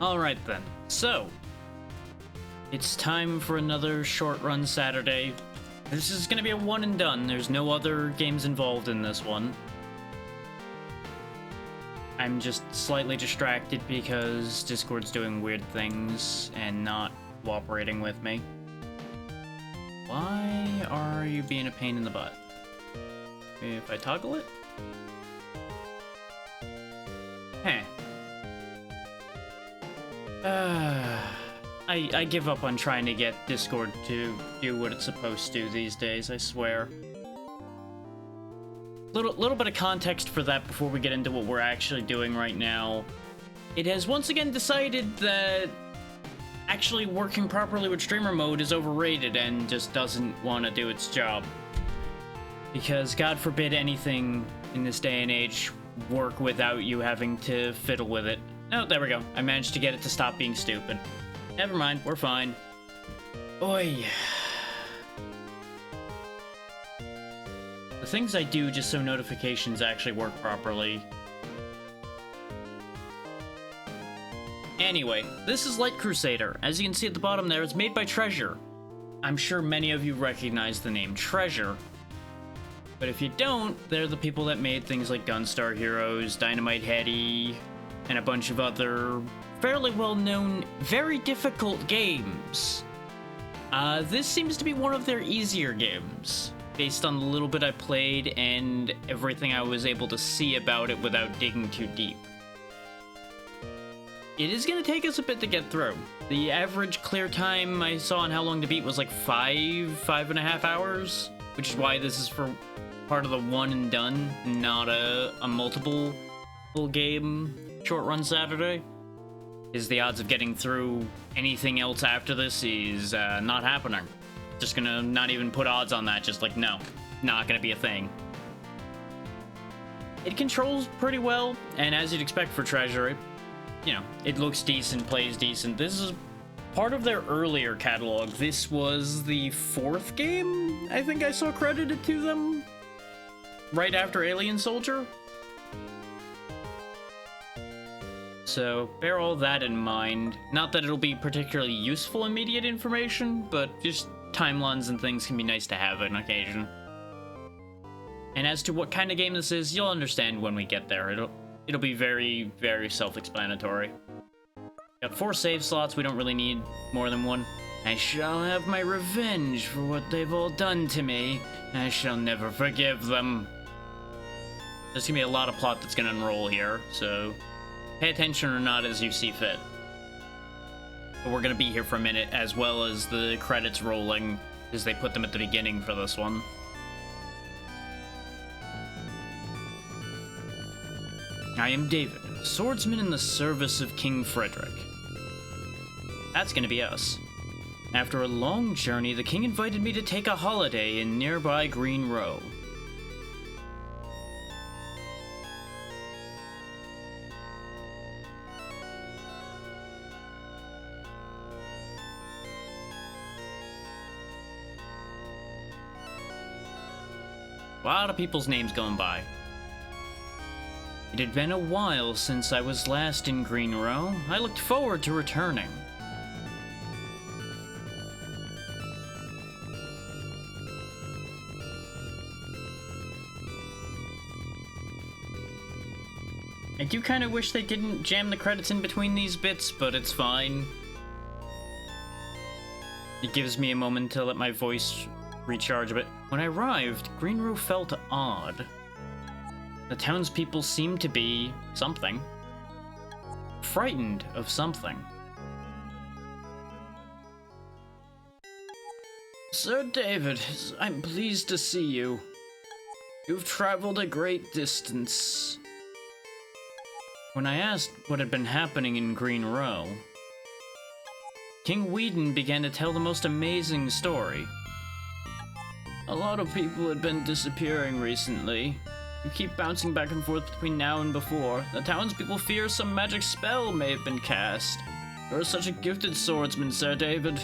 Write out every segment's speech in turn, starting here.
Alright then, so it's time for another short run Saturday. This is gonna be a one and done. There's no other games involved in this one. I'm just slightly distracted because Discord's doing weird things and not cooperating with me. Why are you being a pain in the butt? If I toggle it? Heh. I give up on trying to get Discord to do what it's supposed to these days, I swear. Little bit of context for that before we get into what we're actually doing right now. It has once again decided that actually working properly with streamer mode is overrated and just doesn't want to do its job. Because God forbid anything in this day and age work without you having to fiddle with it. Oh, there we go. I managed to get it to stop being stupid. Never mind, we're fine. Oi. The things I do just so notifications actually work properly. Anyway, this is Light Crusader. As you can see at the bottom there, it's made by Treasure. I'm sure many of you recognize the name Treasure. But if you don't, they're the people that made things like Gunstar Heroes, Dynamite Heady, and a bunch of other fairly well-known, very difficult games. This seems to be one of their easier games, based on the little bit I played and everything I was able to see about it without digging too deep. It is going to take us a bit to get through. The average clear time I saw on how long to beat was like 5.5 hours, which is why this is for part of the one and done, not a multiple full game short run Saturday. Is the odds of getting through anything else after this is not happening. Just gonna not even put odds on that, just like, no, not gonna be a thing. It controls pretty well, and as you'd expect for Treasure, it looks decent, plays decent. This is part of their earlier catalog. This was the 4th game I think I saw credited to them, right after Alien Soldier. So bear all that in mind. Not that it'll be particularly useful immediate information, but just timelines and things can be nice to have on occasion. And as to what kind of game this is, you'll understand when we get there. It'll be very, very self-explanatory. Got 4 save slots, we don't really need more than one. I shall have my revenge for what they've all done to me. I shall never forgive them. There's gonna be a lot of plot that's gonna unroll here, so pay attention or not as you see fit. But we're gonna be here for a minute, as well as the credits rolling, as they put them at the beginning for this one. I am David, swordsman in the service of King Frederick. That's gonna be us. After a long journey, the king invited me to take a holiday in nearby Green Row. A lot of people's names going by. It had been a while since I was last in Green Row. I looked forward to returning. I do kind of wish they didn't jam the credits in between these bits, but it's fine. It gives me a moment to let my voice recharge a bit. When I arrived, Green Row felt odd. The townspeople seemed to be something. Frightened of something. Sir David, I'm pleased to see you. You've traveled a great distance. When I asked what had been happening in Green Row, King Whedon began to tell the most amazing story. A lot of people had been disappearing recently. You keep bouncing back and forth between now and before. The townspeople fear some magic spell may have been cast. You're such a gifted swordsman, Sir David.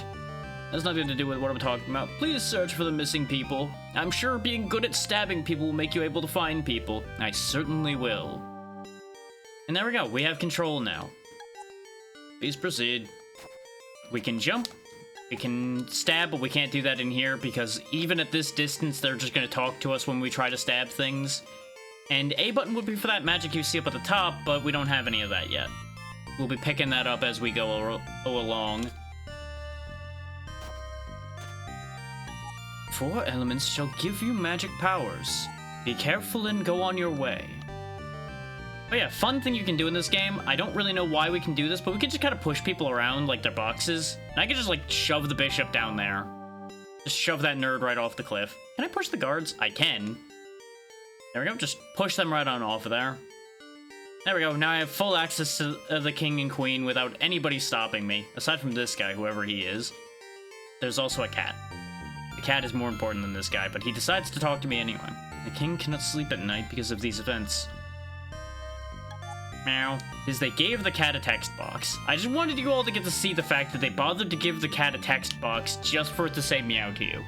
That's nothing to do with what I'm talking about. Please search for the missing people. I'm sure being good at stabbing people will make you able to find people. I certainly will. And there we go. We have control now. Please proceed. We can jump. We can stab, but we can't do that in here because even at this distance, they're just going to talk to us when we try to stab things. And A button would be for that magic you see up at the top, but we don't have any of that yet. We'll be picking that up as we go along. 4 elements shall give you magic powers. Be careful and go on your way. Oh yeah, fun thing you can do in this game. I don't really know why we can do this, but we can just kind of push people around like their boxes. And I can just like shove the bishop down there. Just shove that nerd right off the cliff. Can I push the guards? I can. There we go, just push them right on off of there. There we go, now I have full access to the king and queen without anybody stopping me. Aside from this guy, whoever he is. There's also a cat. The cat is more important than this guy, but he decides to talk to me anyway. The king cannot sleep at night because of these events. Meow. Is they gave the cat a text box. I just wanted you all to get to see the fact that they bothered to give the cat a text box just for it to say meow to you.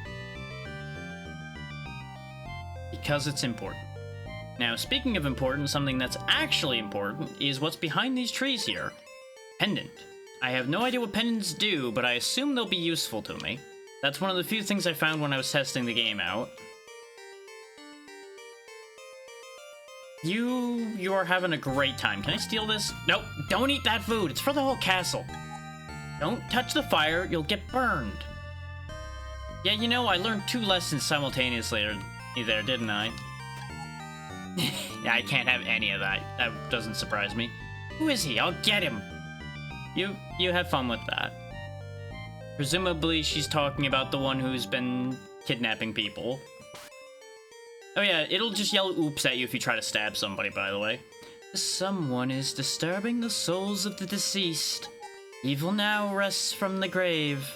Because it's important. Now, speaking of important, something that's actually important is what's behind these trees here. Pendant. I have no idea what pendants do, but I assume they'll be useful to me. That's one of the few things I found when I was testing the game out. You are having a great time. Can I steal this? Nope, don't eat that food. It's for the whole castle. Don't touch the fire, you'll get burned. Yeah, you know, I learned 2 lessons simultaneously there, didn't I? Yeah, I can't have any of that. That doesn't surprise me. Who is he? I'll get him. You have fun with that. Presumably, she's talking about the one who's been kidnapping people. Oh yeah, it'll just yell oops at you if you try to stab somebody, by the way. Someone is disturbing the souls of the deceased. Evil now rests from the grave.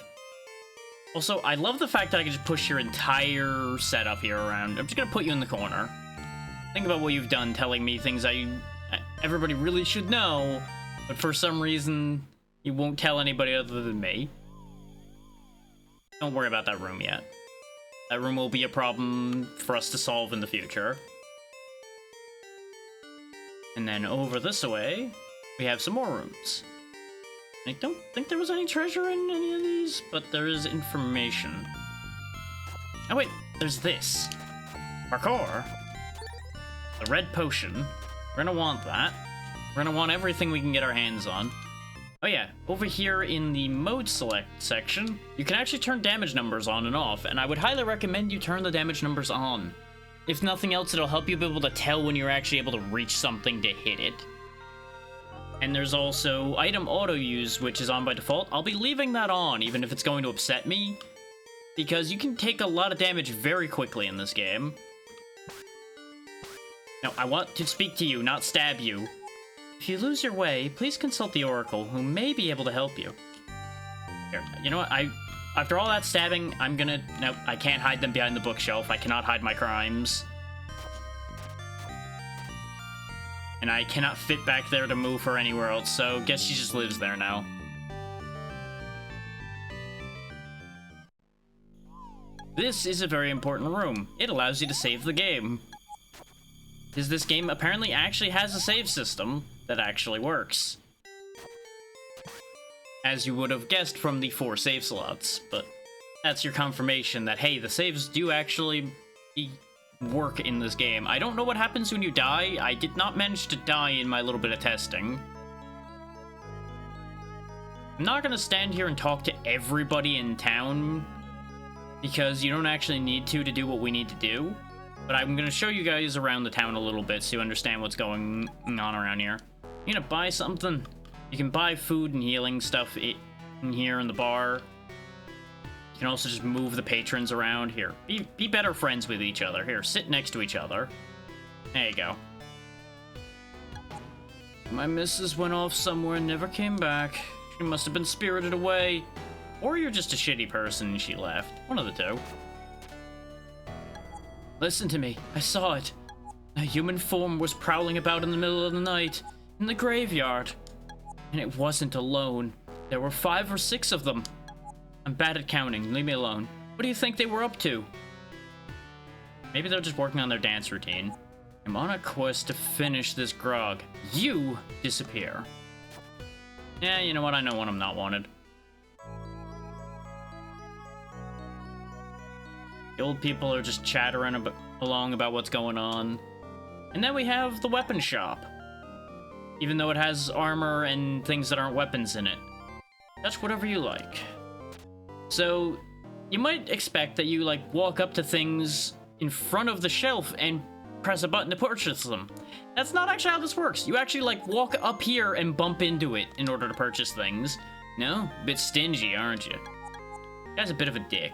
Also, I love the fact that I can just push your entire setup here around. I'm just gonna put you in the corner. Think about what you've done telling me things everybody really should know, but for some reason, you won't tell anybody other than me. Don't worry about that room yet. That room will be a problem for us to solve in the future. And then over this way, we have some more rooms. I don't think there was any treasure in any of these, but there is information. Oh wait, there's this. Parkour. The red potion. We're gonna want that. We're gonna want everything we can get our hands on. Oh yeah, over here in the mode select section, you can actually turn damage numbers on and off, and I would highly recommend you turn the damage numbers on. If nothing else, it'll help you be able to tell when you're actually able to reach something to hit it. And there's also item auto use, which is on by default. I'll be leaving that on, even if it's going to upset me, because you can take a lot of damage very quickly in this game. Now, I want to speak to you, not stab you. If you lose your way, please consult the Oracle, who may be able to help you. Here, you know what, after all that stabbing, nope, I can't hide them behind the bookshelf. I cannot hide my crimes. And I cannot fit back there to move her anywhere else, so guess she just lives there now. This is a very important room. It allows you to save the game. Because this game apparently actually has a save system that actually works. As you would have guessed from the 4 save slots, but that's your confirmation that, hey, the saves do actually work in this game. I don't know what happens when you die. I did not manage to die in my little bit of testing. I'm not gonna stand here and talk to everybody in town, because you don't actually need to do what we need to do. But I'm gonna show you guys around the town a little bit so you understand what's going on around here. You gonna buy something? You can buy food and healing stuff in here in the bar. You can also just move the patrons around. Here, be better friends with each other. Here, sit next to each other. There you go. My missus went off somewhere and never came back. She must have been spirited away. Or you're just a shitty person and she left. One of the two. Listen to me. I saw it. A human form was prowling about in the middle of the night, in the graveyard. And it wasn't alone. There were 5 or 6 of them. I'm bad at counting. Leave me alone. What do you think they were up to? Maybe they're just working on their dance routine. I'm on a quest to finish this grog. You disappear. Yeah, you know what? I know when I'm not wanted. The old people are just chattering along about what's going on. And then we have the weapon shop. Even though it has armor and things that aren't weapons in it. That's whatever you like. So, you might expect that you, like, walk up to things in front of the shelf and press a button to purchase them. That's not actually how this works. You actually, like, walk up here and bump into it in order to purchase things. No? A bit stingy, aren't you? Guy's a bit of a dick.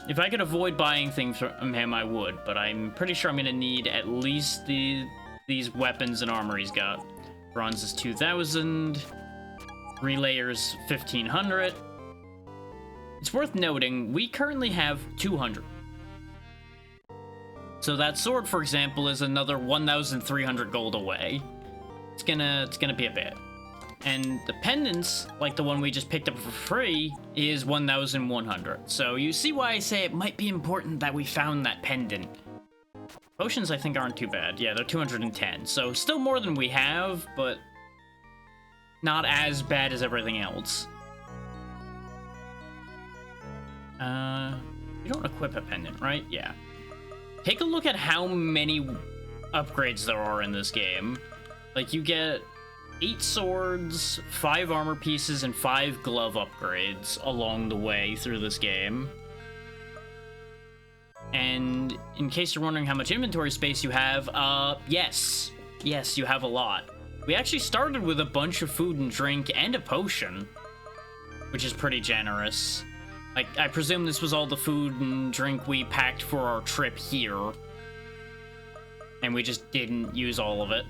If I could avoid buying things from him, I would, but I'm pretty sure I'm gonna need at least these weapons and armor he's got. Bronze is 2,000. Relayers 1,500. It's worth noting, we currently have 200. So that sword, for example, is another 1,300 gold away. It's gonna be a bit. And the pendants, like the one we just picked up for free, is 1,100. So you see why I say it might be important that we found that pendant. Potions, I think, aren't too bad. Yeah, they're 210. So still more than we have, but not as bad as everything else. You don't equip a pendant, right? Yeah. Take a look at how many upgrades there are in this game. Like, you get 8 swords, 5 armor pieces, and 5 glove upgrades along the way through this game. And in case you're wondering how much inventory space you have, yes. Yes, you have a lot. We actually started with a bunch of food and drink and a potion, which is pretty generous. Like, I presume this was all the food and drink we packed for our trip here. And we just didn't use all of it.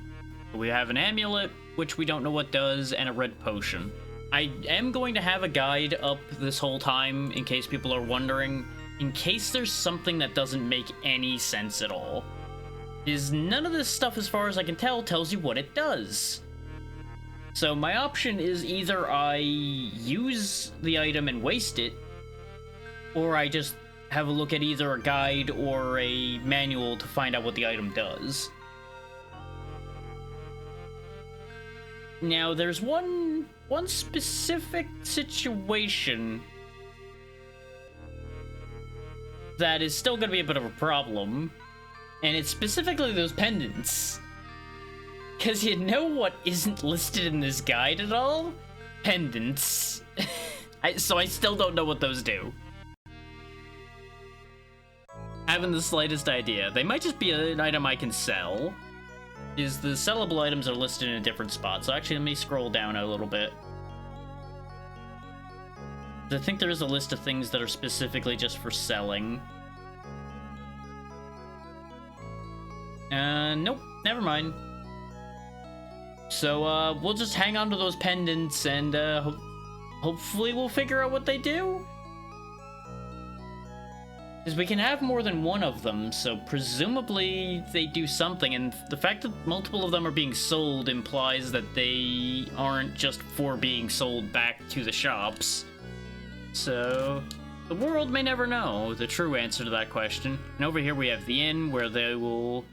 We have an amulet, which we don't know what does, and a red potion. I am going to have a guide up this whole time, in case people are wondering, in case there's something that doesn't make any sense at all. Is none of this stuff, as far as I can tell, tells you what it does. So my option is either I use the item and waste it, or I just have a look at either a guide or a manual to find out what the item does. Now, there's one specific situation that is still going to be a bit of a problem, and it's specifically those pendants. Because you know what isn't listed in this guide at all? Pendants. So I still don't know what those do. Haven't the slightest idea. They might just be an item I can sell. Is the sellable items are listed in a different spot. So actually, let me scroll down a little bit. I think there is a list of things that are specifically just for selling. Nope, never mind. So, we'll just hang on to those pendants and, hopefully we'll figure out what they do. Because we can have more than one of them, so presumably they do something, and the fact that multiple of them are being sold implies that they aren't just for being sold back to the shops. So, the world may never know the true answer to that question. And over here we have the inn, where they will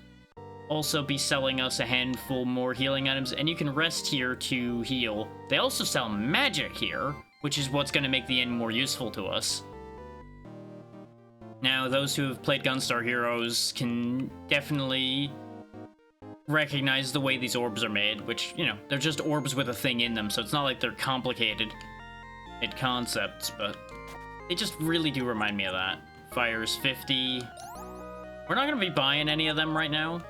also be selling us a handful more healing items, and you can rest here to heal. They also sell magic here, which is what's going to make the inn more useful to us. Now, those who have played Gunstar Heroes can definitely recognize the way these orbs are made, which, you know, they're just orbs with a thing in them, so it's not like they're complicated concepts, but they just really do remind me of that. Fire's 50. We're not going to be buying any of them right now.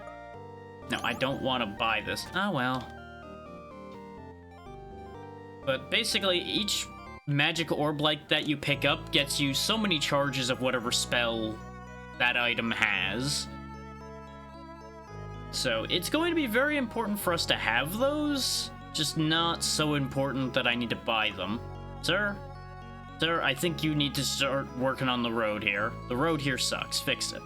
No, I don't want to buy this. Oh, well. But basically, each magic orb like that you pick up gets you so many charges of whatever spell that item has. So it's going to be very important for us to have those, just not so important that I need to buy them. Sir, I think you need to start working on the road here. The road here sucks. Fix it.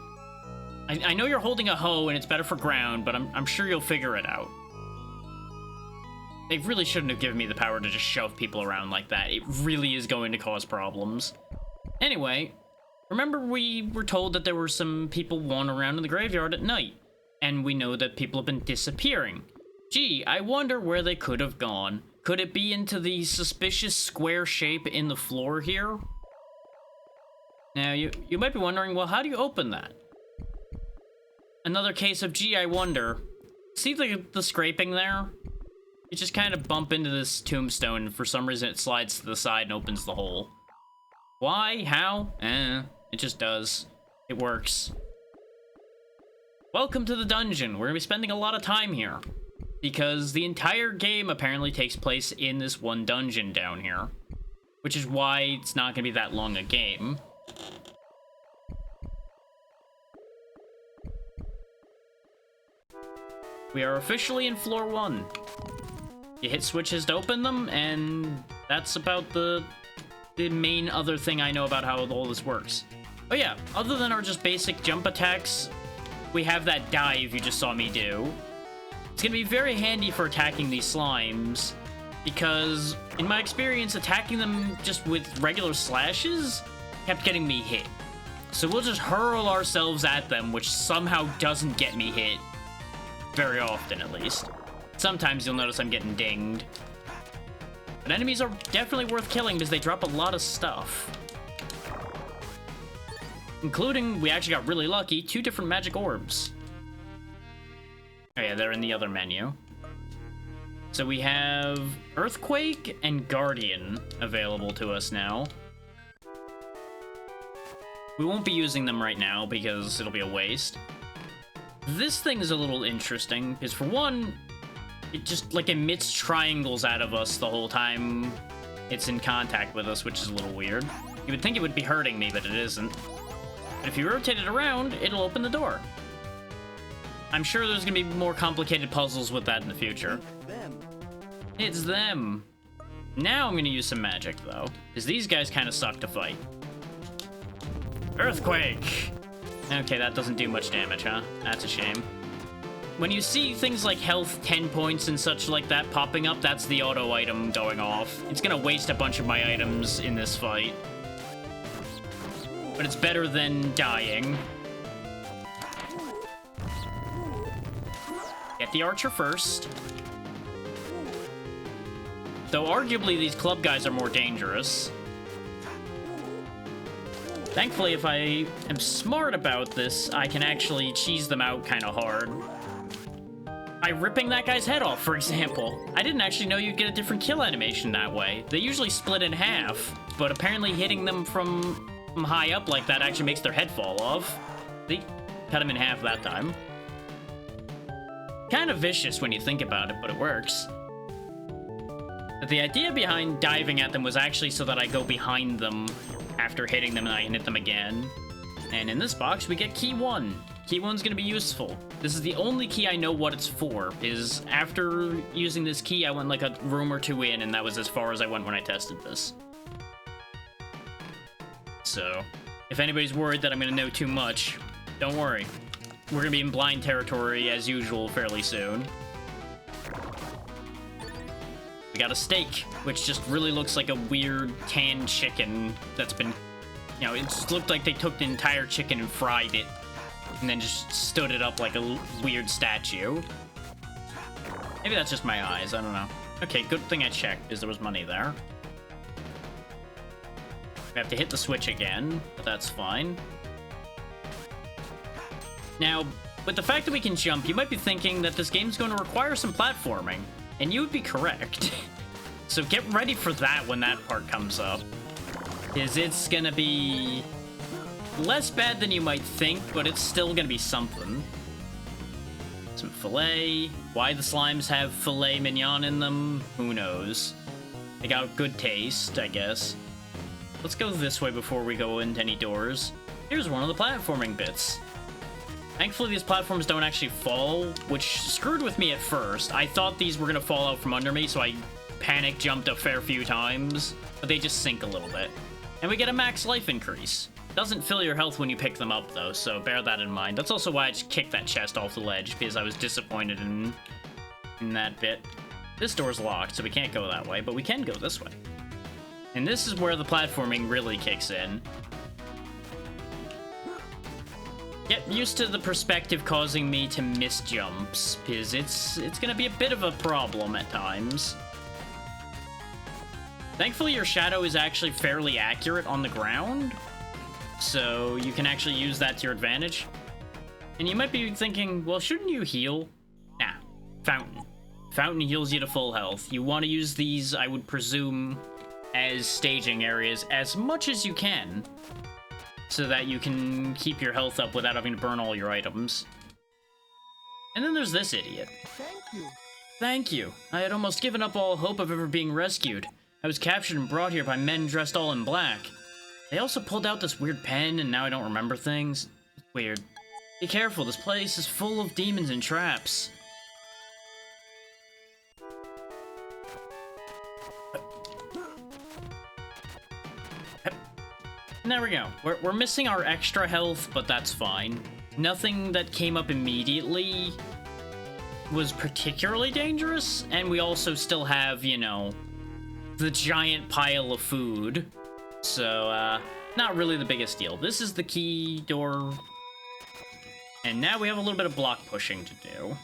I know you're holding a hoe and it's better for ground, but I'm sure you'll figure it out. They really shouldn't have given me the power to just shove people around like that. It really is going to cause problems. Anyway, remember we were told that there were some people wandering around in the graveyard at night. And we know that people have been disappearing. Gee, I wonder where they could have gone. Could it be into the suspicious square shape in the floor here? Now, you might be wondering, well, how do you open that? Another case of, gee, I wonder. See the scraping there? You just kind of bump into this tombstone, and for some reason it slides to the side and opens the hole. Why? How? It just does. It works. Welcome to the dungeon. We're gonna be spending a lot of time here, because the entire game apparently takes place in this one dungeon down here, which is why it's not gonna be that long a game. We are officially in floor 1. You hit switches to open them, and that's about the main other thing I know about how all this works. Oh yeah, other than our just basic jump attacks, we have that dive you just saw me do. It's gonna be very handy for attacking these slimes, because in my experience, attacking them just with regular slashes kept getting me hit. So we'll just hurl ourselves at them, which somehow doesn't get me hit. Very often, at least. Sometimes you'll notice I'm getting dinged. But enemies are definitely worth killing because they drop a lot of stuff. Including, we actually got really lucky, 2 different magic orbs. Oh yeah, they're in the other menu. So we have Earthquake and Guardian available to us now. We won't be using them right now because it'll be a waste. This thing is a little interesting, because for one, it just, like, emits triangles out of us the whole time it's in contact with us, which is a little weird. You would think it would be hurting me, but it isn't. But if you rotate it around, it'll open the door. I'm sure there's gonna be more complicated puzzles with that in the future. It's them. Now I'm gonna use some magic, though, because these guys kind of suck to fight. Earthquake! Okay, that doesn't do much damage, huh? That's a shame. When you see things like health 10 points and such like that popping up, that's the auto item going off. It's gonna waste a bunch of my items in this fight. But it's better than dying. Get the archer first. Though arguably these club guys are more dangerous. Thankfully, if I am smart about this, I can actually cheese them out kind of hard. By ripping that guy's head off, for example. I didn't actually know you'd get a different kill animation that way. They usually split in half, but apparently hitting them from high up like that actually makes their head fall off. They cut him in half that time. Kind of vicious when you think about it, but it works. But the idea behind diving at them was actually so that I go behind them after hitting them and I can hit them again. And in this box, we get key 1. Key 1's gonna be useful. This is the only key I know what it's for, is after using this key, I went like a room or 2 in, and that was as far as I went when I tested this. So, if anybody's worried that I'm gonna know too much, don't worry. We're gonna be in blind territory, as usual, fairly soon. We got a steak, which just really looks like a weird tan chicken that's been, you know, it just looked like they took the entire chicken and fried it, and then just stood it up like a weird statue. Maybe that's just my eyes, I don't know. Okay, good thing I checked, because there was money there. We have to hit the switch again, but that's fine. Now, with the fact that we can jump, you might be thinking that this game's going to require some platforming. And you would be correct. So get ready for that when that part comes up. Because it's gonna be less bad than you might think, but it's still gonna be something. Some filet. Why the slimes have filet mignon in them, who knows. They got good taste, I guess. Let's go this way before we go into any doors. Here's one of the platforming bits. Thankfully, these platforms don't actually fall, which screwed with me at first. I thought these were gonna fall out from under me, so I panic jumped a fair few times, but they just sink a little bit. And we get a max life increase. Doesn't fill your health when you pick them up, though, so bear that in mind. That's also why I just kicked that chest off the ledge, because I was disappointed in that bit. This door's locked, so we can't go that way, but we can go this way. And this is where the platforming really kicks in. Get used to the perspective causing me to miss jumps, because it's gonna be a bit of a problem at times. Thankfully, your shadow is actually fairly accurate on the ground, so you can actually use that to your advantage. And you might be thinking, well, shouldn't you heal? Nah, Fountain. Fountain heals you to full health. You want to use these, I would presume, as staging areas as much as you can, so that you can keep your health up without having to burn all your items. And then there's this idiot. Thank you. Thank you. I had almost given up all hope of ever being rescued. I was captured and brought here by men dressed all in black. They also pulled out this weird pen, and now I don't remember things. It's weird. Be careful, this place is full of demons and traps. And there we go. We're missing our extra health, but that's fine. Nothing that came up immediately was particularly dangerous, and we also still have, you know, the giant pile of food. So, not really the biggest deal. This is the key door. And now we have a little bit of block pushing to do.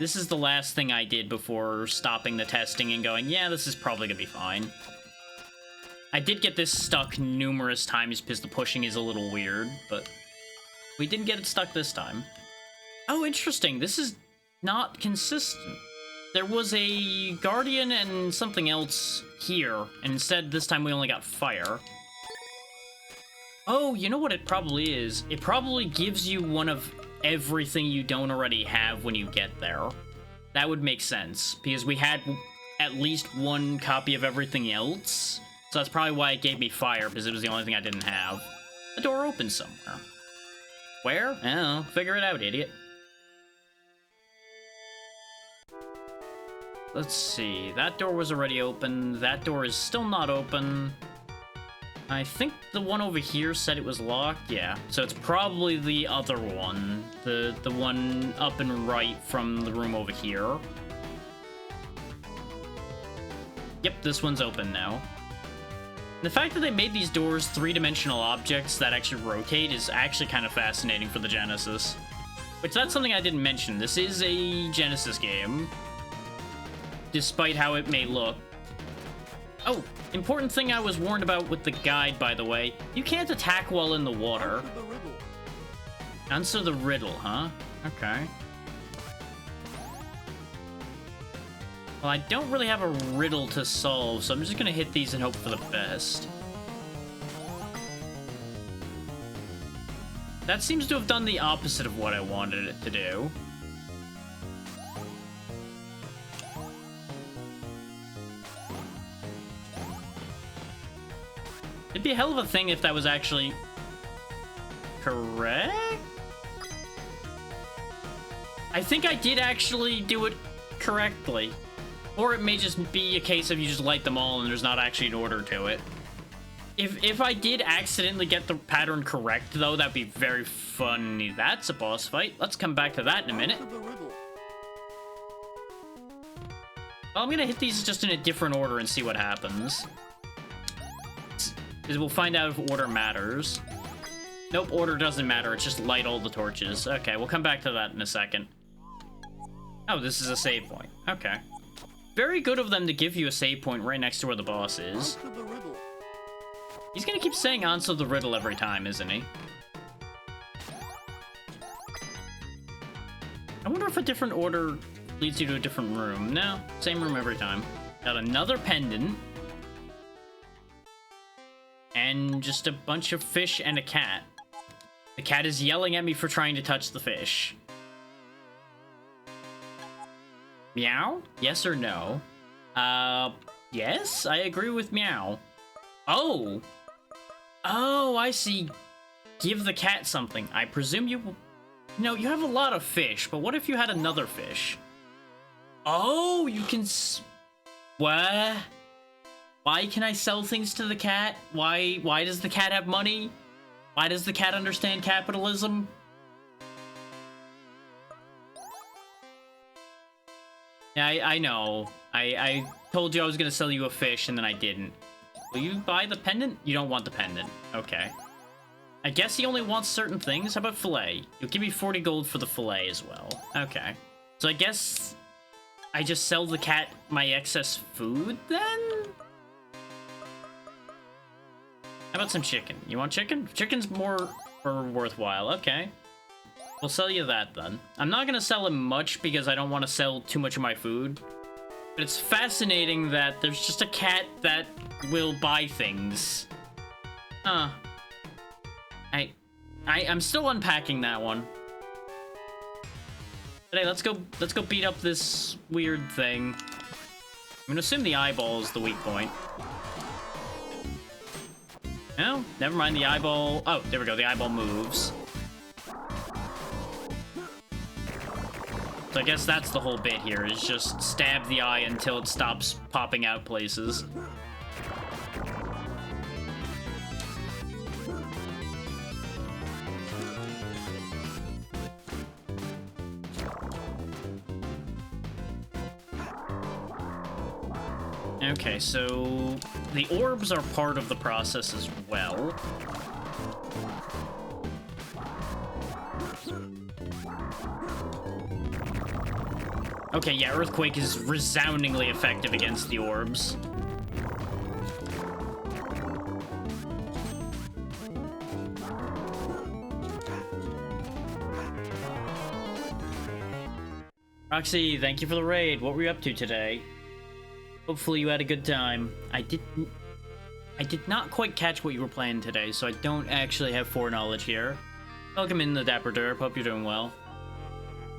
This is the last thing I did before stopping the testing and going, yeah, this is probably gonna be fine. I did get this stuck numerous times because the pushing is a little weird, but we didn't get it stuck this time. Oh, interesting. This is not consistent. There was a guardian and something else here, and instead this time we only got fire. Oh, you know what it probably is? It probably gives you one of everything you don't already have when you get there. That would make sense, because we had at least one copy of everything else, so that's probably why it gave me fire, because it was the only thing I didn't have. The door opens somewhere. Where? I don't know. Figure it out, idiot. Let's see. That door was already open. That door is still not open. I think the one over here said it was locked. Yeah, so it's probably the other one. The one up and right from the room over here. Yep, this one's open now. The fact that they made these doors three-dimensional objects that actually rotate is actually kind of fascinating for the Genesis. Which, that's something I didn't mention. This is a Genesis game, despite how it may look. Oh, important thing I was warned about with the guide, by the way. You can't attack while in the water. Answer the riddle, huh? Okay. Well, I don't really have a riddle to solve, so I'm just gonna hit these and hope for the best. That seems to have done the opposite of what I wanted it to do. It'd be a hell of a thing if that was actually correct? I think I did actually do it correctly. Or it may just be a case of you just light them all and there's not actually an order to it. If I did accidentally get the pattern correct, though, that'd be very funny. That's a boss fight. Let's come back to that in a minute. Well, I'm gonna hit these just in a different order and see what happens. We'll find out if order matters. Nope, order doesn't matter. It's just light all the torches. Okay, we'll come back to that in a second. Oh, this is a save point. Okay. Very good of them to give you a save point right next to where the boss is. He's gonna keep saying answer the riddle every time, isn't he? I wonder if a different order leads you to a different room. No, same room every time. Got another pendant. And just a bunch of fish and a cat. The cat is yelling at me for trying to touch the fish. Meow? Yes or no? Yes, I agree with meow. Oh! Oh, I see. Give the cat something. I presume you... No, you have a lot of fish, but what if you had another fish? Oh, you can... What? Why can I sell things to the cat? Why does the cat have money? Why does the cat understand capitalism? Yeah, I know. I told you I was gonna sell you a fish and then I didn't. Will you buy the pendant? You don't want the pendant. Okay. I guess he only wants certain things. How about fillet? You'll give me 40 gold for the fillet as well. Okay. So I guess I just sell the cat my excess food then? How about some chicken? You want chicken? Chicken's more worthwhile. Okay. We'll sell you that then. I'm not gonna sell him much because I don't want to sell too much of my food. But it's fascinating that there's just a cat that will buy things. Huh. I'm still unpacking that one. But hey, let's go beat up this weird thing. I'm gonna assume the eyeball is the weak point. No, never mind, the eyeball... Oh, there we go, the eyeball moves. So I guess that's the whole bit here, is just stab the eye until it stops popping out places. Okay, so the orbs are part of the process as well. Okay, yeah, Earthquake is resoundingly effective against the orbs. Roxy, thank you for the raid. What were you up to today? Hopefully you had a good time. I did not quite catch what you were playing today, so I don't actually have foreknowledge here. Welcome in, the Dapper Derp. Hope you're doing well.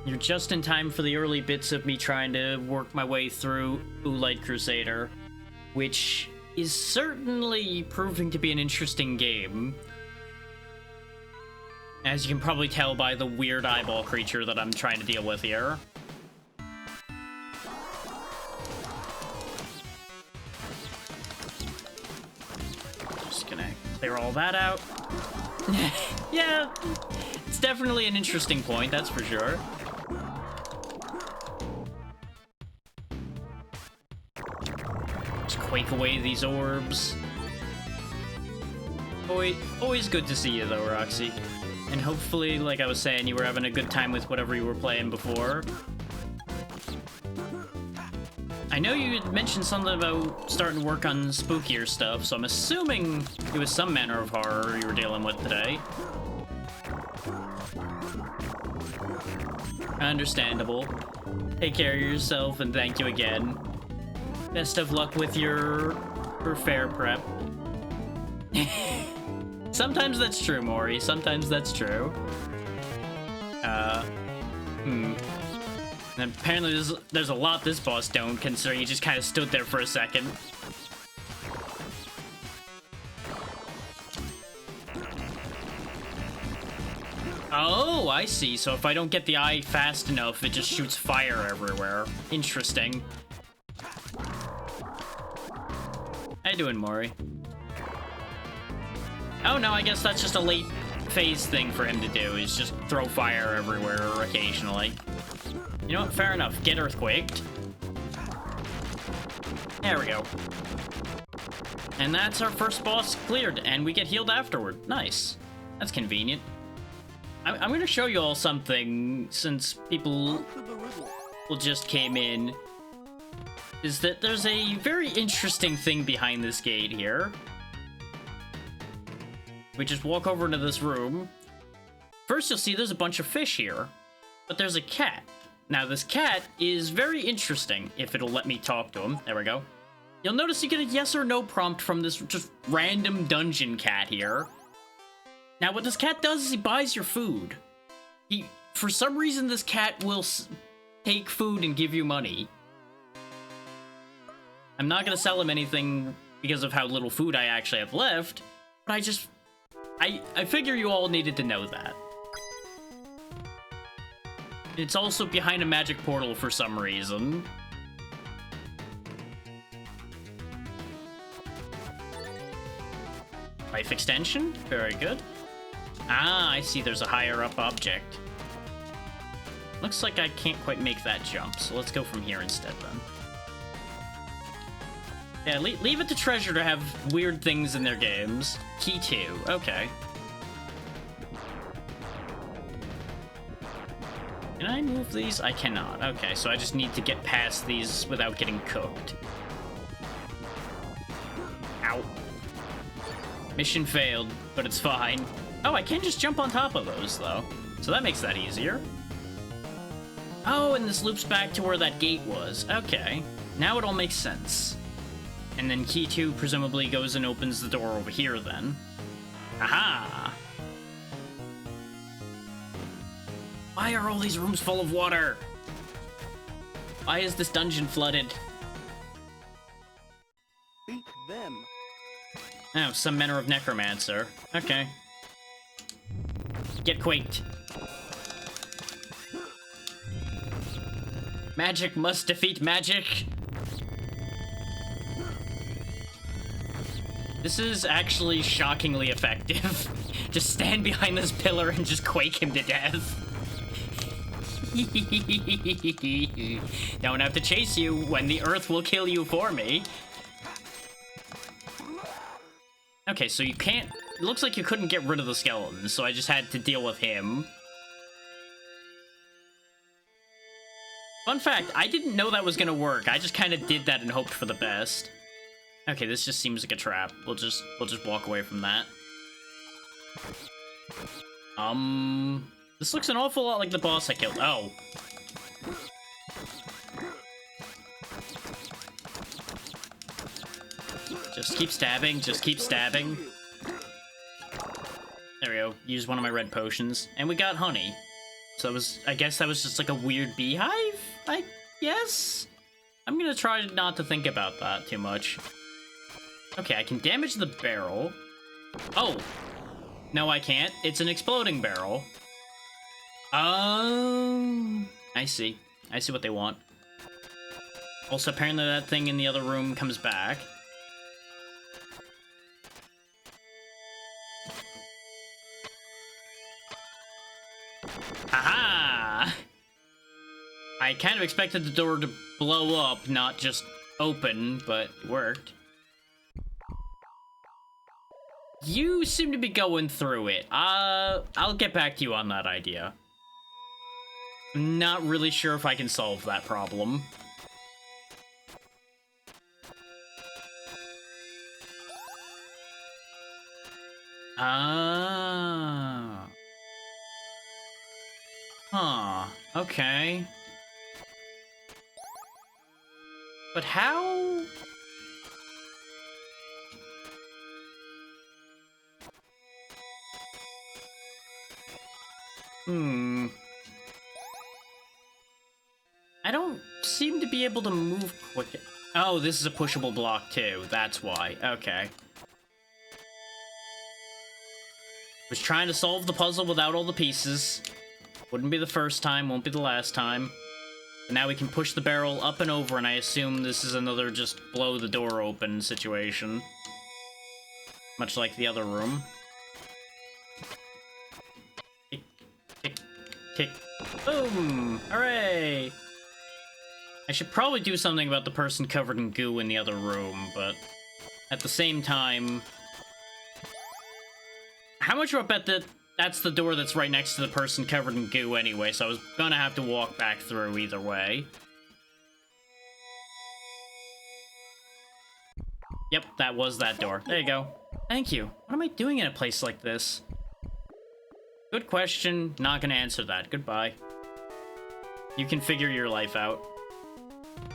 You're just in time for the early bits of me trying to work my way through Light Crusader, which is certainly proving to be an interesting game. As you can probably tell by the weird eyeball creature that I'm trying to deal with here. Clear all that out. Yeah, it's definitely an interesting point, that's for sure. Just quake away these orbs. Always good to see you though, Roxy. And hopefully, like I was saying, you were having a good time with whatever you were playing before. I know you had mentioned something about starting to work on spookier stuff, so I'm assuming it was some manner of horror you were dealing with today. Understandable. Take care of yourself, and thank you again. Best of luck with your fair prep. Sometimes that's true, Maury. Sometimes that's true. And apparently there's a lot this boss don't, considering he just kind of stood there for a second. Oh, I see. So if I don't get the eye fast enough, it just shoots fire everywhere. Interesting. How you doing, Maury? Oh no, I guess that's just a late phase thing for him to do, is just throw fire everywhere occasionally. You know what? Fair enough. Get earthquaked. There we go. And that's our first boss cleared, and we get healed afterward. Nice. That's convenient. I'm going to show you all something, since people just came in. Is that there's a very interesting thing behind this gate here. We just walk over into this room. First, you'll see there's a bunch of fish here, but there's a cat. Now, this cat is very interesting, if it'll let me talk to him. There we go. You'll notice you get a yes or no prompt from this just random dungeon cat here. Now, what this cat does is he buys your food. For some reason, this cat will take food and give you money. I'm not gonna sell him anything because of how little food I actually have left, but I figure you all needed to know that. It's also behind a magic portal for some reason. Life extension? Very good. Ah, I see there's a higher up object. Looks like I can't quite make that jump, so let's go from here instead then. Yeah, leave it to Treasure to have weird things in their games. Key 2, okay. Can I move these? I cannot. Okay, so I just need to get past these without getting cooked. Ow. Mission failed, but it's fine. Oh, I can just jump on top of those, though. So that makes that easier. Oh, and this loops back to where that gate was. Okay. Now it all makes sense. And then key 2 presumably goes and opens the door over here, then. Aha! Why are all these rooms full of water? Why is this dungeon flooded? Beat them. Oh, some manner of necromancer. Okay. Get quaked. Magic must defeat magic. This is actually shockingly effective. Just stand behind this pillar and just quake him to death. Don't have to chase you when the earth will kill you for me. Okay, so you can't... It looks like you couldn't get rid of the skeleton, so I just had to deal with him. Fun fact, I didn't know that was gonna work. I just kind of did that and hoped for the best. Okay, this just seems like a trap. We'll just walk away from that. This looks an awful lot like the boss I killed. Oh. Just keep stabbing, just keep stabbing. There we go. Use one of my red potions. And we got honey. So I guess that was just like a weird beehive? I guess? I'm gonna try not to think about that too much. Okay, I can damage the barrel. Oh! No, I can't. It's an exploding barrel. Oh, I see. I see what they want. Also, apparently that thing in the other room comes back. Aha! I kind of expected the door to blow up, not just open, but it worked. You seem to be going through it. I'll get back to you on that idea. I'm not really sure if I can solve that problem. Ah. Huh. Okay. But how? I don't seem to be able to move quick. Oh, this is a pushable block too. That's why. Okay. Was trying to solve the puzzle without all the pieces. Wouldn't be the first time, won't be the last time. But now we can push the barrel up and over, and I assume this is another just blow the door open situation. Much like the other room. Kick, kick, kick. Boom! Hooray! I should probably do something about the person covered in goo in the other room, but at the same time... How much do I bet that that's the door that's right next to the person covered in goo anyway, so I was gonna have to walk back through either way. Yep, that was that door. There you go. Thank you. What am I doing in a place like this? Good question. Not gonna answer that. Goodbye. You can figure your life out.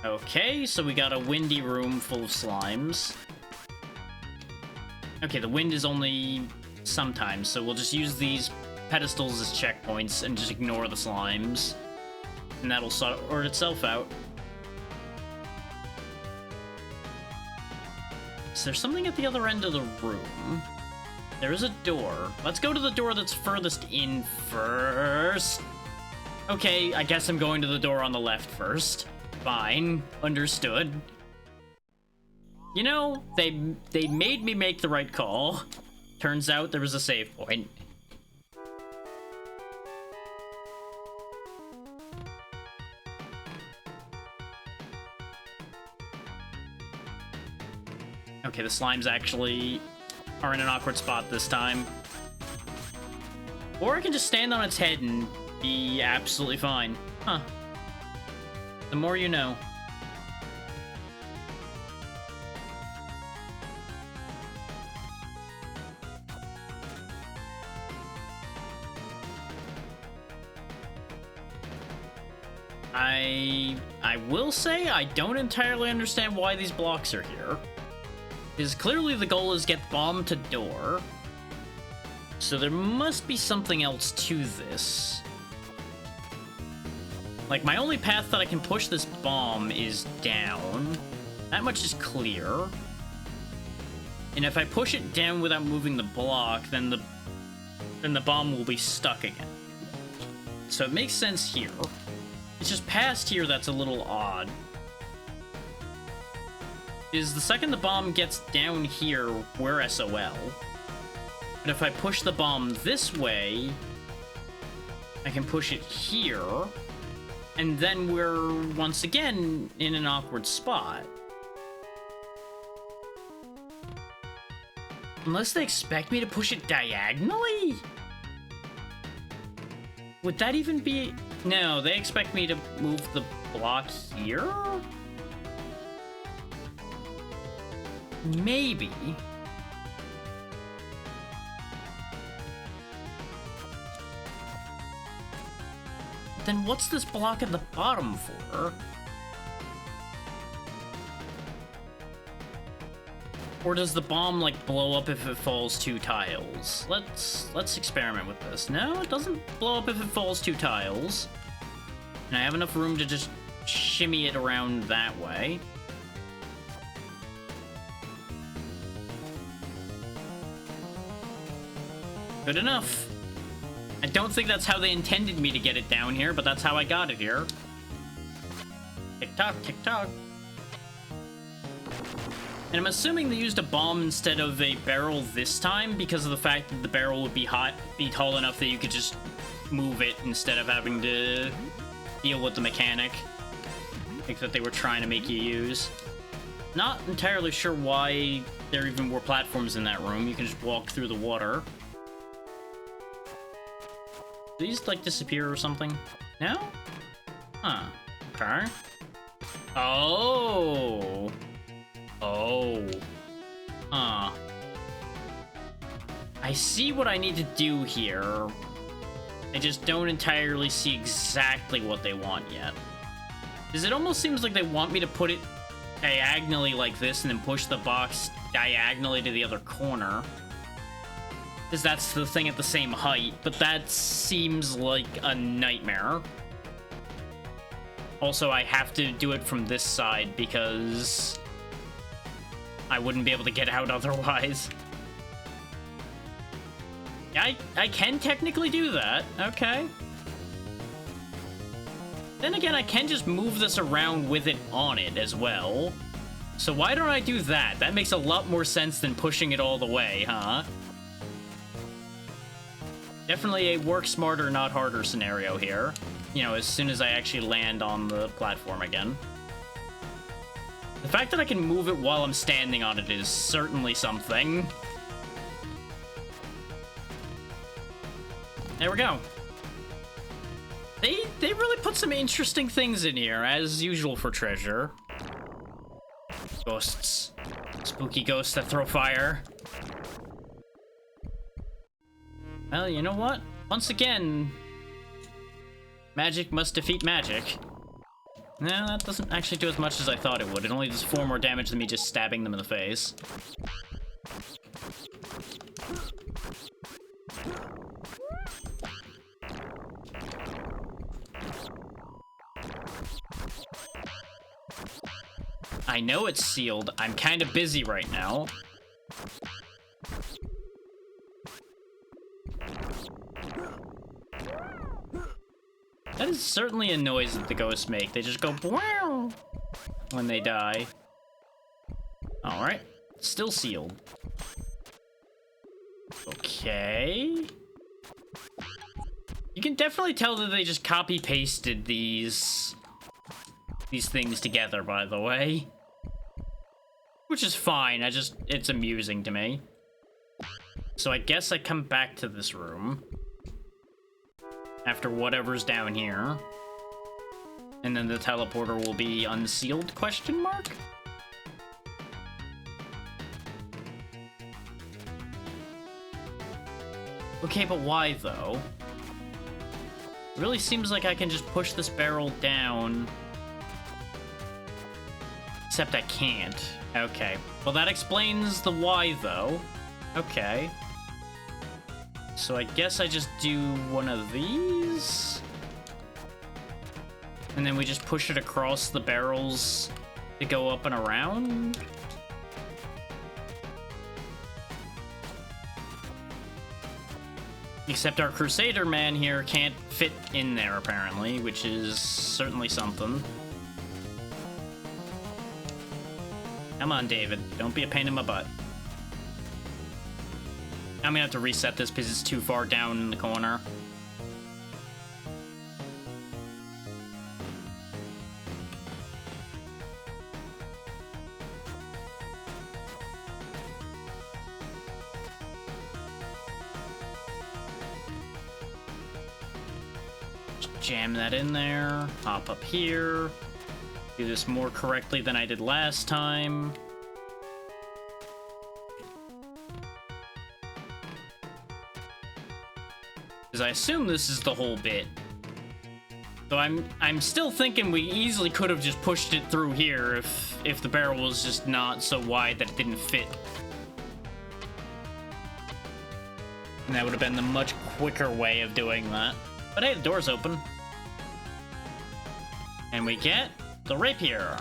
Okay, so we got a windy room full of slimes. Okay, the wind is only sometimes, so we'll just use these pedestals as checkpoints and just ignore the slimes. And that'll sort itself out. Is there something at the other end of the room? There is a door. Let's go to the door that's furthest in first. Okay, I guess I'm going to the door on the left first. Fine. Understood. You know, they made me make the right call. Turns out there was a save point. Okay, the slimes actually are in an awkward spot this time. Or I can just stand on its head and be absolutely fine. Huh. The more you know. I will say I don't entirely understand why these blocks are here. Because clearly the goal is get bomb to door. So there must be something else to this. Like, my only path that I can push this bomb is down. That much is clear. And if I push it down without moving the block, then the bomb will be stuck again. So it makes sense here. It's just past here that's a little odd. Is the second the bomb gets down here, we're SOL. But if I push the bomb this way, I can push it here, and then we're once again in an awkward spot. Unless they expect me to push it diagonally? Would that even be... No, they expect me to move the block here? Maybe. Then what's this block at the bottom for? Or does the bomb, like, blow up if it falls 2 tiles? Let's experiment with this. No, it doesn't blow up if it falls 2 tiles. And I have enough room to just shimmy it around that way. Good enough. I don't think that's how they intended me to get it down here, but that's how I got it here. Tick-tock, tick-tock. And I'm assuming they used a bomb instead of a barrel this time because of the fact that the barrel would be tall enough that you could just move it instead of having to deal with the mechanic. I think that they were trying to make you use. Not entirely sure why there even were platforms in that room. You can just walk through the water. Do these, like, disappear or something? No? Huh. Okay. Oh. Oh. Huh. I see what I need to do here. I just don't entirely see exactly what they want yet. Because it almost seems like they want me to put it diagonally like this and then push the box diagonally to the other corner. Because that's the thing at the same height, but that seems like a nightmare. Also, I have to do it from this side because I wouldn't be able to get out otherwise. I can technically do that. Okay. Then again, I can just move this around with it on it as well. So why don't I do that? That makes a lot more sense than pushing it all the way, huh? Definitely a work smarter, not harder scenario here. You know, as soon as I actually land on the platform again. The fact that I can move it while I'm standing on it is certainly something. There we go. They really put some interesting things in here, as usual for Treasure. Ghosts. Spooky ghosts that throw fire. Well, you know what? Once again, magic must defeat magic. No, that doesn't actually do as much as I thought it would. It only does 4 more damage than me just stabbing them in the face. I know it's sealed. I'm kind of busy right now. That is certainly a noise that the ghosts make. They just go wow when they die. Alright. Still sealed. Okay. You can definitely tell that they just copy-pasted these things together, by the way. Which is fine, it's amusing to me. So I guess I come back to this room. after whatever's down here. And then the teleporter will be unsealed, question mark? Okay, but why, though? It really seems like I can just push this barrel down. Except I can't. Okay. Well, that explains the why, though. Okay. So I guess I just do one of these? And then we just push it across the barrels to go up and around? Except our Crusader man here can't fit in there, apparently, which is certainly something. Come on, David. Don't be a pain in my butt. I'm gonna have to reset this because it's too far down in the corner. Jam that in there, hop up here, do this more correctly than I did last time. Because I assume this is the whole bit. So I'm still thinking we easily could have just pushed it through here if the barrel was just not so wide that it didn't fit. And that would have been the much quicker way of doing that. But hey, the door's open. And we get the rapier.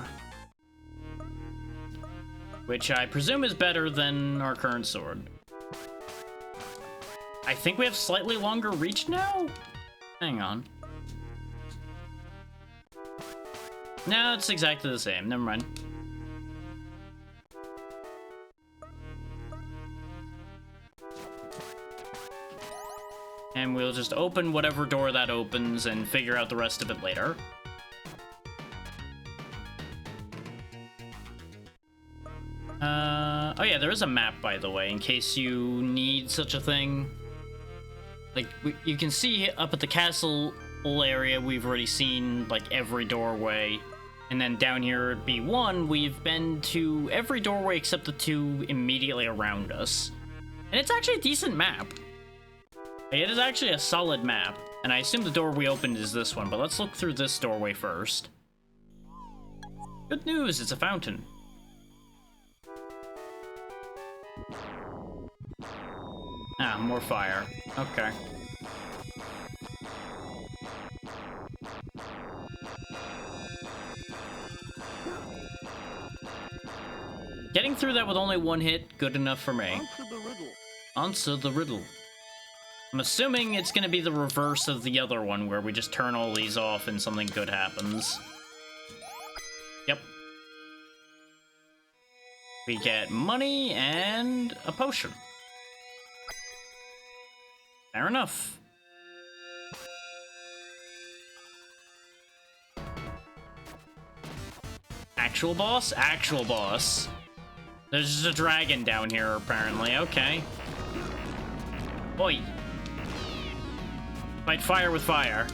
Which I presume is better than our current sword. I think we have slightly longer reach now? Hang on. No, it's exactly the same. Never mind. And we'll just open whatever door that opens and figure out the rest of it later. Oh yeah, there is a map, by the way, in case you need such a thing. Like, you can see up at the castle area, we've already seen, like, every doorway. And then down here at B1, we've been to every doorway except the two immediately around us. And it's actually a decent map. It is actually a solid map. And I assume the door we opened is this one, but let's look through this doorway first. Good news, it's a fountain. Ah, more fire. Okay. Getting through that with only one hit, good enough for me. Answer the riddle. Answer the riddle. I'm assuming it's gonna be the reverse of the other one, where we just turn all these off and something good happens. Yep. We get money and a potion. Fair enough. Actual boss? Actual boss. There's just a dragon down here, apparently. Okay. Oi. Fight fire with fire.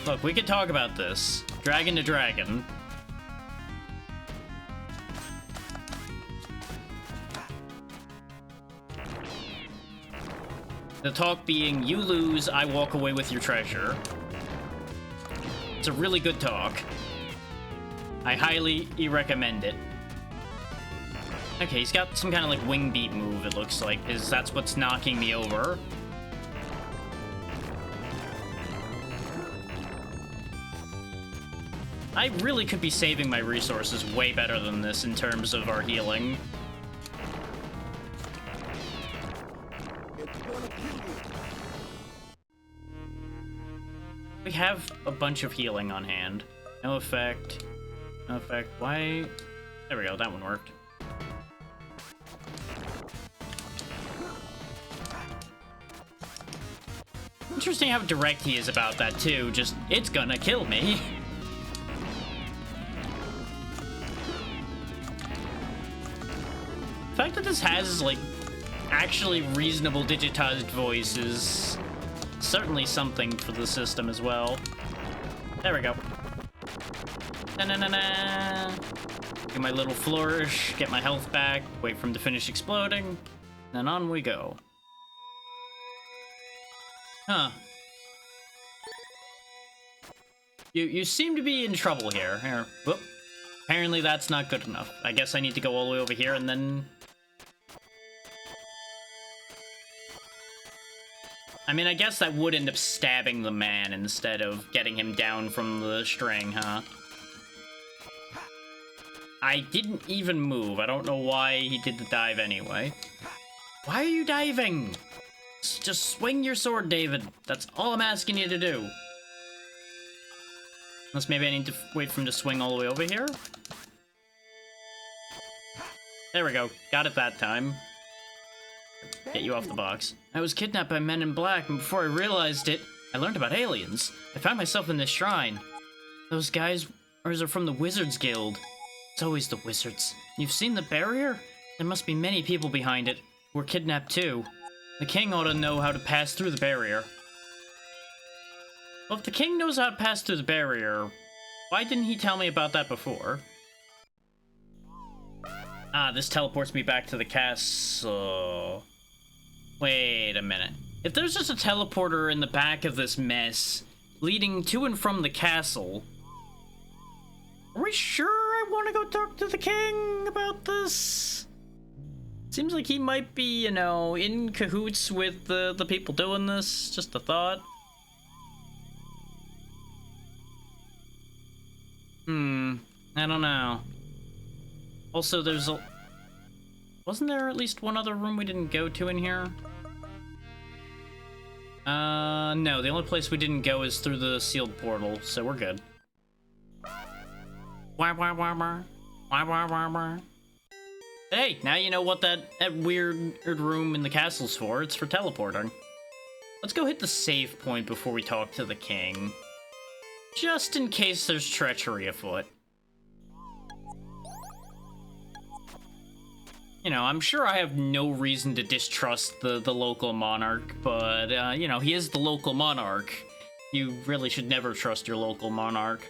Look, we could talk about this. Dragon to dragon. The talk being, you lose, I walk away with your treasure. It's a really good talk. I highly recommend it. Okay, he's got some kind of like wing beat move, it looks like, because that's what's knocking me over. I really could be saving my resources way better than this in terms of our healing. We have a bunch of healing on hand. No effect. No effect. Why? There we go, that one worked. Interesting how direct he is about that, too. Just, it's gonna kill me. fact that this has, like, actually reasonable digitized voice is certainly something for the system as well. There we go. Na-na-na-na. Do my little flourish, get my health back, wait for him to finish exploding, then on we go. Huh. You seem to be in trouble here. Here. Whoop. Apparently that's not good enough. I guess I need to go all the way over here and then... I mean, I guess that would end up stabbing the man instead of getting him down from the string, huh? I didn't even move. I don't know why he did the dive anyway. Why are you diving? Just swing your sword, David. That's all I'm asking you to do. Unless maybe I need to wait for him to swing all the way over here. There we go. Got it that time. Get you off the box. I was kidnapped by men in black, and before I realized it, I learned about aliens. I found myself in this shrine. Those guys are from the Wizards Guild. It's always the wizards. You've seen the barrier? There must be many people behind it who were kidnapped too. The king ought to know how to pass through the barrier. Well, if the king knows how to pass through the barrier, why didn't he tell me about that before? Ah, this teleports me back to the castle. Wait a minute. If there's just a teleporter in the back of this mess, leading to and from the castle, are we sure I want to go talk to the king about this? Seems like he might be, you know, in cahoots with the people doing this. Just a thought. I don't know. Also, there's a... Wasn't there at least one other room we didn't go to in here? No, the only place we didn't go is through the sealed portal, so we're good. Hey, now you know what that weird room in the castle's for. It's for teleporting. Let's go hit the save point before we talk to the king. Just in case there's treachery afoot. You know, I'm sure I have no reason to distrust the local monarch, but, you know, he is the local monarch. You really should never trust your local monarch.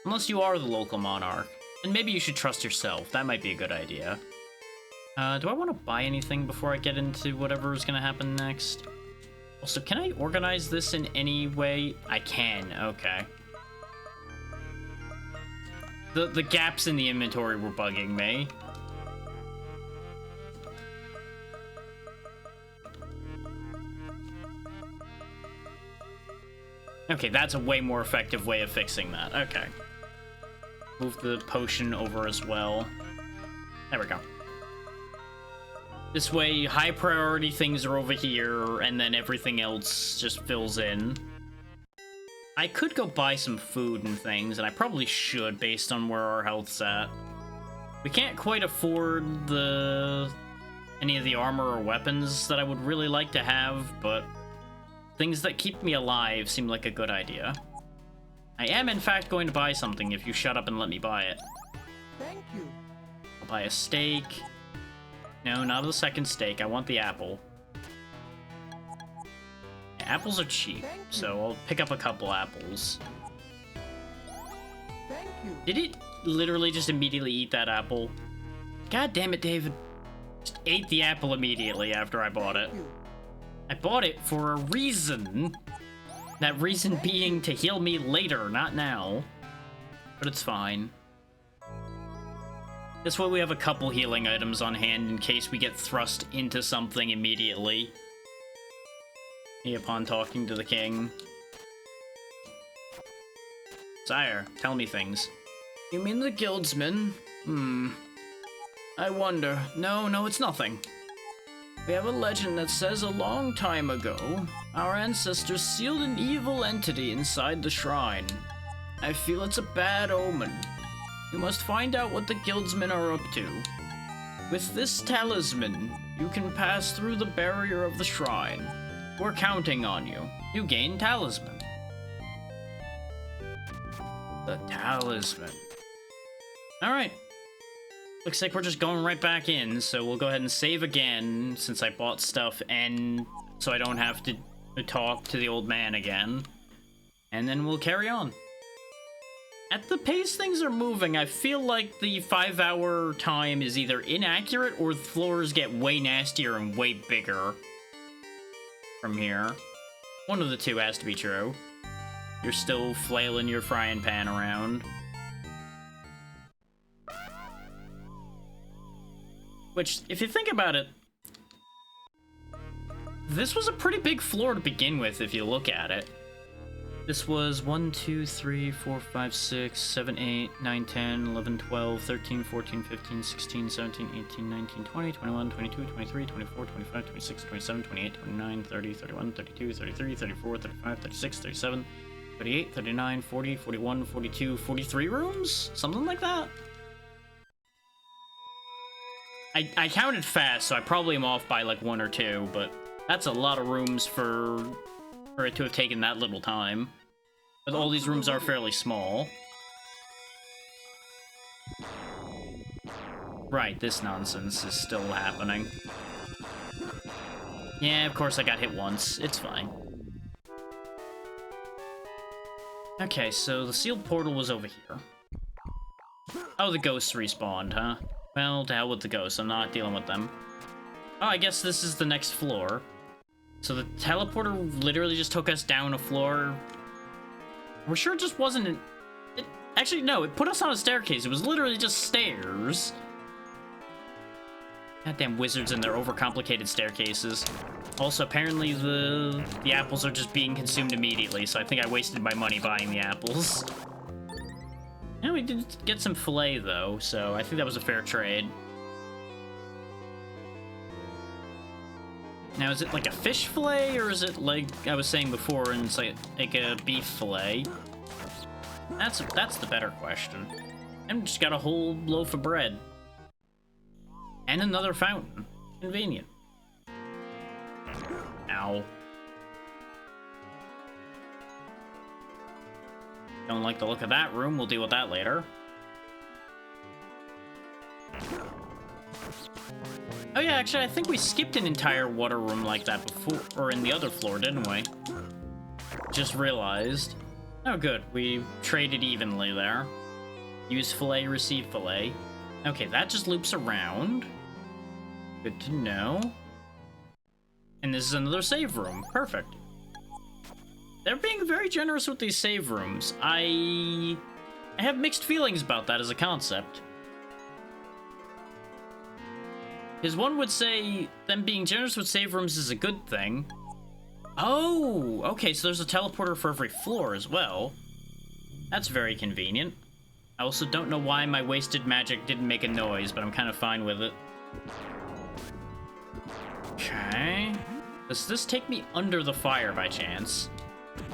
Unless you are the local monarch. And maybe you should trust yourself. That might be a good idea. Do I want to buy anything before I get into whatever is going to happen next? Also, can I organize this in any way? I can, okay. The gaps in the inventory were bugging me. Okay, that's a way more effective way of fixing that. Okay. Move the potion over as well. There we go. This way, high priority things are over here, and then everything else just fills in. I could go buy some food and things, and I probably should based on where our health's at. We can't quite afford any of the armor or weapons that I would really like to have, but things that keep me alive seem like a good idea. I am, in fact, going to buy something if you shut up and let me buy it. Thank you. I'll buy a steak. No, not the second steak. I want the apple. Apples are cheap, so I'll pick up a couple apples. Thank you. Did it literally just immediately eat that apple? God damn it, David. Just ate the apple immediately after I bought it. I bought it for a reason. That reason being to heal me later, not now. But it's fine. This way we have a couple healing items on hand in case we get thrust into something immediately. Upon talking to the king. Sire, tell me things. You mean the guildsmen? I wonder. No, it's nothing. We have a legend that says a long time ago, our ancestors sealed an evil entity inside the shrine. I feel it's a bad omen. You must find out what the guildsmen are up to. With this talisman, you can pass through the barrier of the shrine. We're counting on you. You gain talisman. The talisman. Alright. Looks like we're just going right back in, so we'll go ahead and save again, since I bought stuff, and so I don't have to talk to the old man again. And then we'll carry on. At the pace things are moving, I feel like the 5-hour time is either inaccurate or the floors get way nastier and way bigger from here. One of the two has to be true. You're still flailing your frying pan around. Which, if you think about it, this was a pretty big floor to begin with, if you look at it. This was 1, 2, 3, 4, 5, 6, 7, 8, 9, 10, 11, 12, 13, 14, 15, 16, 17, 18, 19, 20, 21, 22, 23, 24, 25, 26, 27, 28, 29, 30, 31, 32, 33, 34, 35, 36, 37, 38, 39, 40, 41, 42, 43 rooms? Something like that? I counted fast, so I probably am off by like 1 or 2, but that's a lot of rooms for it to have taken that little time. But all these rooms are fairly small. Right, this nonsense is still happening. Yeah, of course I got hit once. It's fine. Okay, so the sealed portal was over here. Oh, the ghosts respawned, huh? Well, to hell with the ghosts. I'm not dealing with them. Oh, I guess this is the next floor. So the teleporter literally just took us down a floor. We're sure it just wasn't... Actually, no, it put us on a staircase. It was literally just stairs. Goddamn wizards and their overcomplicated staircases. Also, apparently the apples are just being consumed immediately, so I think I wasted my money buying the apples. Yeah, we did get some filet, though, so I think that was a fair trade. Now, is it like a fish filet, or is it like I was saying before, and it's like a beef filet? That's the better question. And just got a whole loaf of bread. And another fountain. Convenient. Ow. Don't like the look of that room. We'll deal with that later. Oh yeah, actually, I think we skipped an entire water room like that before, or in the other floor, didn't we? Just realized. Oh good, we traded evenly there. Use filet, receive filet. Okay, that just loops around. Good to know. And this is another save room. Perfect. They're being very generous with these save rooms. I have mixed feelings about that as a concept. Because one would say them being generous with save rooms is a good thing. Oh, okay, so there's a teleporter for every floor as well. That's very convenient. I also don't know why my wasted magic didn't make a noise, but I'm kind of fine with it. Okay. Does this take me under the fire by chance?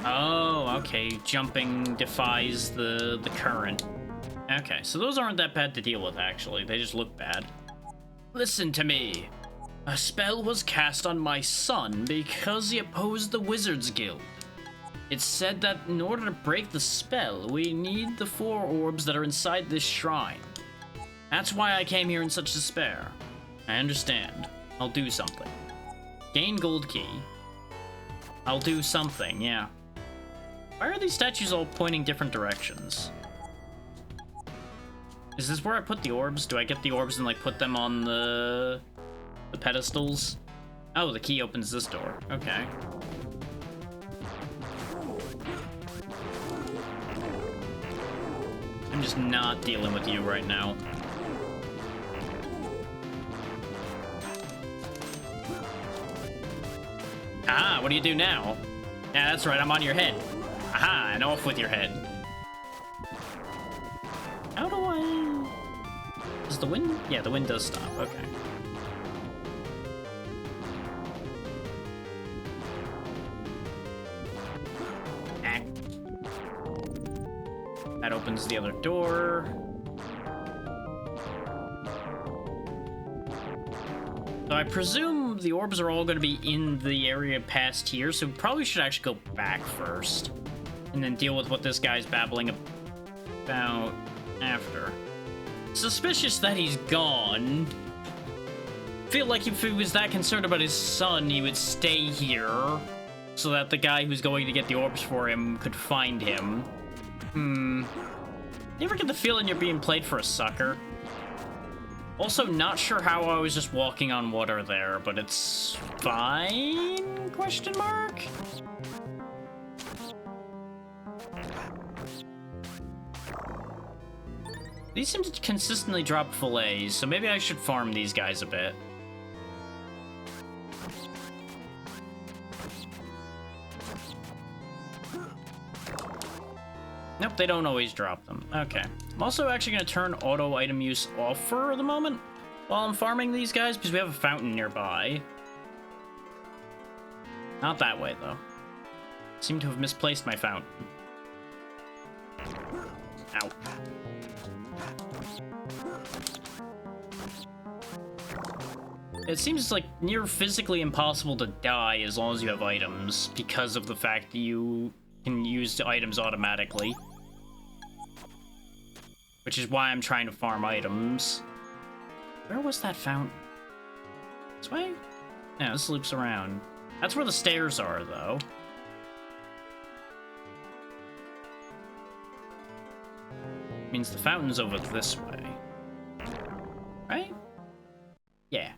Oh, okay. Jumping defies the current. Okay, so those aren't that bad to deal with, actually. They just look bad. Listen to me. A spell was cast on my son because he opposed the Wizards Guild. It's said that in order to break the spell, we need the 4 orbs that are inside this shrine. That's why I came here in such despair. I understand. I'll do something. Gain gold key. I'll do something, yeah. Why are these statues all pointing different directions? Is this where I put the orbs? Do I get the orbs and, like, put them on the pedestals? Oh, the key opens this door. Okay. I'm just not dealing with you right now. Aha, what do you do now? Yeah, that's right, I'm on your head. Aha, and off with your head. How do I... Does the wind... Yeah, the wind does stop, okay. Ah. That opens the other door. So I presume the orbs are all going to be in the area past here, so we probably should actually go back first. And then deal with what this guy's babbling about after. suspicious that he's gone. Feel like if he was that concerned about his son, he would stay here so that the guy who's going to get the orbs for him could find him. You ever get the feeling you're being played for a sucker? Also, not sure how I was just walking on water there, but it's fine? Question mark? These seem to consistently drop fillets, so maybe I should farm these guys a bit. Nope, they don't always drop them. Okay. I'm also actually going to turn auto item use off for the moment while I'm farming these guys, because we have a fountain nearby. Not that way, though. Seem to have misplaced my fountain. Ow. It seems like near physically impossible to die as long as you have items, because of the fact that you can use the items automatically. Which is why I'm trying to farm items. Where was that fountain? This way? Yeah, this loops around. That's where the stairs are, though. Means the fountain's over this way. Right? Yeah.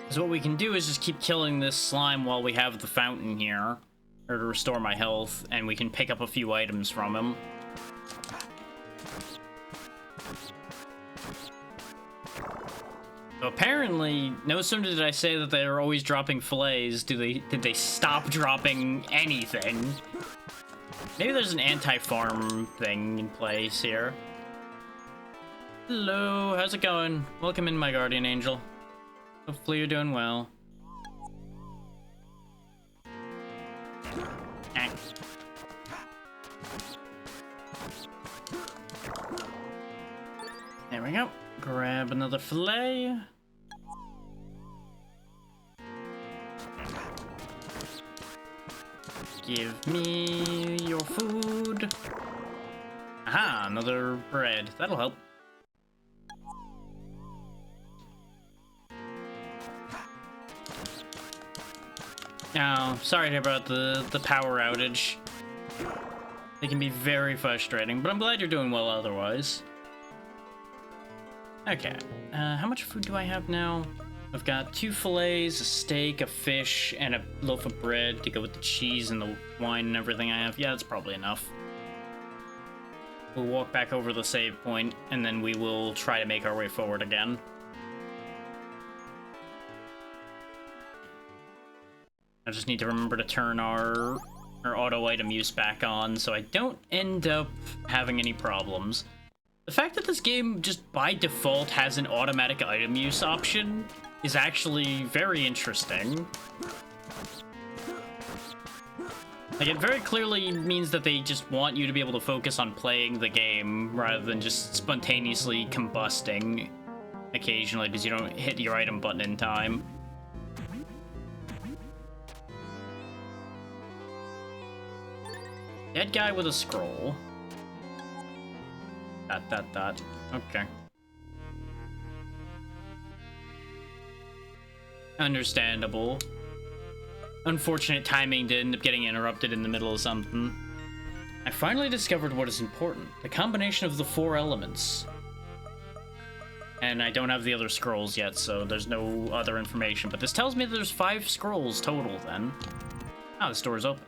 So what we can do is just keep killing this slime while we have the fountain here, or to restore my health, and we can pick up a few items from him. So apparently, no sooner did I say that they're always dropping fillets, did they stop dropping anything? Maybe there's an anti-farm thing in place here. Hello, how's it going? Welcome in, my guardian angel. Hopefully you're doing well. There we go. Grab another fillet. Give me your food. Aha, another bread. That'll help. Oh, sorry about the power outage. It can be very frustrating, but I'm glad you're doing well otherwise. Okay, how much food do I have now? I've got 2 fillets, a steak, a fish, and a loaf of bread to go with the cheese and the wine and everything I have. Yeah, that's probably enough. We'll walk back over the save point, and then we will try to make our way forward again. I just need to remember to turn our auto item use back on so I don't end up having any problems. The fact that this game just by default has an automatic item use option is actually very interesting. Like, it very clearly means that they just want you to be able to focus on playing the game rather than just spontaneously combusting occasionally because you don't hit your item button in time. Dead guy with a scroll. Dot. Okay. Understandable. Unfortunate timing to end up getting interrupted in the middle of something. I finally discovered what is important. The combination of the 4 elements. And I don't have the other scrolls yet, so there's no other information. But this tells me that there's 5 scrolls total then. Ah, this door's open.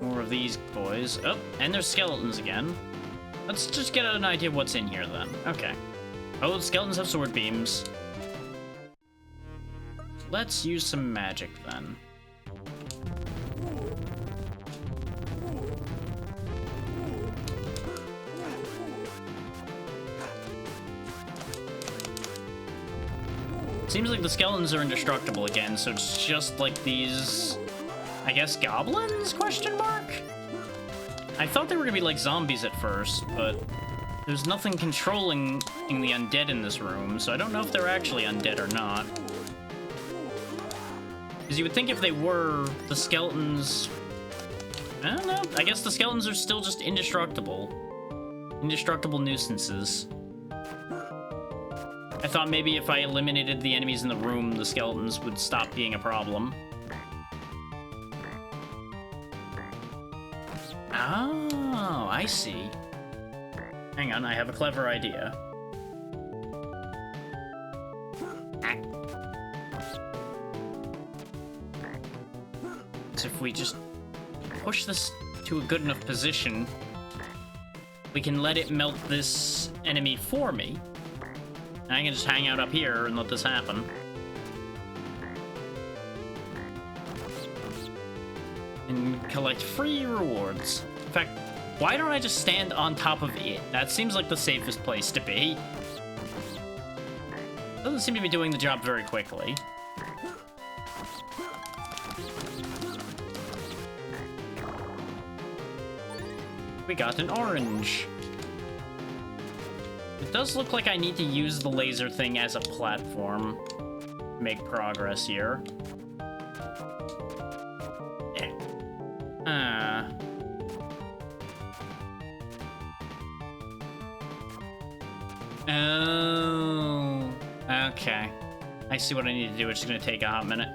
More of these boys. Oh, and there's skeletons again. Let's just get an idea of what's in here then. Okay. Oh, the skeletons have sword beams. Let's use some magic then. Seems like the skeletons are indestructible again, so it's just like these, I guess, goblins? Question mark? I thought they were gonna be like zombies at first, but there's nothing controlling the undead in this room, so I don't know if they're actually undead or not. Because you would think if they were, the skeletons... I don't know. I guess the skeletons are still just indestructible. Indestructible nuisances. I thought maybe if I eliminated the enemies in the room, the skeletons would stop being a problem. Oh, I see. Hang on, I have a clever idea. So if we just push this to a good enough position, we can let it melt this enemy for me. And I can just hang out up here and let this happen. And collect free rewards. In fact, why don't I just stand on top of it? That seems like the safest place to be. Doesn't seem to be doing the job very quickly. We got an orange. It does look like I need to use the laser thing as a platform to make progress here. Oh, okay. I see what I need to do. It's just gonna take a hot minute.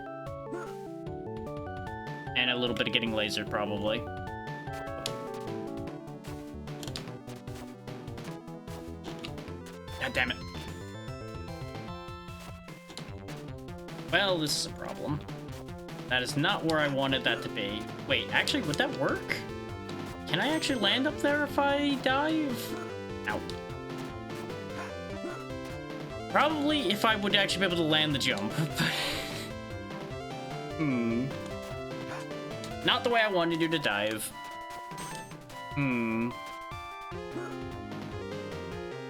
And a little bit of getting lasered, probably. God damn it. Well, this is a problem. That is not where I wanted that to be. Wait, actually, would that work? Can I actually land up there if I dive? Ow. Probably if I would actually be able to land the jump. Not the way I wanted you to dive.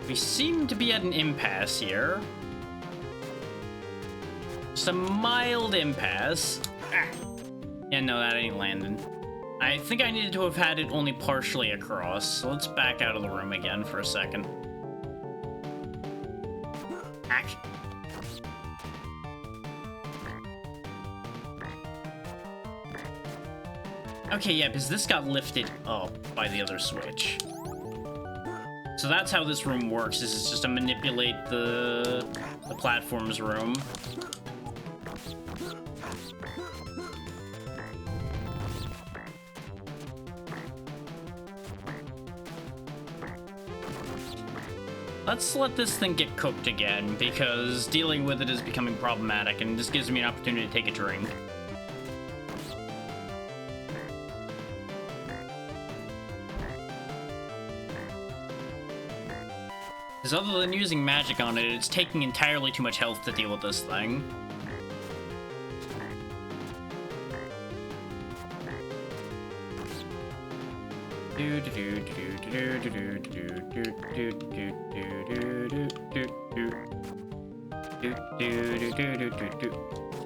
We seem to be at an impasse here. Just a mild impasse. Ah. Yeah, no, that ain't landing. I think I needed to have had it only partially across, so let's back out of the room again for a second. Action. Okay, yeah, because this got lifted up by the other switch. So that's how this room works, is it's just to manipulate the platform's room. Let's let this thing get cooked again, because dealing with it is becoming problematic, and this gives me an opportunity to take a drink. Because other than using magic on it, it's taking entirely too much health to deal with this thing.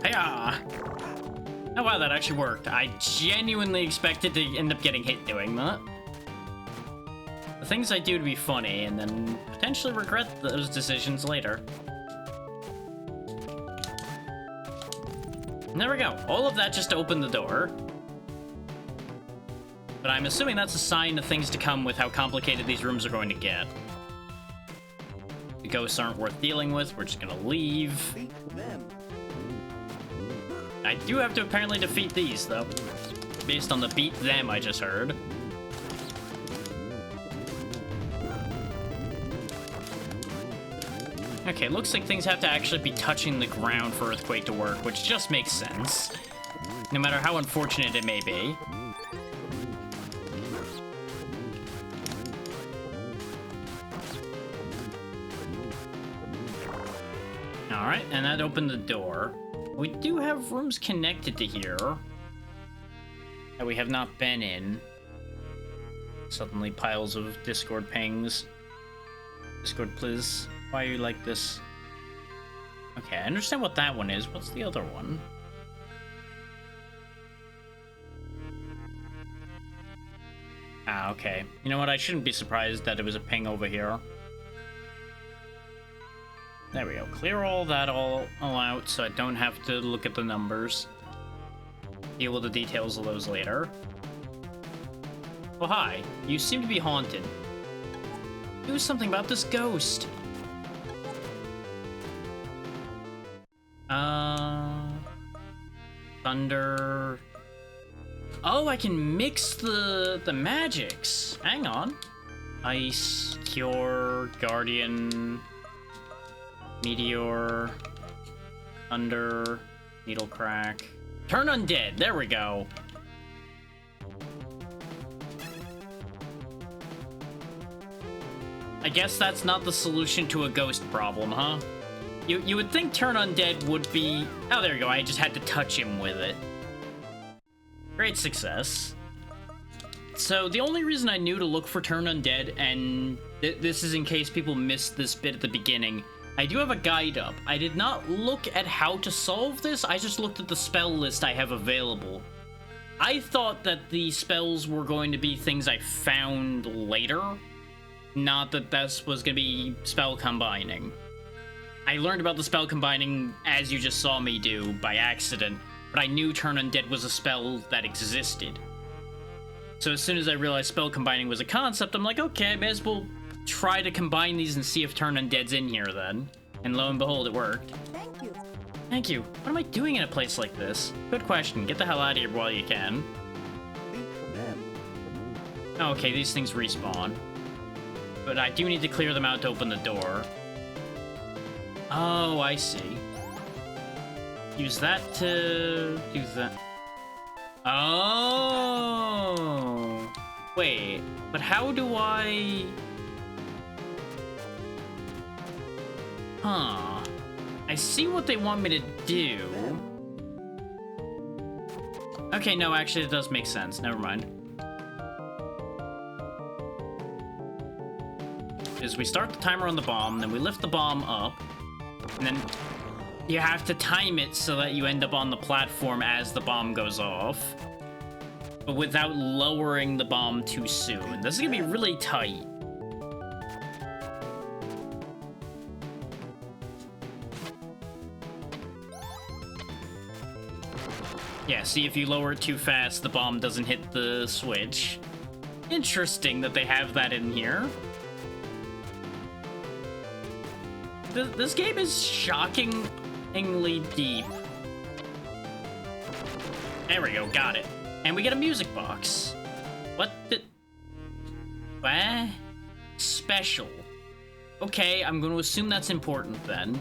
Hiya! Oh wow, that actually worked. I genuinely expected to end up getting hit doing that. The things I do to be funny, and then potentially regret those decisions later. And there we go. All of that just to open the door. But I'm assuming that's a sign of things to come with how complicated these rooms are going to get. The ghosts aren't worth dealing with. We're just gonna leave. I do have to apparently defeat these, though. Based on the beat them I just heard. Okay, looks like things have to actually be touching the ground for Earthquake to work, which just makes sense. No matter how unfortunate it may be. Alright, and that opened the door. We do have rooms connected to here that we have not been in. Suddenly piles of Discord pings. Discord, please. Why are you like this? Okay, I understand what that one is. What's the other one? Ah, okay. You know what? I shouldn't be surprised that it was a ping over here. There we go. Clear all that all out so I don't have to look at the numbers. Deal with the details of those later. Oh, hi. You seem to be haunted. Do something about this ghost. Thunder. Oh, I can mix the magics. Hang on. Ice, Cure, Guardian, Meteor, Thunder, Needle Crack. Turn undead. There we go. I guess that's not the solution to a ghost problem, huh? You would think turn undead would be... Oh, there you go. I just had to touch him with it. Great success. So the only reason I knew to look for turn undead, and this is in case people missed this bit at the beginning, I do have a guide up. I did not look at how to solve this. I just looked at the spell list I have available. I thought that the spells were going to be things I found later, not that this was going to be spell combining. I learned about the spell combining, as you just saw me do, by accident, but I knew Turn Undead was a spell that existed. So as soon as I realized spell combining was a concept, I'm like, okay, I may as well try to combine these and see if Turn Undead's in here then. And lo and behold, it worked. Thank you. Thank you. What am I doing in a place like this? Good question. Get the hell out of here while you can. Okay, these things respawn. But I do need to clear them out to open the door. Oh, I see. Use that to do that. Oh! Wait, but how do I... Huh. I see what they want me to do. Okay, no, actually it does make sense. Never mind. Is we start the timer on the bomb, then we lift the bomb up, and then you have to time it so that you end up on the platform as the bomb goes off, but without lowering the bomb too soon. This is gonna be really tight. Yeah, see, if you lower it too fast, the bomb doesn't hit the switch. Interesting that they have that in here. This game is shockingly deep. There we go, got it. And we get a music box. What the... What? Special. Okay, I'm going to assume that's important then.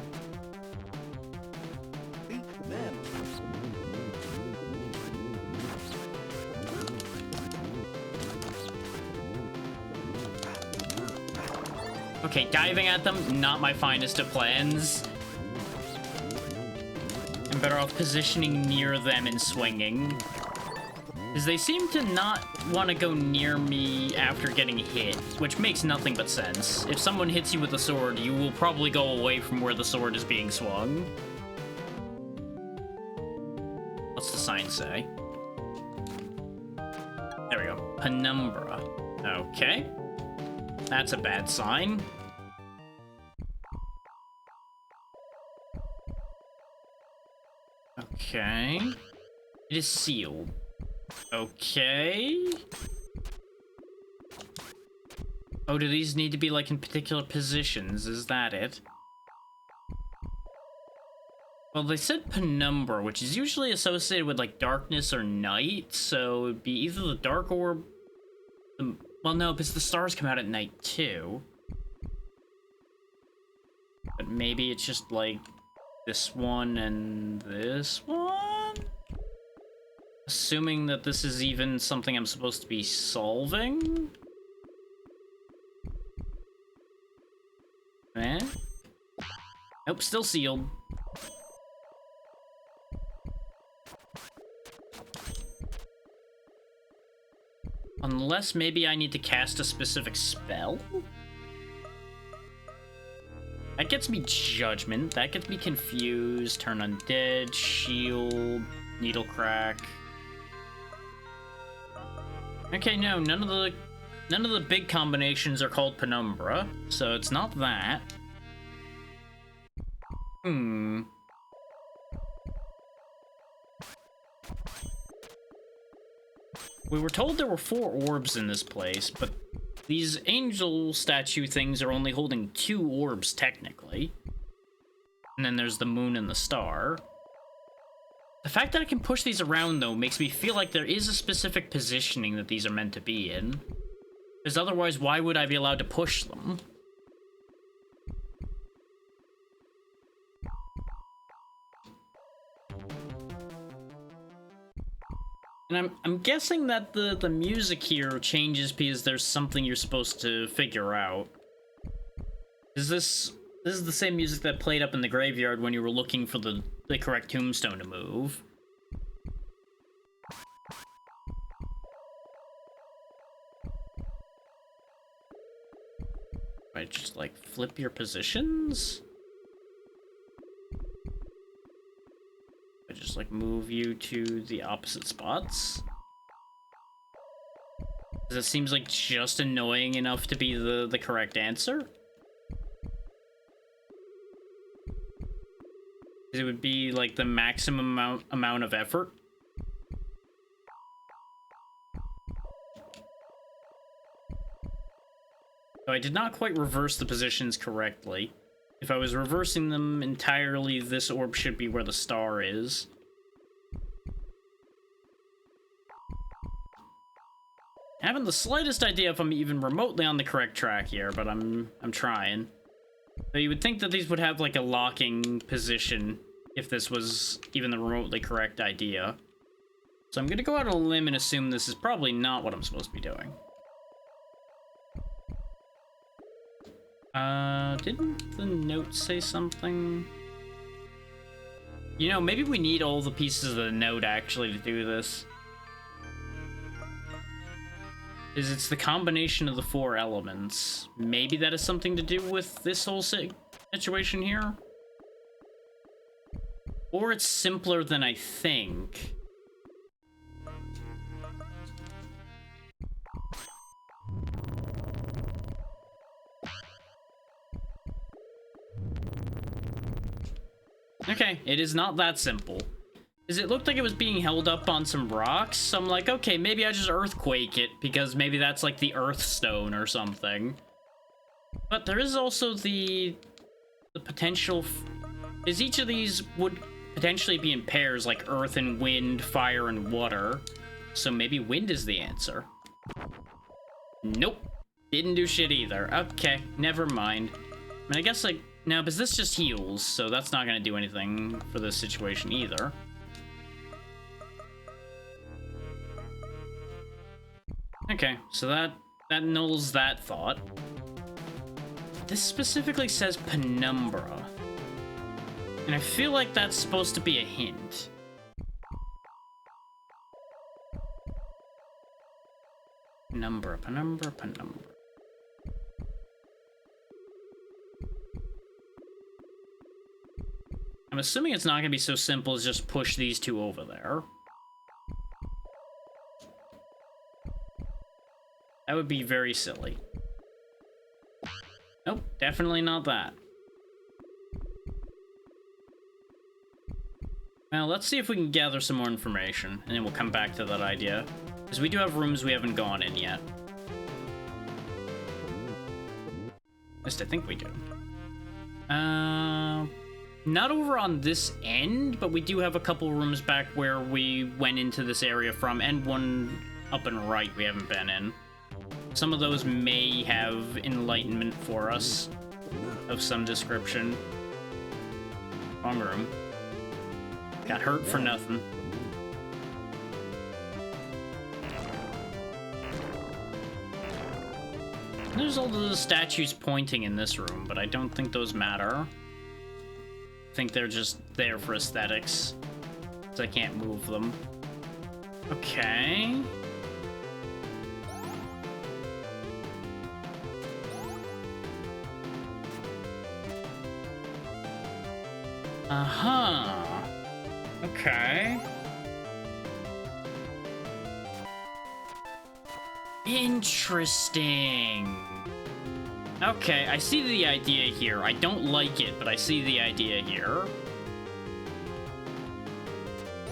Okay, diving at them, not my finest of plans. I'm better off positioning near them and swinging. Because they seem to not want to go near me after getting hit, which makes nothing but sense. If someone hits you with a sword, you will probably go away from where the sword is being swung. What's the sign say? There we go. Penumbra. Okay. That's a bad sign. Okay. It is sealed. Okay. Oh, do these need to be, like, in particular positions? Is that it? Well, they said penumbra, which is usually associated with, like, darkness or night, so it'd be either the dark orb... Well, no, because the stars come out at night, too. But maybe it's just, like, this one and this one? Assuming that this is even something I'm supposed to be solving? Eh? Nope, still sealed. Unless maybe I need to cast a specific spell? That gets me Judgment. That gets me Confused. Turn Undead. Shield. Needle Crack. Okay, no, none of the none of the big combinations are called penumbra, so it's not that. We were told there were 4 orbs in this place, but these angel statue things are only holding 2 orbs, technically. And then there's the moon and the star. The fact that I can push these around, though, makes me feel like there is a specific positioning that these are meant to be in. Because otherwise, why would I be allowed to push them? And I'm guessing that the music here changes because there's something you're supposed to figure out. This is the same music that played up in the graveyard when you were looking for the correct tombstone to move. Right, just like flip your positions? I just like move you to the opposite spots? Because it seems like just annoying enough to be the correct answer? It would be like the maximum amount of effort. So I did not quite reverse the positions correctly. If I was reversing them entirely, this orb should be where the star is. I haven't the slightest idea if I'm even remotely on the correct track here, but I'm trying. So you would think that these would have like a locking position if this was even the remotely correct idea. So I'm gonna go out on a limb and assume this is probably not what I'm supposed to be doing. Didn't the note say something? You know, maybe we need all the pieces of the note actually to do this. Is it's the combination of the 4 elements. Maybe that has something to do with this whole situation here? Or it's simpler than I think. Okay, it is not that simple. Because it looked like it was being held up on some rocks, so I'm like, okay, maybe I just earthquake it, because maybe that's like the earth stone or something. But there is also the potential... is each of these would potentially be in pairs, like earth and wind, fire and water. So maybe wind is the answer. Nope. Didn't do shit either. Okay, never mind. I mean, I guess, like, no, because this just heals, so that's not gonna do anything for this situation either. Okay, so that nulls that thought. This specifically says penumbra. And I feel like that's supposed to be a hint. Penumbra, penumbra, penumbra. I'm assuming it's not going to be so simple as just push these 2 over there. That would be very silly. Nope, definitely not that. Well, let's see if we can gather some more information, and then we'll come back to that idea. Because we do have rooms we haven't gone in yet. At least I think we do. Not over on this end, but we do have a couple rooms back where we went into this area from, and one up and right we haven't been in. Some of those may have enlightenment for us of some description. Wrong room. Got hurt for nothing. There's all the statues pointing in this room, but I don't think those matter. I think they're just there for aesthetics, so I can't move them. Okay. Uh-huh. Okay. Interesting. Okay, I see the idea here. I don't like it, but I see the idea here.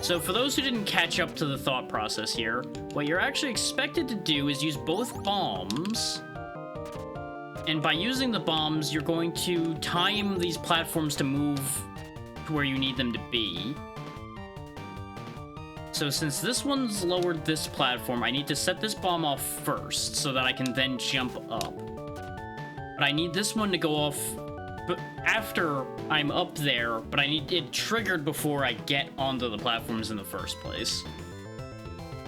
So for those who didn't catch up to the thought process here, what you're actually expected to do is use both bombs. And by using the bombs, you're going to time these platforms to move to where you need them to be. So since this one's lowered this platform, I need to set this bomb off first so that I can then jump up. But I need this one to go off after I'm up there, but I need it triggered before I get onto the platforms in the first place.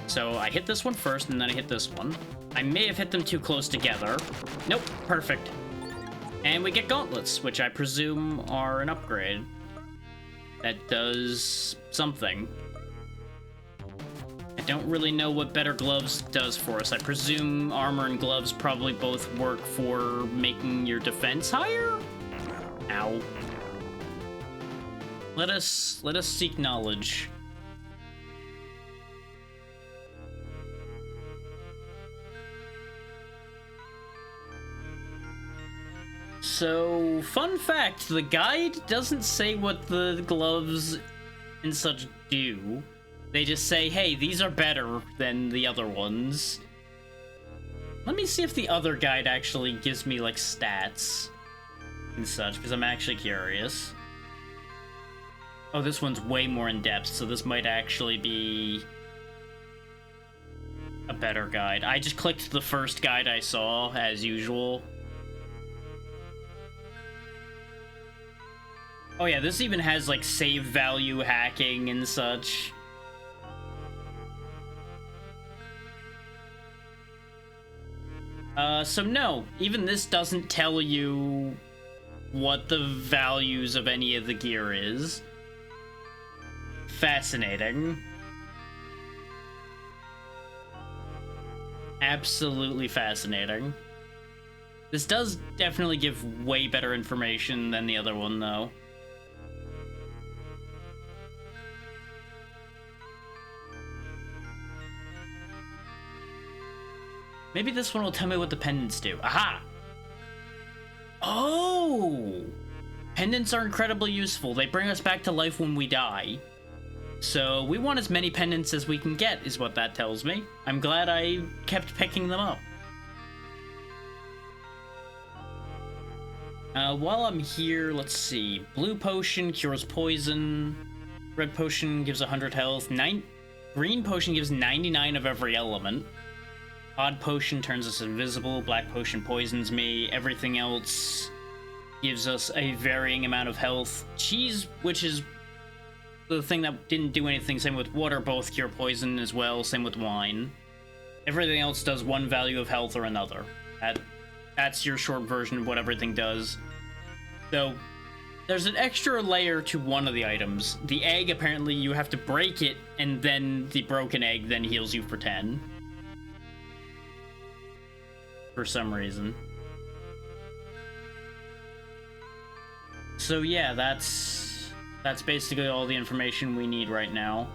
So I hit this one first, and then I hit this one. I may have hit them too close together. Nope, perfect. And we get gauntlets, which I presume are an upgrade. That does something. I don't really know what better gloves does for us. I presume armor and gloves probably both work for making your defense higher? Ow. Let us seek knowledge. So, fun fact, the guide doesn't say what the gloves and such do. They just say, hey, these are better than the other ones. Let me see if the other guide actually gives me, like, stats and such, because I'm actually curious. Oh, this one's way more in-depth, so this might actually be a better guide. I just clicked the first guide I saw, as usual. Oh yeah, this even has, like, save value hacking and such. So no, even this doesn't tell you what the values of any of the gear is. Fascinating. Absolutely fascinating. This does definitely give way better information than the other one, though. Maybe this one will tell me what the pendants do. Aha! Oh! Pendants are incredibly useful. They bring us back to life when we die. So we want as many pendants as we can get, is what that tells me. I'm glad I kept picking them up. While I'm here, let's see. Blue potion cures poison. Red potion gives 100 health. Green potion gives 99 of every element. Odd potion turns us invisible. Black potion poisons me. Everything else gives us a varying amount of health. Cheese, which is the thing that didn't do anything, same with water, both cure poison as well, same with wine. Everything else does one value of health or another. That's your short version of what everything does. So, there's an extra layer to one of the items. The egg, apparently, you have to break it, and then the broken egg then heals you for 10. For some reason. So yeah, that's basically all the information we need right now.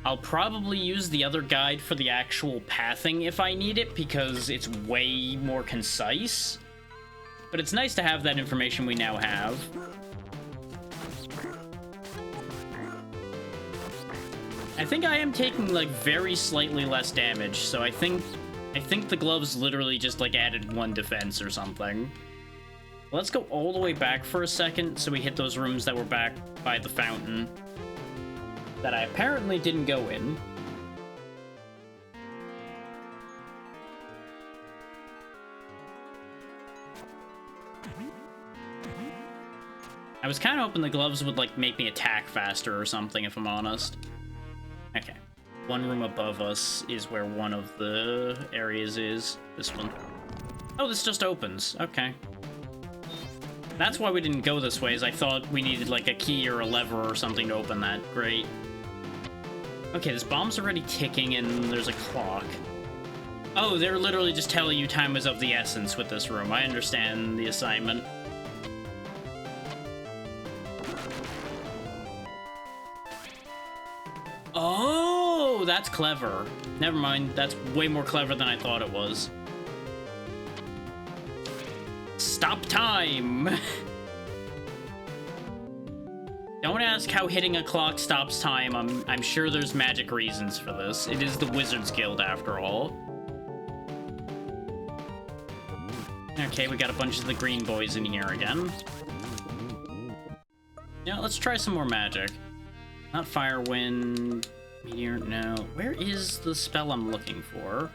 I'll probably use the other guide for the actual pathing if I need it, because it's way more concise. But it's nice to have that information we now have. I think I am taking, like, very slightly less damage, so I think the gloves literally just, like, added 1 defense or something. Let's go all the way back for a second so we hit those rooms that were back by the fountain that I apparently didn't go in. I was kind of hoping the gloves would, like, make me attack faster or something, if I'm honest. Okay. One room above us is where one of the areas is. This one. Oh, this just opens. Okay. That's why we didn't go this way, is I thought we needed, like, a key or a lever or something to open that. Great. Okay, this bomb's already ticking and there's a clock. Oh, they're literally just telling you time is of the essence with this room. I understand the assignment. Oh, that's clever. Never mind, that's way more clever than I thought it was. Stop time! Don't ask how hitting a clock stops time. I'm sure there's magic reasons for this. It is the Wizards Guild, after all. Okay, we got a bunch of the green boys in here again. Yeah, let's try some more magic. Not fire, wind, meteor, no. Where is the spell I'm looking for?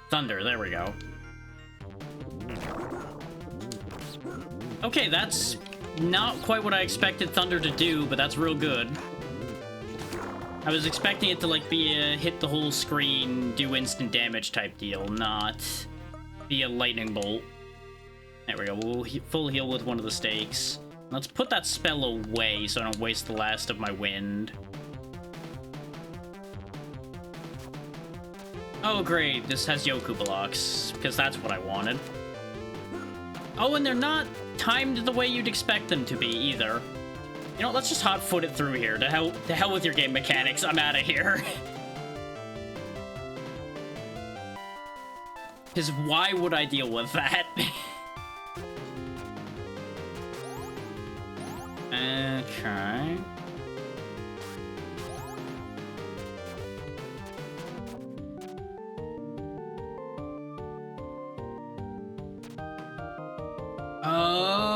Thunder, there we go. Okay, that's not quite what I expected Thunder to do, but that's real good. I was expecting it to, like, be a hit the whole screen, do instant damage type deal, not be a lightning bolt. There we go, we'll full heal with one of the stakes. Let's put that spell away so I don't waste the last of my wind. Oh, great, this has Yoku blocks, because that's what I wanted. Oh, and they're not timed the way you'd expect them to be, either. You know, let's just hot-foot it through here. To hell with your game mechanics, I'm out of here. Because why would I deal with that? Okay. Oh.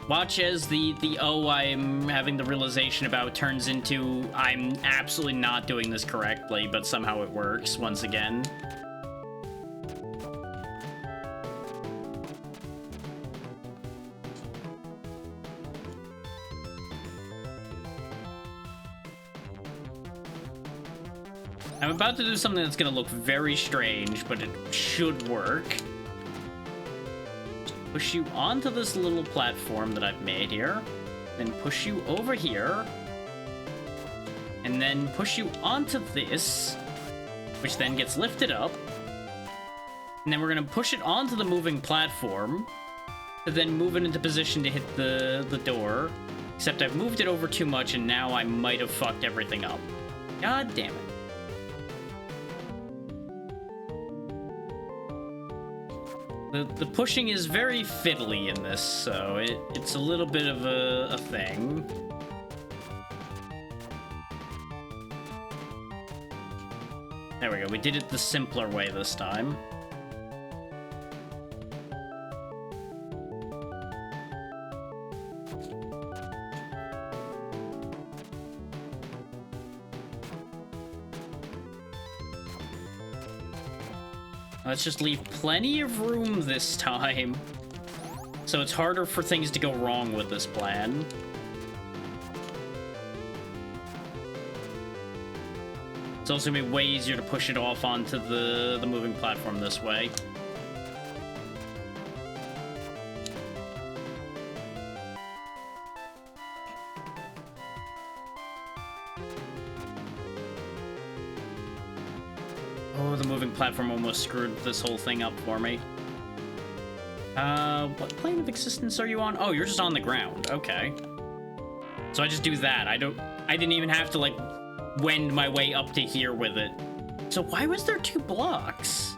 Watch as the oh I'm having the realization about turns into I'm absolutely not doing this correctly, but somehow it works once again. I'm about to do something that's gonna look very strange, but it should work. Push you onto this little platform that I've made here, then push you over here, and then push you onto this, which then gets lifted up, and then we're gonna push it onto the moving platform, to then move it into position to hit the door, except I've moved it over too much, and now I might have fucked everything up. God damn it. The pushing is very fiddly in this, so it's a little bit of a thing. There we go, we did it the simpler way this time. Let's just leave plenty of room this time, so it's harder for things to go wrong with this plan. It's also gonna be way easier to push it off onto the moving platform this way. Oh, the moving platform almost screwed this whole thing up for me. What plane of existence are you on? Oh, you're just on the ground. Okay. So I just do that. I didn't even have to, like, wend my way up to here with it. So why was there 2 blocks?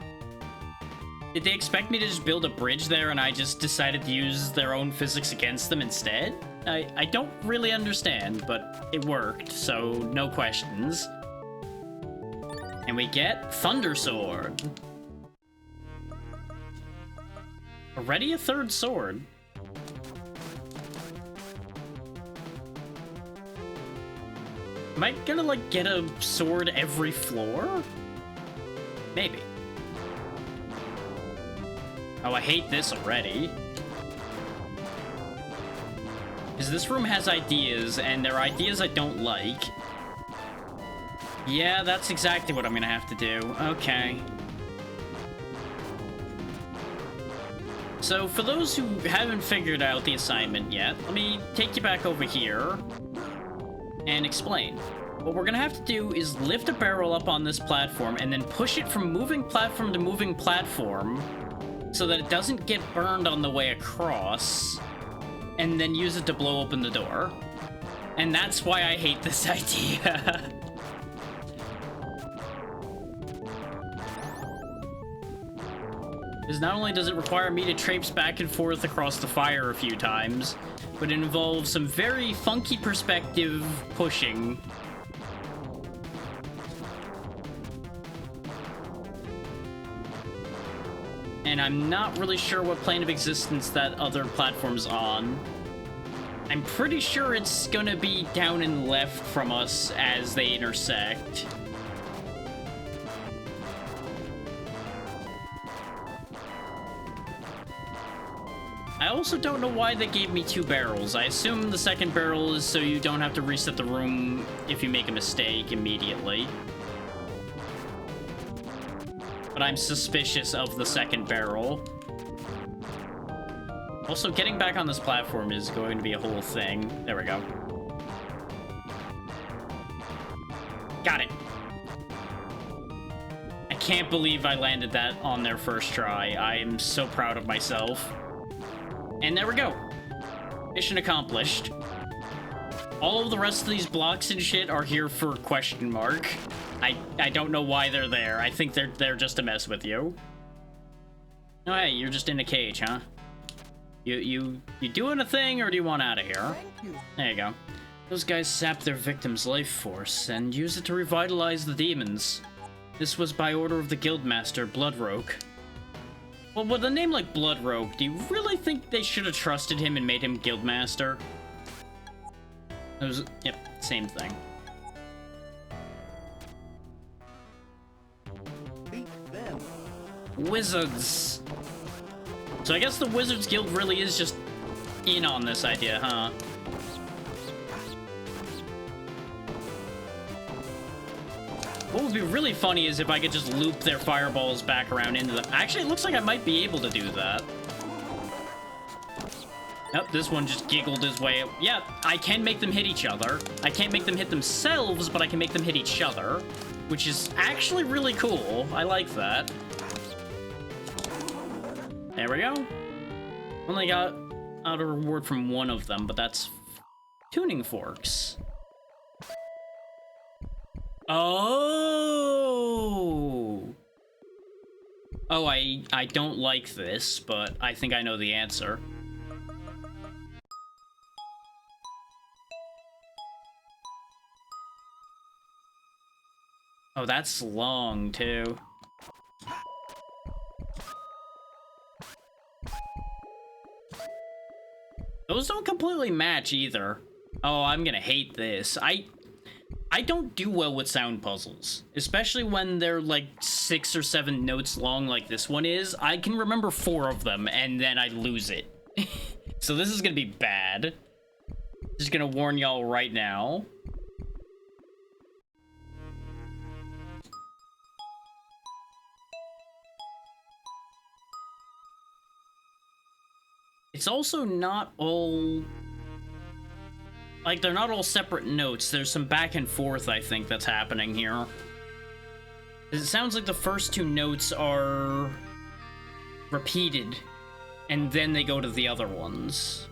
Did they expect me to just build a bridge there and I just decided to use their own physics against them instead? I don't really understand, but it worked, so no questions. And we get Thunder Sword. Already a 3rd sword. Am I gonna, like, get a sword every floor? Maybe. Oh, I hate this already. Because this room has ideas, and they're ideas I don't like. Yeah, that's exactly what I'm gonna have to do. Okay. So, for those who haven't figured out the assignment yet, let me take you back over here and explain. What we're gonna have to do is lift a barrel up on this platform and then push it from moving platform to moving platform so that it doesn't get burned on the way across. and then use it to blow open the door. And that's why I hate this idea. Because not only does it require me to traipse back and forth across the fire a few times, but it involves some very funky perspective pushing. And I'm not really sure what plane of existence that other platform's on. I'm pretty sure it's gonna be down and left from us as they intersect. I also don't know why they gave me 2 barrels. I assume the second barrel is so you don't have to reset the room if you make a mistake immediately. But I'm suspicious of the second barrel. Also, getting back on this platform is going to be a whole thing. There we go. Got it. I can't believe I landed that on their first try. I am so proud of myself. And there we go. Mission accomplished. All of the rest of these blocks and shit are here for question mark. I don't know why they're there. I think they're just to mess with you. Oh, hey, you're just in a cage, huh? You doing a thing, or do you want out of here? There you go. Those guys sap their victim's life force and use it to revitalize the demons. This was by order of the guildmaster, Bloodroke. Well, with a name like Bloodroke, do you really think they should have trusted him and made him guildmaster? Yep, same thing. Wizards. So I guess the Wizards Guild really is just in on this idea, huh? What would be really funny is if I could just loop their fireballs back around into them. Actually, it looks like I might be able to do that. Nope, this one just giggled his way. Yeah, I can make them hit each other. I can't make them hit themselves, but I can make them hit each other, which is actually really cool. I like that. There we go. Only got out a reward from one of them, but that's tuning forks. Oh! Oh, I don't like this, but I think I know the answer. Oh, that's long, too. Those don't completely match either. Oh, I'm gonna hate this. I don't do well with sound puzzles, especially when they're like 6 or 7 notes long like this one is. I can remember 4 of them and then I lose it. So this is gonna be bad. Just gonna warn y'all right now. It's also not all... like, they're not all separate notes. There's some back and forth, I think, that's happening here. It sounds like the first 2 notes are repeated, and then they go to the other ones.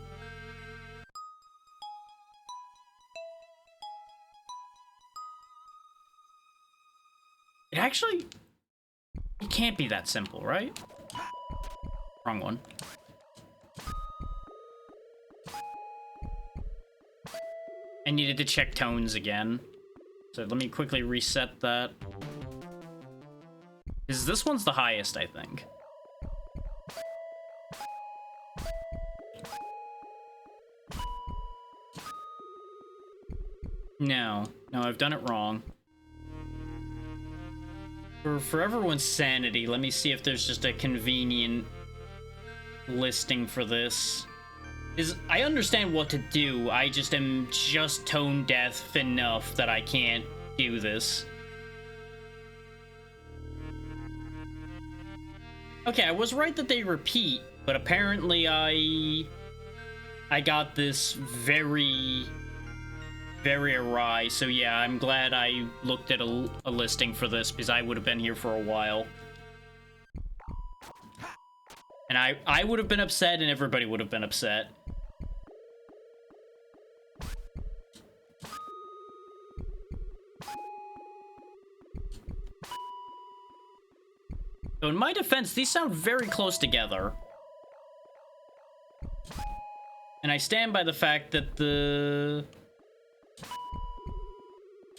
It actually... it can't be that simple, right? Wrong one. I needed to check tones again. So let me quickly reset that. Because this one's the highest, I think. No, I've done it wrong. For everyone's sanity, let me see if there's just a convenient listing for this. I understand what to do, I just am just tone deaf enough that I can't do this. Okay, I was right that they repeat, but apparently I got this very awry, so yeah, I'm glad I looked at a listing for this, because I would have been here for a while. And I would have been upset, and everybody would have been upset. So in my defense, these sound very close together. And I stand by the fact that the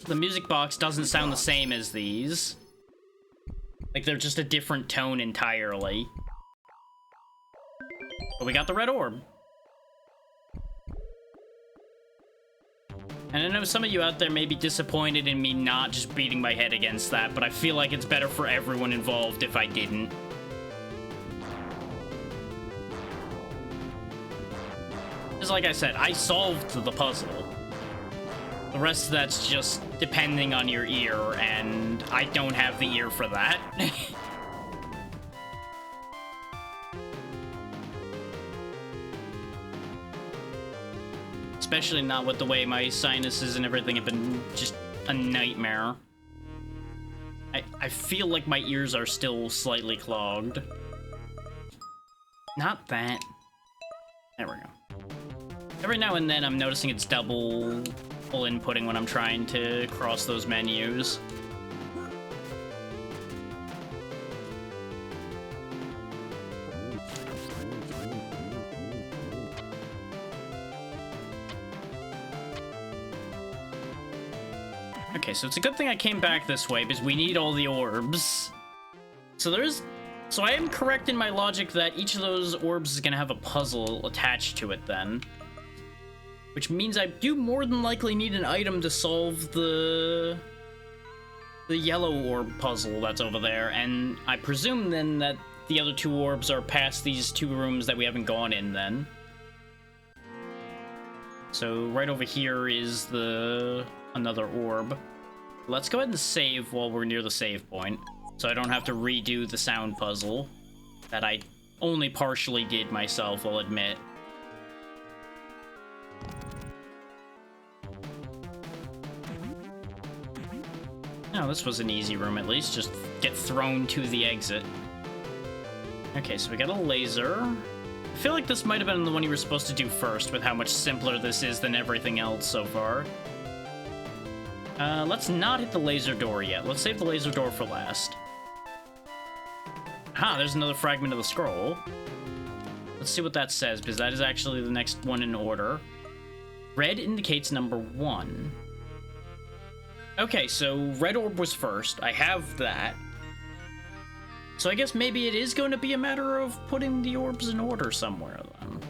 music box doesn't sound the same as these. Like, they're just a different tone entirely. But we got the red orb. And I know some of you out there may be disappointed in me not just beating my head against that, but I feel like it's better for everyone involved if I didn't. Because like I said, I solved the puzzle. The rest of that's just depending on your ear, and I don't have the ear for that. Especially not with the way my sinuses and everything have been just a nightmare. I feel like my ears are still slightly clogged. Not that. There we go. Every now and then I'm noticing it's double inputting when I'm trying to cross those menus. Okay, so it's a good thing I came back this way, because we need all the orbs. So I am correct in my logic that each of those orbs is gonna have a puzzle attached to it then. Which means I do more than likely need an item to solve the yellow orb puzzle that's over there, and I presume then that the other two orbs are past these two rooms that we haven't gone in then. So right over here is another orb. Let's go ahead and save while we're near the save point, so I don't have to redo the sound puzzle that I only partially did myself, I'll admit. Oh, this was an easy room at least. Just get thrown to the exit. Okay, so we got a laser. I feel like this might have been the one you were supposed to do first, with how much simpler this is than everything else so far. Let's not hit the laser door yet. Let's save the laser door for last. There's another fragment of the scroll. Let's see what that says, because that is actually the next one in order. Red indicates number 1. Okay, so red orb was first. I have that. So I guess maybe it is going to be a matter of putting the orbs in order somewhere, then.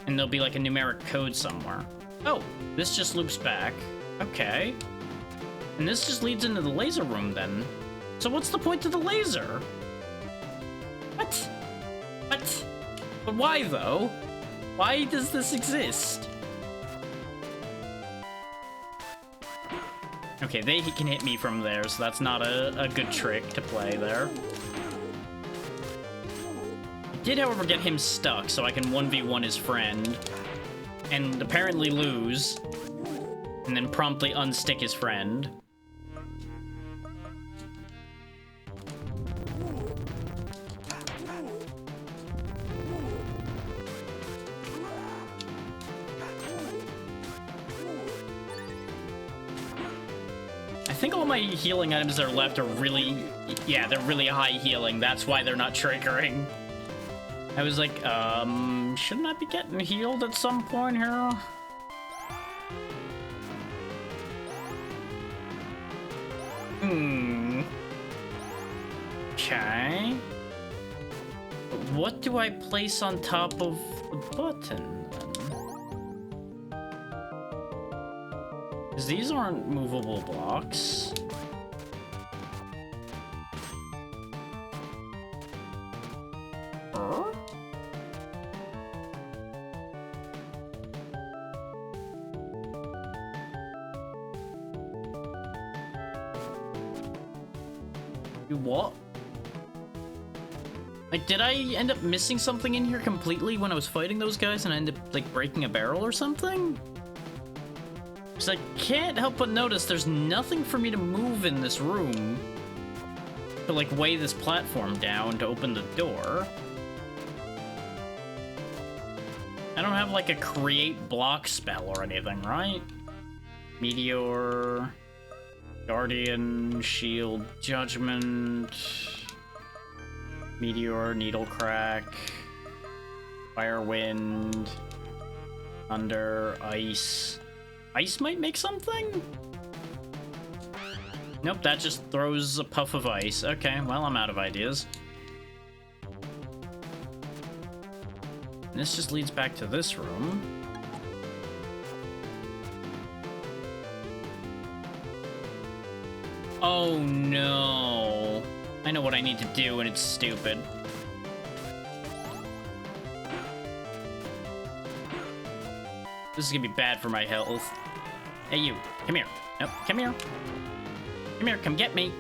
And there'll be like a numeric code somewhere. Oh, this just loops back. Okay. And this just leads into the laser room, then. So what's the point of the laser? What? What? But why, though? Why does this exist? Okay, they can hit me from there, so that's not a good trick to play there. I did, however, get him stuck, so I can 1v1 his friend. And apparently lose. And then promptly unstick his friend. I think all my healing items that are left are really... Yeah, they're really high healing. That's why they're not triggering. I was like, shouldn't I be getting healed at some point here? Okay. But what do I place on top of the button, then? Because these aren't movable blocks. What? Like, did I end up missing something in here completely when I was fighting those guys and I ended up, like, breaking a barrel or something? Because I can't help but notice there's nothing for me to move in this room to, like, weigh this platform down to open the door. I don't have, like, a create block spell or anything, right? Meteor... Guardian, Shield, Judgment... Meteor, needle crack, fire, wind, thunder, ice. Ice might make something? Nope, that just throws a puff of ice. Okay, well, I'm out of ideas. And this just leads back to this room. Oh no. I know what I need to do and it's stupid. This is gonna be bad for my health. Hey you, come here. Nope, come here. Come here, come get me.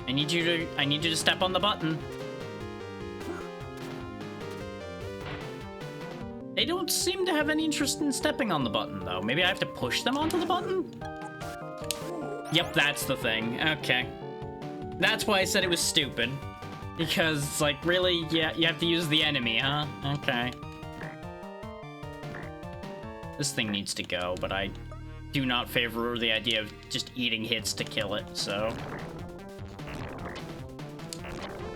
I need you to step on the button. They don't seem to have any interest in stepping on the button though. Maybe I have to push them onto the button? Yep, that's the thing. Okay. That's why I said it was stupid. Because, like, really? Yeah, you have to use the enemy, huh? Okay. This thing needs to go, but I do not favor the idea of just eating hits to kill it, so...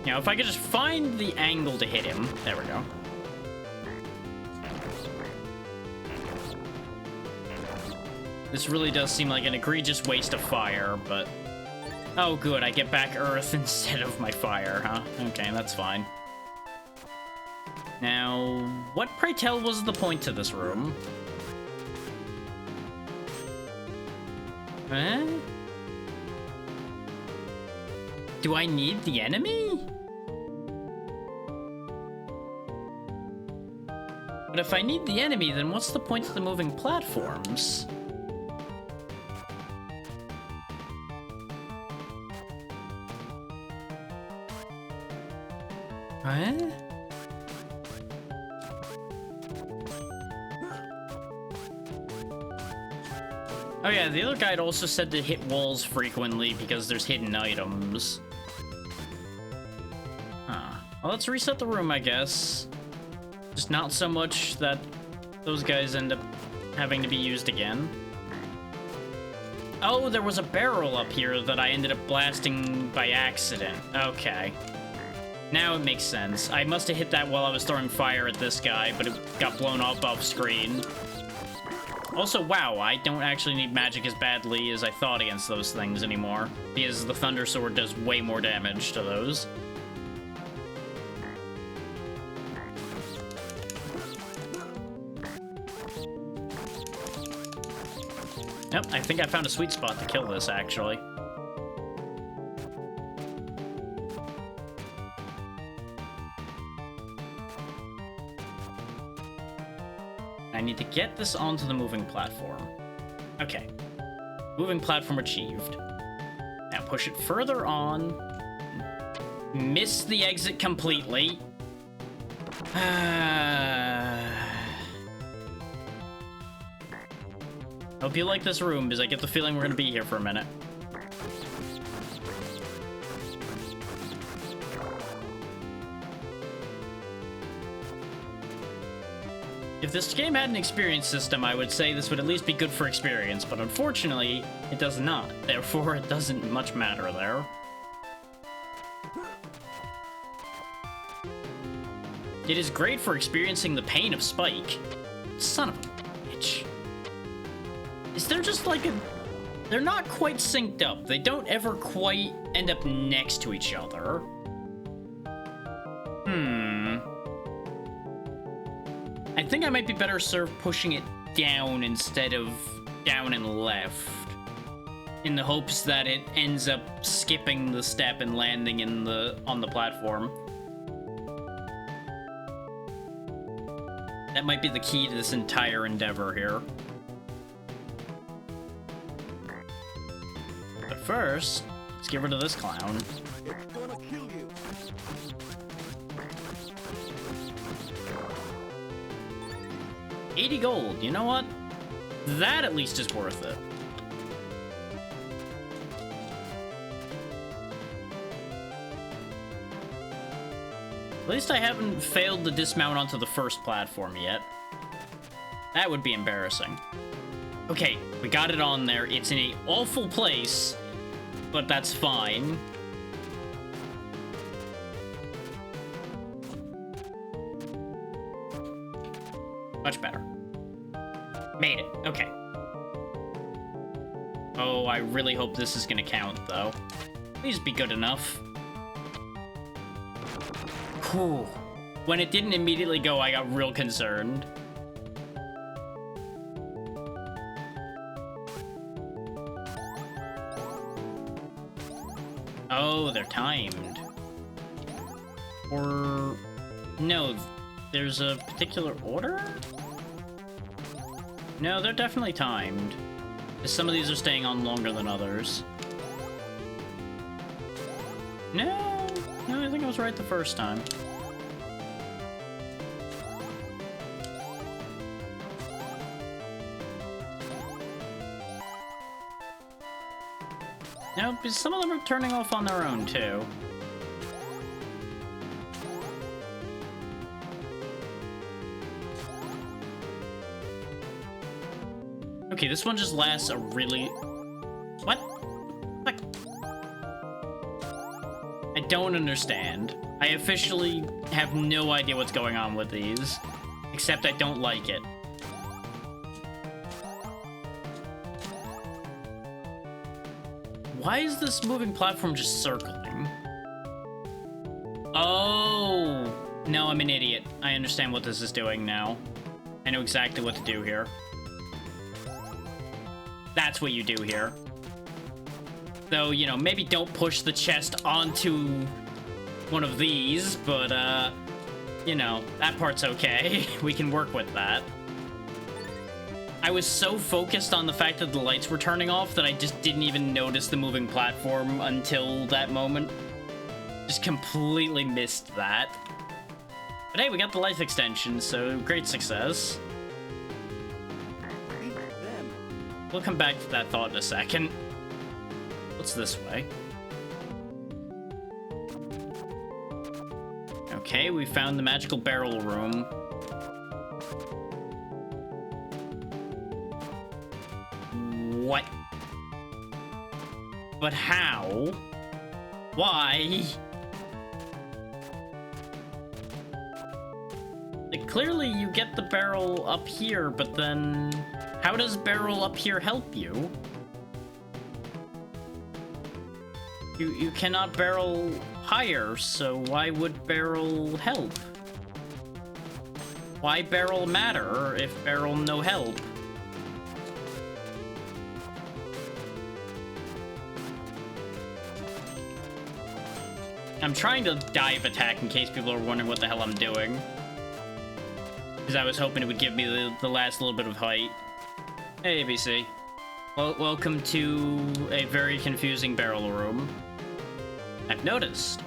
Now, if I could just find the angle to hit him... There we go. This really does seem like an egregious waste of fire, but... Oh, good, I get back Earth instead of my fire, huh? Okay, that's fine. Now, what, pray tell, was the point to this room? Huh? Do I need the enemy? But if I need the enemy, then what's the point to the moving platforms? Huh? Oh yeah, the other guide also said to hit walls frequently because there's hidden items. Huh. Well, let's reset the room, I guess. Just not so much that those guys end up having to be used again. Oh, there was a barrel up here that I ended up blasting by accident. Okay. Now it makes sense. I must have hit that while I was throwing fire at this guy, but it got blown up off screen. Also, wow, I don't actually need magic as badly as I thought against those things anymore, because the Thunder Sword does way more damage to those. Yep, I think I found a sweet spot to kill this, actually. I need to get this onto the moving platform. Okay. Moving platform achieved. Now push it further on. Miss the exit completely. Hope you like this room, because I get the feeling we're gonna be here for a minute. If this game had an experience system, I would say this would at least be good for experience, but unfortunately, it does not. Therefore, it doesn't much matter there. It is great for experiencing the pain of Spike. Son of a bitch. Is there just like a... They're not quite synced up. They don't ever quite end up next to each other. I think I might be better served pushing it down instead of down and left, in the hopes that it ends up skipping the step and landing in on the platform. That might be the key to this entire endeavor here. But first, let's get rid of this clown. It's gonna kill you. 80 gold, you know what? That at least is worth it. At least I haven't failed to dismount onto the first platform yet. That would be embarrassing. Okay, we got it on there. It's in an awful place, but that's fine. Much better. Made it. Okay. Oh, I really hope this is gonna count, though. Please be good enough. Whew. When it didn't immediately go, I got real concerned. Oh, they're timed. Or... no, there's a particular order? No, they're definitely timed. Some of these are staying on longer than others. No, I think I was right the first time. No, because some of them are turning off on their own, too. Okay, this one just lasts a really... What? What? I don't understand. I officially have no idea what's going on with these. Except I don't like it. Why is this moving platform just circling? Oh! No, I'm an idiot. I understand what this is doing now. I know exactly what to do here. That's what you do here. Though, you know, maybe don't push the chest onto one of these, but, you know, that part's okay. We can work with that. I was so focused on the fact that the lights were turning off that I just didn't even notice the moving platform until that moment. Just completely missed that. But hey, we got the life extension, so great success. We'll come back to that thought in a second. What's this way? Okay, we found the magical barrel room. What? But how? Why? Like, clearly you get the barrel up here, but then... how does barrel up here help you? You cannot barrel higher, so why would barrel help? Why barrel matter if barrel no help? I'm trying to dive attack in case people are wondering what the hell I'm doing. Because I was hoping it would give me the last little bit of height. Hey, ABC. Well, welcome to a very confusing barrel room. I've noticed.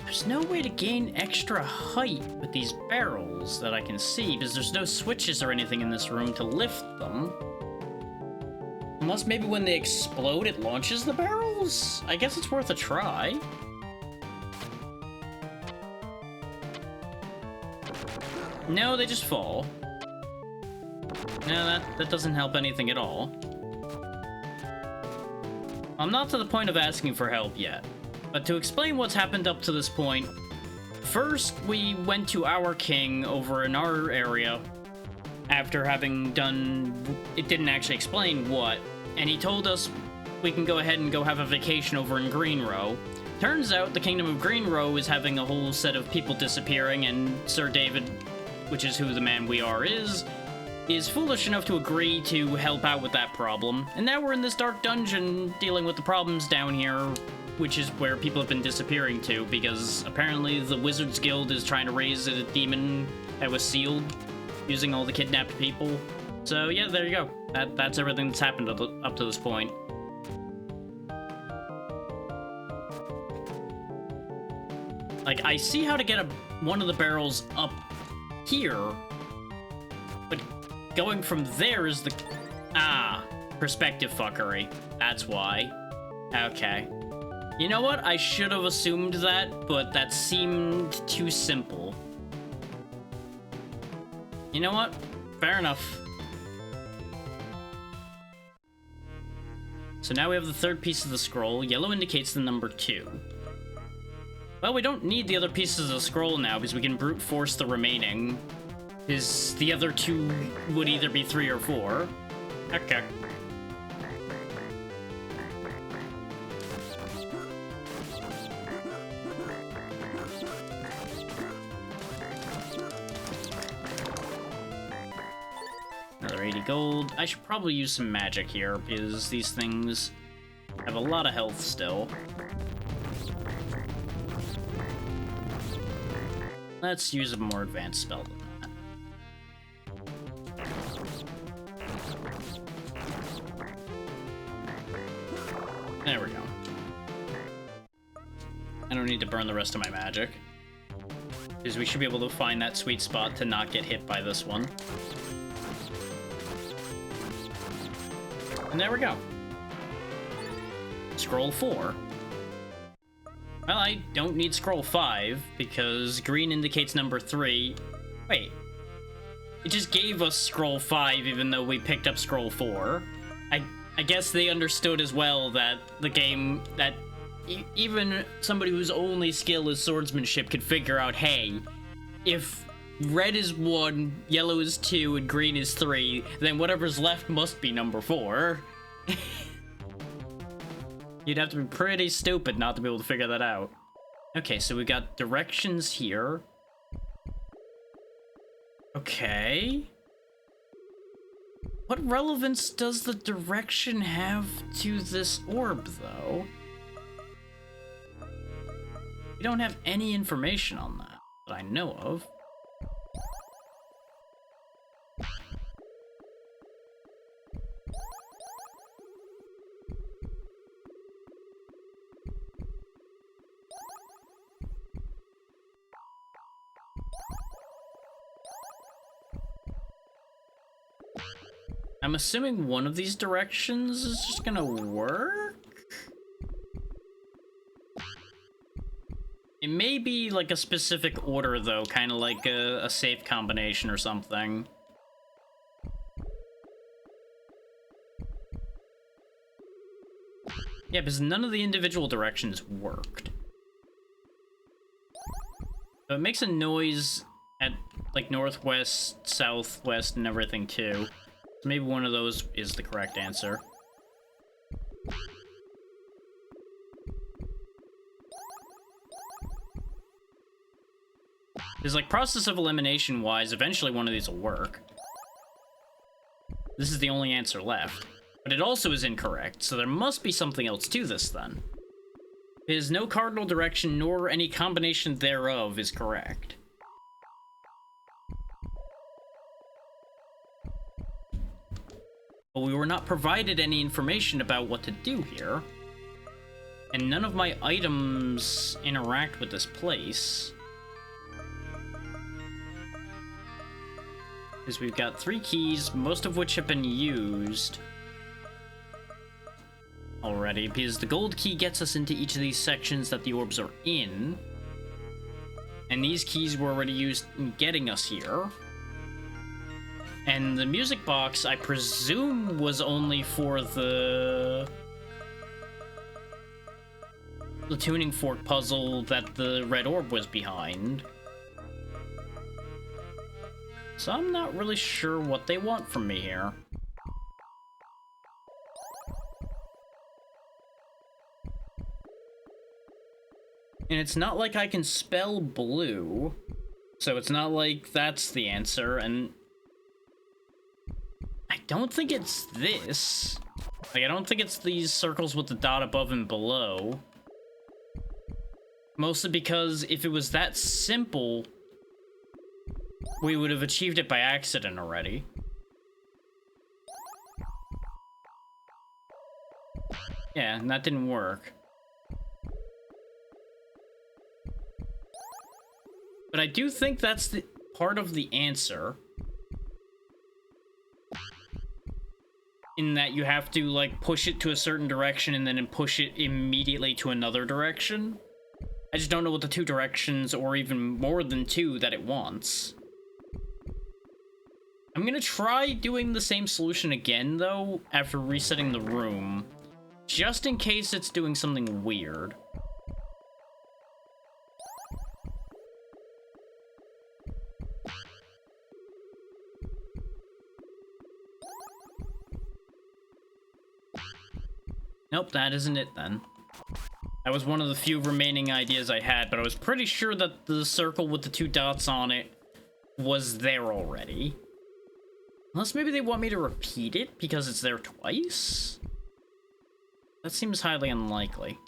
There's no way to gain extra height with these barrels that I can see, because there's no switches or anything in this room to lift them. Unless maybe when they explode, it launches the barrels? I guess it's worth a try. No, they just fall. No, that doesn't help anything at all. I'm not to the point of asking for help yet, but to explain what's happened up to this point, first we went to our king over in our area after having done... it didn't actually explain what, and he told us we can go ahead and go have a vacation over in Green Row. Turns out the Kingdom of Green Row is having a whole set of people disappearing, and Sir David, which is who the man we are is foolish enough to agree to help out with that problem. And now we're in this dark dungeon dealing with the problems down here, which is where people have been disappearing to, because apparently the Wizards Guild is trying to raise a demon that was sealed using all the kidnapped people. So yeah, there you go. That's everything that's happened up to this point. Like, I see how to get one of the barrels up here, but going from there is the... ah, perspective fuckery. That's why. Okay. You know what? I should have assumed that, but that seemed too simple. You know what? Fair enough. So now we have the third piece of the scroll. Yellow indicates the number 2. Well, we don't need the other pieces of the scroll now because we can brute force the remaining. Because the other two would either be 3 or 4. Okay. Another 80 gold. I should probably use some magic here because these things have a lot of health still. Let's use a more advanced spell than that. There we go. I don't need to burn the rest of my magic, because we should be able to find that sweet spot to not get hit by this one. And there we go. Scroll 4. Well, I don't need scroll 5, because green indicates number 3. Wait. It just gave us scroll 5 even though we picked up scroll 4. I guess they understood as well that the game, that even somebody whose only skill is swordsmanship could figure out, hey, if red is 1, yellow is 2, and green is 3, then whatever's left must be number 4. You'd have to be pretty stupid not to be able to figure that out. Okay, so we got directions here. Okay. What relevance does the direction have to this orb, though? We don't have any information on that I know of. I'm assuming one of these directions is just gonna work? It may be like a specific order though, kind of like a safe combination or something. Yeah, because none of the individual directions worked. So it makes a noise at like northwest, southwest, and everything too. So maybe one of those is the correct answer. Because like process of elimination wise, eventually one of these will work. This is the only answer left. But it also is incorrect, so there must be something else to this then. Because no cardinal direction nor any combination thereof is correct. But we were not provided any information about what to do here. And none of my items interact with this place. Because we've got 3 keys, most of which have been used already, because the gold key gets us into each of these sections that the orbs are in. And these keys were already used in getting us here. And the music box, I presume, was only for the tuning fork puzzle that the red orb was behind. So I'm not really sure what they want from me here. And it's not like I can spell blue, so it's not like that's the answer, and I don't think it's this. Like, I don't think it's these circles with the dot above and below. Mostly because if it was that simple, we would have achieved it by accident already. Yeah, and that didn't work. But I do think that's the part of the answer. In that you have to, like, push it to a certain direction and then push it immediately to another direction. I just don't know what the 2 directions, or even more than 2, that it wants. I'm gonna try doing the same solution again, though, after resetting the room. Just in case it's doing something weird. Nope, that isn't it then. That was one of the few remaining ideas I had, but I was pretty sure that the circle with the 2 dots on it was there already. Unless maybe they want me to repeat it because it's there twice? That seems highly unlikely.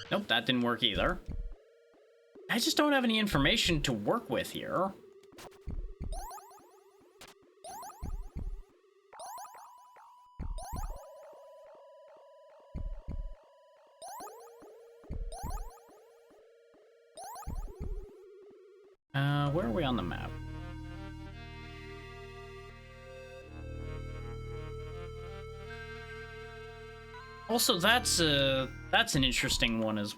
Nope, that didn't work either. I just don't have any information to work with here. Where are we on the map? Also, that's an interesting one as...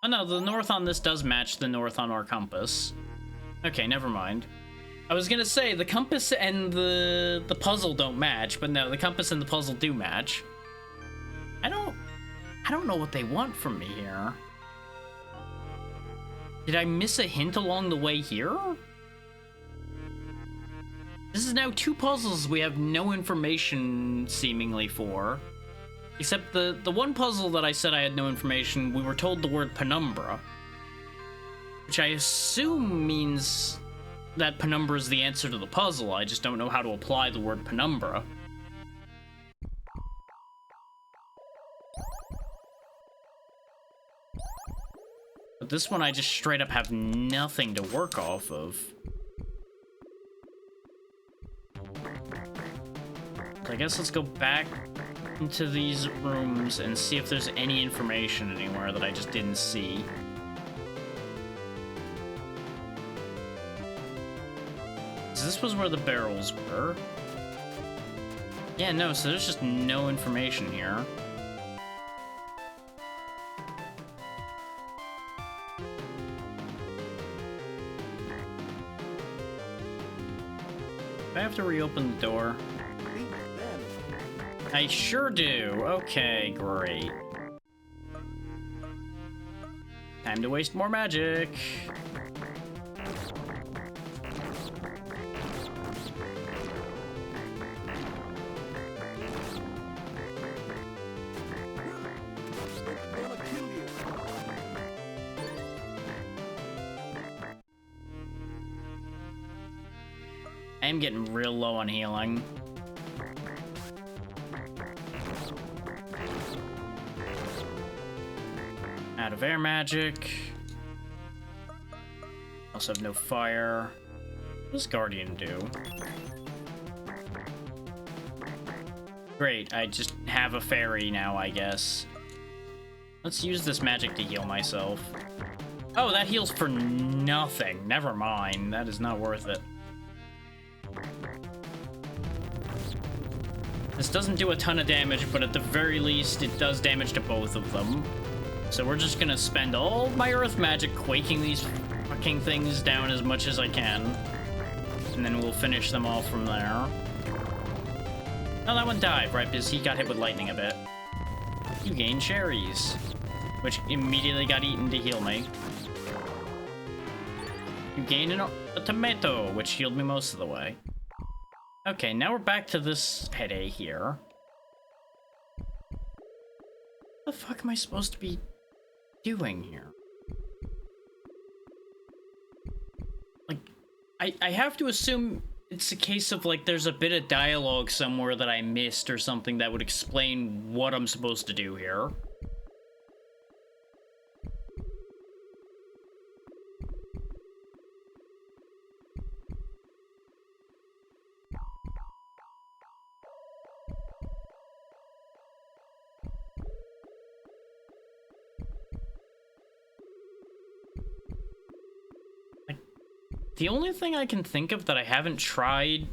Oh no, the north on this does match the north on our compass. Okay, never mind. I was gonna say, the compass and the puzzle don't match, but no, the compass and the puzzle do match. I don't know what they want from me here. Did I miss a hint along the way here? This is now 2 puzzles we have no information, seemingly, for. Except the one puzzle that I said I had no information, we were told the word penumbra. Which I assume means that penumbra is the answer to the puzzle, I just don't know how to apply the word penumbra. But this one I just straight up have nothing to work off of. So I guess let's go back into these rooms and see if there's any information anywhere that I just didn't see. So this was where the barrels were. Yeah, no, so there's just no information here. Do I have to reopen the door? I sure do. Okay, great. Time to waste more magic. I am getting real low on healing. Out of air magic. Also have no fire. What does Guardian do? Great, I just have a fairy now, I guess. Let's use this magic to heal myself. Oh, that heals for nothing. Never mind, that is not worth it. This doesn't do a ton of damage, but at the very least, it does damage to both of them. So we're just gonna spend all my earth magic quaking these fucking things down as much as I can. And then we'll finish them all from there. Oh, that one died, right? Because he got hit with lightning a bit. You gain cherries, which immediately got eaten to heal me. You gain a tomato, which healed me most of the way. Okay, now we're back to this headache here. What the fuck am I supposed to be doing here? Like, I have to assume it's a case of, like, there's a bit of dialogue somewhere that I missed or something that would explain what I'm supposed to do here. The only thing I can think of that I haven't tried,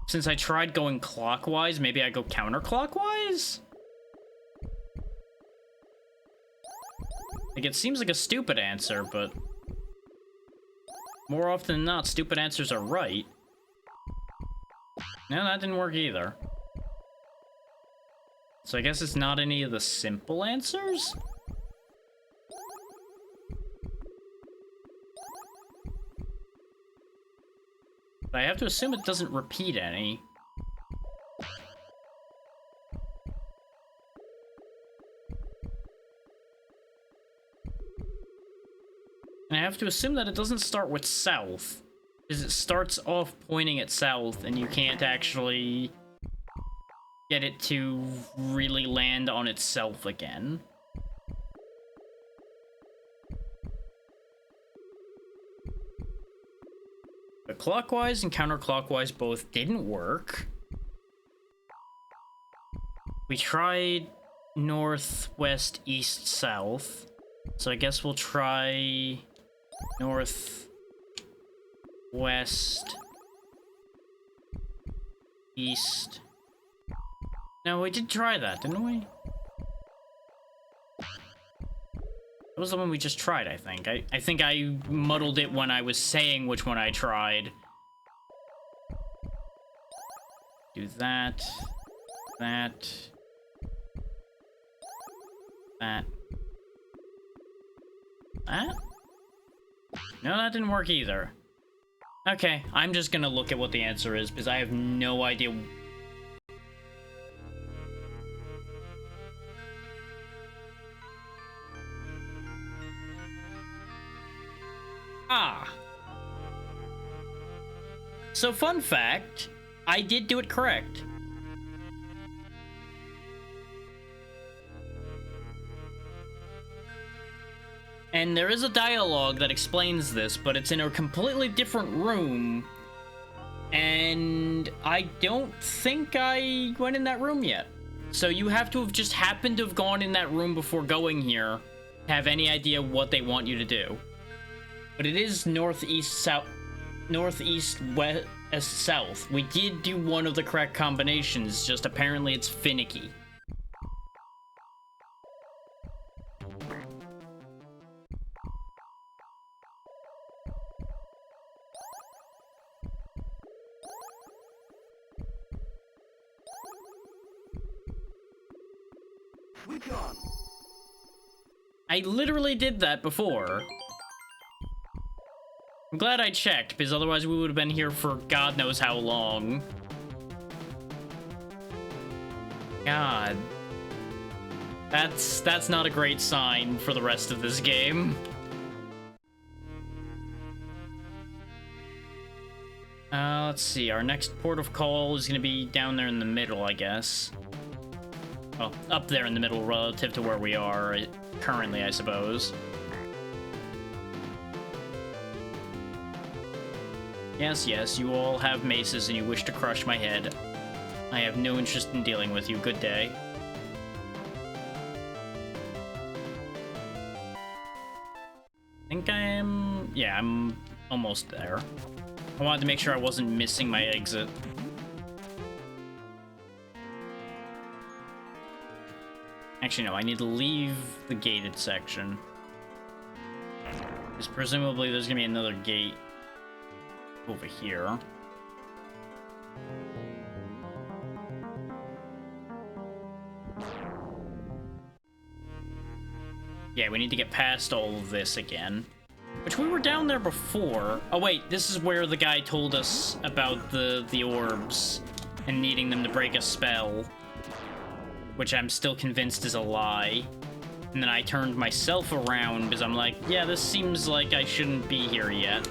since I tried going clockwise, maybe I go counterclockwise? Like, it seems like a stupid answer, but more often than not, stupid answers are right. No, that didn't work either. So I guess it's not any of the simple answers? But I have to assume it doesn't repeat any. And I have to assume that it doesn't start with south, because it starts off pointing at south, and you can't actually get it to really land on itself again. But clockwise and counterclockwise both didn't work. We tried north, west, east, south. So I guess we'll try north, west, east. No, we did try that, didn't we? That was the one we just tried, I think. I think I muddled it when I was saying which one I tried. Do that. That. That. That? No, that didn't work either. Okay, I'm just gonna look at what the answer is, because I have no idea. Ah. So, fun fact, I did do it correct. And there is a dialogue that explains this, but it's in a completely different room. And I don't think I went in that room yet. So you have to have just happened to have gone in that room before going here to have any idea what they want you to do. But it is northeast, south, northeast, west, south. We did do one of the correct combinations, just apparently it's finicky. I literally did that before. I'm glad I checked, because otherwise we would have been here for God knows how long. God. That's not a great sign for the rest of this game. Let's see. Our next port of call is going to be down there in the middle, I guess. Well, up there in the middle relative to where we are currently, I suppose. Yes, yes, you all have maces and you wish to crush my head. I have no interest in dealing with you. Good day. I think yeah, I'm almost there. I wanted to make sure I wasn't missing my exit. Actually, no, I need to leave the gated section. Because presumably there's gonna be another gate over here. Yeah, we need to get past all of this again. Which we were down there before. Oh wait, this is where the guy told us about the orbs and needing them to break a spell. Which I'm still convinced is a lie. And then I turned myself around because I'm like, yeah, this seems like I shouldn't be here yet.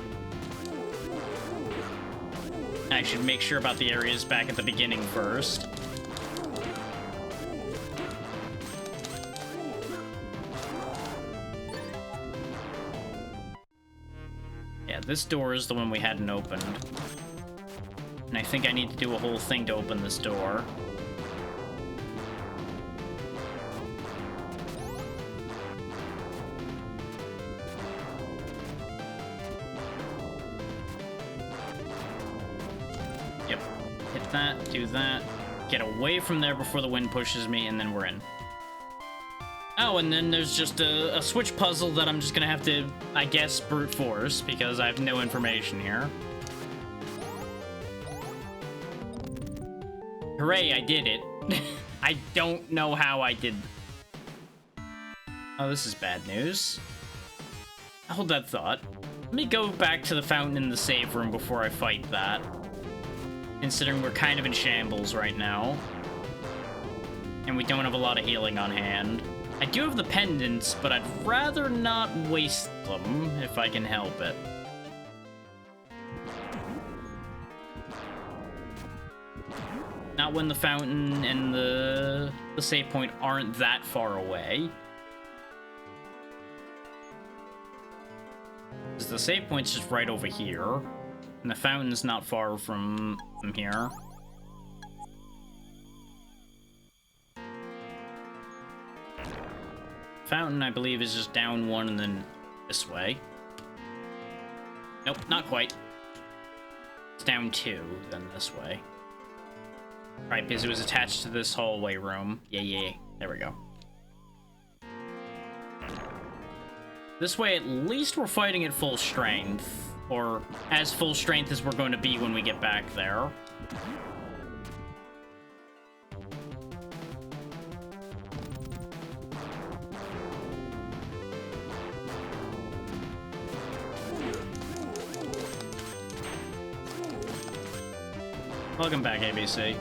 I should make sure about the areas back at the beginning first. Yeah, this door is the one we hadn't opened. And I think I need to do a whole thing to open this door. That, do that, get away from there before the wind pushes me, and then we're in. Oh, and then there's just a switch puzzle that I'm just gonna have to, I guess, brute force, because I have no information here. Hooray, I did it. I don't know how I did. Oh, this is bad news. Hold that thought. Let me go back to the fountain in the save room before I fight that. considering we're kind of in shambles right now. And we don't have a lot of healing on hand. I do have the pendants, but I'd rather not waste them if I can help it. Not when the fountain and the save point aren't that far away. Because the save point's just right over here. And the fountain's not far from here. Fountain, I believe, is just down one and then this way. Nope, not quite. It's down two, then this way. Right, because it was attached to this hallway room. Yeah. There we go. This way, at least we're fighting at full strength. Or as full strength as we're going to be when we get back there. Welcome back, ABC.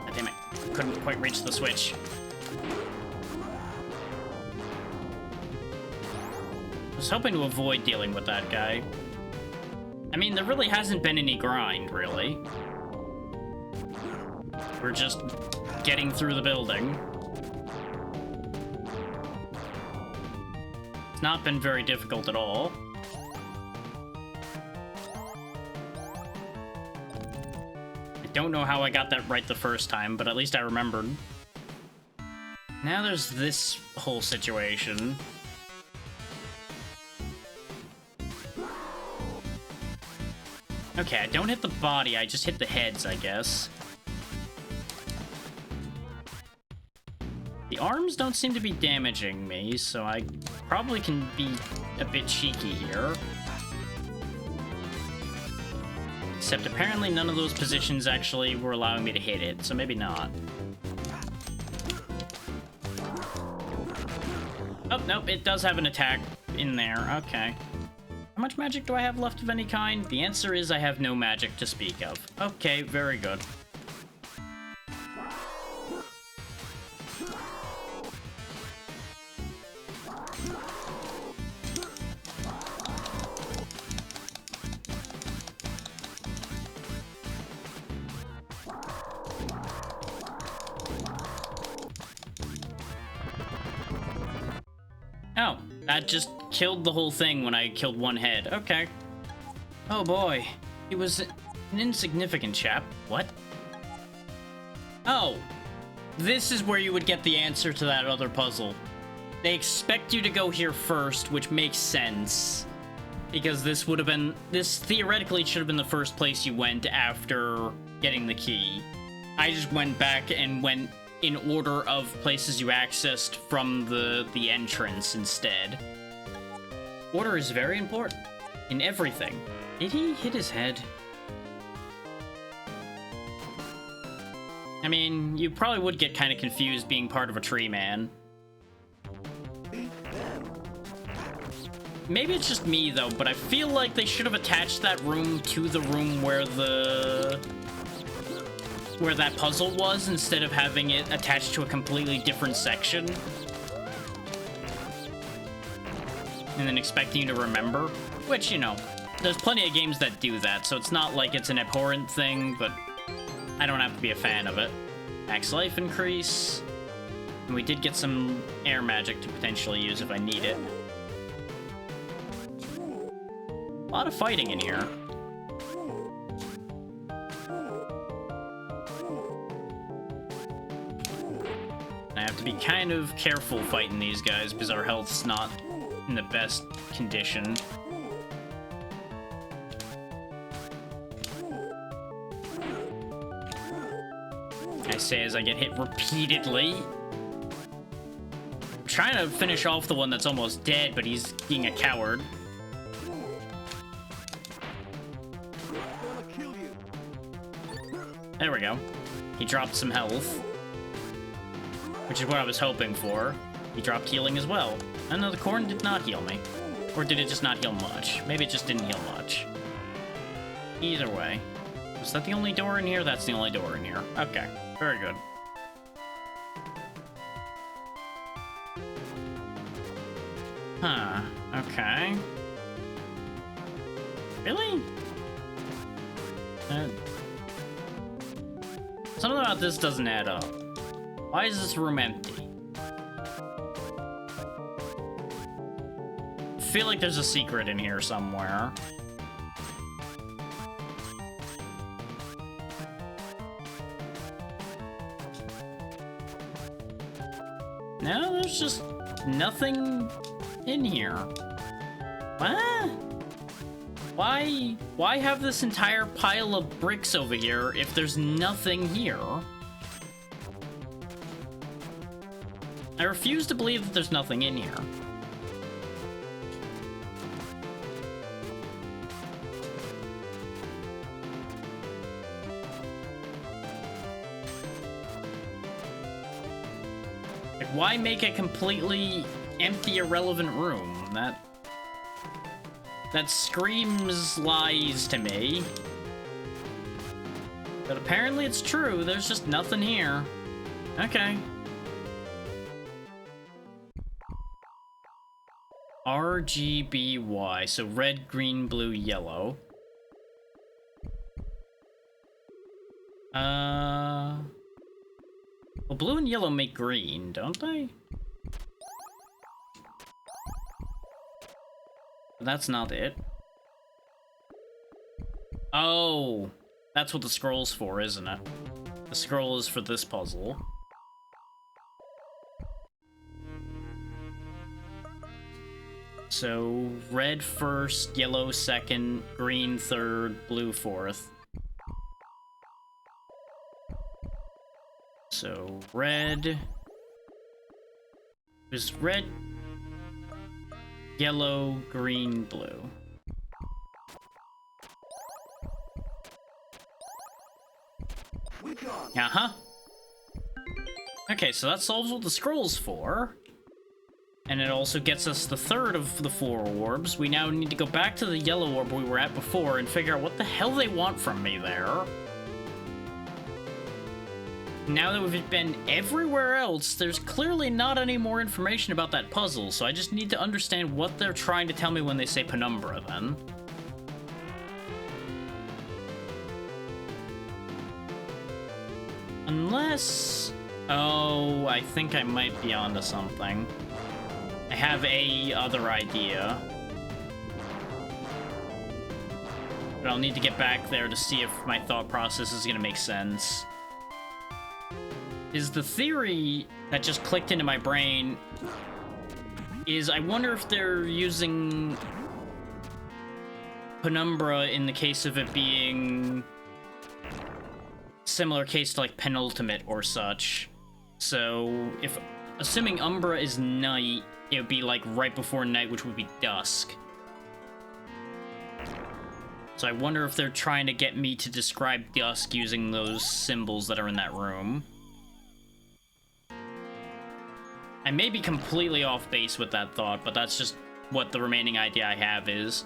God damn it. Couldn't quite reach the switch. I was hoping to avoid dealing with that guy. I mean, there really hasn't been any grind, really. We're just getting through the building. It's not been very difficult at all. I don't know how I got that right the first time, but at least I remembered. Now there's this whole situation. Okay, I don't hit the body, I just hit the heads, I guess. The arms don't seem to be damaging me, so I probably can be a bit cheeky here. Except apparently none of those positions actually were allowing me to hit it, so maybe not. Oh, nope, it does have an attack in there. Okay. How much magic do I have left of any kind? The answer is I have no magic to speak of. Okay, very good. Oh, that just killed the whole thing when I killed one head. Okay. Oh boy. He was an insignificant chap. What? Oh. This is where you would get the answer to that other puzzle. They expect you to go here first, which makes sense. Because this would have been... This theoretically should have been the first place you went after getting the key. I just went back and went in order of places you accessed from the entrance instead. Order is very important in everything. Did he hit his head? I mean, you probably would get kind of confused being part of a tree man. Maybe it's just me though, but I feel like they should have attached that room to the room where that puzzle was, instead of having it attached to a completely different section. And then expecting you to remember. Which, you know, there's plenty of games that do that, so it's not like it's an abhorrent thing, but I don't have to be a fan of it. Max life increase. And we did get some air magic to potentially use if I need it. A lot of fighting in here. I have to be kind of careful fighting these guys because our health's not in the best condition. I say as I get hit repeatedly. I'm trying to finish off the one that's almost dead, but he's being a coward. There we go. He dropped some health, which is what I was hoping for. He dropped healing as well. And no, the corn did not heal me. Or did it just not heal much? Maybe it just didn't heal much. Either way. Was that the only door in here? That's the only door in here. Okay, very good. Huh, okay. Really? Something about this doesn't add up. Why is this room empty? I feel like there's a secret in here somewhere. No, there's just nothing in here. What? Why have this entire pile of bricks over here if there's nothing here? I refuse to believe that there's nothing in here. Like, why make a completely empty, irrelevant room? That screams lies to me. But apparently it's true. There's just nothing here. Okay. RGBY. So red, green, blue, yellow. Well, blue and yellow make green, don't they? That's not it. Oh, that's what the scroll's for, isn't it? The scroll is for this puzzle. So, red first, yellow second, green third, blue fourth. So, red... There's red... Yellow, green, blue. Uh-huh. Okay, so that solves what the scroll's for. And it also gets us the third of the 4 orbs. We now need to go back to the yellow orb we were at before and figure out what the hell they want from me there. Now that we've been everywhere else, there's clearly not any more information about that puzzle, so I just need to understand what they're trying to tell me when they say penumbra, then. Unless... Oh, I think I might be onto something. I have a other idea. But I'll need to get back there to see if my thought process is gonna make sense. Is the theory that just clicked into my brain is I wonder if they're using penumbra in the case of it being similar case to like penultimate or such. So if assuming umbra is night, it would be like right before night, which would be dusk. So I wonder if they're trying to get me to describe dusk using those symbols that are in that room. I may be completely off base with that thought, but that's just what the remaining idea I have is.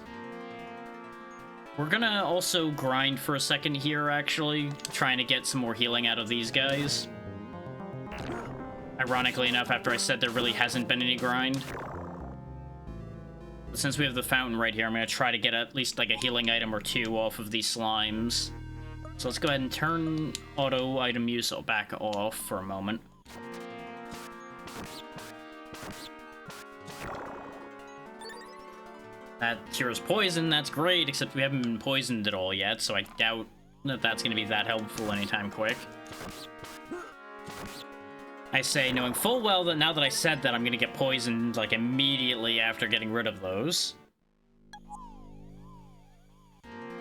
We're gonna also grind for a second here, actually, trying to get some more healing out of these guys. Ironically enough, after I said there really hasn't been any grind. But since we have the fountain right here, I'm gonna try to get at least like a healing item or 2 off of these slimes. So let's go ahead and turn auto item use back off for a moment. That cures poison, that's great, except we haven't been poisoned at all yet, so I doubt that that's going to be that helpful anytime quick. I say, knowing full well that now that I said that, I'm going to get poisoned, like, immediately after getting rid of those.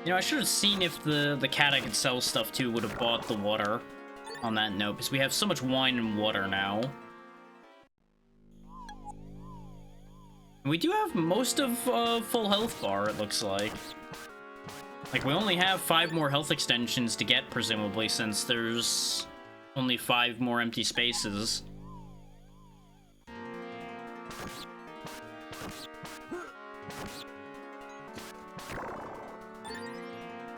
You know, I should have seen if the cat I could sell stuff to would have bought the water on that note, because we have so much wine and water now. We do have most of full health bar, it looks like. Like, we only have 5 more health extensions to get, presumably, since there's only 5 more empty spaces.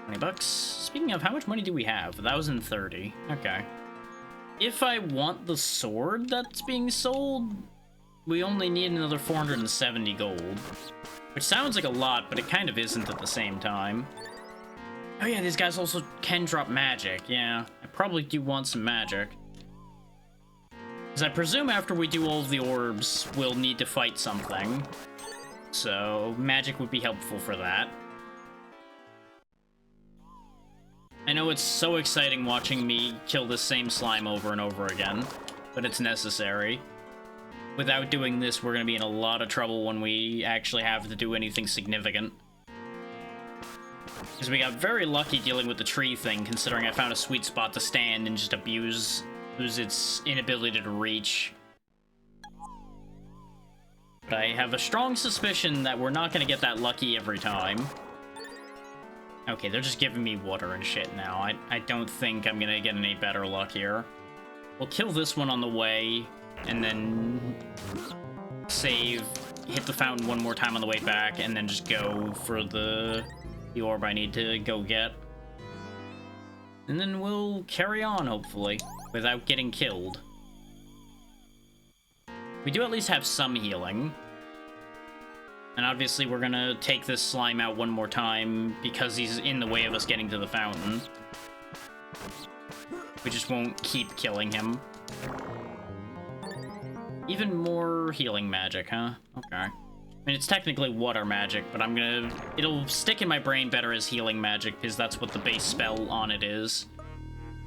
$20. Speaking of, how much money do we have? 1,030. Okay. If I want the sword that's being sold, we only need another 470 gold. Which sounds like a lot, but it kind of isn't at the same time. Oh yeah, these guys also can drop magic. Yeah, I probably do want some magic. Because I presume after we do all of the orbs, we'll need to fight something. So, magic would be helpful for that. I know it's so exciting watching me kill the same slime over and over again, but it's necessary. Without doing this, we're going to be in a lot of trouble when we actually have to do anything significant. Because we got very lucky dealing with the tree thing, considering I found a sweet spot to stand and just abuse its inability to reach. But I have a strong suspicion that we're not going to get that lucky every time. Okay, they're just giving me water and shit now. I don't think I'm going to get any better luck here. We'll kill this one on the way, and then save, hit the fountain one more time on the way back, and then just go for the orb I need to go get. And then we'll carry on, hopefully, without getting killed. We do at least have some healing. And obviously we're gonna take this slime out one more time because he's in the way of us getting to the fountain. We just won't keep killing him. Even more healing magic, huh? Okay. I mean, it's technically water magic, but it'll stick in my brain better as healing magic because that's what the base spell on it is.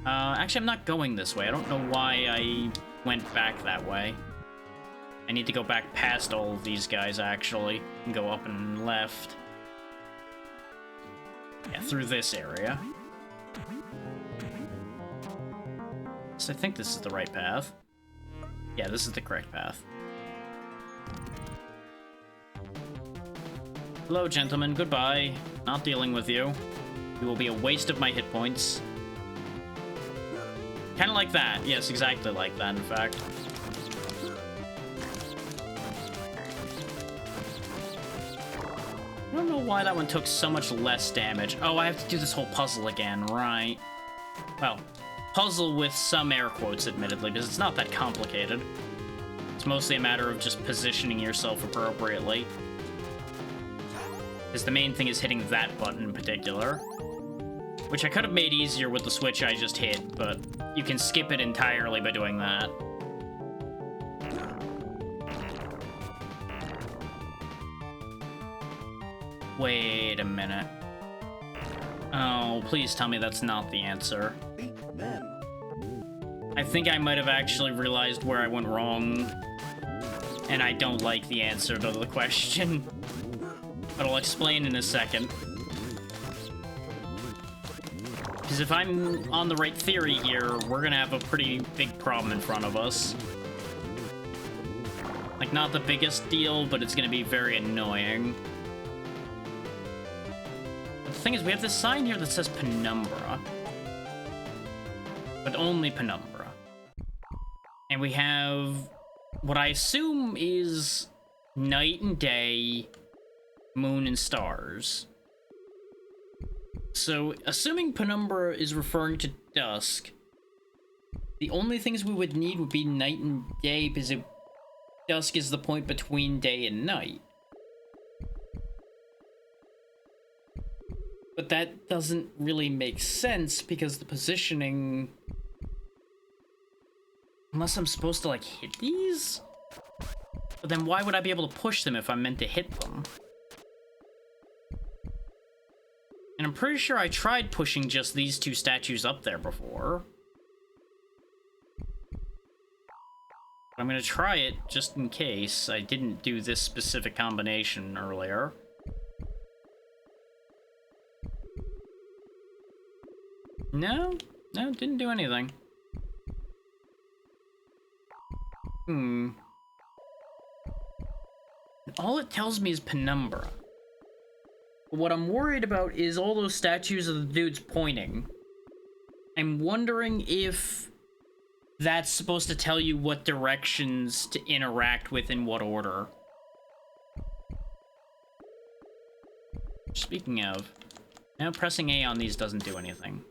Actually, I'm not going this way. I don't know why I went back that way. I need to go back past all of these guys, actually, and go up and left. Yeah, through this area. So I think this is the right path. Yeah, this is the correct path. Hello, gentlemen. Goodbye. Not dealing with you. You will be a waste of my hit points. Kind of like that. Yes, exactly like that, in fact. I don't know why that one took so much less damage. Oh, I have to do this whole puzzle again, right? Well, puzzle with some air quotes, admittedly, because it's not that complicated. It's mostly a matter of just positioning yourself appropriately. Because the main thing is hitting that button in particular. Which I could have made easier with the switch I just hit, but you can skip it entirely by doing that. Wait a minute. Oh, please tell me that's not the answer. I think I might have actually realized where I went wrong, and I don't like the answer to the question. But I'll explain in a second. Because if I'm on the right theory here, we're gonna have a pretty big problem in front of us. Like, not the biggest deal, but it's gonna be very annoying. The thing is, we have this sign here that says Penumbra. But only Penumbra. And we have what I assume is night and day, moon and stars. So, assuming Penumbra is referring to dusk, the only things we would need would be night and day, because dusk is the point between day and night. But that doesn't really make sense, because the positioning... Unless I'm supposed to, like, hit these? But then why would I be able to push them if I'm meant to hit them? And I'm pretty sure I tried pushing just these two statues up there before. I'm gonna try it just in case I didn't do this specific combination earlier. No, it didn't do anything. All it tells me is Penumbra. But what I'm worried about is all those statues of the dudes pointing. I'm wondering if that's supposed to tell you what directions to interact with in what order. Speaking of, now pressing A on these doesn't do anything.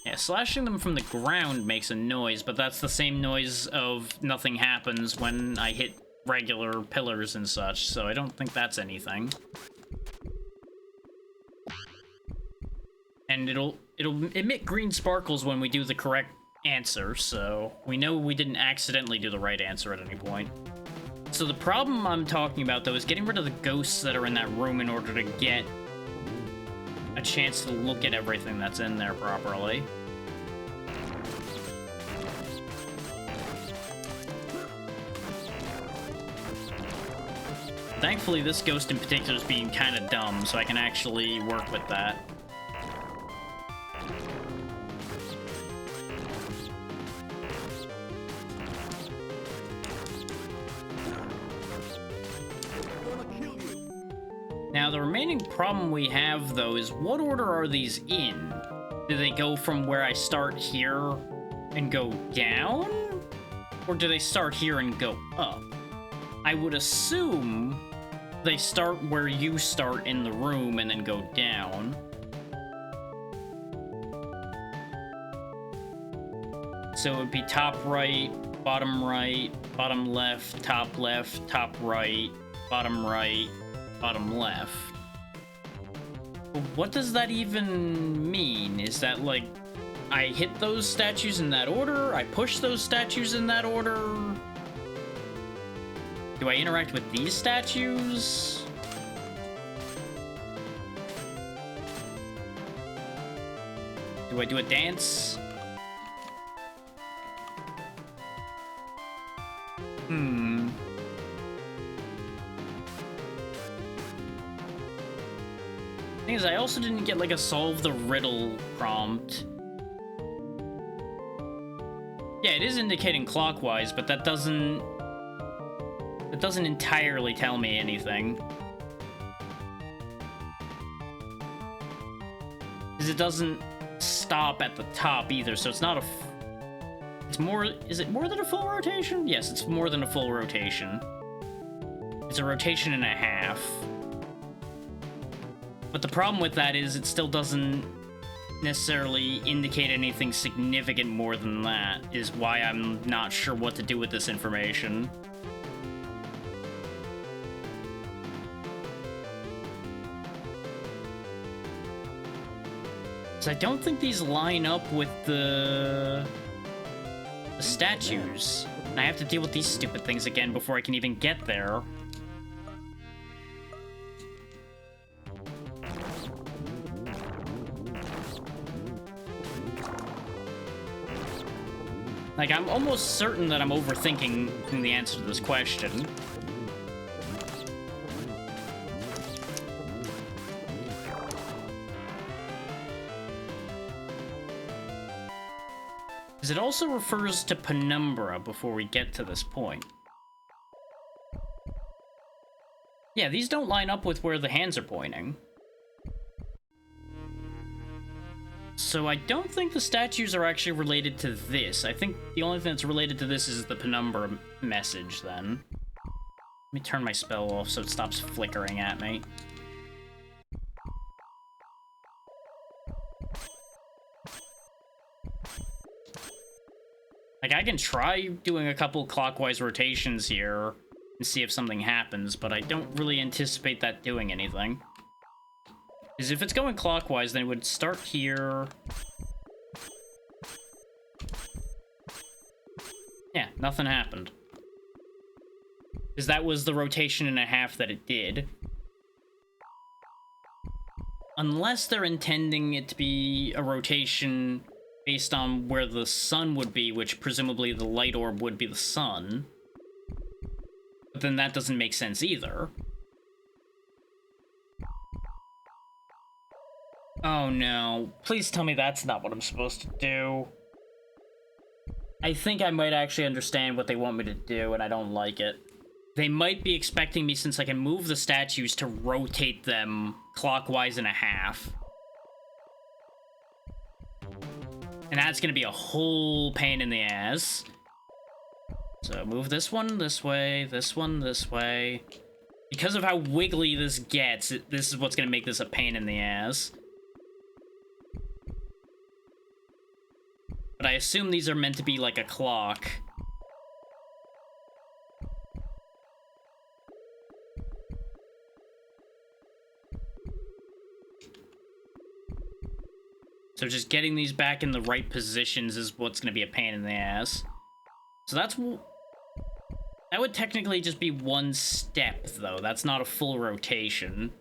Yeah, slashing them from the ground makes a noise, but that's the same noise of nothing happens when I hit regular pillars and such, so I don't think that's anything. And it'll emit green sparkles when we do the correct answer, so we know we didn't accidentally do the right answer at any point. So the problem I'm talking about, though, is getting rid of the ghosts that are in that room in order to get a chance to look at everything that's in there properly. Thankfully, this ghost in particular is being kind of dumb, so I can actually work with that. Now, the remaining problem we have, though, is what order are these in? Do they go from where I start here and go down? Or do they start here and go up? I would assume they start where you start in the room and then go down. So it would be top right, bottom left, top right, bottom right, bottom left. But what does that even mean? Is that like I hit those statues in that order? I push those statues in that order? Do I interact with these statues? Do I do a dance? Thing is, I also didn't get like a solve the riddle prompt. Yeah, it is indicating clockwise, but that doesn't entirely tell me anything. Because it doesn't stop at the top either, so it's not a... It's more... Is it more than a full rotation? Yes, it's more than a full rotation. It's a rotation and a half. But the problem with that is it still doesn't necessarily indicate anything significant more than that, is why I'm not sure what to do with this information. So I don't think these line up with the statues. And I have to deal with these stupid things again before I can even get there. Like, I'm almost certain that I'm overthinking the answer to this question. Because it also refers to penumbra before we get to this point. Yeah, these don't line up with where the hands are pointing. So I don't think the statues are actually related to this. I think the only thing that's related to this is the penumbra message, then. Let me turn my spell off so it stops flickering at me. Like, I can try doing a couple clockwise rotations here and see if something happens, but I don't really anticipate that doing anything. Because if it's going clockwise, then it would start here. Yeah, nothing happened. Because that was the rotation and a half that it did. Unless they're intending it to be a rotation based on where the sun would be, which presumably the light orb would be the sun. But then that doesn't make sense either. Oh no, please tell me that's not what I'm supposed to do. I think I might actually understand what they want me to do, and I don't like it. They might be expecting me, since I can move the statues, to rotate them clockwise and a half. And that's gonna be a whole pain in the ass. So move this one this way, this one this way. Because of how wiggly this gets, this is what's gonna make this a pain in the ass. But I assume these are meant to be like a clock. So just getting these back in the right positions is what's going to be a pain in the ass. So that would technically just be one step, though. That's not a full rotation.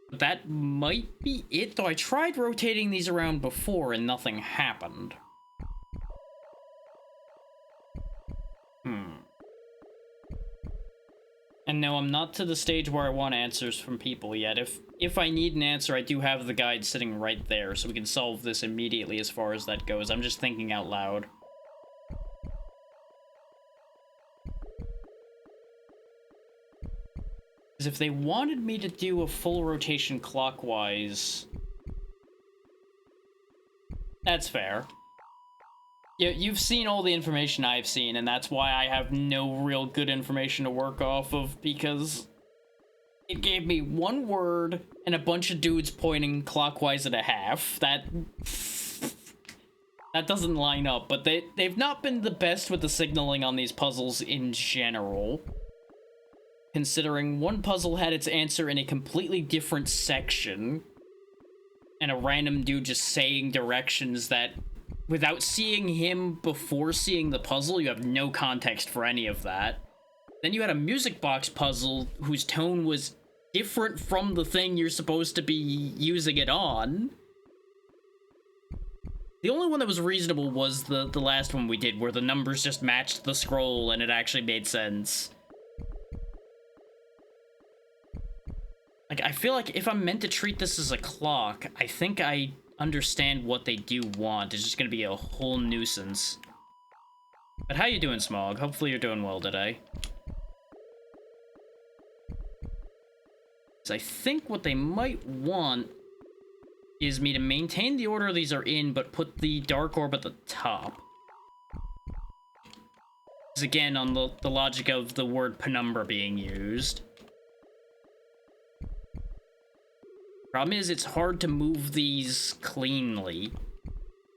But that might be it, though I tried rotating these around before and nothing happened. And no, I'm not to the stage where I want answers from people yet. If I need an answer, I do have the guide sitting right there, so we can solve this immediately as far as that goes. I'm just thinking out loud. Because if they wanted me to do a full rotation clockwise, that's fair. You've seen all the information I've seen, and that's why I have no real good information to work off of, because it gave me one word and a bunch of dudes pointing clockwise at a half. That doesn't line up, but they've not been the best with the signaling on these puzzles in general. Considering one puzzle had its answer in a completely different section, and a random dude just saying directions that, without seeing him before seeing the puzzle, you have no context for any of that. Then you had a music box puzzle whose tone was different from the thing you're supposed to be using it on. The only one that was reasonable was the last one we did, where the numbers just matched the scroll and it actually made sense. Like, I feel like if I'm meant to treat this as a clock, I think I understand what they do want. It's just gonna be a whole nuisance. But how you doing, Smog? Hopefully you're doing well today. So I think what they might want is me to maintain the order these are in, but put the dark orb at the top. Because again, on the logic of the word penumbra being used. Problem is, it's hard to move these cleanly.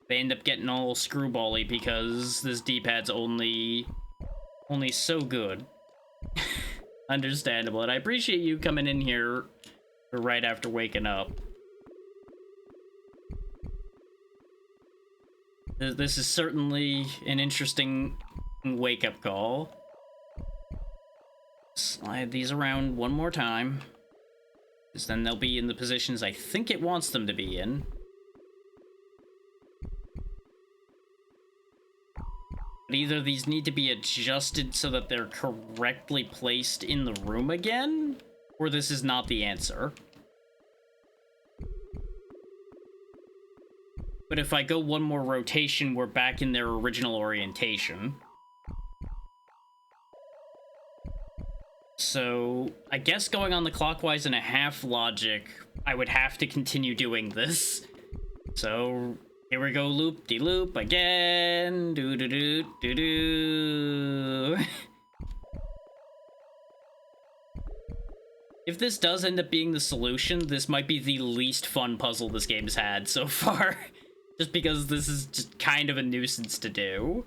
They end up getting all screwbally because this D-pad's only so good. Understandable, and I appreciate you coming in here right after waking up. This is certainly an interesting wake-up call. Slide these around one more time. Because then they'll be in the positions I think it wants them to be in. But either these need to be adjusted so that they're correctly placed in the room again, or this is not the answer. But if I go one more rotation, we're back in their original orientation. So, I guess going on the clockwise and a half logic, I would have to continue doing this. So, here we go, loop-de-loop again. Do-do-do-do-do. If this does end up being the solution, this might be the least fun puzzle this game's had so far. Just because this is just kind of a nuisance to do.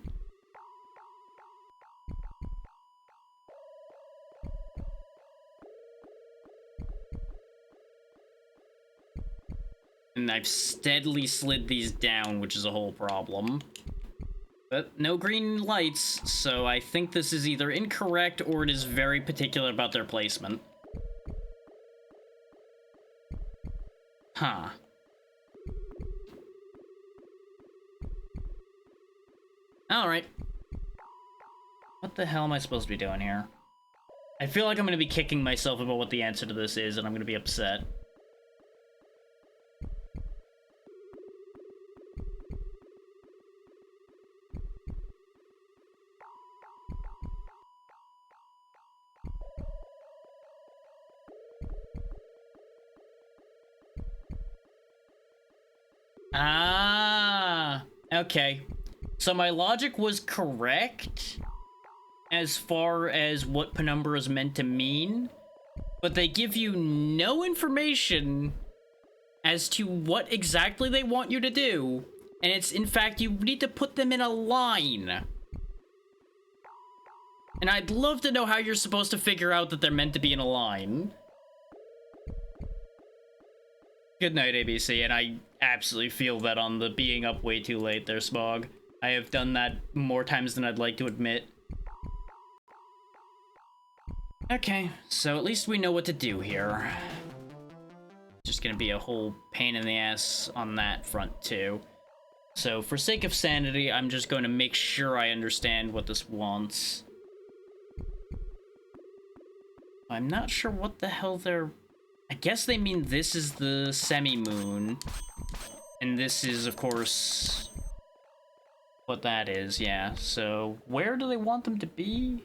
And I've steadily slid these down, which is a whole problem. But no green lights, so I think this is either incorrect or it is very particular about their placement. Huh. Alright. What the hell am I supposed to be doing here? I feel like I'm going to be kicking myself about what the answer to this is, and I'm going to be upset. Okay. So my logic was correct as far as what penumbra is meant to mean, but they give you no information as to what exactly they want you to do, and it's, in fact, you need to put them in a line. And I'd love to know how you're supposed to figure out that they're meant to be in a line. Good night, ABC, and I absolutely feel that on the being up way too late there, Smog. I have done that more times than I'd like to admit. Okay, so at least we know what to do here. Just gonna be a whole pain in the ass on that front, too. So, for sake of sanity, I'm just going to make sure I understand what this wants. I'm not sure what the hell they're... I guess they mean this is the semi-moon. And this is, of course, what that is, yeah. So, where do they want them to be?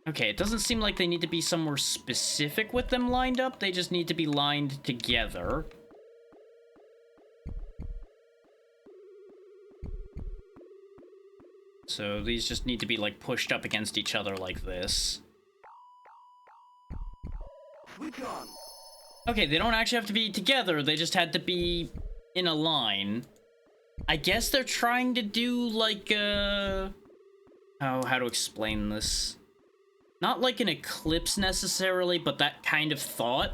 Okay, it doesn't seem like they need to be somewhere specific with them lined up. They just need to be lined together. So these just need to be, like, pushed up against each other like this. Okay, they don't actually have to be together. They just had to be in a line. I guess they're trying to do, like, oh, how to explain this? Not like an eclipse necessarily, but that kind of thought.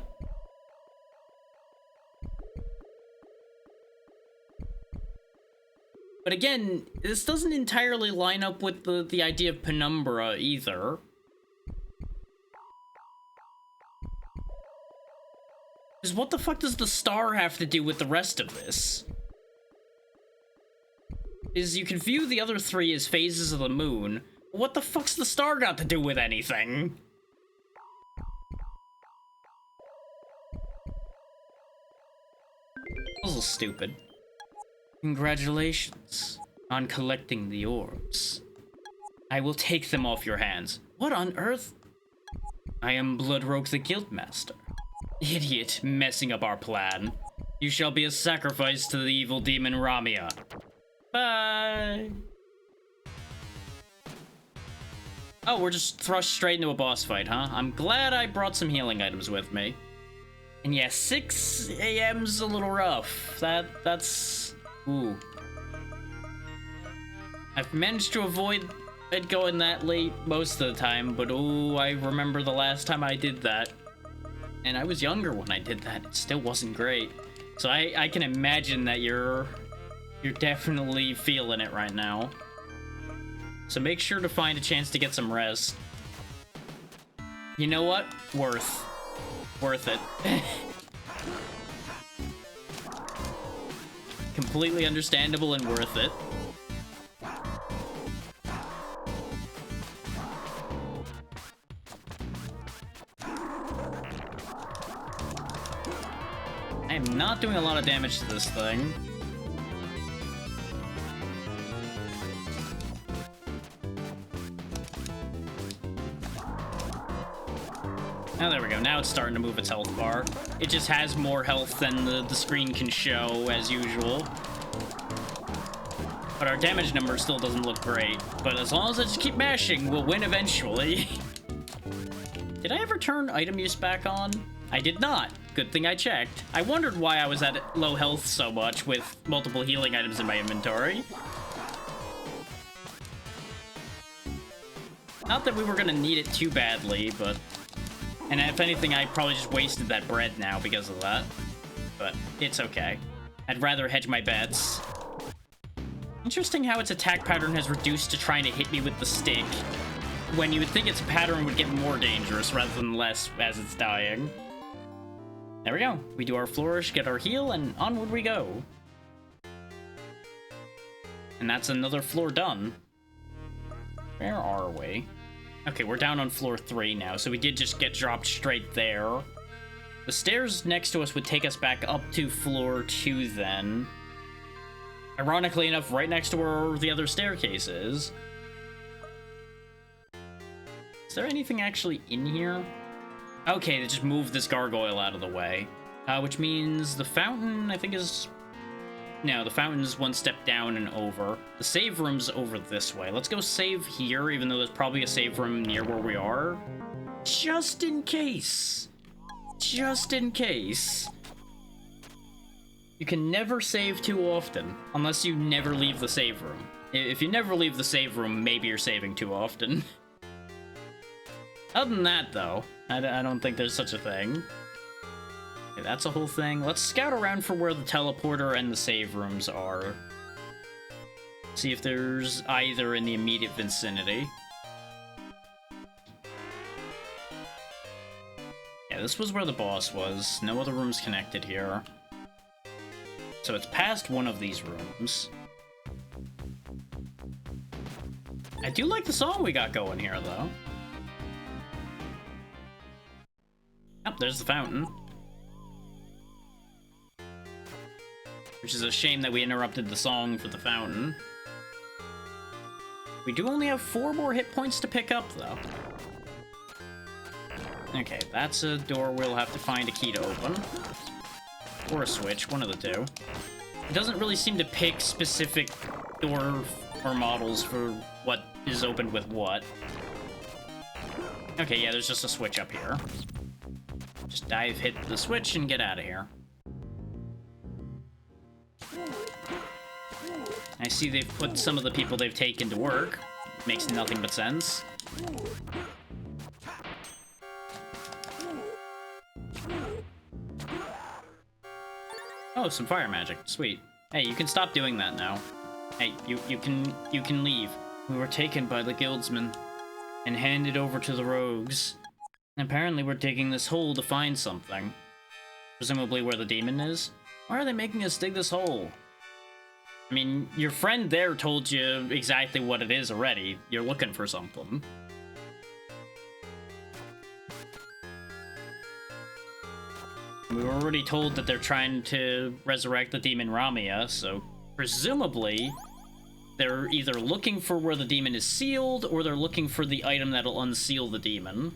But again, this doesn't entirely line up with the idea of penumbra either. Because what the fuck does the star have to do with the rest of this? Is you can view the other three as phases of the moon. What the fuck's the star got to do with anything? This is stupid. Congratulations on collecting the orbs. I will take them off your hands. What on earth? I am Bloodrogue the Guildmaster. Idiot, messing up our plan. You shall be a sacrifice to the evil demon Ramia. Bye. Oh, we're just thrust straight into a boss fight, huh? I'm glad I brought some healing items with me. And yeah, 6 a.m.'s a little rough. That's... Ooh. I've managed to avoid it going that late most of the time, but ooh, I remember the last time I did that. And I was younger when I did that. It still wasn't great. So I can imagine that you're definitely feeling it right now. So make sure to find a chance to get some rest. You know what? Worth it. Completely understandable and worth it. I am not doing a lot of damage to this thing. Oh, there we go. Now it's starting to move its health bar. It just has more health than the screen can show, as usual. But our damage number still doesn't look great. But as long as I just keep mashing, we'll win eventually. Did I ever turn item use back on? I did not. Good thing I checked. I wondered why I was at low health so much with multiple healing items in my inventory. Not that we were gonna need it too badly, but... And if anything, I probably just wasted that bread now because of that. But it's okay. I'd rather hedge my bets. Interesting how its attack pattern has reduced to trying to hit me with the stick, when you would think its pattern would get more dangerous rather than less as it's dying. There we go. We do our flourish, get our heal, and onward we go. And that's another floor done. Where are we? Okay, we're down on floor 3 now, so we did just get dropped straight there. The stairs next to us would take us back up to floor 2 then. Ironically enough, right next to where the other staircase is. Is there anything actually in here? Okay, they just moved this gargoyle out of the way. Which means the fountain, I think, is... No, the fountain's one step down and over. The save room's over this way. Let's go save here, even though there's probably a save room near where we are. Just in case. Just in case. You can never save too often, unless you never leave the save room. If you never leave the save room, maybe you're saving too often. Other than that, though, I don't think there's such a thing. Okay, that's a whole thing. Let's scout around for where the teleporter and the save rooms are. See if there's either in the immediate vicinity. Yeah, this was where the boss was. No other rooms connected here. So it's past one of these rooms. I do like the song we got going here, though. Oh, there's the fountain. Which is a shame that we interrupted the song for the fountain. We do only have 4 more hit points to pick up, though. Okay, that's a door we'll have to find a key to open. Or a switch, one of the two. It doesn't really seem to pick specific door or models for what is opened with what. Okay, yeah, there's just a switch up here. Just dive, hit the switch, and get out of here. I see they've put some of the people they've taken to work. Makes nothing but sense. Oh, some fire magic. Sweet. Hey, you can stop doing that now. Hey, you can leave. We were taken by the guildsmen and handed over to the rogues. Apparently we're digging this hole to find something. Presumably where the demon is. Why are they making us dig this hole? I mean, your friend there told you exactly what it is already. You're looking for something. We were already told that they're trying to resurrect the demon Ramia, so presumably they're either looking for where the demon is sealed, or they're looking for the item that'll unseal the demon.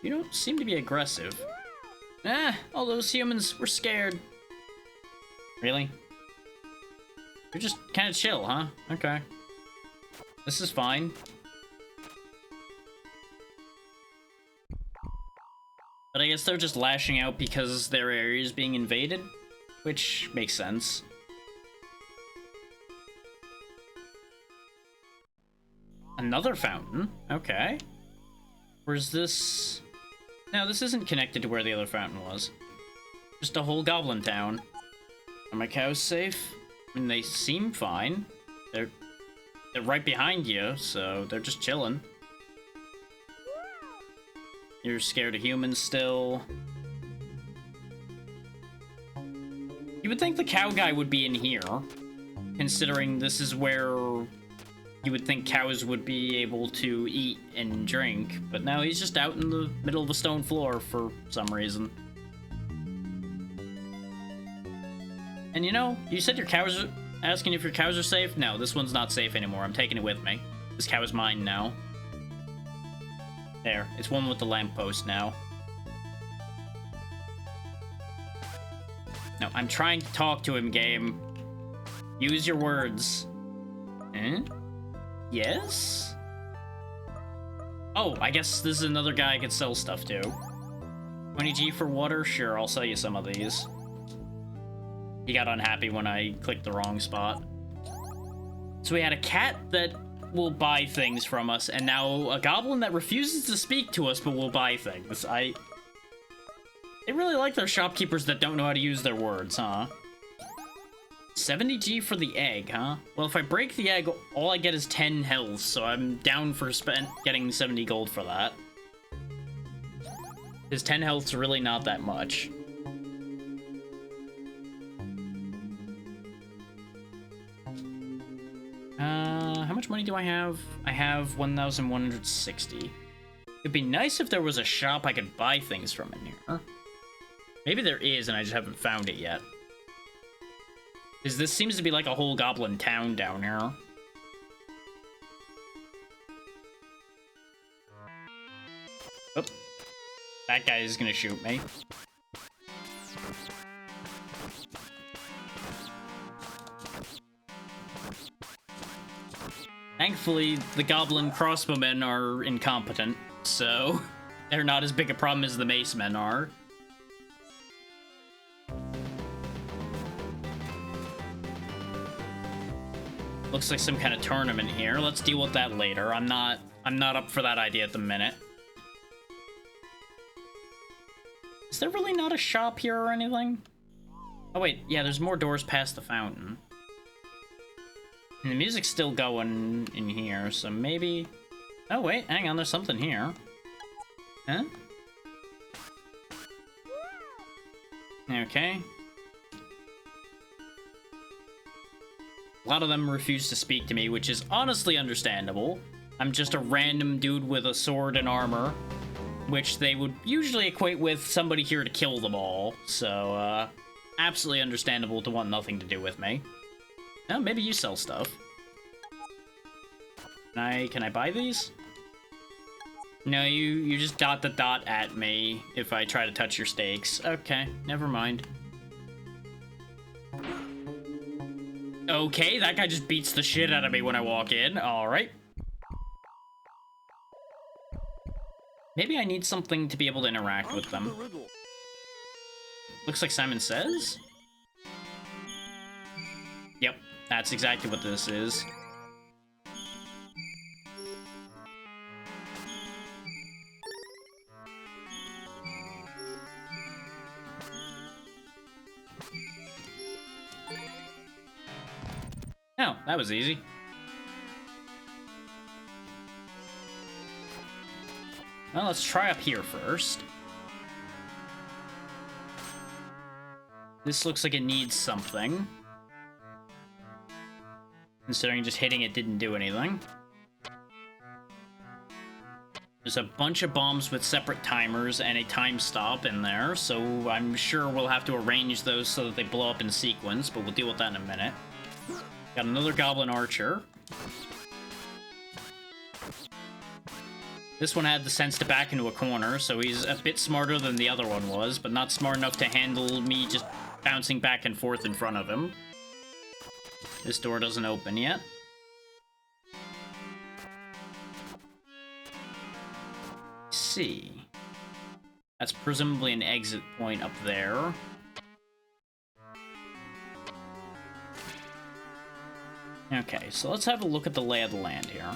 You don't seem to be aggressive. All those humans were scared. Really? You're just kind of chill, huh? Okay. This is fine. But I guess they're just lashing out because their area is being invaded, which makes sense. Another fountain? Okay. Where's this? No, this isn't connected to where the other fountain was. Just a whole goblin town. Are my cows safe? I mean, they seem fine. They're right behind you, so they're just chilling. You're scared of humans still. You would think the cow guy would be in here, considering this is where you would think cows would be able to eat and drink, but now he's just out in the middle of a stone floor for some reason. And you know, you said your cows are asking if your cows are safe? No, this one's not safe anymore. I'm taking it with me. This cow is mine now. There, it's one with the lamppost now. No, I'm trying to talk to him, game. Use your words. Eh? Yes? Oh, I guess this is another guy I could sell stuff to. 20G for water? Sure, I'll sell you some of these. He got unhappy when I clicked the wrong spot. So we had a cat that will buy things from us, and now a goblin that refuses to speak to us but will buy things. They really like their shopkeepers that don't know how to use their words, huh? 70G for the egg, huh? Well, if I break the egg, all I get is 10 health, so I'm down for getting 70 gold for that. His 10 health's really not that much. How much money do I have? I have 1,160. It'd be nice if there was a shop I could buy things from in here. Maybe there is, and I just haven't found it yet. Because this seems to be like a whole goblin town down here. Oh, that guy is gonna shoot me. Thankfully, the goblin crossbowmen are incompetent, so they're not as big a problem as the mace men are. Looks like some kind of tournament here. Let's deal with that later. I'm not up for that idea at the minute. Is there really not a shop here or anything? Oh wait, yeah, there's more doors past the fountain. And the music's still going in here, so maybe... Oh wait, hang on, there's something here. Huh? Okay. A lot of them refuse to speak to me, which is honestly understandable. I'm just a random dude with a sword and armor, which they would usually equate with somebody here to kill them all. So, absolutely understandable to want nothing to do with me. Oh, maybe you sell stuff. Can I buy these? No, you just dot the dot at me if I try to touch your stakes. Okay, never mind. Okay, that guy just beats the shit out of me when I walk in. Alright. Maybe I need something to be able to interact with them. Looks like Simon Says? Yep, that's exactly what this is. Oh, that was easy. Well, let's try up here first. This looks like it needs something. Considering just hitting it didn't do anything. There's a bunch of bombs with separate timers and a time stop in there, so I'm sure we'll have to arrange those so that they blow up in sequence, but we'll deal with that in a minute. Got another goblin archer. This one had the sense to back into a corner, so he's a bit smarter than the other one was, but not smart enough to handle me just bouncing back and forth in front of him. This door doesn't open yet. Let's see. That's presumably an exit point up there. Okay, so let's have a look at the lay of the land here.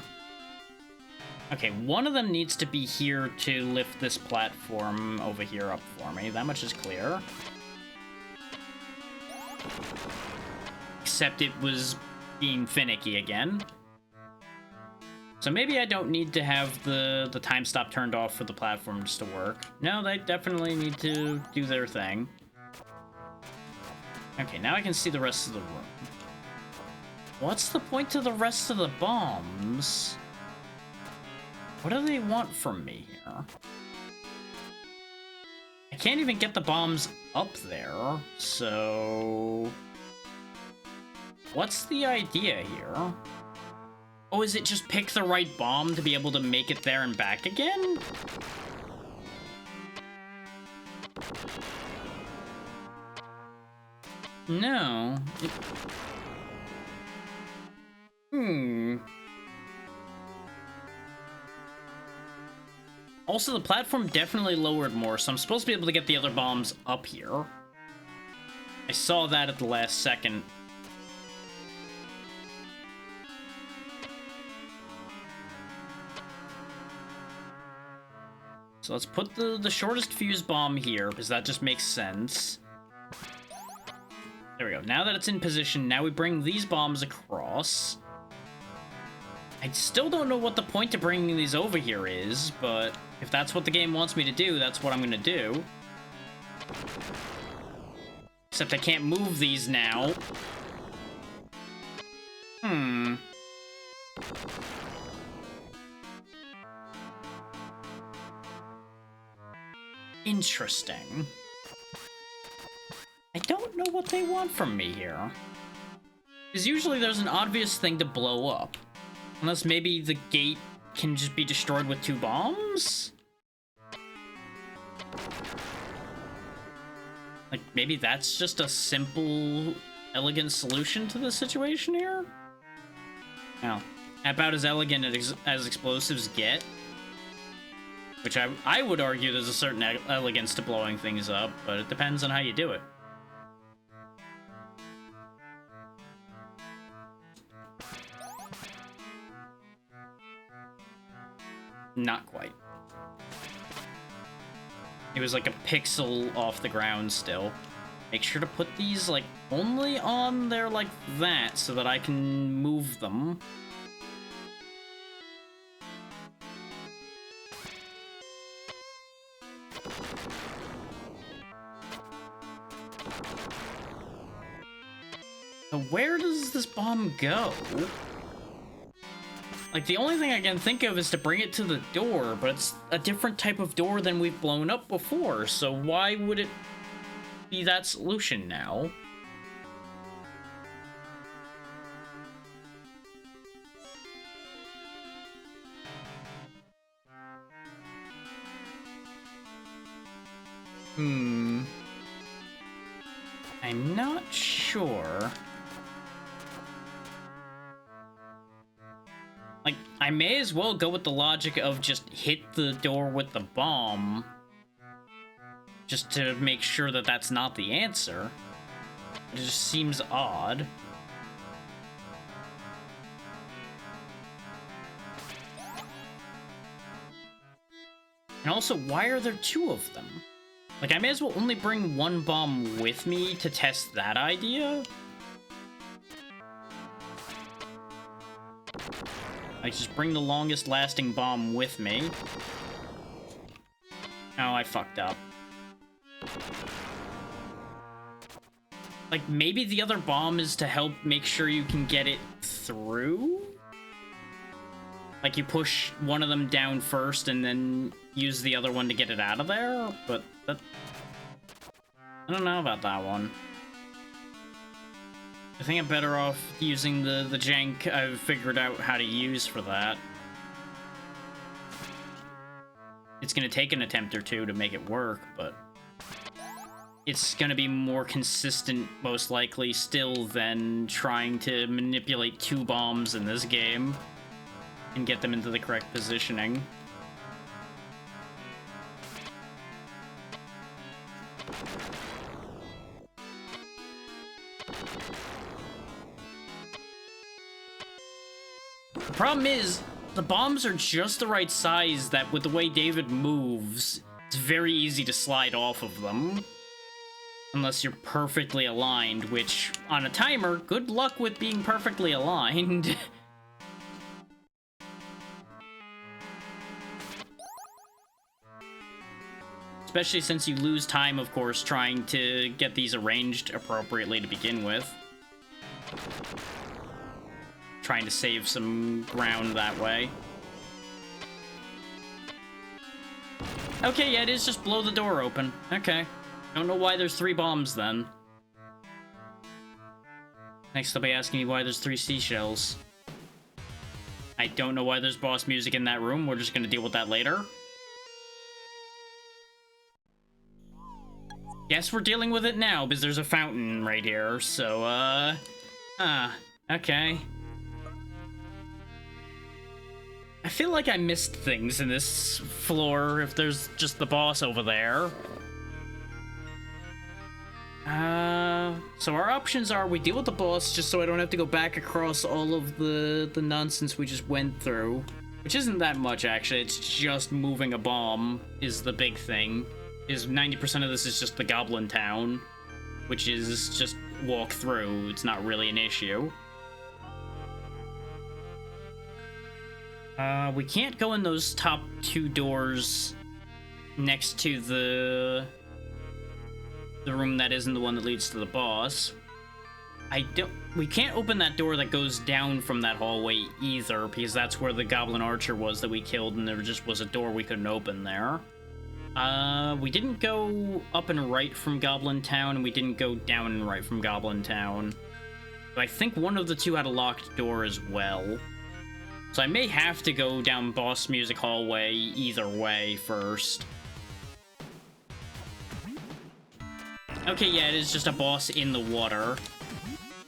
Okay, one of them needs to be here to lift this platform over here up for me. That much is clear. Except it was being finicky again. So maybe I don't need to have the time stop turned off for the platforms to work. No, they definitely need to do their thing. Okay, now I can see the rest of the room. What's the point to the rest of the bombs? What do they want from me here? I can't even get the bombs up there, so... What's the idea here? Oh, is it just pick the right bomb to be able to make it there and back again? No. Also, the platform definitely lowered more, so I'm supposed to be able to get the other bombs up here. I saw that at the last second. So let's put the shortest fuse bomb here, because that just makes sense. There we go. Now that it's in position, now we bring these bombs across. I still don't know what the point to bringing these over here is, but if that's what the game wants me to do, that's what I'm gonna do. Except I can't move these now. Interesting. I don't know what they want from me here. Because usually there's an obvious thing to blow up. Unless maybe the gate can just be destroyed with 2 bombs? Like, maybe that's just a simple, elegant solution to the situation here? Well, about as elegant as explosives get. Which I would argue there's a certain elegance to blowing things up, but it depends on how you do it. Not quite. It was like a pixel off the ground still. Make sure to put these, like, only on there like that so that I can move them. So where does this bomb go? Like, the only thing I can think of is to bring it to the door, but it's a different type of door than we've blown up before, so why would it be that solution now? I'm not sure. Like, I may as well go with the logic of just hit the door with the bomb. Just to make sure that that's not the answer. It just seems odd. And also, why are there two of them? Like, I may as well only bring one bomb with me to test that idea. Like, just bring the longest lasting bomb with me. Oh, I fucked up. Like, maybe the other bomb is to help make sure you can get it through? Like, you push one of them down first and then use the other one to get it out of there? But that... I don't know about that one. I think I'm better off using the jank I've figured out how to use for that. It's gonna take an attempt or two to make it work, but... it's gonna be more consistent, most likely, still, than trying to manipulate two bombs in this game and get them into the correct positioning. The problem is, the bombs are just the right size that with the way David moves, it's very easy to slide off of them. Unless you're perfectly aligned, which, on a timer, good luck with being perfectly aligned. Especially since you lose time, of course, trying to get these arranged appropriately to begin with. Trying to save some ground that way. Okay, yeah, it is just blow the door open. Okay. Don't know why there's 3 bombs, then. Next, they'll be asking me why there's 3 seashells. I don't know why there's boss music in that room. We're just gonna deal with that later. Guess we're dealing with it now, because there's a fountain right here, so, okay. I feel like I missed things in this floor if there's just the boss over there. So our options are we deal with the boss just so I don't have to go back across all of the nonsense we just went through. Which isn't that much, actually. It's just moving a bomb is the big thing. Is 90% of this is just the Goblin Town, which is just walk through. It's not really an issue. We can't go in those top 2 doors next to the room that isn't the one that leads to the boss. We can't open that door that goes down from that hallway either, because that's where the Goblin Archer was that we killed, and there just was a door we couldn't open there. We didn't go up and right from Goblin Town, and we didn't go down and right from Goblin Town. So I think one of the 2 had a locked door as well. So I may have to go down Boss Music Hallway either way first. Okay, yeah, it is just a boss in the water.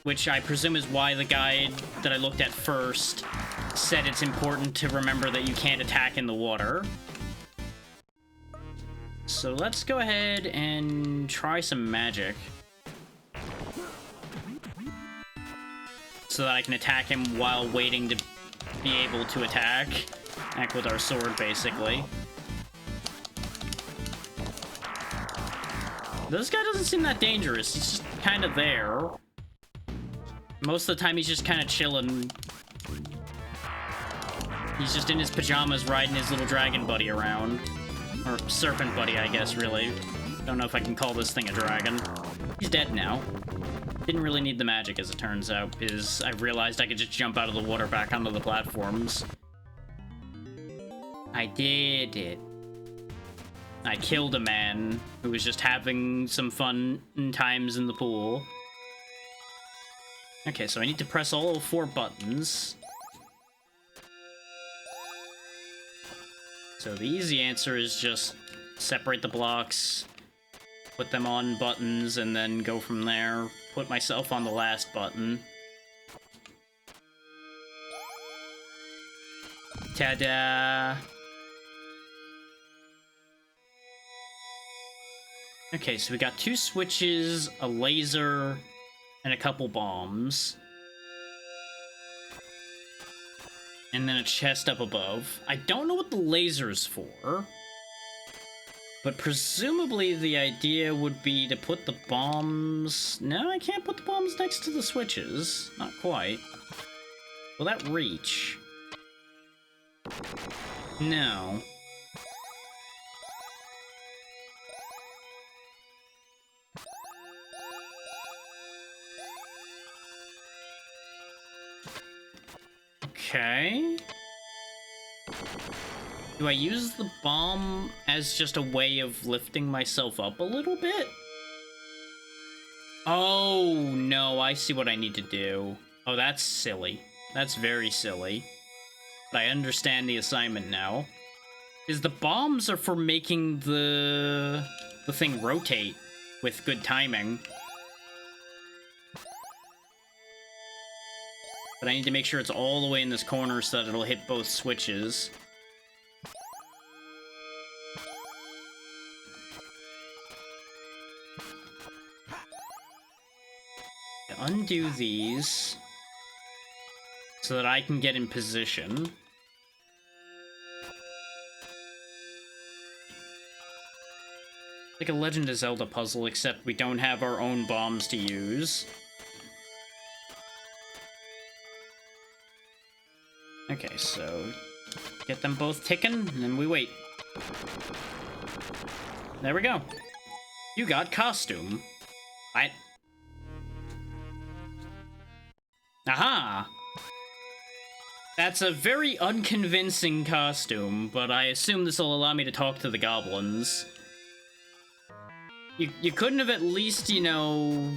Which I presume is why the guide that I looked at first said it's important to remember that you can't attack in the water. So let's go ahead and try some magic. So that I can attack him while waiting to be able to attack. Attack with our sword, basically. This guy doesn't seem that dangerous. He's just kind of there. Most of the time, he's just kind of chilling. He's just in his pajamas riding his little dragon buddy around. Or serpent buddy, I guess, really. Don't know if I can call this thing a dragon. He's dead now. Didn't really need the magic, as it turns out, because I realized I could just jump out of the water back onto the platforms. I did it. I killed a man who was just having some fun times in the pool. Okay, so I need to press all 4 buttons. So the easy answer is just separate the blocks, put them on buttons, and then go from there. Put myself on the last button. Ta-da! Okay, so we got 2 switches, a laser, and a couple bombs. And then a chest up above. I don't know what the laser's for. But presumably the idea would be to put the bombs... No, I can't put the bombs next to the switches. Not quite. Will that reach? No. Okay. Do I use the bomb as just a way of lifting myself up a little bit? Oh, no, I see what I need to do. Oh, that's silly. That's very silly. But I understand the assignment now. Is the bombs are for making the thing rotate with good timing. But I need to make sure it's all the way in this corner so that it'll hit both switches. Undo these so that I can get in position. Like a Legend of Zelda puzzle, except we don't have our own bombs to use. Okay, so get them both ticking, and then we wait. There we go. You got costume. What? Aha! That's a very unconvincing costume, but I assume this will allow me to talk to the goblins. You couldn't have at least, you know...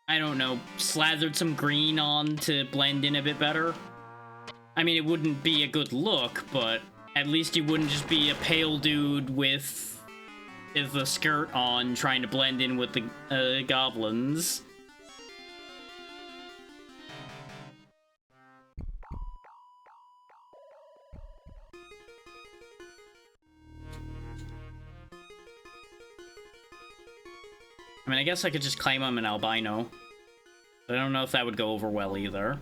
I don't know, slathered some green on to blend in a bit better? I mean, it wouldn't be a good look, but at least you wouldn't just be a pale dude with the skirt on trying to blend in with the goblins. I mean, I guess I could just claim I'm an albino. But I don't know if that would go over well either.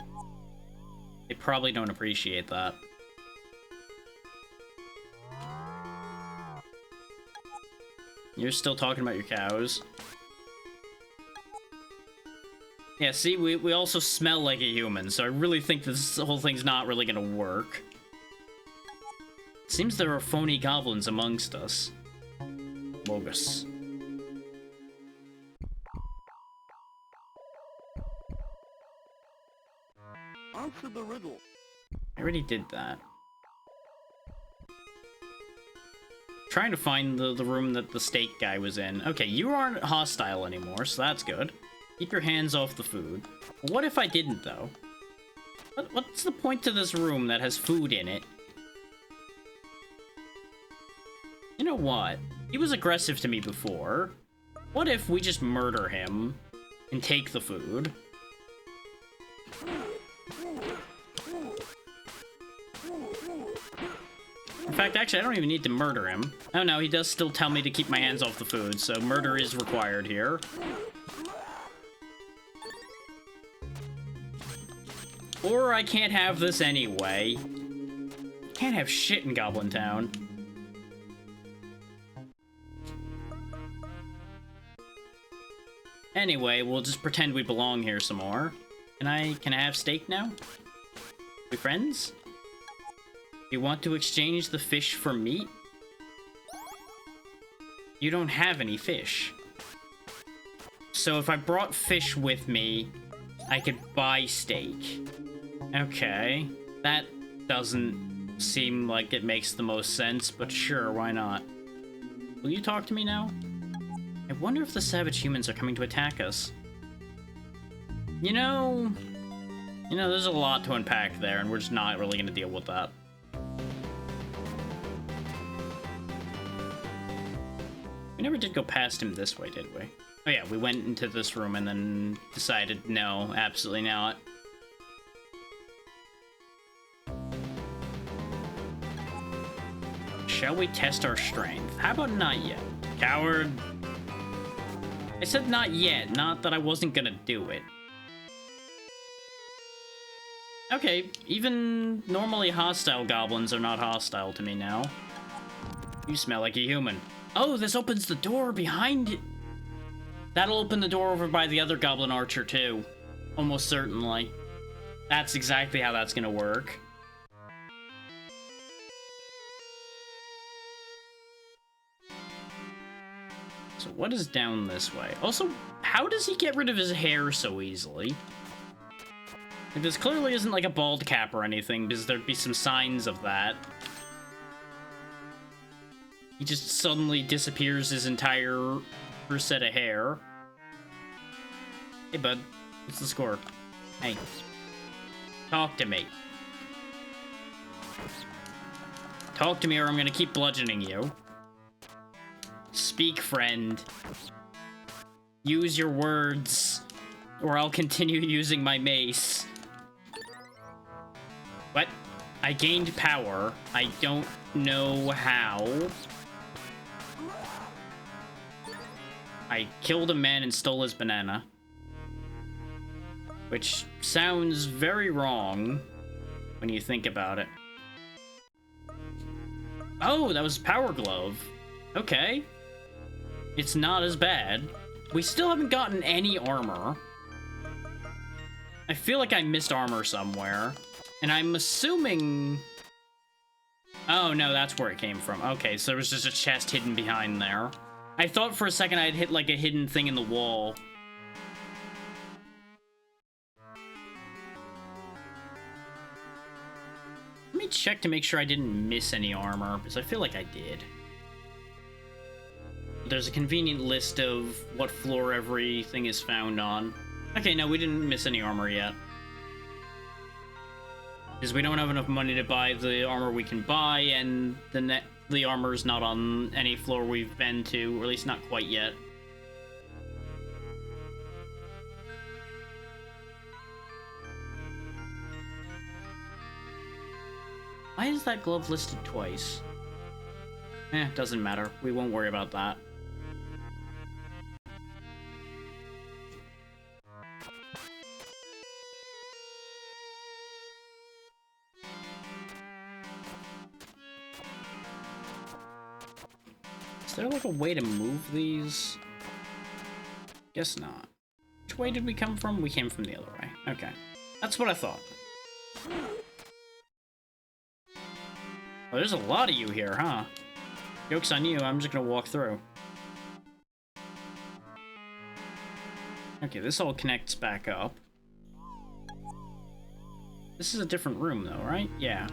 They probably don't appreciate that. You're still talking about your cows. Yeah, see, we also smell like a human, so I really think this whole thing's not really gonna work. Seems there are phony goblins amongst us. Bogus. Answer the riddle. I already did that. Trying to find the room that the steak guy was in. Okay, you aren't hostile anymore, so that's good. Keep your hands off the food. What if I didn't, though? What's the point to this room that has food in it? You know what? He was aggressive to me before. What if we just murder him and take the food? In fact, actually, I don't even need to murder him. Oh no, he does still tell me to keep my hands off the food, so murder is required here. Or I can't have this anyway. Can't have shit in Goblin Town. Anyway, we'll just pretend we belong here some more. Can I have steak now? We friends? You want to exchange the fish for meat? You don't have any fish. So if I brought fish with me, I could buy steak. Okay. That doesn't seem like it makes the most sense, but sure, why not? Will you talk to me now? I wonder if the savage humans are coming to attack us. You know, there's a lot to unpack there, and we're just not really going to deal with that. We never did go past him this way, did we? Oh yeah, we went into this room and then decided, no, absolutely not. Shall we test our strength? How about not yet? Coward. I said not yet, not that I wasn't gonna do it. Okay, even normally hostile goblins are not hostile to me now. You smell like a human. Oh, this opens the door behind it. That'll open the door over by the other goblin archer too. Almost certainly. That's exactly how that's gonna work. So what is down this way? Also, how does he get rid of his hair so easily? Like, this clearly isn't like a bald cap or anything, because there'd be some signs of that. He just suddenly disappears his entire set of hair. Hey, bud. What's the score? Hey. Talk to me. Talk to me or I'm gonna keep bludgeoning you. Speak, friend. Use your words, or I'll continue using my mace. What? I gained power. I don't know how. I killed a man and stole his banana. Which sounds very wrong when you think about it. Oh, that was Power Glove. Okay. It's not as bad. We still haven't gotten any armor. I feel like I missed armor somewhere. And I'm assuming... Oh, no, that's where it came from. Okay, so there was just a chest hidden behind there. I thought for a second I'd hit, like, a hidden thing in the wall. Let me check to make sure I didn't miss any armor, because I feel like I did. There's a convenient list of what floor everything is found on. Okay, no, we didn't miss any armor yet. Because we don't have enough money to buy the armor we can buy, and the armor's not on any floor we've been to, or at least not quite yet. Why is that glove listed twice? Doesn't matter. We won't worry about that. Is there like a way to move these? Guess not. Which way did we come from? We came from the other way. Okay. That's what I thought. Oh, there's a lot of you here, huh? Joke's on you, I'm just gonna walk through. Okay, this all connects back up. This is a different room though, right? Yeah.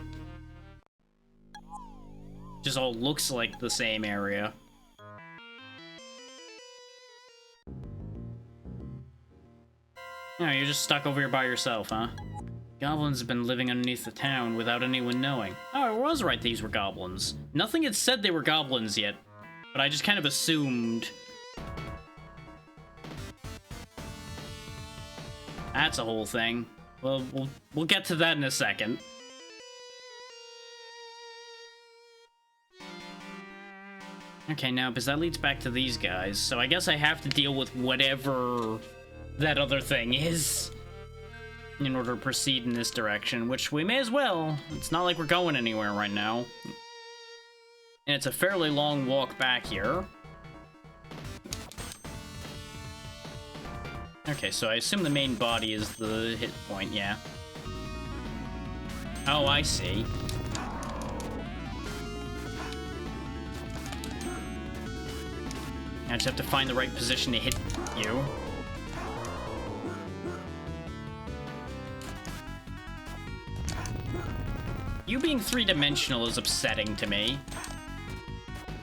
Just all looks like the same area. No, you're just stuck over here by yourself, huh? Goblins have been living underneath the town without anyone knowing. Oh, I was right, these were goblins. Nothing had said they were goblins yet, but I just kind of assumed. That's a whole thing. Well, we'll get to that in a second. Okay, now, because that leads back to these guys, so I guess I have to deal with whatever that other thing is in order to proceed in this direction, which we may as well. It's not like we're going anywhere right now. And it's a fairly long walk back here. Okay, so I assume the main body is the hit point, yeah. Oh, I see. I just have to find the right position to hit you. You being three-dimensional is upsetting to me.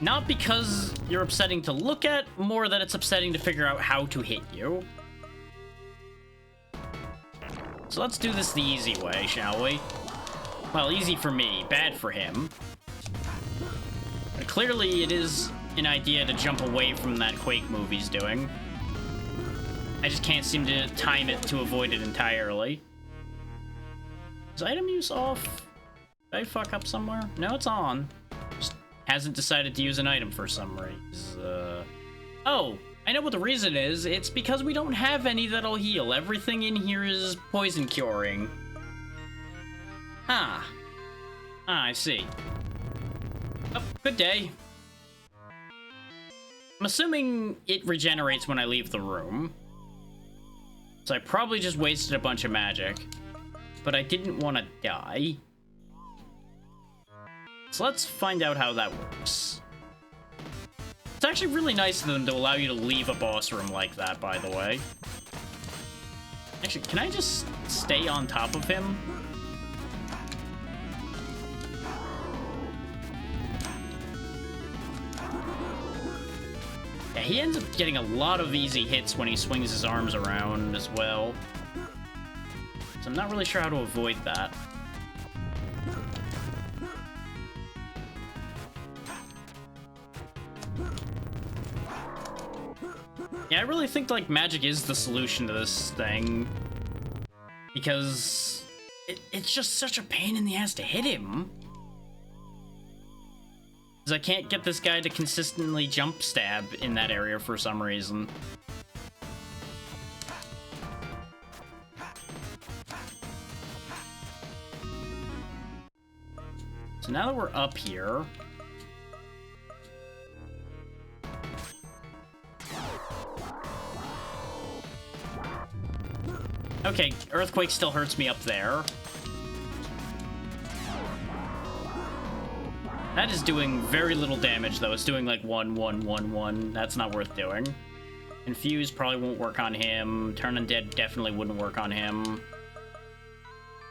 Not because you're upsetting to look at, more that it's upsetting to figure out how to hit you. So let's do this the easy way, shall we? Well, easy for me, bad for him. But clearly it is an idea to jump away from that Quake move he's doing. I just can't seem to time it to avoid it entirely. Is item use off? Did I fuck up somewhere? No, it's on. Just hasn't decided to use an item for some reason. Oh, I know what the reason is. It's because we don't have any that'll heal. Everything in here is poison curing. Ah. Ah, I see. Oh, good day. I'm assuming it regenerates when I leave the room. So I probably just wasted a bunch of magic. But I didn't want to die. So let's find out how that works. It's actually really nice of them to allow you to leave a boss room like that, by the way. Actually, can I just stay on top of him? Yeah, he ends up getting a lot of easy hits when he swings his arms around as well. So I'm not really sure how to avoid that. Yeah, I really think, like, magic is the solution to this thing. Because it's just such a pain in the ass to hit him. Because I can't get this guy to consistently jump stab in that area for some reason. So now that we're up here... Okay, Earthquake still hurts me up there. That is doing very little damage, though. It's doing like 1, 1, 1, 1. That's not worth doing. Infuse probably won't work on him. Turn Undead definitely wouldn't work on him.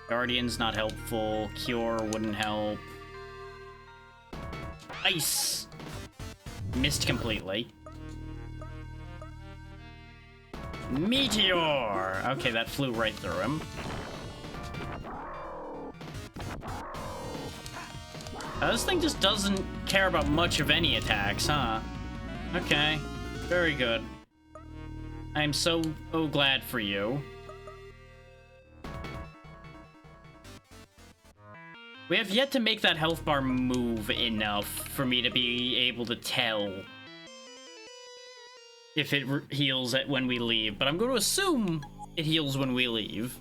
Guardian's not helpful. Cure wouldn't help. Ice! Missed completely. Meteor! Okay, that flew right through him. This thing just doesn't care about much of any attacks, huh? Okay, very good. I am so glad for you. We have yet to make that health bar move enough for me to be able to tell if it heals when we leave, but I'm going to assume it heals when we leave.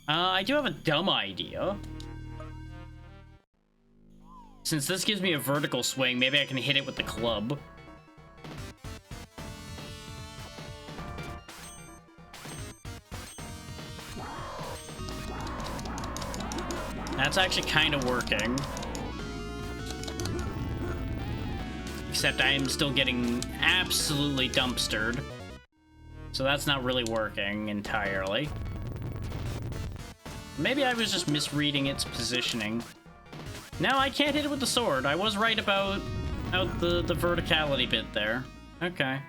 I do have a dumb idea. Since this gives me a vertical swing, maybe I can hit it with the club. That's actually kind of working. Except I am still getting absolutely dumpstered. So that's not really working entirely. Maybe I was just misreading its positioning. No, I can't hit it with the sword. I was right about the verticality bit there. Okay.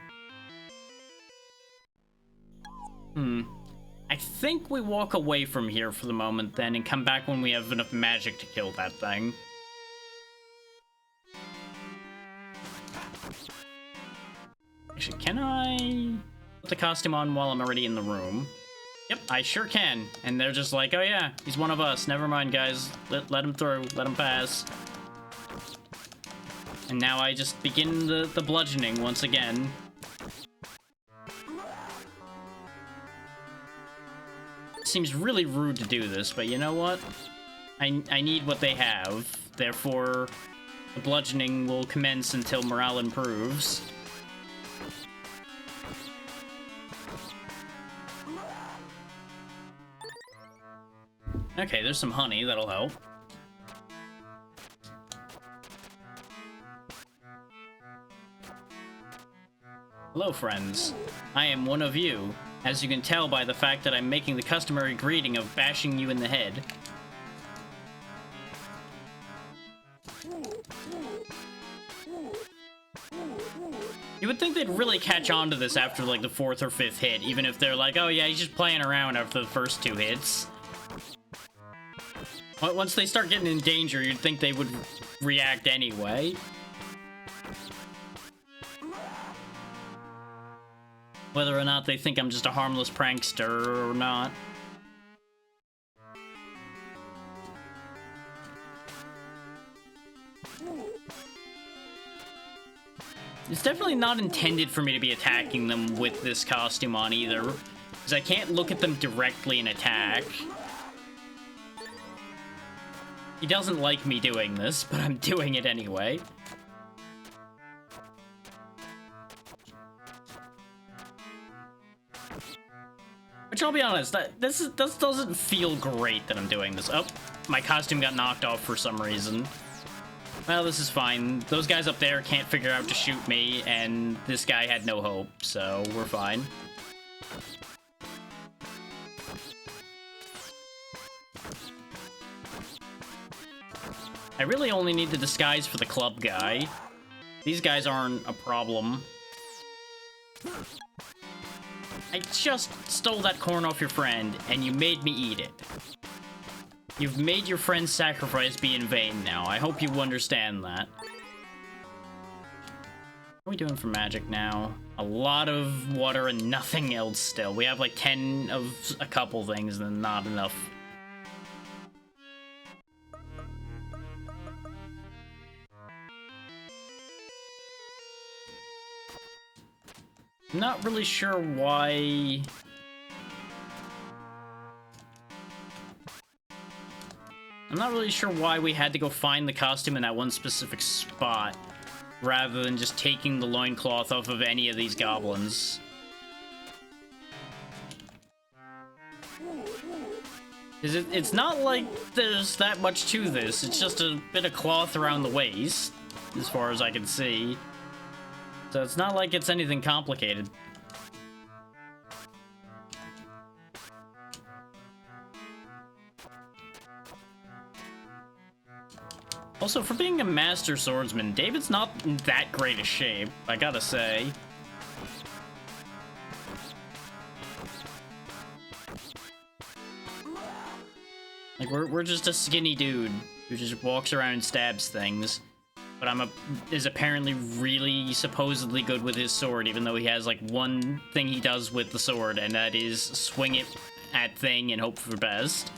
I think we walk away from here for the moment then and come back when we have enough magic to kill that thing. Actually, can I put the costume on while I'm already in the room? Yep, I sure can. And they're just like, oh yeah, he's one of us. Never mind, guys. Let him through. Let him pass. And now I just begin the bludgeoning once again. Seems really rude to do this, but you know what? I need what they have. Therefore, the bludgeoning will commence until morale improves. Okay, there's some honey, that'll help. Hello, friends. I am one of you, as you can tell by the fact that I'm making the customary greeting of bashing you in the head. You would think they'd really catch on to this after, like, the 4th or 5th hit, even if they're like, oh yeah, he's just playing around after the first 2 hits. But once they start getting in danger, you'd think they would react anyway. Whether or not they think I'm just a harmless prankster or not. It's definitely not intended for me to be attacking them with this costume on either, because I can't look at them directly and attack. He doesn't like me doing this, but I'm doing it anyway. Which, I'll be honest, this doesn't feel great that I'm doing this. Oh, my costume got knocked off for some reason. Well, this is fine. Those guys up there can't figure out to shoot me, and this guy had no hope, so we're fine. I really only need the disguise for the club guy. These guys aren't a problem. I just stole that corn off your friend, and you made me eat it. You've made your friend's sacrifice be in vain now. I hope you understand that. What are we doing for magic now? A lot of water and nothing else still. We have like 10 of a couple things and not enough. I'm not really sure why... I'm not really sure why we had to go find the costume in that one specific spot, rather than just taking the loincloth off of any of these goblins. It's not like there's that much to this, it's just a bit of cloth around the waist, as far as I can see. So it's not like it's anything complicated. Also, for being a master swordsman, David's not in that great a shape, I gotta say. Like, we're just a skinny dude who just walks around and stabs things. But is apparently really supposedly good with his sword, even though he has, like, one thing he does with the sword, and that is swing it at thing and hope for the best.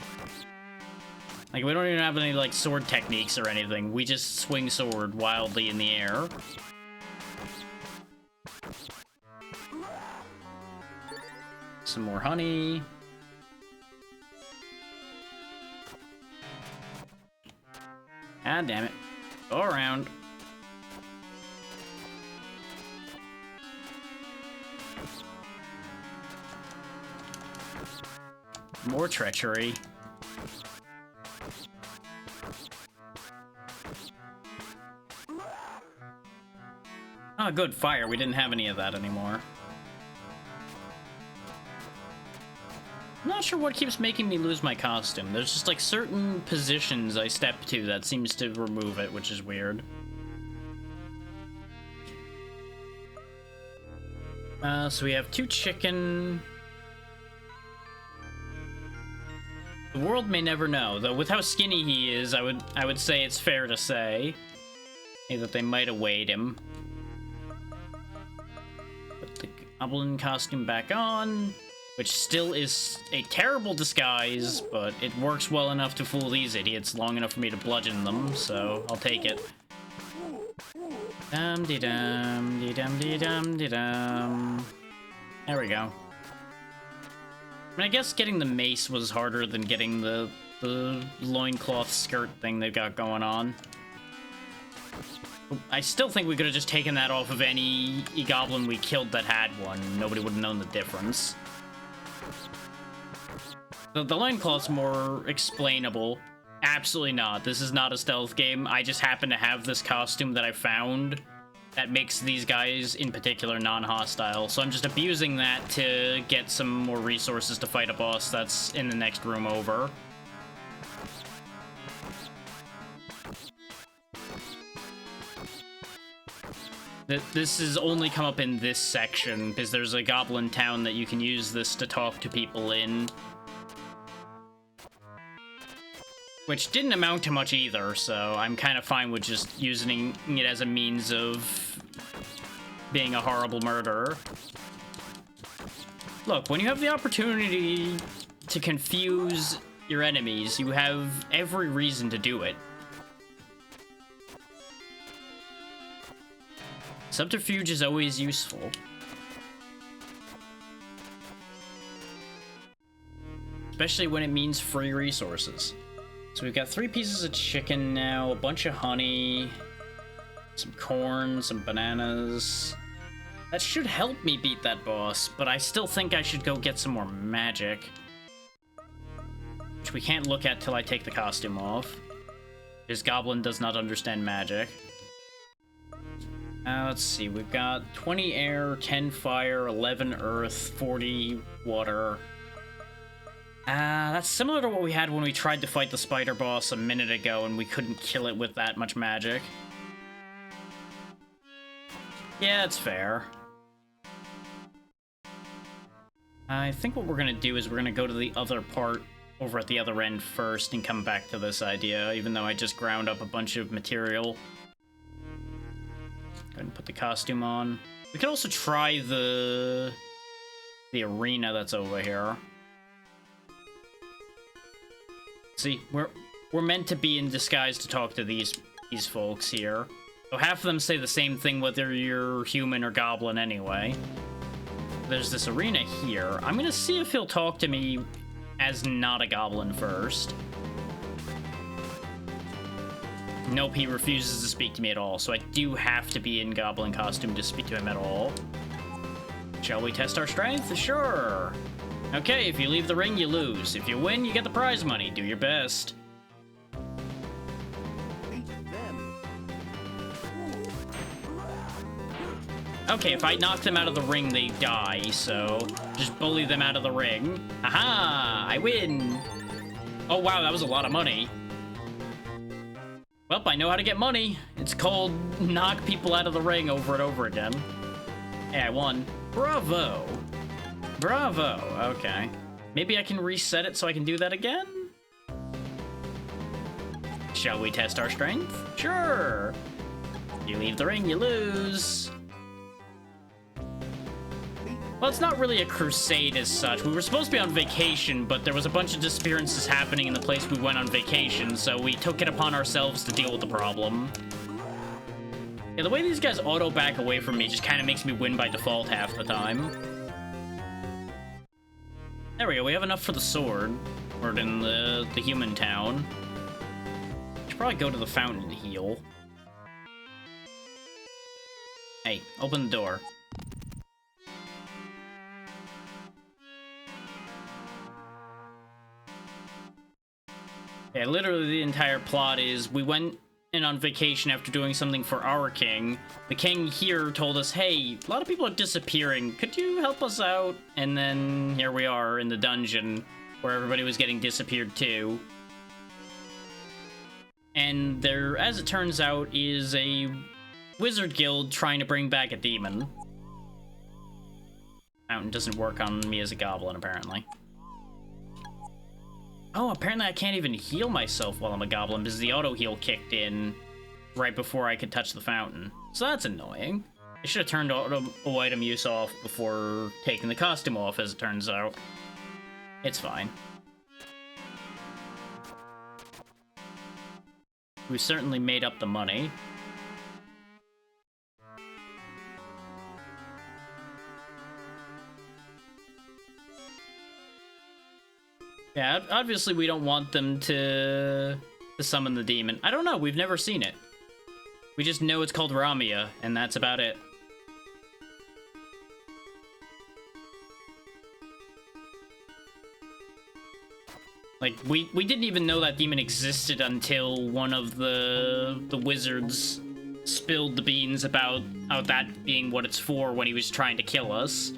Like, we don't even have any, like, sword techniques or anything. We just swing sword wildly in the air. Some more honey. Ah, damn it. Go around. More treachery. Ah, good, fire. We didn't have any of that anymore. I'm not sure what keeps making me lose my costume. There's just, like, certain positions I step to that seems to remove it, which is weird. So we have 2 chicken. The world may never know, though with how skinny he is, I would say it's fair to say that they might have weighed him. Put the goblin costume back on. which still is a terrible disguise, but it works well enough to fool these idiots long enough for me to bludgeon them, so I'll take it. Dum-de-dum, de-dum, de-dum. There we go. I mean, I guess getting the mace was harder than getting the loincloth skirt thing they've got going on. I still think we could have just taken that off of any goblin we killed that had one. Nobody would have known the difference. The loincloth's more explainable. Absolutely not. This is not a stealth game. I just happen to have this costume that I found that makes these guys, in particular, non-hostile. So I'm just abusing that to get some more resources to fight a boss that's in the next room over. This has only come up in this section, because there's a goblin town that you can use this to talk to people in. Which didn't amount to much either, so I'm kind of fine with just using it as a means of being a horrible murderer. Look, when you have the opportunity to confuse your enemies, you have every reason to do it. Subterfuge is always useful. Especially when it means free resources. So we've got 3 pieces of chicken now, a bunch of honey, some corn, some bananas. That should help me beat that boss, but I still think I should go get some more magic. Which we can't look at till I take the costume off. This goblin does not understand magic. Let's see, we've got 20 air, 10 fire, 11 earth, 40 water. That's similar to what we had when we tried to fight the spider boss a minute ago and we couldn't kill it with that much magic. Yeah, it's fair. I think what we're gonna do is we're gonna go to the other part over at the other end first and come back to this idea, even though I just ground up a bunch of material. Go ahead and put the costume on. We could also try the arena that's over here. See, we're meant to be in disguise to talk to these folks here. So half of them say the same thing whether you're human or goblin anyway. There's this arena here. I'm gonna see if he'll talk to me as not a goblin first. Nope, he refuses to speak to me at all, so I do have to be in goblin costume to speak to him at all. Shall we test our strength? Sure. Okay, if you leave the ring, you lose. If you win, you get the prize money. Do your best. Okay, if I knock them out of the ring, they die, so just bully them out of the ring. Aha! I win! Oh wow, that was a lot of money. Well, I know how to get money. It's called knock people out of the ring over and over again. Hey, I won. Bravo! Bravo! Okay. Maybe I can reset it so I can do that again? Shall we test our strength? Sure! You leave the ring, you lose. Well, it's not really a crusade as such. We were supposed to be on vacation, but there was a bunch of disappearances happening in the place we went on vacation, so we took it upon ourselves to deal with the problem. Yeah, the way these guys auto-back away from me just kind of makes me win by default half the time. There we go, we have enough for the sword. We're in the human town. Should probably go to the fountain and heal. Hey, open the door. Yeah, literally the entire plot is we went in on vacation after doing something for our king. The king here told us, hey, a lot of people are disappearing. Could you help us out? And then here we are in the dungeon where everybody was getting disappeared too. And there, as it turns out, is a wizard guild trying to bring back a demon. Fountain doesn't work on me as a goblin, apparently. Oh, apparently I can't even heal myself while I'm a goblin because the auto-heal kicked in right before I could touch the fountain. So that's annoying. I should have turned auto item use off before taking the costume off, as it turns out. It's fine. We certainly made up the money. Yeah, obviously we don't want them to summon the demon. I don't know, we've never seen it. We just know it's called Ramia, and that's about it. Like, we didn't even know that demon existed until one of the wizards spilled the beans about that being what it's for when he was trying to kill us.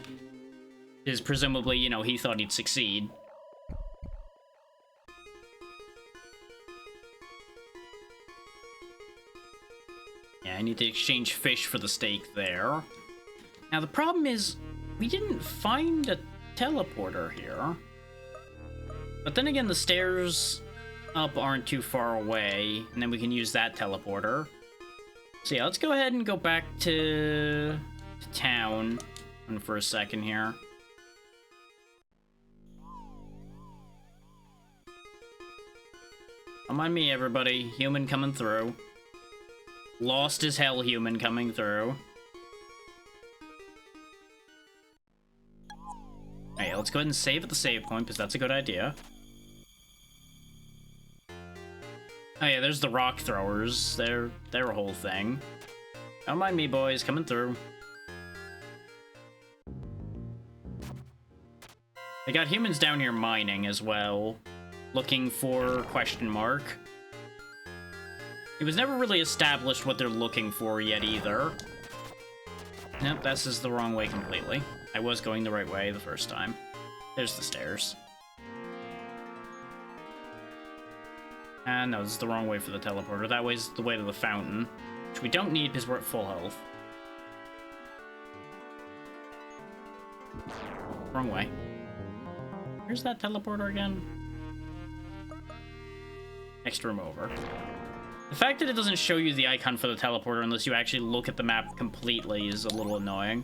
Because presumably, you know, he thought he'd succeed. Yeah, I need to exchange fish for the steak there. Now, the problem is, we didn't find a teleporter here. But then again, the stairs up aren't too far away, and then we can use that teleporter. So yeah, let's go ahead and go back to town for a second here. Come on me, everybody. Human coming through. Lost as hell human coming through. Alright, let's go ahead and save at the save point, because that's a good idea. Oh yeah, there's the rock throwers. They're a whole thing. Don't mind me, boys. Coming through. They got humans down here mining as well. Looking for question mark. It was never really established what they're looking for yet either. Nope, this is the wrong way completely. I was going the right way the first time. There's the stairs. No, this is the wrong way for the teleporter. That way's the way to the fountain, which we don't need because we're at full health. Wrong way. Where's that teleporter again? Next room over. The fact that it doesn't show you the icon for the teleporter unless you actually look at the map completely is a little annoying.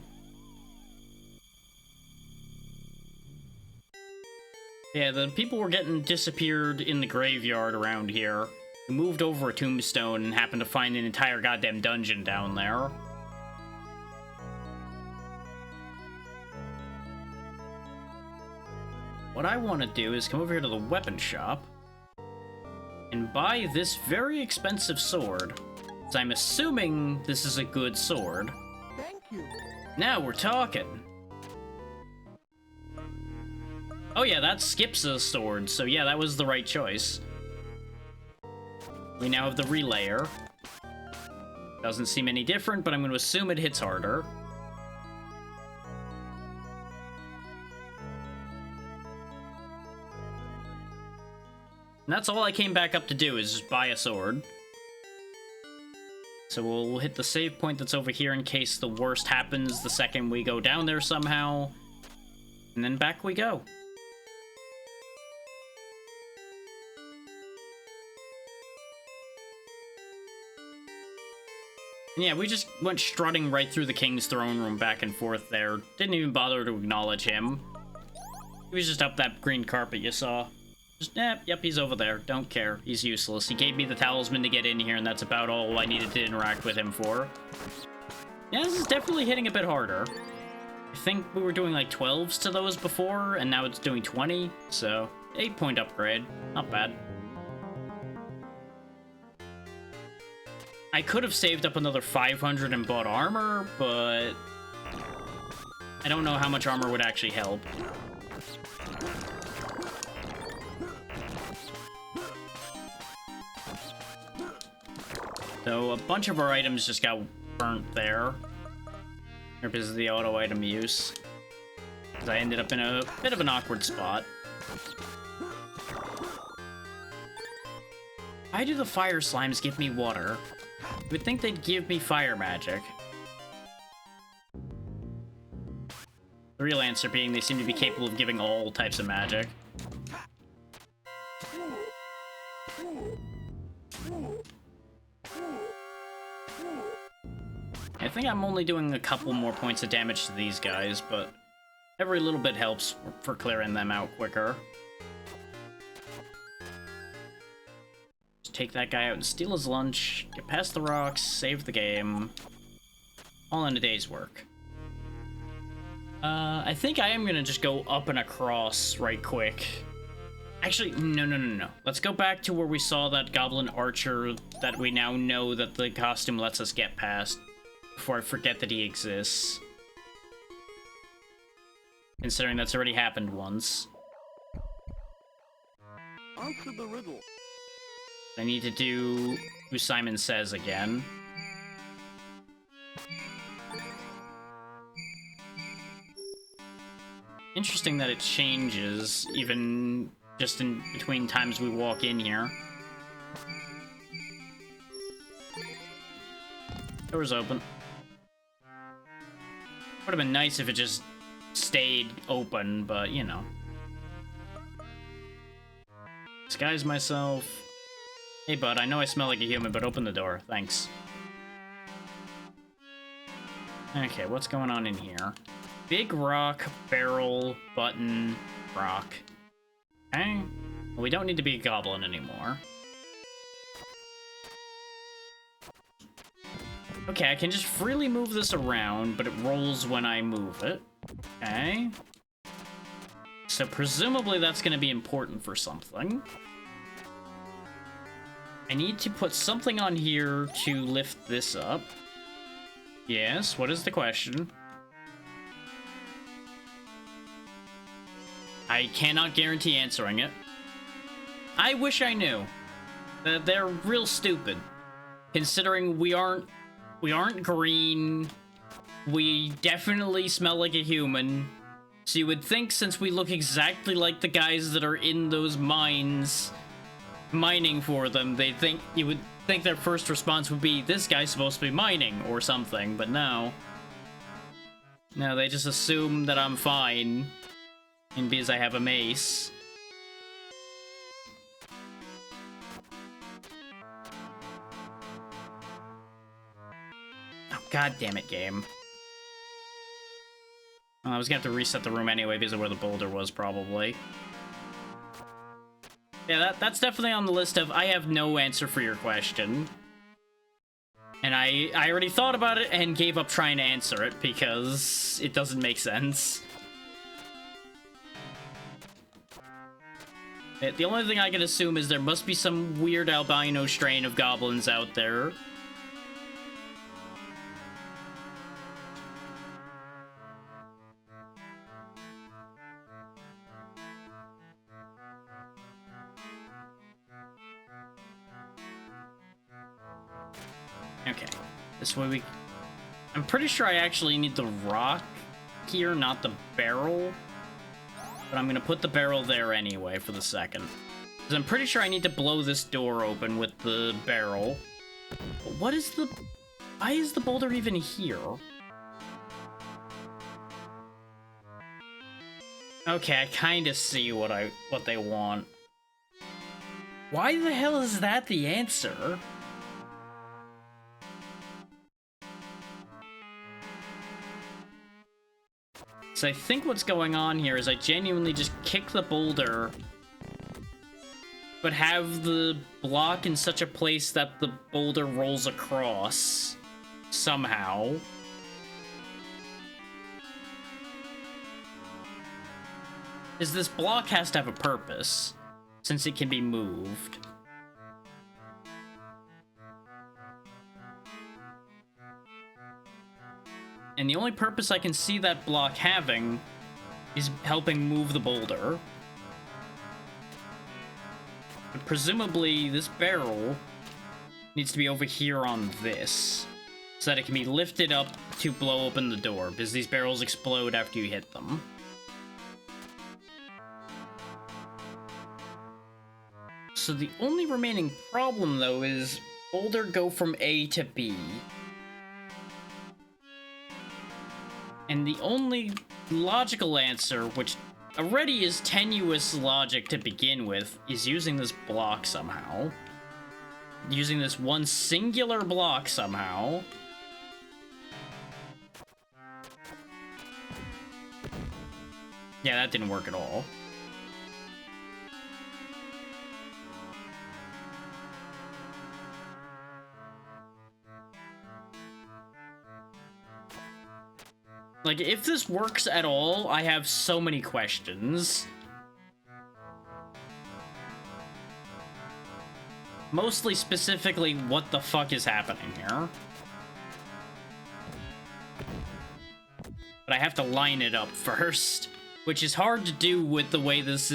Yeah, the people were getting disappeared in the graveyard around here. We moved over a tombstone and happened to find an entire goddamn dungeon down there. What I want to do is come over here to the weapon shop and buy this very expensive sword. So I'm assuming this is a good sword. Thank you. Now we're talking. Oh yeah, that skips a sword, so yeah, that was the right choice. We now have the relayer. Doesn't seem any different, but I'm going to assume it hits harder. And that's all I came back up to do, is just buy a sword. So we'll hit the save point that's over here in case the worst happens the second we go down there somehow. And then back we go. Yeah, we just went strutting right through the king's throne room back and forth there. Didn't even bother to acknowledge him. He was just up that green carpet you saw. Just, yep, he's over there. Don't care. He's useless. He gave me the talisman to get in here, and that's about all I needed to interact with him for. Yeah, this is definitely hitting a bit harder. I think we were doing like 12s to those before, and now it's doing 20, so 8-point upgrade. Not bad. I could have saved up another 500 and bought armor, but I don't know how much armor would actually help. So a bunch of our items just got burnt there. Because of the auto item use. Because I ended up in a bit of an awkward spot. Why do the fire slimes give me water? You would think they'd give me fire magic. The real answer being they seem to be capable of giving all types of magic. I think I'm only doing a couple more points of damage to these guys, but every little bit helps for clearing them out quicker. Just take that guy out and steal his lunch, get past the rocks, save the game. All in a day's work. I think I am gonna just go up and across right quick. Actually, no. Let's go back to where we saw that goblin archer that we now know that the costume lets us get past before I forget that he exists. Considering that's already happened once. Answer the riddle. I need to do who Simon Says again. Interesting that it changes, even just in between times we walk in here. Door's open. Would have been nice if it just stayed open, but you know. Disguise myself. Hey bud, I know I smell like a human, but open the door. Thanks. Okay, what's going on in here? Big rock, barrel, button, rock. Okay. Well, we don't need to be a goblin anymore. Okay, I can just freely move this around, but it rolls when I move it. Okay. So presumably that's going to be important for something. I need to put something on here to lift this up. Yes, what is the question? I cannot guarantee answering it. I wish I knew. They're real stupid. Considering we aren't green. We definitely smell like a human. So you would think since we look exactly like the guys that are in those mines mining for them, you would think their first response would be, this guy's supposed to be mining or something, but no. No, they just assume that I'm fine. And because I have a mace. Oh, god damn it, game. Well, I was gonna have to reset the room anyway because of where the boulder was, probably. Yeah, that's definitely on the list of I have no answer for your question. And I already thought about it and gave up trying to answer it because it doesn't make sense. The only thing I can assume is there must be some weird albino strain of goblins out there. Okay, this way I'm pretty sure I actually need the rock here, not the barrel. But I'm gonna put the barrel there anyway for the second. Because I'm pretty sure I need to blow this door open with the barrel. But why is the boulder even here? Okay, I kinda see what they want. Why the hell is that the answer? So I think what's going on here is I genuinely just kick the boulder, but have the block in such a place that the boulder rolls across somehow. Because this block has to have a purpose, since it can be moved. And the only purpose I can see that block having is helping move the boulder. But presumably, this barrel needs to be over here on this, so that it can be lifted up to blow open the door, because these barrels explode after you hit them. So the only remaining problem, though, is boulder go from A to B. And the only logical answer, which already is tenuous logic to begin with, is using this block somehow. Using this one singular block somehow. Yeah, that didn't work at all. Like, if this works at all, I have so many questions. Mostly specifically, what the fuck is happening here? But I have to line it up first, which is hard to do with the way this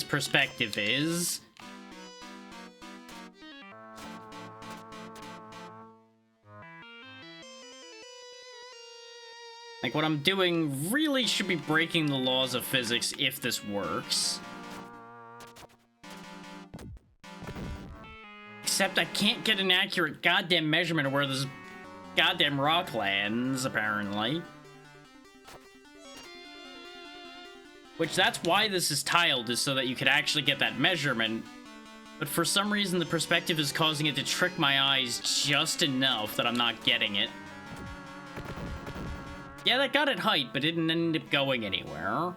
perspective is. Like, what I'm doing really should be breaking the laws of physics if this works. Except I can't get an accurate goddamn measurement of where this goddamn rock lands, apparently. Which, that's why this is tiled, is so that you could actually get that measurement. But for some reason, the perspective is causing it to trick my eyes just enough that I'm not getting it. Yeah, that got it height, but didn't end up going anywhere.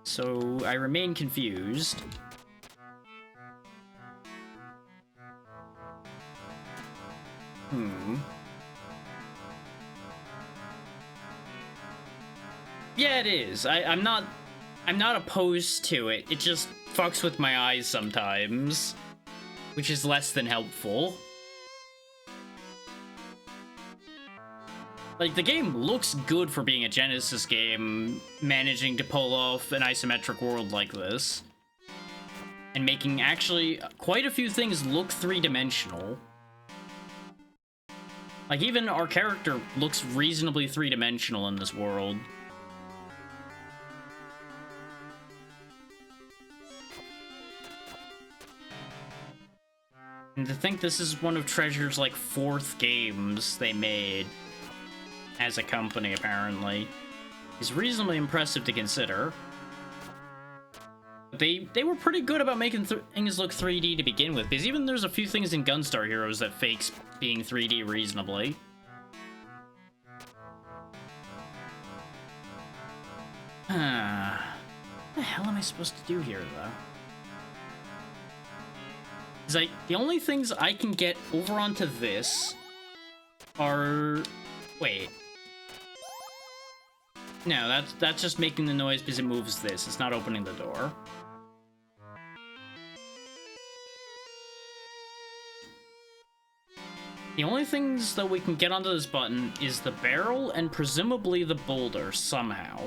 So, I remain confused. Yeah, it is. I'm not opposed to it. It just fucks with my eyes sometimes, which is less than helpful. Like, the game looks good for being a Genesis game, managing to pull off an isometric world like this. And making actually quite a few things look three-dimensional. Like, even our character looks reasonably three-dimensional in this world. And to think this is one of Treasure's, like, 4th games they made as a company, apparently, is reasonably impressive to consider. They were pretty good about making things look 3D to begin with, because even there's a few things in Gunstar Heroes that fakes being 3D reasonably. What the hell am I supposed to do here, though? Is the only things I can get over onto this are... Wait. No, that's just making the noise because it moves this. It's not opening the door. The only things that we can get onto this button is the barrel and presumably the boulder somehow.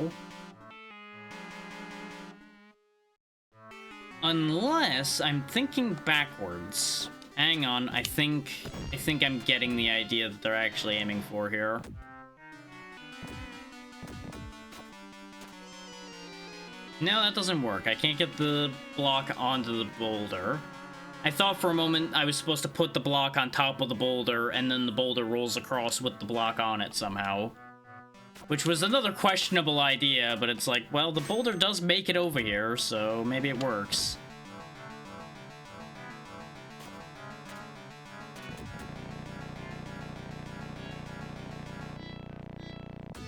Unless I'm thinking backwards. Hang on, I think I'm getting the idea that they're actually aiming for here. No, that doesn't work. I can't get the block onto the boulder. I thought for a moment I was supposed to put the block on top of the boulder, and then the boulder rolls across with the block on it somehow. Which was another questionable idea, but it's like, well, the boulder does make it over here, so maybe it works.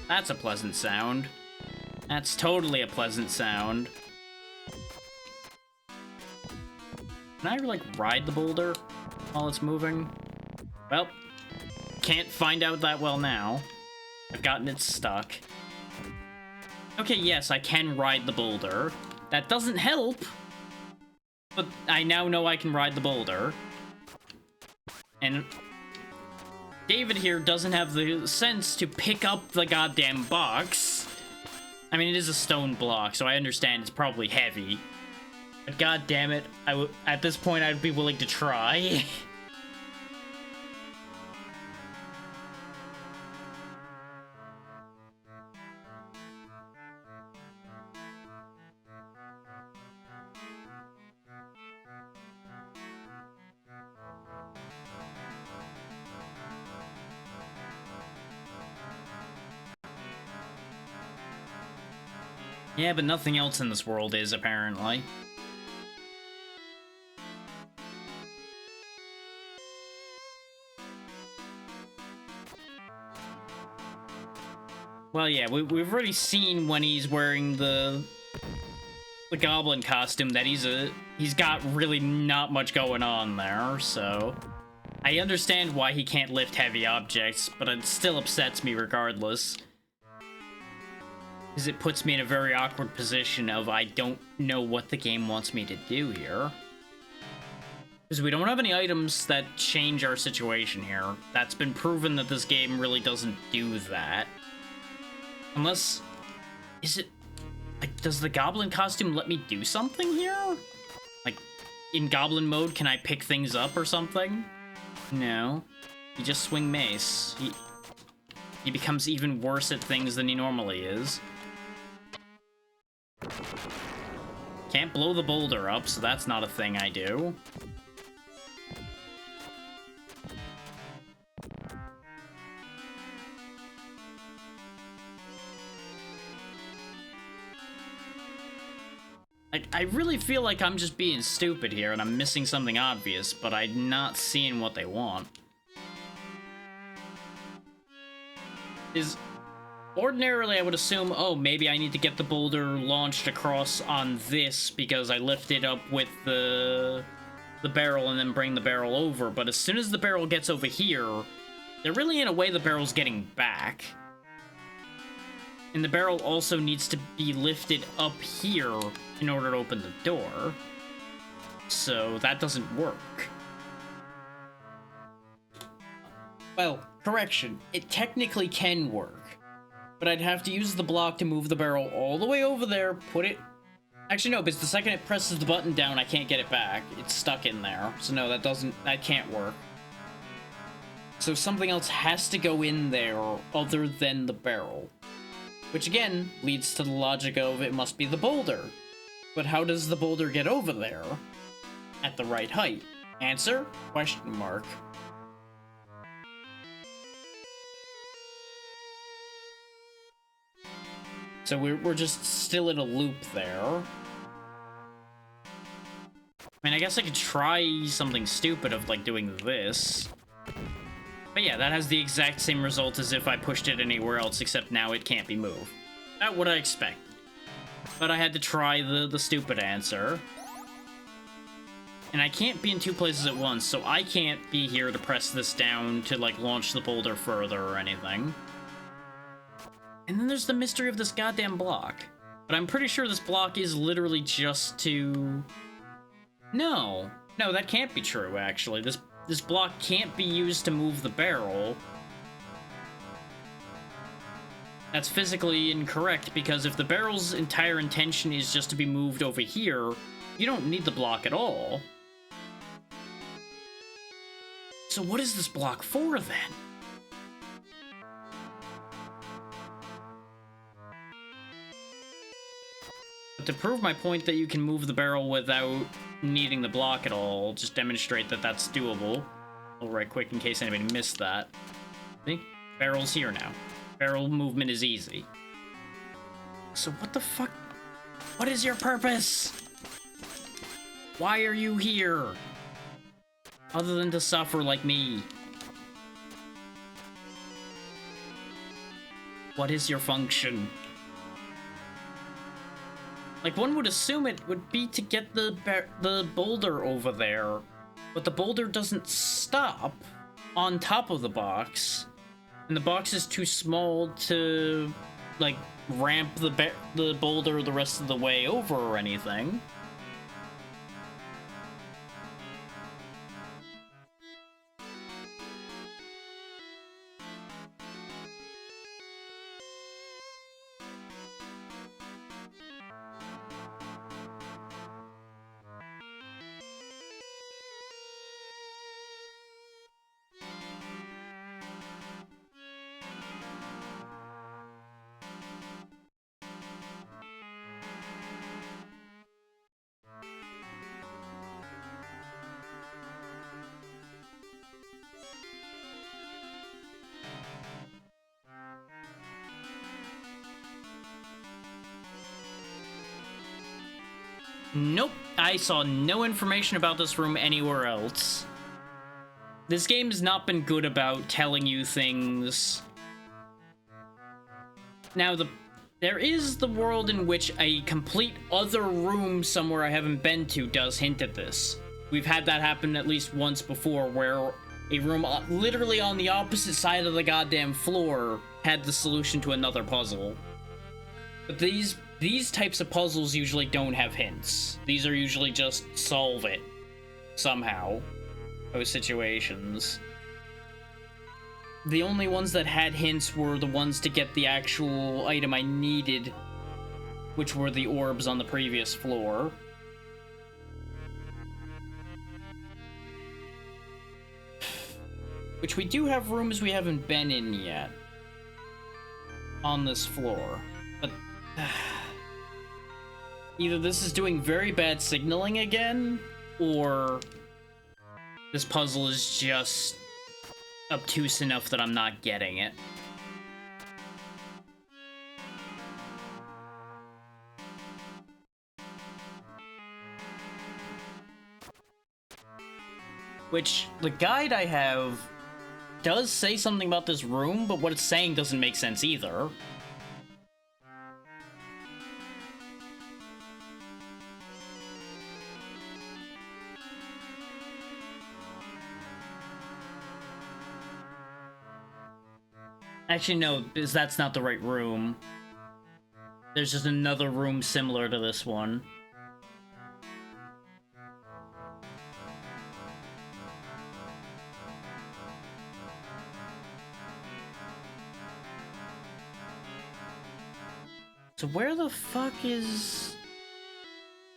That's a pleasant sound. That's totally a pleasant sound. Can I, like, ride the boulder while it's moving? Well, can't find out that well now. I've gotten it stuck. Okay, yes, I can ride the boulder. That doesn't help, but I now know I can ride the boulder. And David here doesn't have the sense to pick up the goddamn box. I mean, it is a stone block, so I understand it's probably heavy. But god damn it, at this point I'd be willing to try. Yeah, but nothing else in this world is, apparently. Well, yeah, we've already seen when he's wearing the goblin costume that he's got really not much going on there, so I understand why he can't lift heavy objects, but it still upsets me regardless. Because it puts me in a very awkward position of I don't know what the game wants me to do here. Because we don't have any items that change our situation here. That's been proven that this game really doesn't do that. Unless... Is it... Like, does the goblin costume let me do something here? Like, in goblin mode, can I pick things up or something? No. You just swing mace. He becomes even worse at things than he normally is. Can't blow the boulder up, so that's not a thing I do. I really feel like I'm just being stupid here and I'm missing something obvious, but I'm not seeing what they want. Ordinarily, I would assume, oh, maybe I need to get the boulder launched across on this because I lift it up with the barrel and then bring the barrel over, but as soon as the barrel gets over here, there really ain't a way the barrel's getting back. And the barrel also needs to be lifted up here in order to open the door. So that doesn't work. Well, correction. It technically can work. But I'd have to use the block to move the barrel all the way over there, put it... Actually, no, because the second it presses the button down, I can't get it back. It's stuck in there. So no, that can't work. So something else has to go in there other than the barrel. Which again, leads to the logic of it must be the boulder. But how does the boulder get over there? At the right height? Answer? Question mark. So we're just still in a loop there. I mean, I guess I could try something stupid of, like, doing this. But yeah, that has the exact same result as if I pushed it anywhere else, except now it can't be moved. That's what I expect. But I had to try the stupid answer. And I can't be in two places at once, so I can't be here to press this down to, like, launch the boulder further or anything. And then there's the mystery of this goddamn block. But I'm pretty sure this block is literally just to... No, that can't be true, actually. This block can't be used to move the barrel. That's physically incorrect, because if the barrel's entire intention is just to be moved over here, you don't need the block at all. So what is this block for, then? But to prove my point that you can move the barrel without needing the block at all, just demonstrate that that's doable. I'll right quick in case anybody missed that. See? Barrel's here now. Barrel movement is easy. So what the fuck? What is your purpose? Why are you here? Other than to suffer like me. What is your function? Like, one would assume it would be to get the boulder over there, but the boulder doesn't stop on top of the box, and the box is too small to, like, ramp the boulder the rest of the way over or anything. Nope, I saw no information about this room anywhere else. This game has not been good about telling you things Now, there is the world in which a complete other room somewhere I haven't been to does hint at this. We've had that happen at least once before, where a room literally on the opposite side of the goddamn floor had the solution to another puzzle. But these types of puzzles usually don't have hints. These are usually just solve it somehow. Those situations. The only ones that had hints were the ones to get the actual item I needed, which were the orbs on the previous floor. Which we do have rooms we haven't been in yet on this floor. But either this is doing very bad signaling again, or this puzzle is just obtuse enough that I'm not getting it. Which, the guide I have does say something about this room, but what it's saying doesn't make sense either. Actually, no, because that's not the right room. There's just another room similar to this one. So where the fuck is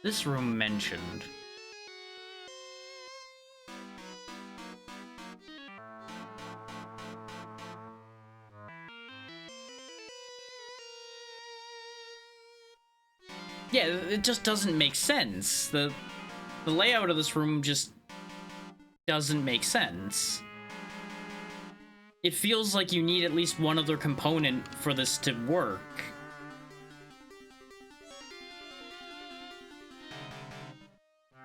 this room mentioned? Yeah, it just doesn't make sense. The layout of this room just doesn't make sense. It feels like you need at least one other component for this to work.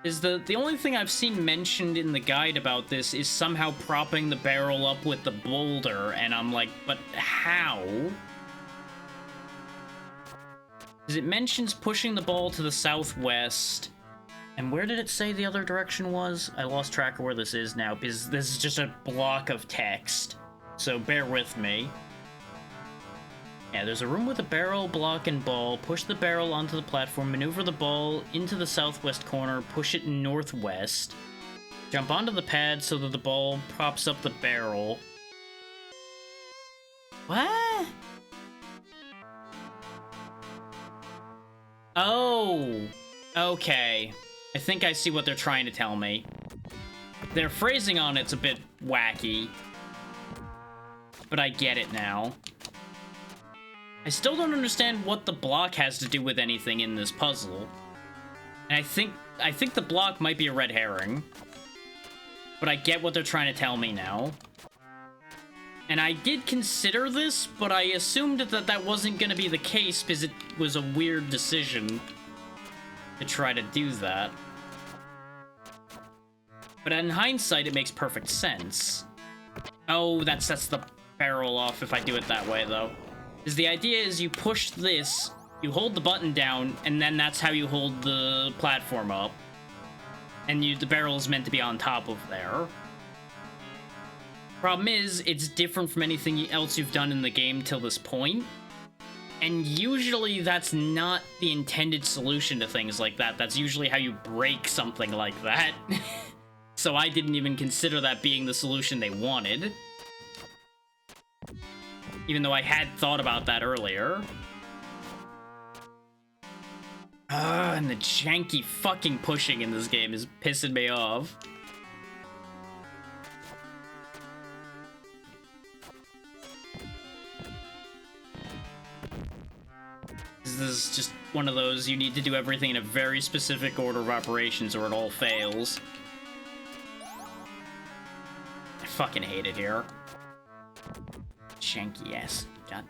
Is the only thing I've seen mentioned in the guide about this is somehow propping the barrel up with the boulder, and I'm like, but how? Because it mentions pushing the ball to the southwest, and where did it say the other direction was? I lost track of where this is now, because this is just a block of text, so bear with me. Yeah, there's a room with a barrel, block, and ball. Push the barrel onto the platform, maneuver the ball into the southwest corner, push it northwest. Jump onto the pad so that the ball props up the barrel. What? Oh, okay. I think I see what they're trying to tell me. Their phrasing on it's a bit wacky, but I get it now. I still don't understand what the block has to do with anything in this puzzle. And I think the block might be a red herring. But I get what they're trying to tell me now. And I did consider this, but I assumed that that wasn't going to be the case because it was a weird decision to try to do that. But in hindsight, it makes perfect sense. Oh, that sets the barrel off if I do it that way, though. Because the idea is you push this, you hold the button down, and then that's how you hold the platform up. And the barrel is meant to be on top of there. Problem is, it's different from anything else you've done in the game till this point. And usually that's not the intended solution to things like that. That's usually how you break something like that. So I didn't even consider that being the solution they wanted. Even though I had thought about that earlier. And the janky fucking pushing in this game is pissing me off. This is just one of those, you need to do everything in a very specific order of operations or it all fails. I fucking hate it here. Janky ass. God,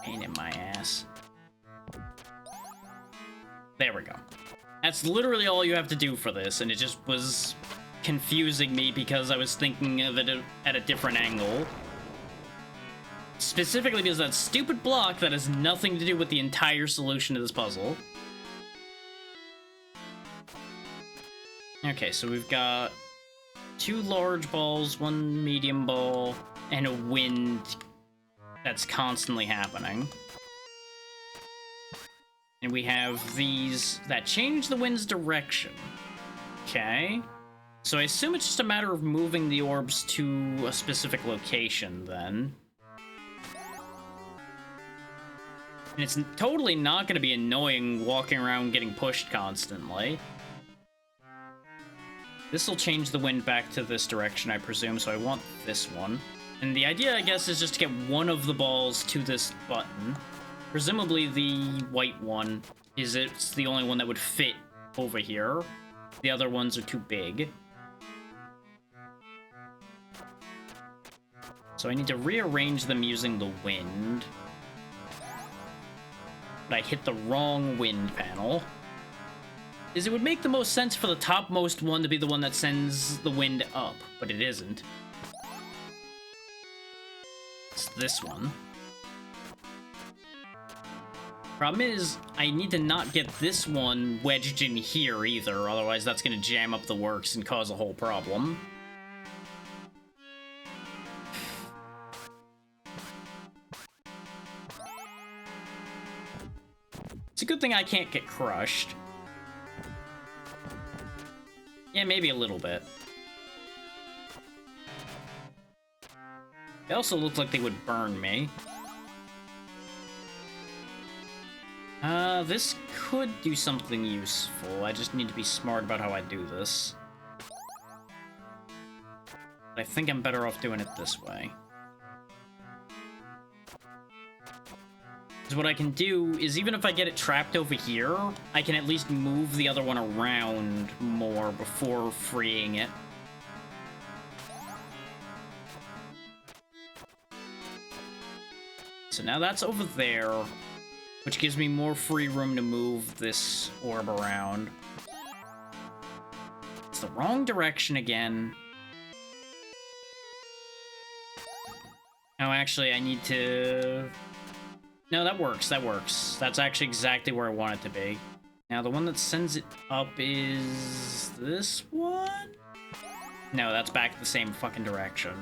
pain in my ass. There we go. That's literally all you have to do for this, and it just was confusing me because I was thinking of it at a different angle. Specifically because that stupid block that has nothing to do with the entire solution to this puzzle. Okay, so we've got 2 large balls, 1 medium ball, and a wind that's constantly happening. And we have these that change the wind's direction. Okay. So I assume it's just a matter of moving the orbs to a specific location, then. And it's totally not going to be annoying walking around getting pushed constantly. This will change the wind back to this direction, I presume, so I want this one. And the idea, I guess, is just to get one of the balls to this button. Presumably the white one it's the only one that would fit over here. The other ones are too big. So I need to rearrange them using the wind. But I hit the wrong wind panel. It would make the most sense for the topmost one to be the one that sends the wind up, but it isn't. It's this one. Problem is, I need to not get this one wedged in here either, otherwise that's going to jam up the works and cause a whole problem. It's a good thing I can't get crushed. Yeah, maybe a little bit. They also look like they would burn me. This could do something useful. I just need to be smart about how I do this. But I think I'm better off doing it this way. Because what I can do is, even if I get it trapped over here, I can at least move the other one around more before freeing it. So now that's over there, which gives me more free room to move this orb around. It's the wrong direction again. Oh, actually, I need to... No, that works, that works. That's actually exactly where I want it to be. Now, the one that sends it up is... this one? No, that's back the same fucking direction.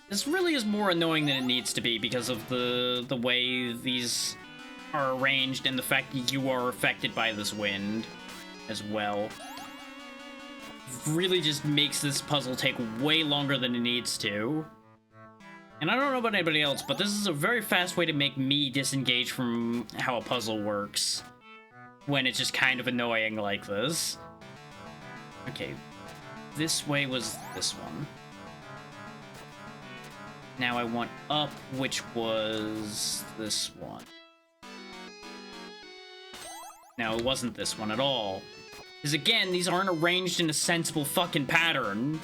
This really is more annoying than it needs to be because of the way these are arranged and the fact that you are affected by this wind as well. Really just makes this puzzle take way longer than it needs to. And I don't know about anybody else, but this is a very fast way to make me disengage from how a puzzle works when it's just kind of annoying like this. Okay, this way was this one. Now I want up, which was this one. No, it wasn't this one at all. Because again, these aren't arranged in a sensible fucking pattern.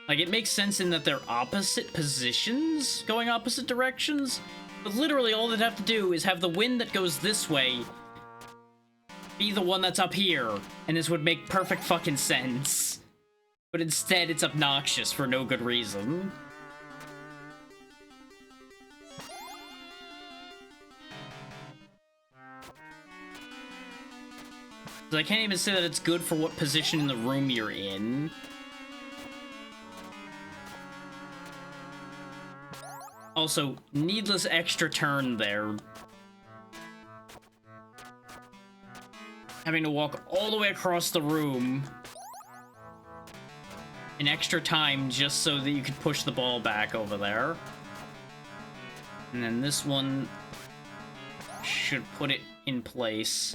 Like, it makes sense in that they're opposite positions, going opposite directions, but literally all they'd have to do is have the wind that goes this way be the one that's up here, and this would make perfect fucking sense. But instead, it's obnoxious for no good reason. So I can't even say that it's good for what position in the room you're in. Also, needless extra turn there. Having to walk all the way across the room. An extra time just so that you could push the ball back over there. And then this one should put it in place.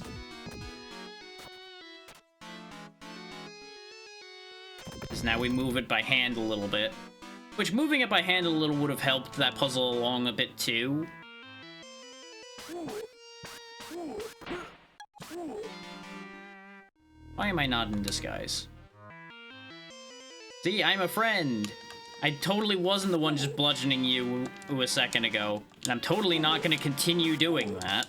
Because now we move it by hand a little bit. Which, moving it by hand a little would have helped that puzzle along a bit too. Why am I not in disguise? See, I'm a friend! I totally wasn't the one just bludgeoning you a second ago. And I'm totally not gonna continue doing that.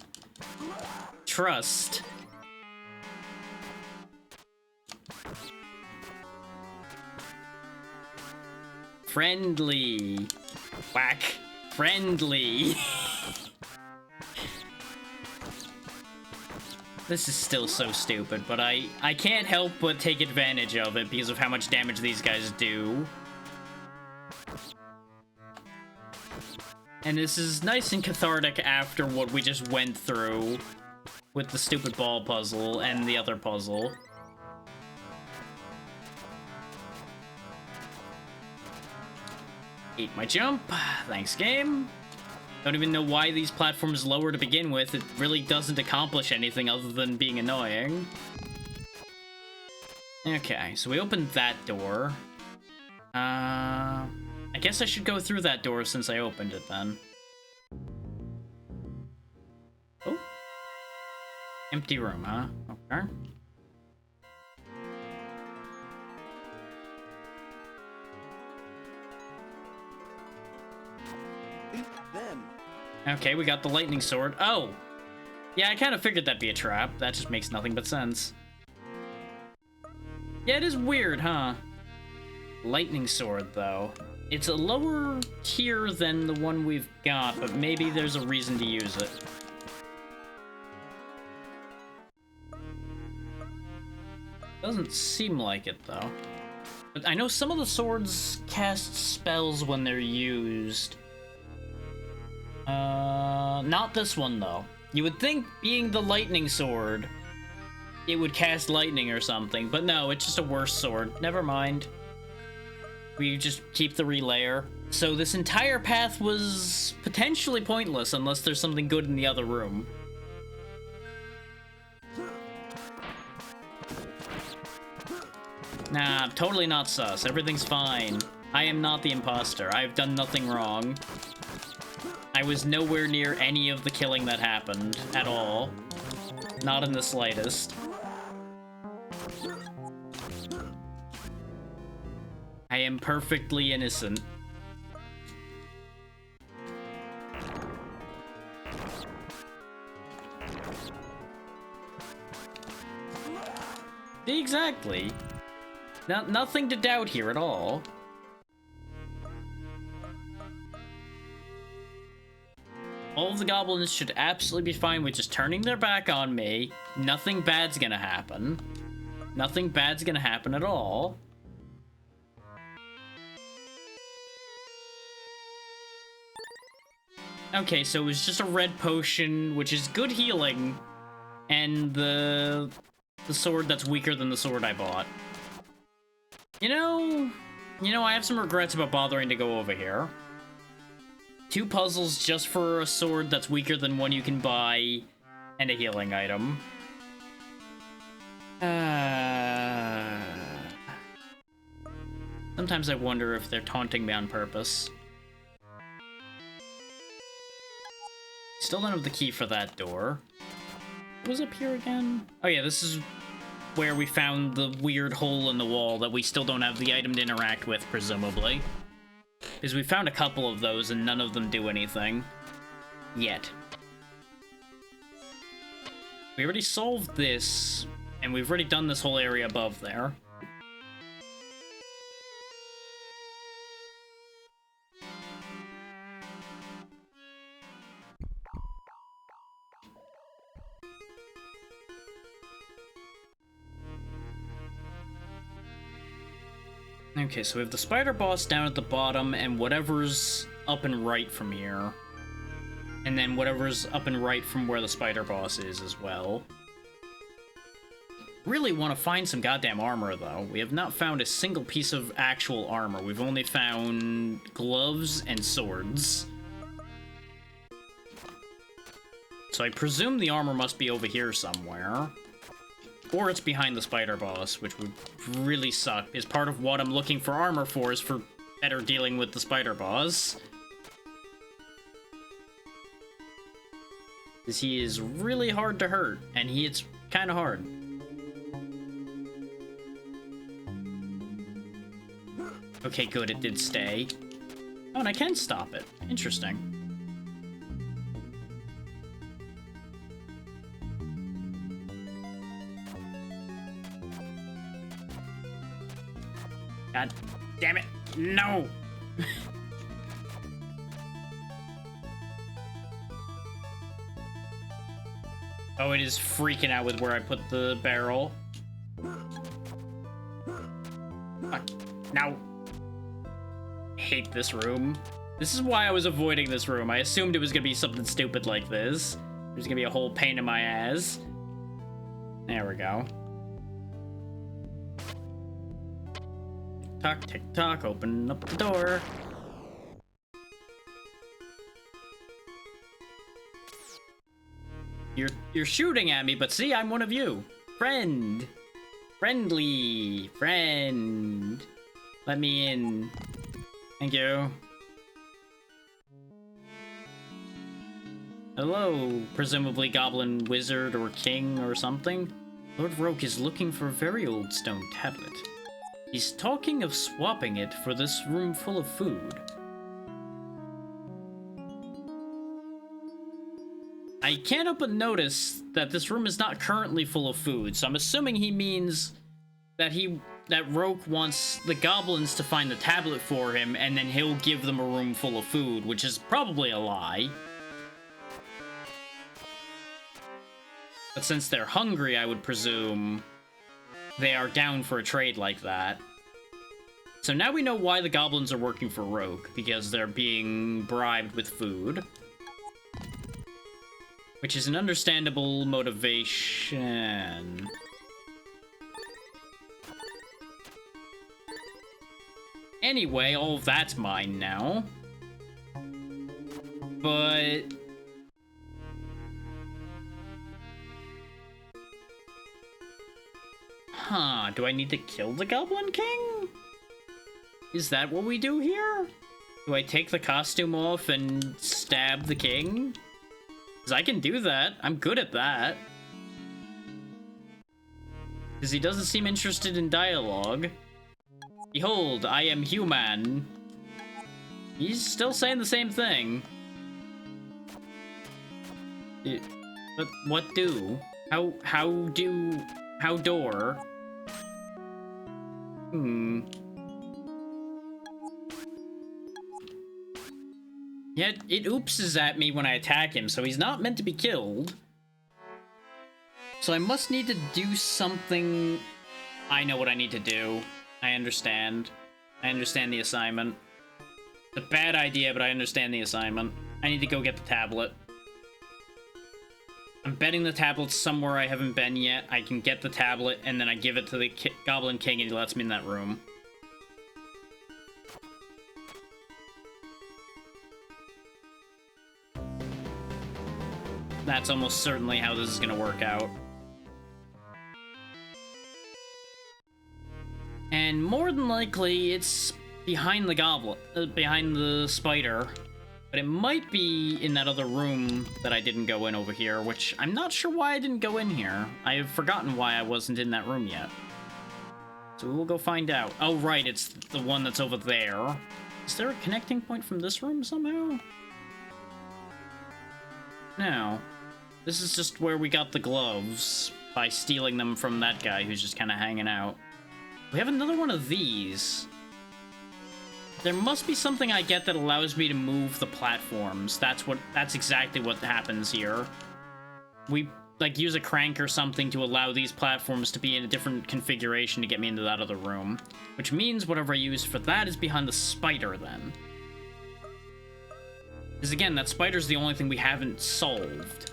Trust. Friendly. Whack. Friendly. This is still so stupid, but I can't help but take advantage of it because of how much damage these guys do. And this is nice and cathartic after what we just went through with the stupid ball puzzle and the other puzzle. Ate my jump. Thanks, game. Don't even know why these platforms lower to begin with. It really doesn't accomplish anything other than being annoying. Okay, so we opened that door. I guess I should go through that door since I opened it then. Oh. Empty room, huh? Okay. Beat them. Okay, we got the lightning sword. Oh! Yeah, I kind of figured that'd be a trap. That just makes nothing but sense. Yeah, it is weird, huh? Lightning sword, though. It's a lower tier than the one we've got, but maybe there's a reason to use it. Doesn't seem like it, though. But I know some of the swords cast spells when they're used. Not this one, though. You would think, being the lightning sword, it would cast lightning or something, but no, it's just a worse sword. Never mind. We just keep the relayer. So this entire path was potentially pointless unless there's something good in the other room. Nah, totally not sus. Everything's fine. I am not the imposter. I've done nothing wrong. I was nowhere near any of the killing that happened at all. Not in the slightest. I am perfectly innocent. Exactly. Nothing to doubt here at all. All of the goblins should absolutely be fine with just turning their back on me. Nothing bad's gonna happen. Nothing bad's gonna happen at all. Okay, so it was just a red potion, which is good healing, and the sword that's weaker than the sword I bought. You know, I have some regrets about bothering to go over here. 2 puzzles just for a sword that's weaker than one you can buy, and a healing item. Sometimes I wonder if they're taunting me on purpose. Still don't have the key for that door. What was up here again? Oh yeah, this is where we found the weird hole in the wall that we still don't have the item to interact with, presumably. Because we found a couple of those and none of them do anything. Yet. We already solved this, and we've already done this whole area above there. Okay, so we have the spider boss down at the bottom, and whatever's up and right from here. And then whatever's up and right from where the spider boss is as well. Really want to find some goddamn armor, though. We have not found a single piece of actual armor. We've only found gloves and swords. So I presume the armor must be over here somewhere. Or it's behind the spider boss, which would really suck. Is part of what I'm looking for armor for is for better dealing with the spider boss. Because he is really hard to hurt, and he hits kind of hard. Okay, good, it did stay. Oh, and I can stop it. Interesting. God damn it. No! Oh, it is freaking out with where I put the barrel. Now, hate this room. This is why I was avoiding this room. I assumed it was gonna be something stupid like this. There's gonna be a whole pain in my ass. There we go. Tick-tock, tick-tock, open up the door. You're shooting at me, but see, I'm one of you. Friend. Friendly. Friend. Let me in. Thank you. Hello, presumably goblin wizard or king or something. Lord Roke is looking for a very old stone tablet. He's talking of swapping it for this room full of food. I can't help but notice that this room is not currently full of food, so I'm assuming he means that Roke wants the goblins to find the tablet for him, and then he'll give them a room full of food, which is probably a lie. But since they're hungry, I would presume they are down for a trade like that. So now we know why the goblins are working for Roke, because they're being bribed with food. Which is an understandable motivation. Anyway, all of that's mine now. But... Huh, do I need to kill the Goblin King? Is that what we do here? Do I take the costume off and stab the king? Because I can do that. I'm good at that. Because he doesn't seem interested in dialogue. Behold, I am human. He's still saying the same thing. But what do? How door? Yet, it oopses at me when I attack him, so he's not meant to be killed. So I must need to do something... I know what I need to do. I understand. I understand the assignment. It's a bad idea, but I understand the assignment. I need to go get the tablet. I'm betting the tablet's somewhere I haven't been yet. I can get the tablet, and then I give it to the Goblin King, and he lets me in that room. That's almost certainly how this is gonna work out. And more than likely, it's behind the goblin, behind the spider. But it might be in that other room that I didn't go in over here, which I'm not sure why I didn't go in here. I have forgotten why I wasn't in that room yet. So we'll go find out. Oh, right, it's the one that's over there. Is there a connecting point from this room somehow? No. This is just where we got the gloves by stealing them from that guy who's just kind of hanging out. We have another one of these. There must be something I get that allows me to move the platforms. That's exactly what happens here. We, like, use a crank or something to allow these platforms to be in a different configuration to get me into that other room. Which means whatever I use for that is behind the spider, then. Because again, that spider's the only thing we haven't solved.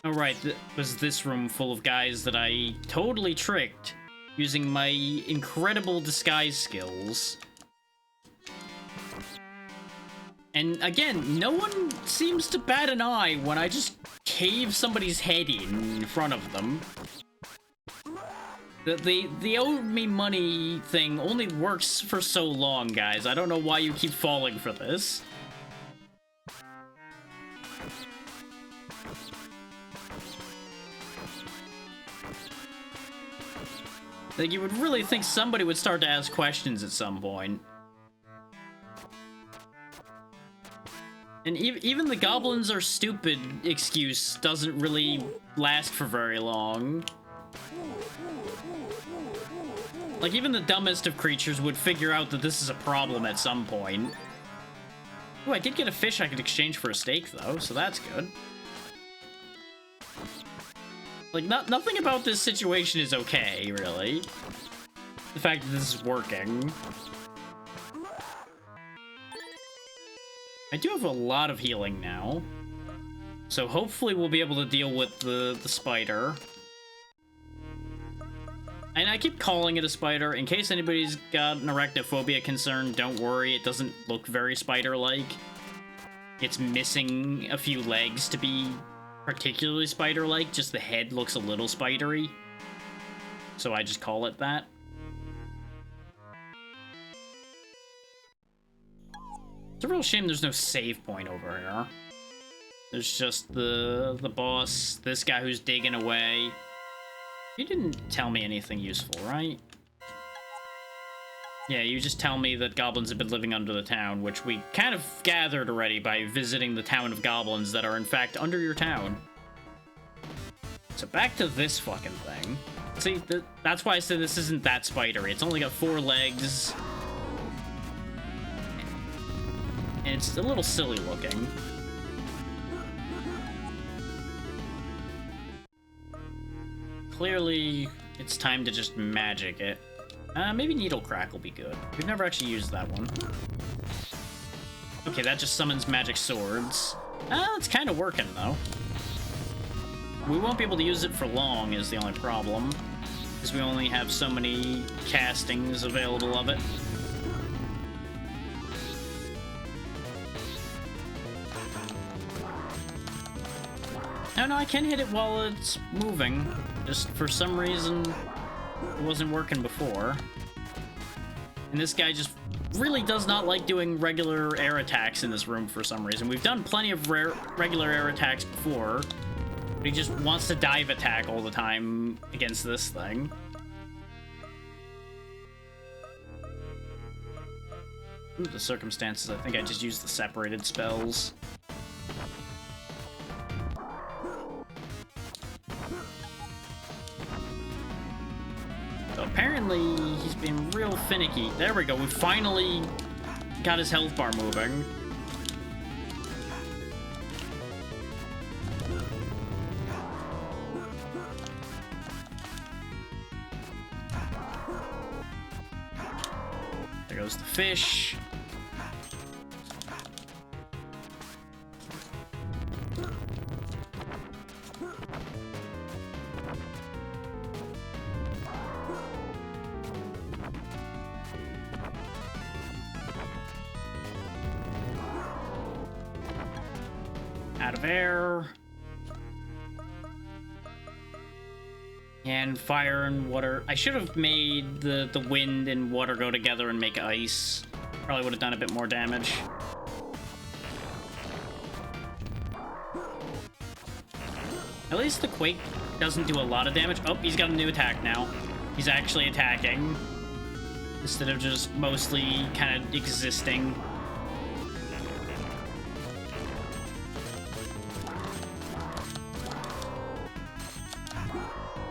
Alright, was this room full of guys that I totally tricked using my incredible disguise skills. And again, no one seems to bat an eye when I just cave somebody's head in front of them. The owe me money thing only works for so long, guys. I don't know why you keep falling for this. Like, you would really think somebody would start to ask questions at some point. And even the goblins are stupid excuse doesn't really last for very long. Like, even the dumbest of creatures would figure out that this is a problem at some point. Oh, I did get a fish I could exchange for a steak, though, so that's good. Like, nothing about this situation is okay, really. The fact that this is working. I do have a lot of healing now. So hopefully we'll be able to deal with the spider. And I keep calling it a spider. In case anybody's got an arachnophobia concern, don't worry, it doesn't look very spider-like. It's missing a few legs to be particularly spider-like, just the head looks a little spidery. So I just call it that. It's a real shame there's no save point over here. There's just the boss, this guy who's digging away. You didn't tell me anything useful, right? Yeah, you just tell me that goblins have been living under the town, which we kind of gathered already by visiting the town of goblins that are in fact under your town. So back to this fucking thing. See, that's why I said this isn't that spidery. It's only got 4 legs. And it's a little silly looking. Clearly, it's time to just magic it. Maybe Needle Crack will be good. We've never actually used that one. Okay, that just summons magic swords. It's kind of working, though. We won't be able to use it for long is the only problem. Because we only have so many castings available of it. Oh no, I can hit it while it's moving. Just for some reason, it wasn't working before. And this guy just really does not like doing regular air attacks in this room for some reason. We've done plenty of regular air attacks before, but he just wants to dive attack all the time against this thing. Ooh, the circumstances, I think I just used the separated spells. Apparently, he's been real finicky. There we go. We finally got his health bar moving. There goes the fish. Out of air. And fire and water. I should have made the wind and water go together and make ice. Probably would have done a bit more damage. At least the quake doesn't do a lot of damage. Oh, he's got a new attack now. He's actually attacking. Instead of just mostly kind of existing.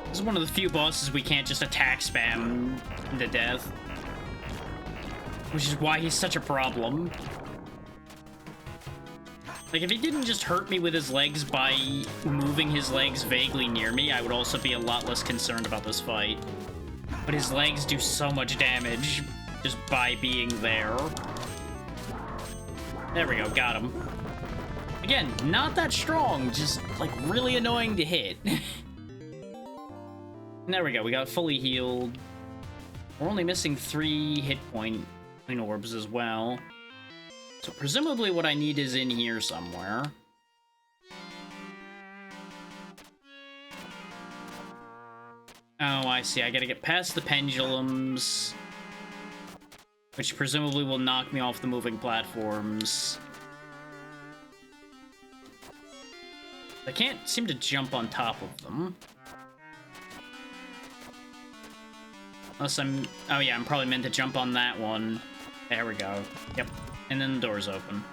This is one of the few bosses we can't just attack spam to death. Which is why he's such a problem. Like, if he didn't just hurt me with his legs by moving his legs vaguely near me, I would also be a lot less concerned about this fight. But his legs do so much damage just by being there. There we go, got him. Again, not that strong, just, like, really annoying to hit. There we go, we got fully healed. We're only missing 3 hit point orbs as well. So presumably what I need is in here somewhere. Oh, I see, I gotta get past the pendulums. Which presumably will knock me off the moving platforms. I can't seem to jump on top of them. Unless I'm... Oh yeah, I'm probably meant to jump on that one. There we go. Yep. And then the door's open.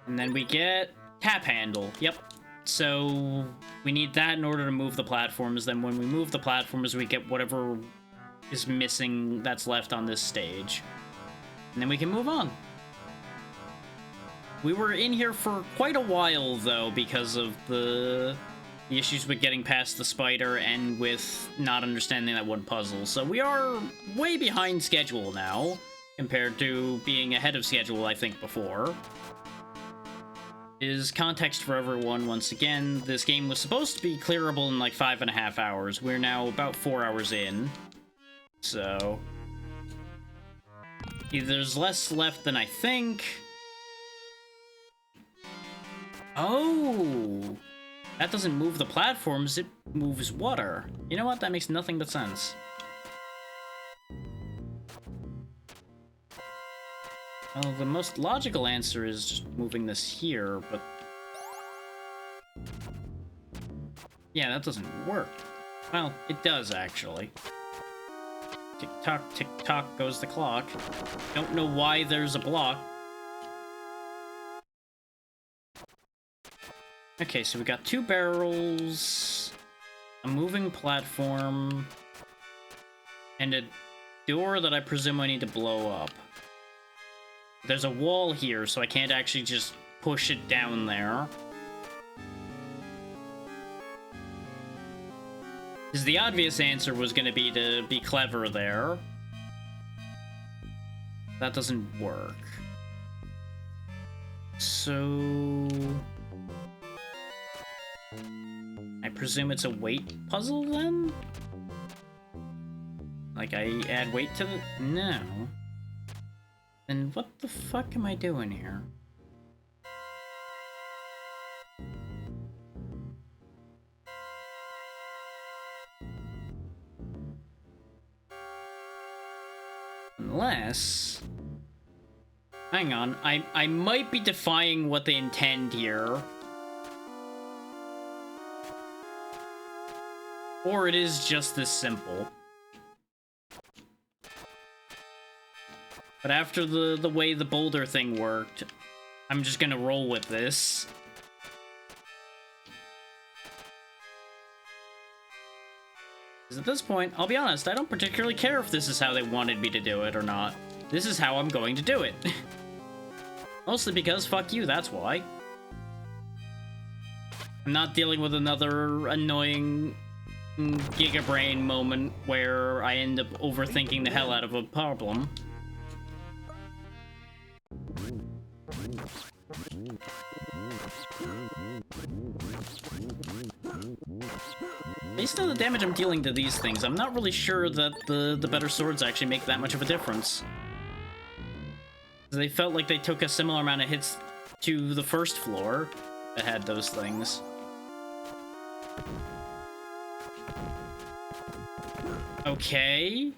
And then we get tap handle. Yep. So we need that in order to move the platforms. Then when we move the platforms, we get whatever is missing that's left on this stage. And then we can move on. We were in here for quite a while, though, because of the issues with getting past the spider and with not understanding that one puzzle. So we are way behind schedule now, compared to being ahead of schedule, I think, before. Is context for everyone, once again, this game was supposed to be clearable in like 5.5 hours. We're now about 4 hours in. So either there's less left than I think. Oh, that doesn't move the platforms, it moves water. You know what? That makes nothing but sense. Well, the most logical answer is just moving this here, but... yeah, that doesn't work. Well, it does, actually. Tick-tock goes the clock. Don't know why there's a block. Okay, so we got 2 barrels, a moving platform, and a door that I presume I need to blow up. There's a wall here, so I can't actually just push it down there. Because the obvious answer was going to be clever there. That doesn't work. So... I presume it's a weight puzzle, then? Like, I add weight to the... no. Then what the fuck am I doing here? Unless... hang on, I might be defying what they intend here. Or it is just this simple. But after the way the boulder thing worked, I'm just gonna roll with this. Because at this point, I'll be honest, I don't particularly care if this is how they wanted me to do it or not. This is how I'm going to do it. Mostly because, fuck you, that's why. I'm not dealing with another annoying Gigabrain moment where I end up overthinking the hell out of a problem. Based on the damage I'm dealing to these things, I'm not really sure that the better swords actually make that much of a difference. They felt like they took a similar amount of hits to the first floor that had those things. Okay.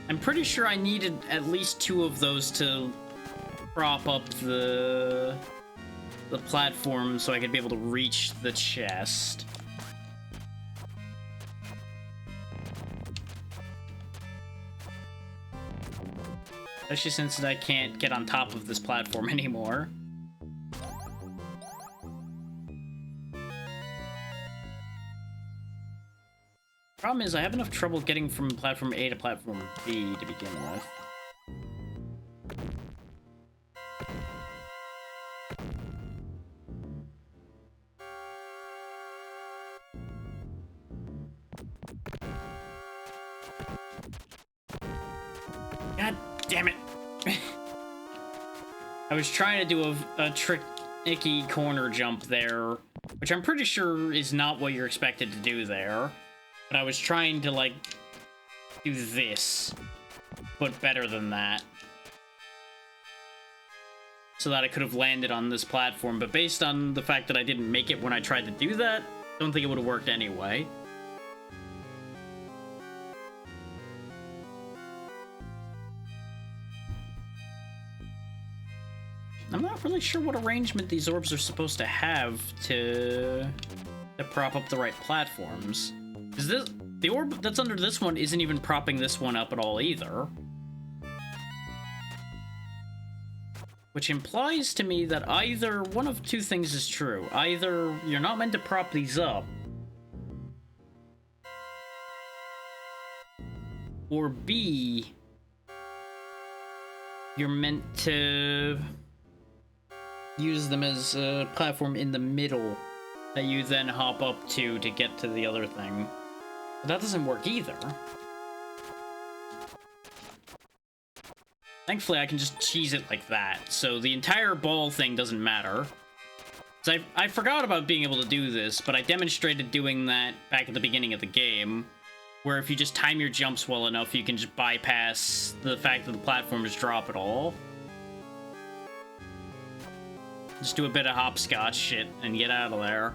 I'm pretty sure I needed at least 2 of those to prop up the platform so I could be able to reach the chest. Especially since I can't get on top of this platform anymore. Problem is, I have enough trouble getting from platform A to platform B to begin with. God damn it! I was trying to do a tricky corner jump there, which I'm pretty sure is not what you're expected to do there. But I was trying to, like, do this, but better than that. So that I could have landed on this platform, but based on the fact that I didn't make it when I tried to do that, I don't think it would have worked anyway. I'm not really sure what arrangement these orbs are supposed to have to prop up the right platforms. Is The orb that's under this one isn't even propping this one up at all either. Which implies to me that either one of two things is true. Either you're not meant to prop these up, or B, you're meant to use them as a platform in the middle that you then hop up to get to the other thing. But that doesn't work either. Thankfully, I can just cheese it like that, so the entire ball thing doesn't matter. So I forgot about being able to do this, but I demonstrated doing that back at the beginning of the game, where if you just time your jumps well enough, you can just bypass the fact that the platforms drop at all. Just do a bit of hopscotch shit and get out of there.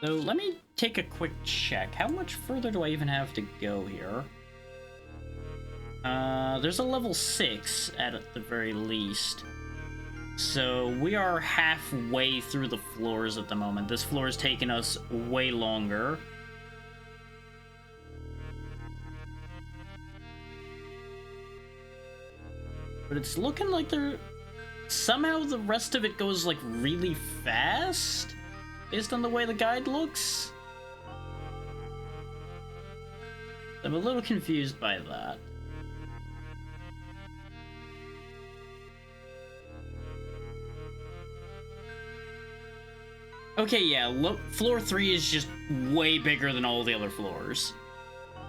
So let me take a quick check. How much further do I even have to go here? There's a level 6 at the very least. So we are halfway through the floors at the moment. This floor has taken us way longer. But it's looking like somehow the rest of it goes like really fast, based on the way the guide looks. I'm a little confused by that. Okay, yeah, look, floor 3 is just way bigger than all the other floors.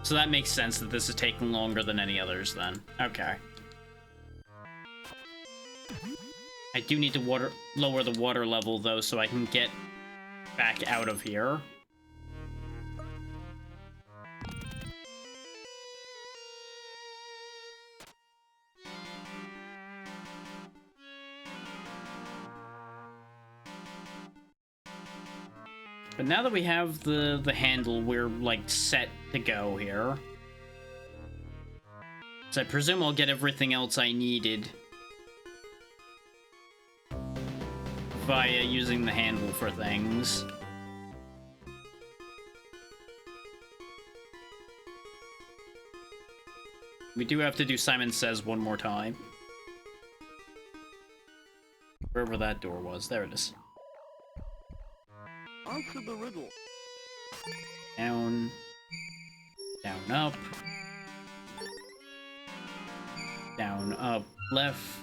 So that makes sense that this is taking longer than any others then. Okay. I do need to lower the water level though, so I can get back out of here. But now that we have the handle, we're, like, set to go here. So I presume I'll get everything else I needed via using the handle for things. We do have to do Simon Says one more time. Wherever that door was. There it is. Answer the riddle. Down. Down, up. Down, up, left.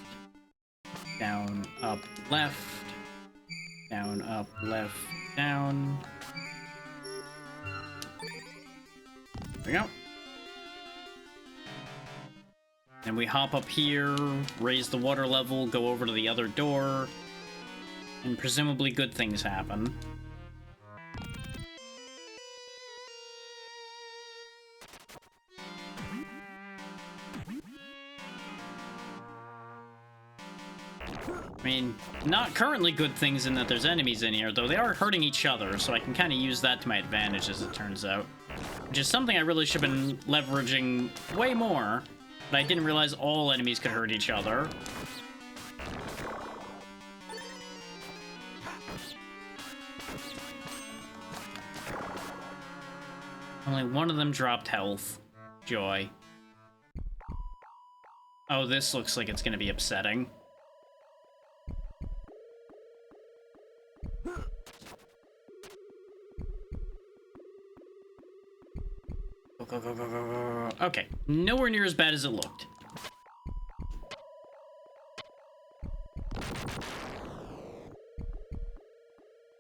Down, up, left. Down, up, left, down. There we go. And we hop up here, raise the water level, go over to the other door, and presumably good things happen. I mean, not currently good things in that there's enemies in here, though they are hurting each other, so I can kind of use that to my advantage, as it turns out. Which is something I really should have been leveraging way more, but I didn't realize all enemies could hurt each other. Only one of them dropped health. Joy. Oh, this looks like it's gonna be upsetting. Go, go, go, go, go, go. Okay, nowhere near as bad as it looked.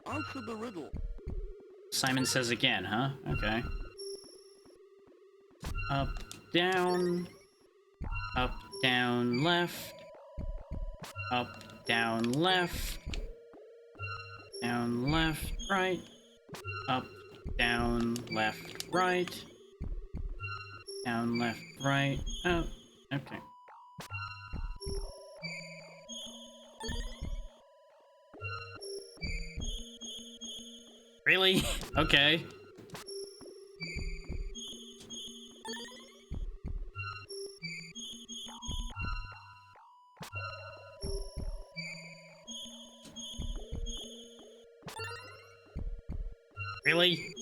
Answer the riddle. Simon Says again, huh? Okay. Up, down, left, up, down, left, right, up, down, left, right, down, left, right, up, okay. Really? Okay. Really?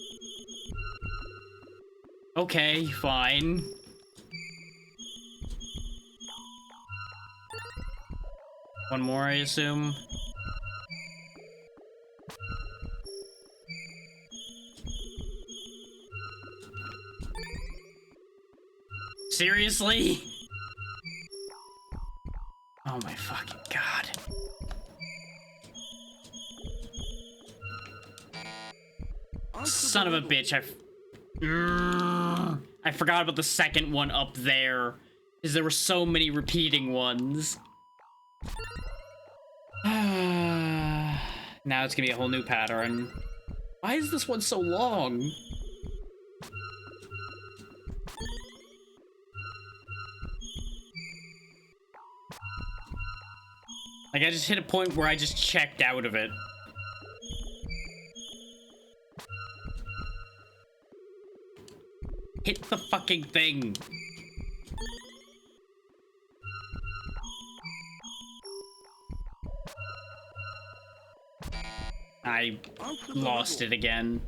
Okay, fine. One more, I assume. Seriously? Oh my fucking god. Son of a bitch, I forgot about the second one up there. Because there were so many repeating ones. Now it's gonna be a whole new pattern. Why is this one so long? Like, I just hit a point where I just checked out of it. Hit the fucking thing. I lost it again.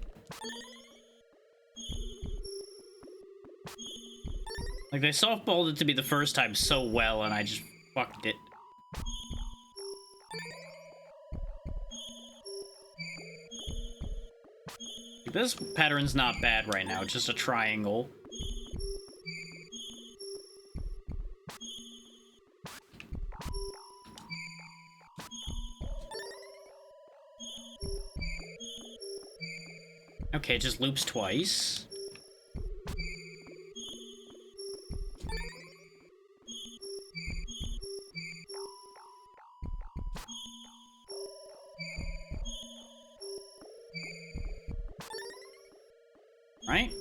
Like, they softballed it to be the first time so well, and I just fucked it. This pattern's not bad right now, it's just a triangle. Okay, it just loops twice. Right?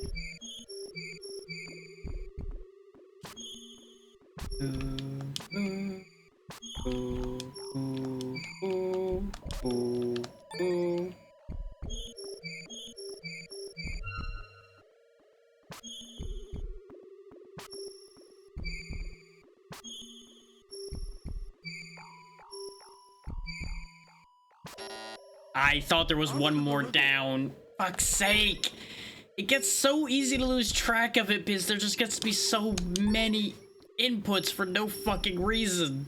I thought there was one more down. Fuck's sake. It gets so easy to lose track of it because there just gets to be so many inputs for no fucking reason.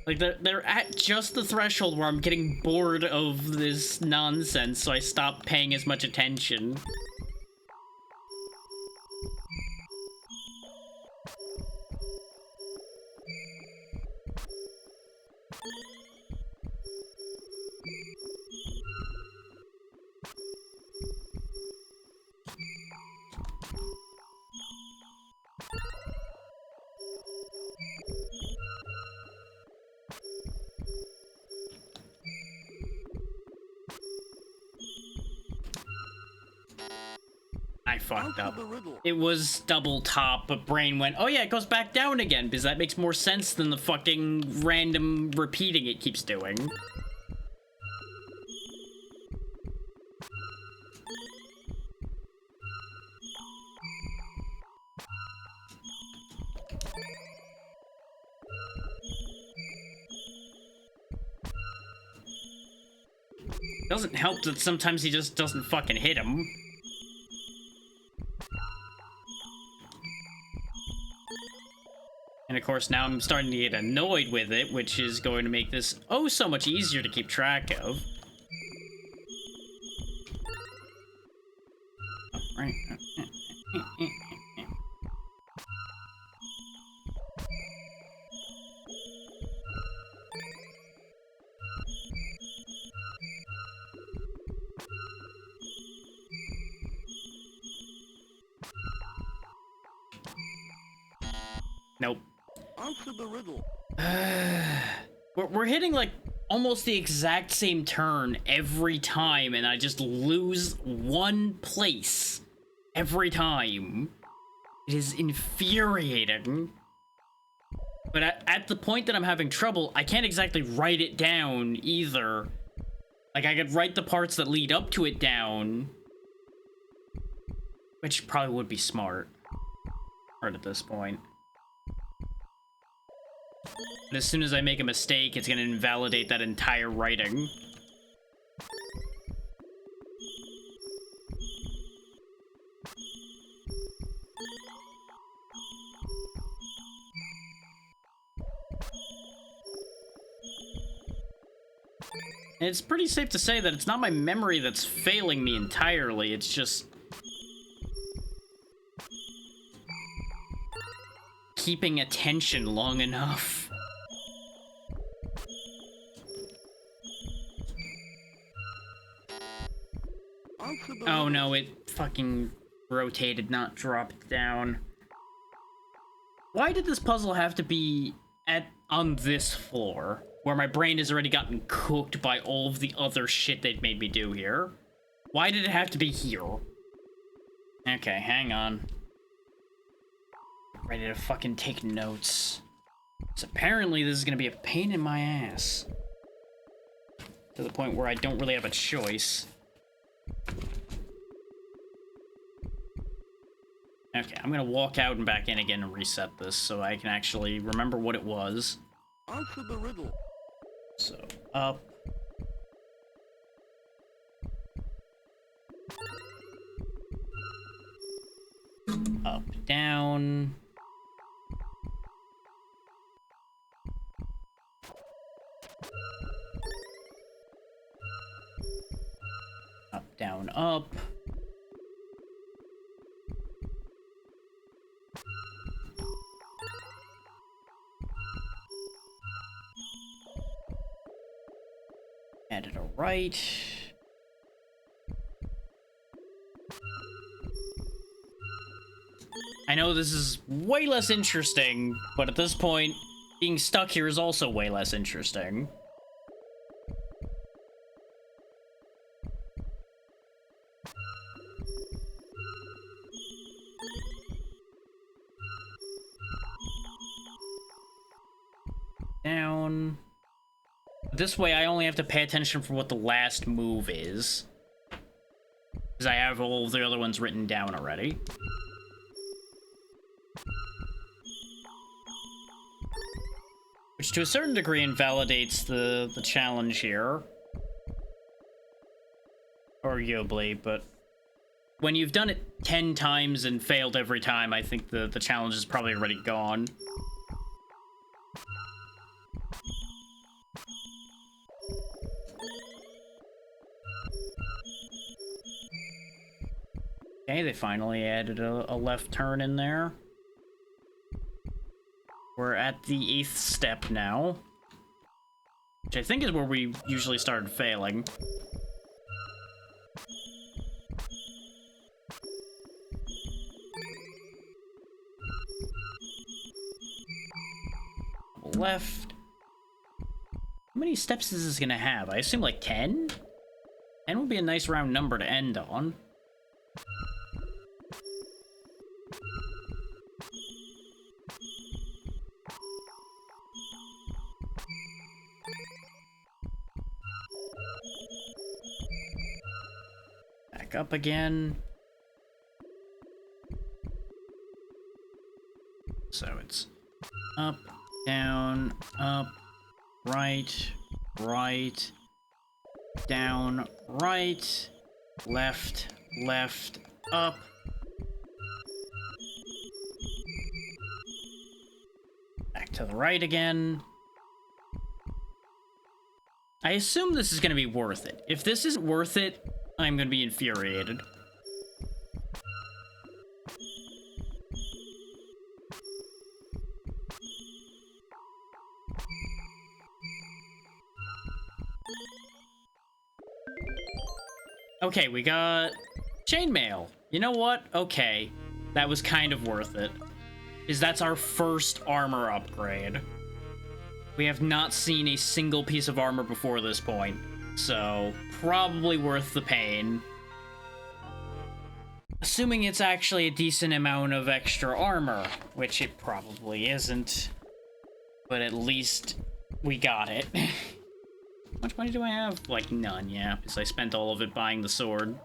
Like, they're at just the threshold where I'm getting bored of this nonsense, so I stop paying as much attention. I fucked up. It was double top, but brain went, oh yeah, it goes back down again, because that makes more sense than the fucking random repeating it keeps doing. Doesn't help that sometimes he just doesn't fucking hit him. And of course, now I'm starting to get annoyed with it, which is going to make this oh so much easier to keep track of. Oh, right. Nope. Answer the riddle. We're hitting like almost the exact same turn every time, and I just lose one place every time. It is infuriating. But at the point that I'm having trouble, I can't exactly write it down either. Like, I could write the parts that lead up to it down, which probably would be smart. Right at this point. And as soon as I make a mistake, it's gonna invalidate that entire writing. And it's pretty safe to say that it's not my memory that's failing me entirely, it's just keeping attention long enough. Oh no, it fucking rotated, not dropped down. Why did this puzzle have to be on this floor, where my brain has already gotten cooked by all of the other shit they've made me do here? Why did it have to be here? Okay, hang on. Ready to fucking take notes. So apparently this is gonna be a pain in my ass. To the point where I don't really have a choice. Okay, I'm gonna walk out and back in again and reset this so I can actually remember what it was. Answer the riddle. So, up. Up, down. Up, down, up. Added a right. I know this is way less interesting, but at this point, being stuck here is also way less interesting. Down. This way, I only have to pay attention for what the last move is. Because I have all of the other ones written down already. Which to a certain degree invalidates the challenge here. Arguably, but when you've done it 10 times and failed every time, I think the challenge is probably already gone. Okay, they finally added a left turn in there. We're at the 8th step now. Which I think is where we usually started failing. Left. How many steps is this gonna have? I assume like 10? 10 would be a nice round number to end on. Back up again. So it's up, down, up, right, right, down, right, left, left, up. Back to the right again. I assume this is going to be worth it. If this isn't worth it, I'm going to be infuriated. Okay, we got chainmail. You know what? Okay, that was kind of worth it. Because that's our first armor upgrade. We have not seen a single piece of armor before this point, so probably worth the pain. Assuming it's actually a decent amount of extra armor, which it probably isn't. But at least we got it. How much money do I have? Like, none, yeah, because I spent all of it buying the sword.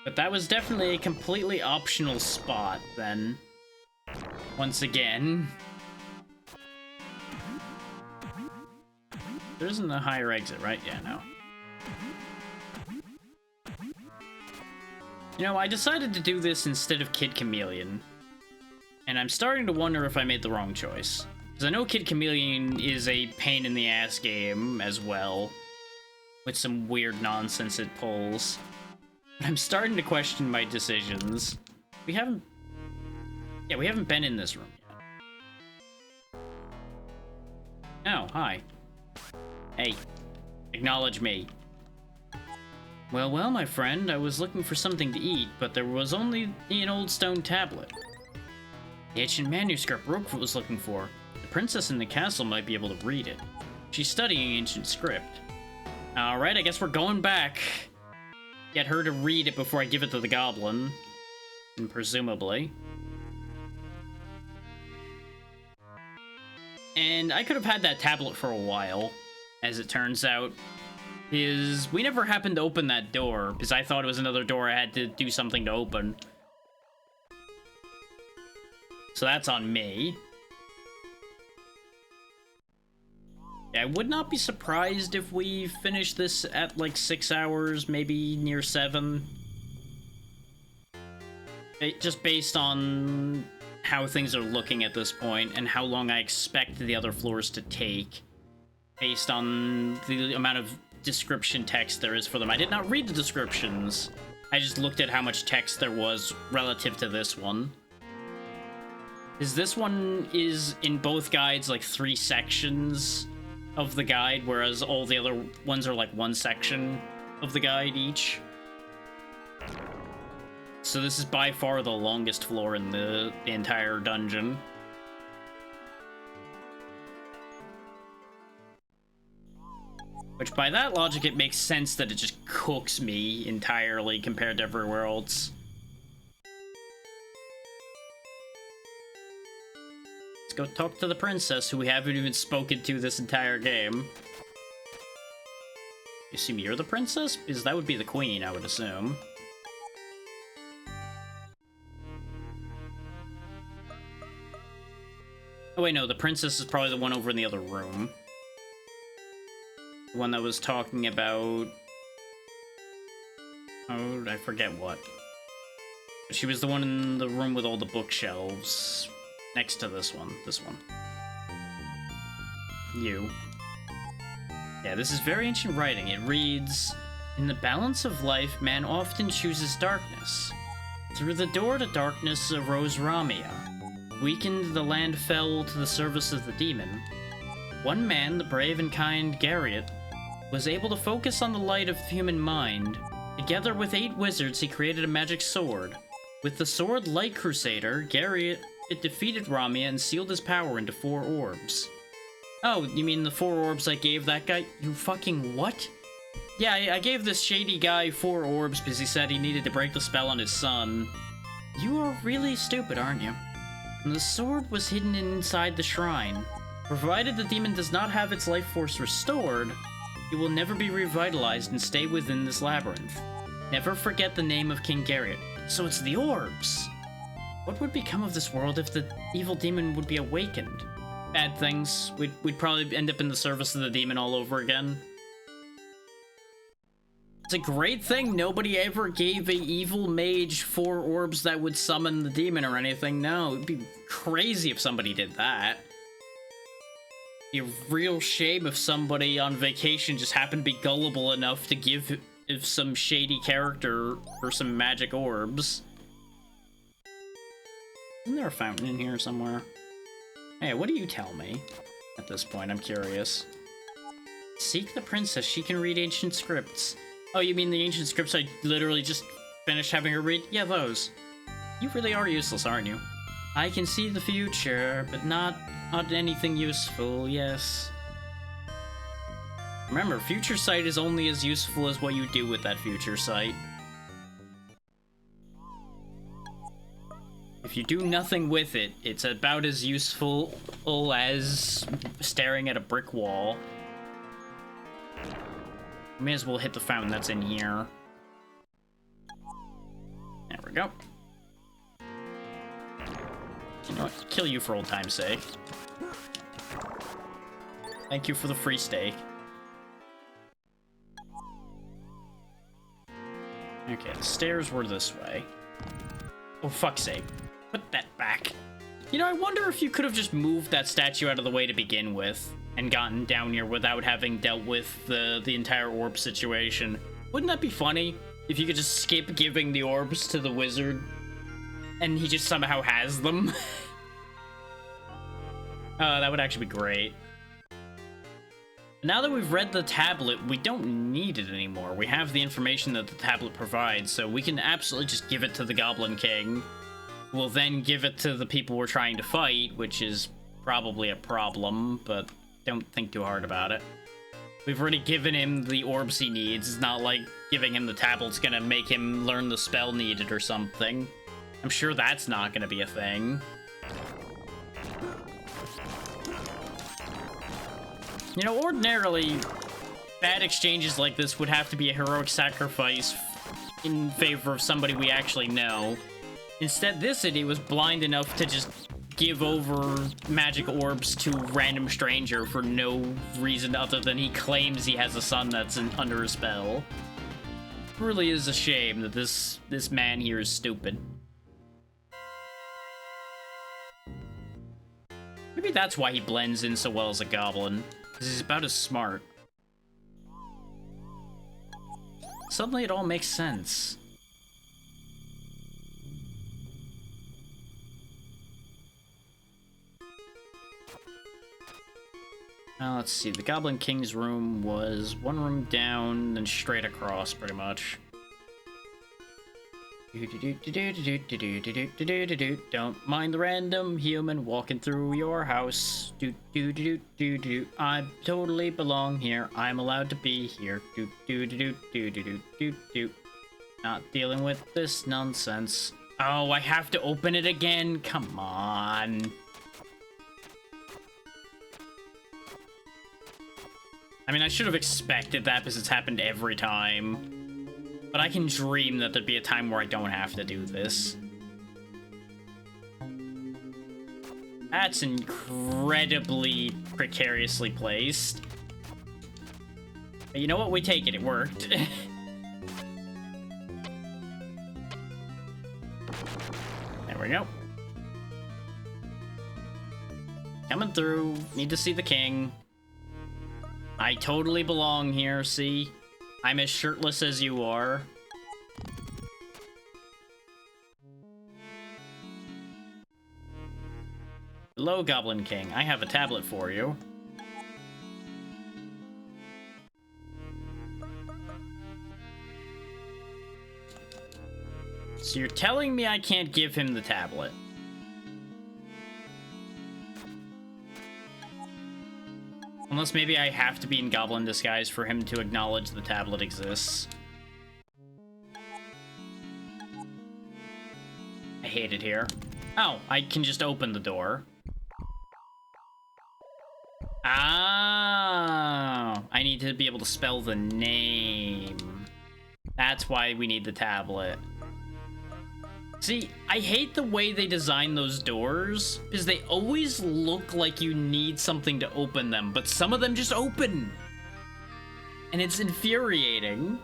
But that was definitely a completely optional spot, then. Once again. There isn't a higher exit, right? Yeah, no. You know, I decided to do this instead of Kid Chameleon. And I'm starting to wonder if I made the wrong choice. Because I know Kid Chameleon is a pain-in-the-ass game as well. With some weird nonsense it pulls. But I'm starting to question my decisions. We haven't been in this room yet. Oh, hi. Hey. Acknowledge me. Well, my friend, I was looking for something to eat, but there was only an old stone tablet. The ancient manuscript Roquefort was looking for. The princess in the castle might be able to read it. She's studying ancient script. Alright, I guess we're going back. Get her to read it before I give it to the goblin. And presumably. And I could have had that tablet for a while, as it turns out. Is we never happened to open that door, because I thought it was another door I had to do something to open. So that's on me. Yeah, I would not be surprised if we finish this at like 6 hours, maybe near 7. Just based on how things are looking at this point, and how long I expect the other floors to take. Based on the amount of description text there is for them. I did not read the descriptions. I just looked at how much text there was relative to this one. This one is in both guides like 3 sections of the guide, whereas all the other ones are like 1 section of the guide each. So this is by far the longest floor in the entire dungeon. Which, by that logic, it makes sense that it just cooks me entirely compared to everywhere else. Let's go talk to the princess, who we haven't even spoken to this entire game. You assume you're the princess? Because that would be the queen, I would assume. Oh wait, no, the princess is probably the one over in the other room. One that was talking about... Oh, I forget what. She was the one in the room with all the bookshelves. Next to this one. This one. You. Yeah, this is very ancient writing. It reads, "In the balance of life, man often chooses darkness. Through the door to darkness arose Ramia. Weakened, the land fell to the service of the demon. One man, the brave and kind Garriott, was able to focus on the light of the human mind. Together with 8 wizards, he created a magic sword. With the sword Light Crusader, Garriott defeated Ramia and sealed his power into 4 orbs." Oh, you mean the 4 orbs I gave that guy? You fucking what? Yeah, I gave this shady guy 4 orbs because he said he needed to break the spell on his son. You are really stupid, aren't you? And the sword was hidden inside the shrine. Provided the demon does not have its life force restored, it will never be revitalized and stay within this labyrinth. Never forget the name of King Garriott. So it's the orbs! What would become of this world if the evil demon would be awakened? Bad things. We'd probably end up in the service of the demon all over again. It's a great thing nobody ever gave a evil mage 4 orbs that would summon the demon or anything. No, it'd be crazy if somebody did that. Be a real shame if somebody on vacation just happened to be gullible enough to give some shady character or some magic orbs. Isn't there a fountain in here somewhere? Hey, what do you tell me? At this point, I'm curious. Seek the princess. She can read ancient scripts. Oh, you mean the ancient scripts I literally just finished having her read? Yeah, those. You really are useless, aren't you? I can see the future, but not anything useful, yes. Remember, future sight is only as useful as what you do with that future sight. If you do nothing with it, it's about as useful as staring at a brick wall. May as well hit the fountain that's in here. we go. You know what? Kill you for old time's sake. Thank you for the free steak. Okay, the stairs were this way. Oh, fuck's sake. Put that back. You know, I wonder if you could have just moved that statue out of the way to begin with and gotten down here without having dealt with the entire orb situation. Wouldn't that be funny? If you could just skip giving the orbs to the wizard and he just somehow has them. That would actually be great. Now that we've read the tablet, we don't need it anymore. We have the information that the tablet provides, so we can absolutely just give it to the Goblin King. We'll then give it to the people we're trying to fight, which is probably a problem, but don't think too hard about it. We've already given him the orbs he needs. It's not like giving him the tablet's gonna make him learn the spell needed or something. I'm sure that's not gonna be a thing. You know, ordinarily, bad exchanges like this would have to be a heroic sacrifice in favor of somebody we actually know. Instead, this idiot was blind enough to just give over magic orbs to a random stranger for no reason other than he claims he has a son that's under a spell. It really is a shame that this man here is stupid. Maybe that's why he blends in so well as a goblin. Because he's about as smart. Suddenly it all makes sense. Now let's see, the Goblin King's room was one room down, then straight across, pretty much. Don't mind the random human walking through your house. I totally belong here. I'm allowed to be here. Not dealing with this nonsense. Oh, I have to open it again? Come on. I mean, I should have expected that because it's happened every time. But I can dream that there'd be a time where I don't have to do this. That's incredibly precariously placed. But you know what? We take it. It worked. There we go. Coming through. Need to see the king. I totally belong here, see? I'm as shirtless as you are. Hello, Goblin King. I have a tablet for you. So you're telling me I can't give him the tablet? Unless maybe I have to be in goblin disguise for him to acknowledge the tablet exists. I hate it here. Oh, I can just open the door. Oh, I need to be able to spell the name. That's why we need the tablet. See, I hate the way they design those doors, because they always look like you need something to open them, but some of them just open. And it's infuriating.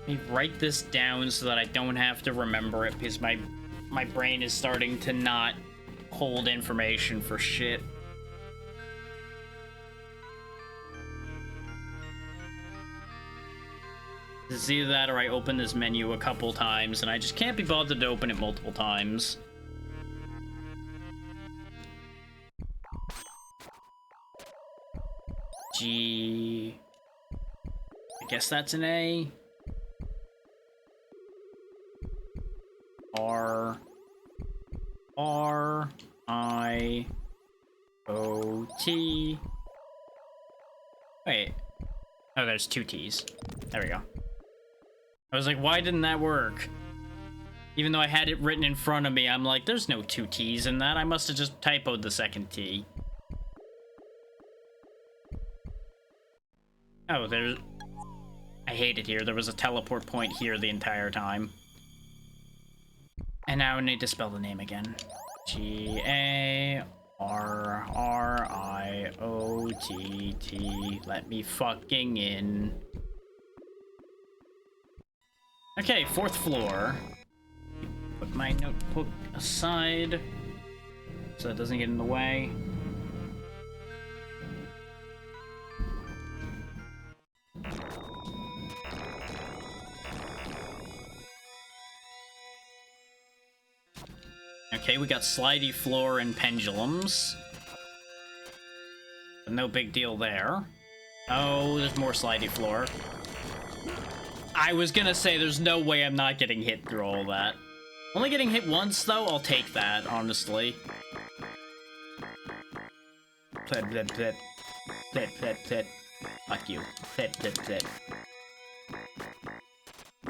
Let me write this down so that I don't have to remember it, because my brain is starting to not hold information for shit. It's either that or I open this menu a couple times and I just can't be bothered to open it multiple times. G. I guess that's an A. R. R. I. O. T. Wait. Oh, there's two T's. There we go. I was like, why didn't that work? Even though I had it written in front of me, I'm like, there's no two T's in that. I must have just typoed the second T. Oh, there's... I hate it here. There was a teleport point here the entire time. And now I need to spell the name again. Garriott. Let me fucking in. Okay, 4th floor. Put my notebook aside so it doesn't get in the way. Okay, we got slidey floor and pendulums. But no big deal there. Oh, there's more slidey floor. I was gonna say there's no way I'm not getting hit through all that. Only getting hit once, though, I'll take that, honestly. Plit, plit, plit. Plit, plit, plit. Fuck you. Plit, plit, plit.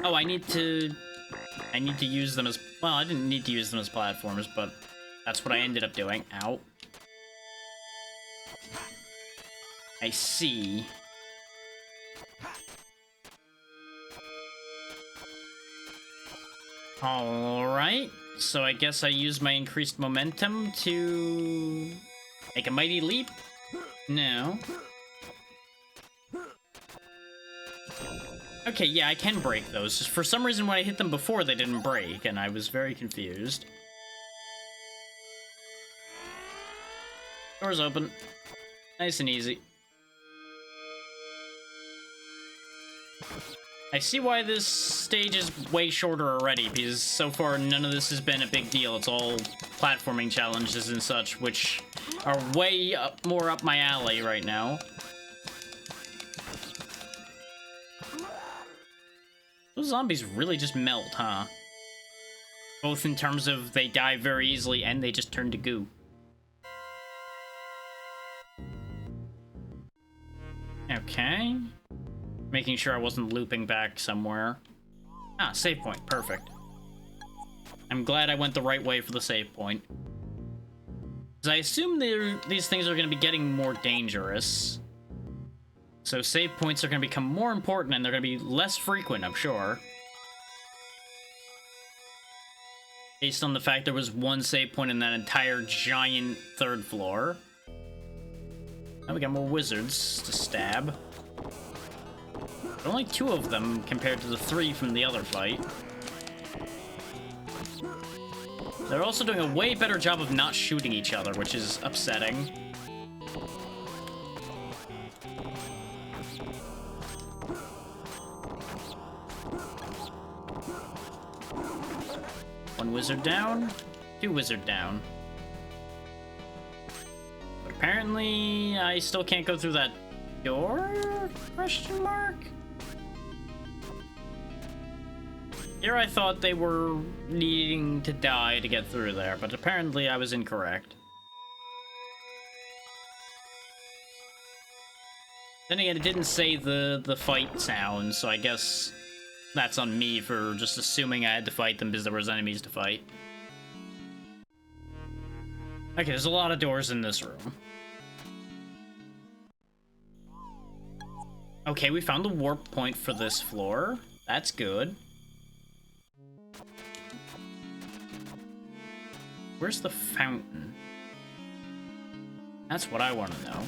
Oh, I need to use them as... Well, I didn't need to use them as platforms, but that's what I ended up doing. Ow. I see. Alright, so I guess I use my increased momentum to make a mighty leap? No. Okay, yeah, I can break those. Just for some reason when I hit them before, they didn't break, and I was very confused. Doors open. Nice and easy. I see why this stage is way shorter already, because so far none of this has been a big deal. It's all platforming challenges and such, which are way more up my alley right now. Those zombies really just melt, huh? Both in terms of they die very easily and they just turn to goo. Okay. Making sure I wasn't looping back somewhere. Ah, save point. Perfect. I'm glad I went the right way for the save point. Because I assume these things are going to be getting more dangerous. So save points are going to become more important, and they're going to be less frequent, I'm sure. Based on the fact there was one save point in that entire giant 3rd floor. Now we got more wizards to stab. But only 2 of them compared to the 3 from the other fight. They're also doing a way better job of not shooting each other, which is upsetting. One wizard down, 2 wizard down. But apparently, I still can't go through that door? Question mark? Here I thought they were needing to die to get through there, but apparently I was incorrect. Then again, it didn't say the fight sound, so I guess that's on me for just assuming I had to fight them because there was enemies to fight. Okay, there's a lot of doors in this room. Okay, we found the warp point for this floor. That's good. Where's the fountain? That's what I want to know.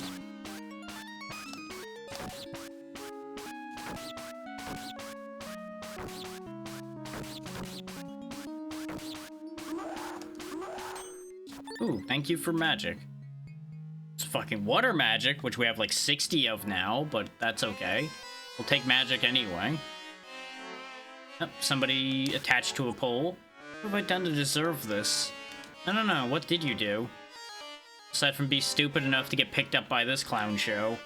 Ooh, thank you for magic. It's fucking water magic, which we have like 60 of now, but that's okay. We'll take magic anyway. Yep, somebody attached to a pole. What have I done to deserve this? No, what did you do? Aside from be stupid enough to get picked up by this clown show.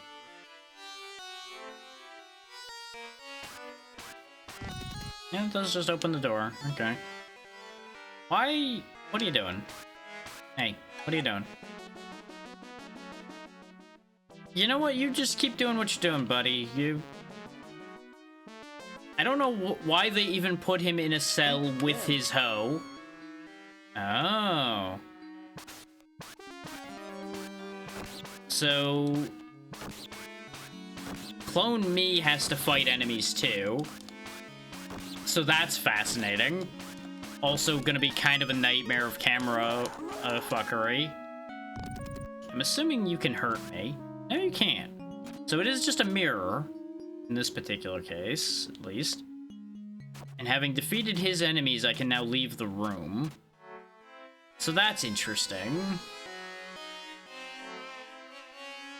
Yeah, it does just open the door. Okay. Why? What are you doing? Hey, what are you doing? You know what? You just keep doing what you're doing, buddy. I don't know why they even put him in a cell with his hoe. Oh. So... Clone Me has to fight enemies too. So that's fascinating. also gonna be kind of a nightmare of camera fuckery. I'm assuming you can hurt me. No, you can't. So it is just a mirror, in this particular case, at least. And having defeated his enemies, I can now leave the room. So that's interesting.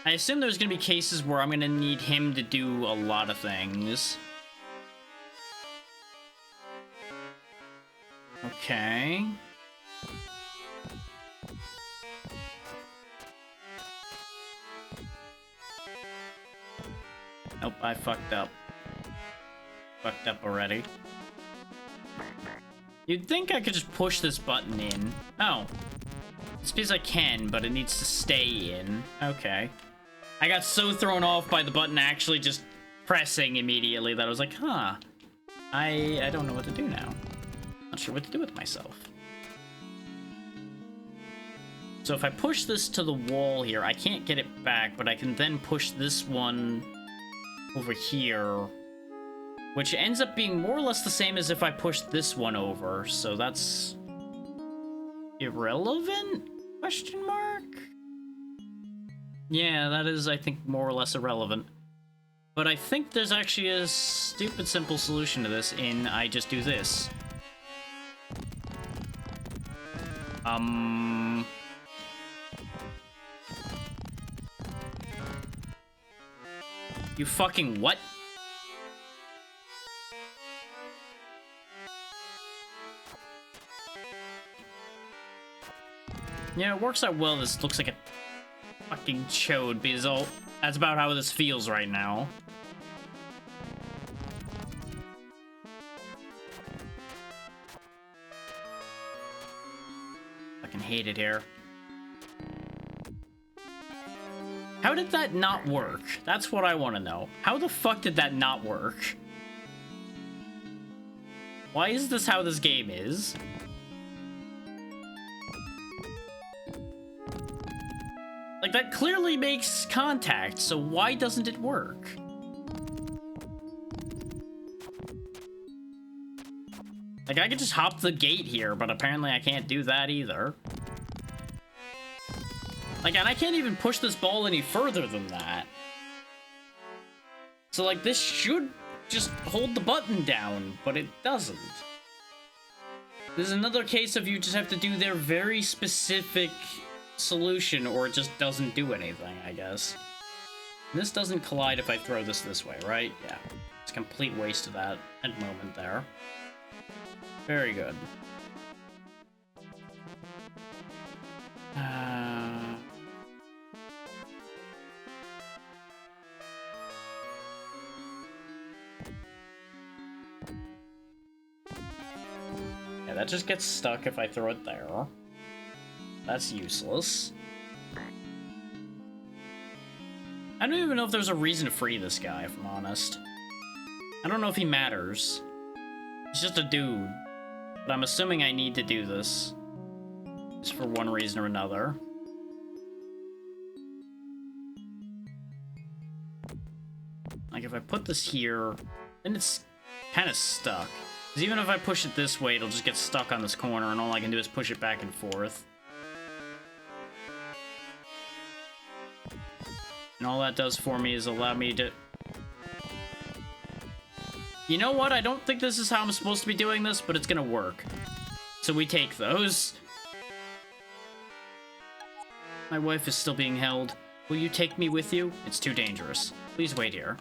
I assume there's gonna be cases where I'm gonna need him to do a lot of things. Okay. Nope, I fucked up. Fucked up already. You'd think I could just push this button in. Oh. It's because I can, but it needs to stay in. Okay. I got so thrown off by the button actually just pressing immediately that I was like, huh. I don't know what to do now. Not sure what to do with myself. So if I push this to the wall here, I can't get it back, but I can then push this one over here, which ends up being more or less the same as if I pushed this one over, so that's irrelevant? Question mark? Yeah, that is, I think, more or less irrelevant. But I think there's actually a stupid simple solution to this in I just do this. You fucking what? Yeah, it works out well. This looks like a fucking chode because that's about how this feels right now. Fucking hate it here. How did that not work? That's what I want to know. How the fuck did that not work? Why is this how this game is? Like, that clearly makes contact, so why doesn't it work? Like, I could just hop the gate here, but apparently I can't do that either. Like, and I can't even push this ball any further than that. So, like, this should just hold the button down, but it doesn't. This is another case of you just have to do their very specific solution, or it just doesn't do anything, I guess. This doesn't collide if I throw this way, right? Yeah. It's a complete waste of that at moment there. Very good. Yeah, that just gets stuck if I throw it there. That's useless. I don't even know if there's a reason to free this guy, if I'm honest. I don't know if he matters. He's just a dude. But I'm assuming I need to do this. Just for one reason or another. Like, if I put this here, then it's kind of stuck. Because even if I push it this way, it'll just get stuck on this corner, and all I can do is push it back and forth. And all that does for me is allow me to... You know what? I don't think this is how I'm supposed to be doing this, but it's gonna work. So we take those. My wife is still being held. Will you take me with you? It's too dangerous. Please wait here.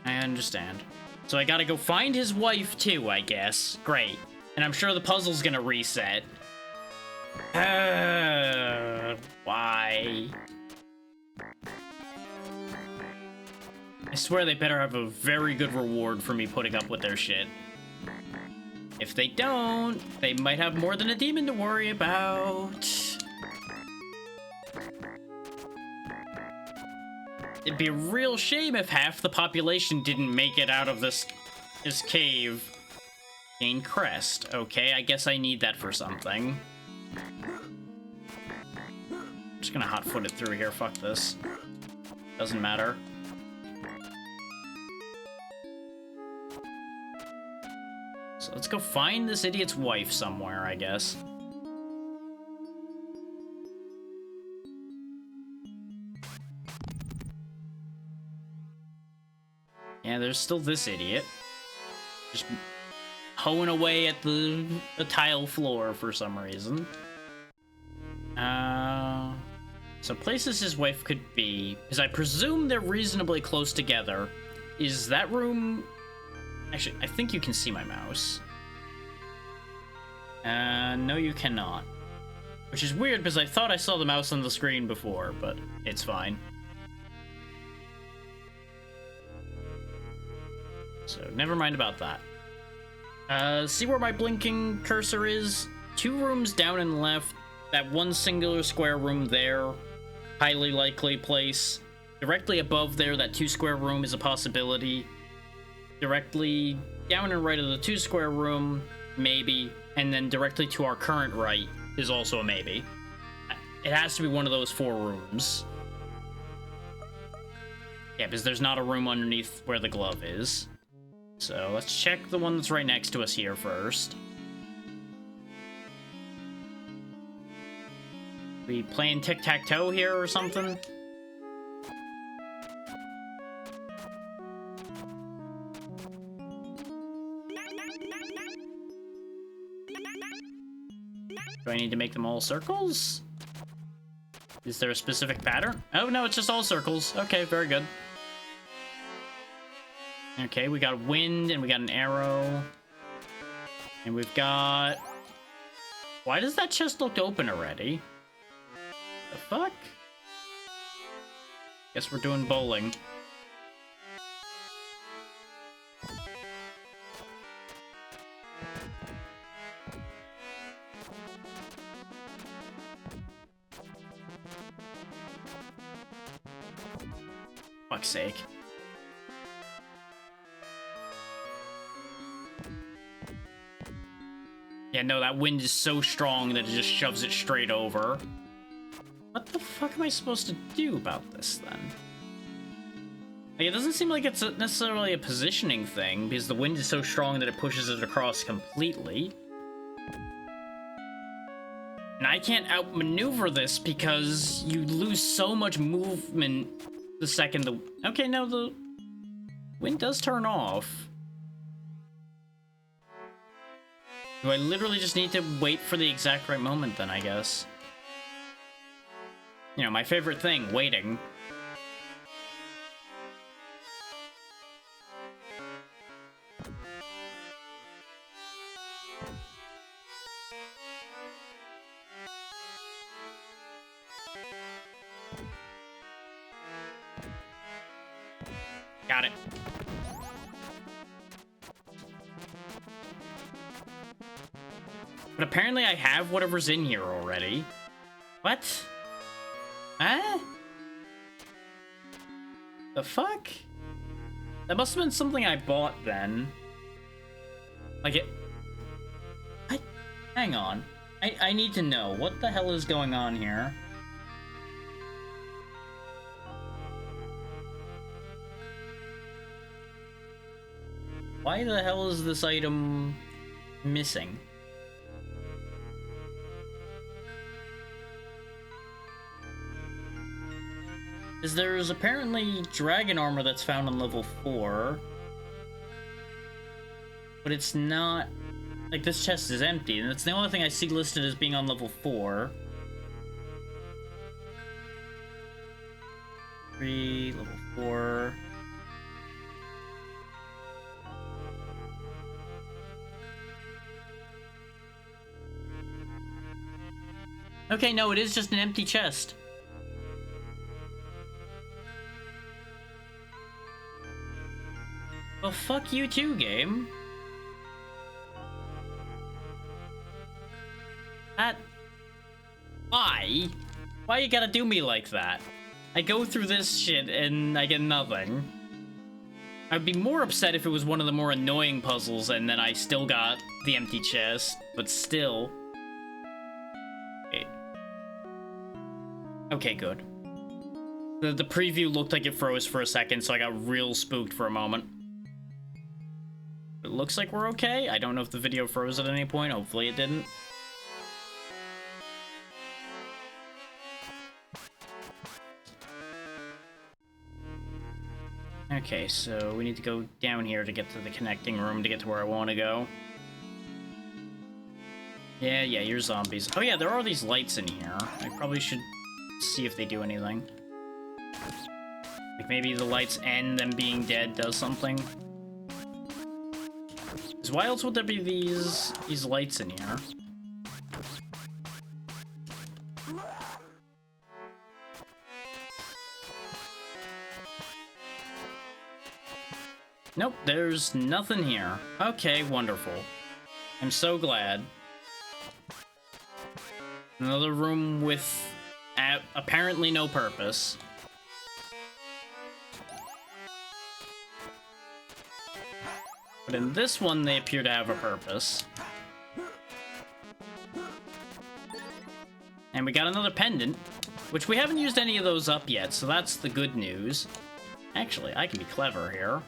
I understand. So I gotta go find his wife too, I guess. Great. And I'm sure the puzzle's gonna reset. Why? I swear they better have a very good reward for me putting up with their shit. If they don't, they might have more than a demon to worry about. It'd be a real shame if half the population didn't make it out of this cave. Gain crest. Okay, I guess I need that for something. I'm just gonna hot-foot it through here, fuck this. Doesn't matter. So let's go find this idiot's wife somewhere, I guess. Yeah, there's still this idiot. Just hoeing away at the tile floor for some reason. So places his wife could be, because I presume they're reasonably close together. Is that room... Actually, I think you can see my mouse. No you cannot. Which is weird, because I thought I saw the mouse on the screen before, but it's fine. So, never mind about that. See where my blinking cursor is? 2 rooms down and left. That one singular square room there. Highly likely place. Directly above there, that 2 square room is a possibility. Directly down and right of the 2 square room, maybe. And then directly to our current right is also a maybe. It has to be one of those 4 rooms. Yeah, because there's not a room underneath where the glove is. So let's check the one that's right next to us here first. We playing tic-tac-toe here or something? Do I need to make them all circles? Is there a specific pattern? Oh, no, it's just all circles. Okay, very good. Okay, we got wind, and we got an arrow. And we've got... Why does that chest look open already? The fuck? Guess we're doing bowling. Fuck's sake. Yeah, no, that wind is so strong that it just shoves it straight over. What the fuck am I supposed to do about this, then? Like, it doesn't seem like it's necessarily a positioning thing, because the wind is so strong that it pushes it across completely. And I can't outmaneuver this because you lose so much movement the second the... Okay, no, the wind does turn off. Do I literally just need to wait for the exact right moment, then, I guess? You know, my favorite thing, waiting. Got it. But apparently I have whatever's in here already. What? Huh? The fuck? That must have been something I bought then. Like it... Hang on. I need to know. What the hell is going on here? Why the hell is this item missing? Is there's apparently dragon armor that's found on level 4. But it's not... Like, this chest is empty, and that's the only thing I see listed as being on level 4. 3, level 4... Okay, no, it is just an empty chest. Well, fuck you too, game. That... Why? Why you gotta do me like that? I go through this shit and I get nothing. I'd be more upset if it was one of the more annoying puzzles and then I still got the empty chest, but still... Okay, good. The preview looked like it froze for a second, so I got real spooked for a moment. But looks like we're okay. I don't know if the video froze at any point. Hopefully it didn't. Okay, so we need to go down here to get to the connecting room to get to where I want to go. Yeah, you're zombies. Oh yeah, there are these lights in here. I probably should see if they do anything. Like maybe the lights and them being dead does something. Because why else would there be these lights in here? Nope, there's nothing here. Okay, wonderful. I'm so glad. Another room with apparently no purpose. But in this one, they appear to have a purpose. And we got another pendant, which we haven't used any of those up yet, so that's the good news. Actually, I can be clever here.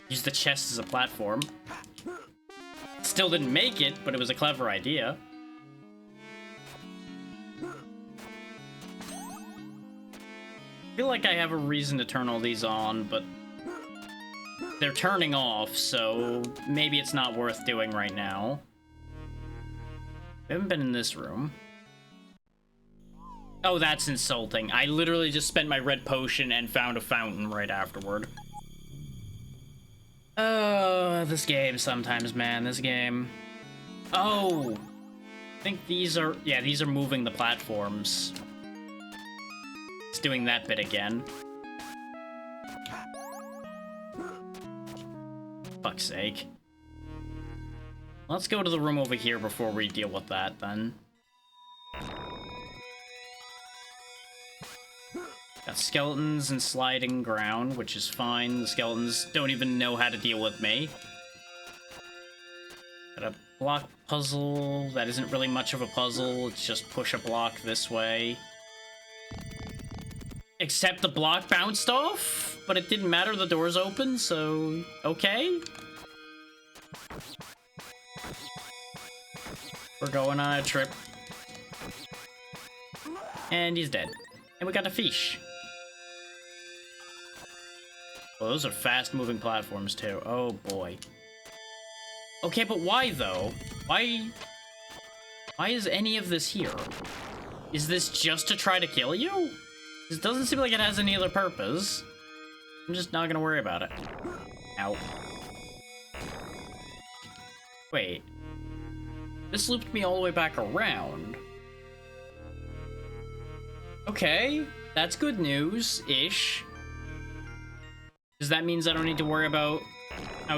Use the chest as a platform. Still didn't make it, but it was a clever idea. I feel like I have a reason to turn all these on, but they're turning off, so maybe it's not worth doing right now. We haven't been in this room. Oh, that's insulting. I literally just spent my red potion and found a fountain right afterward. Oh, this game sometimes, man. This game. Oh! I think these are... Yeah, these are moving the platforms. It's doing that bit again. Fuck's sake. Let's go to the room over here before we deal with that, then. Got skeletons and sliding ground, which is fine. The skeletons don't even know how to deal with me. Got a block puzzle. That isn't really much of a puzzle. It's just push a block this way. Except the block bounced off, but it didn't matter. The door's open, so okay. We're going on a trip. And he's dead. And we got a fish. Well, those are fast-moving platforms, too. Oh, boy. Okay, but why, though? Why is any of this here? Is this just to try to kill you? This doesn't seem like it has any other purpose. I'm just not gonna worry about it. Ow. Wait. This looped me all the way back around. Okay, that's good news-ish. Because that means I don't need to worry about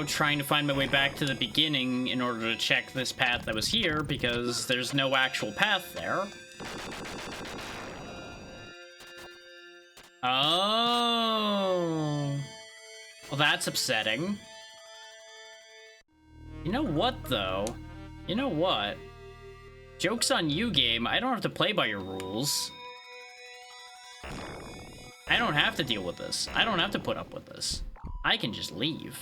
trying to find my way back to the beginning in order to check this path that was here, because there's no actual path there. Oh. Well, that's upsetting. You know what, though? You know what? Joke's on you, game. I don't have to play by your rules. I don't have to deal with this. I don't have to put up with this. I can just leave.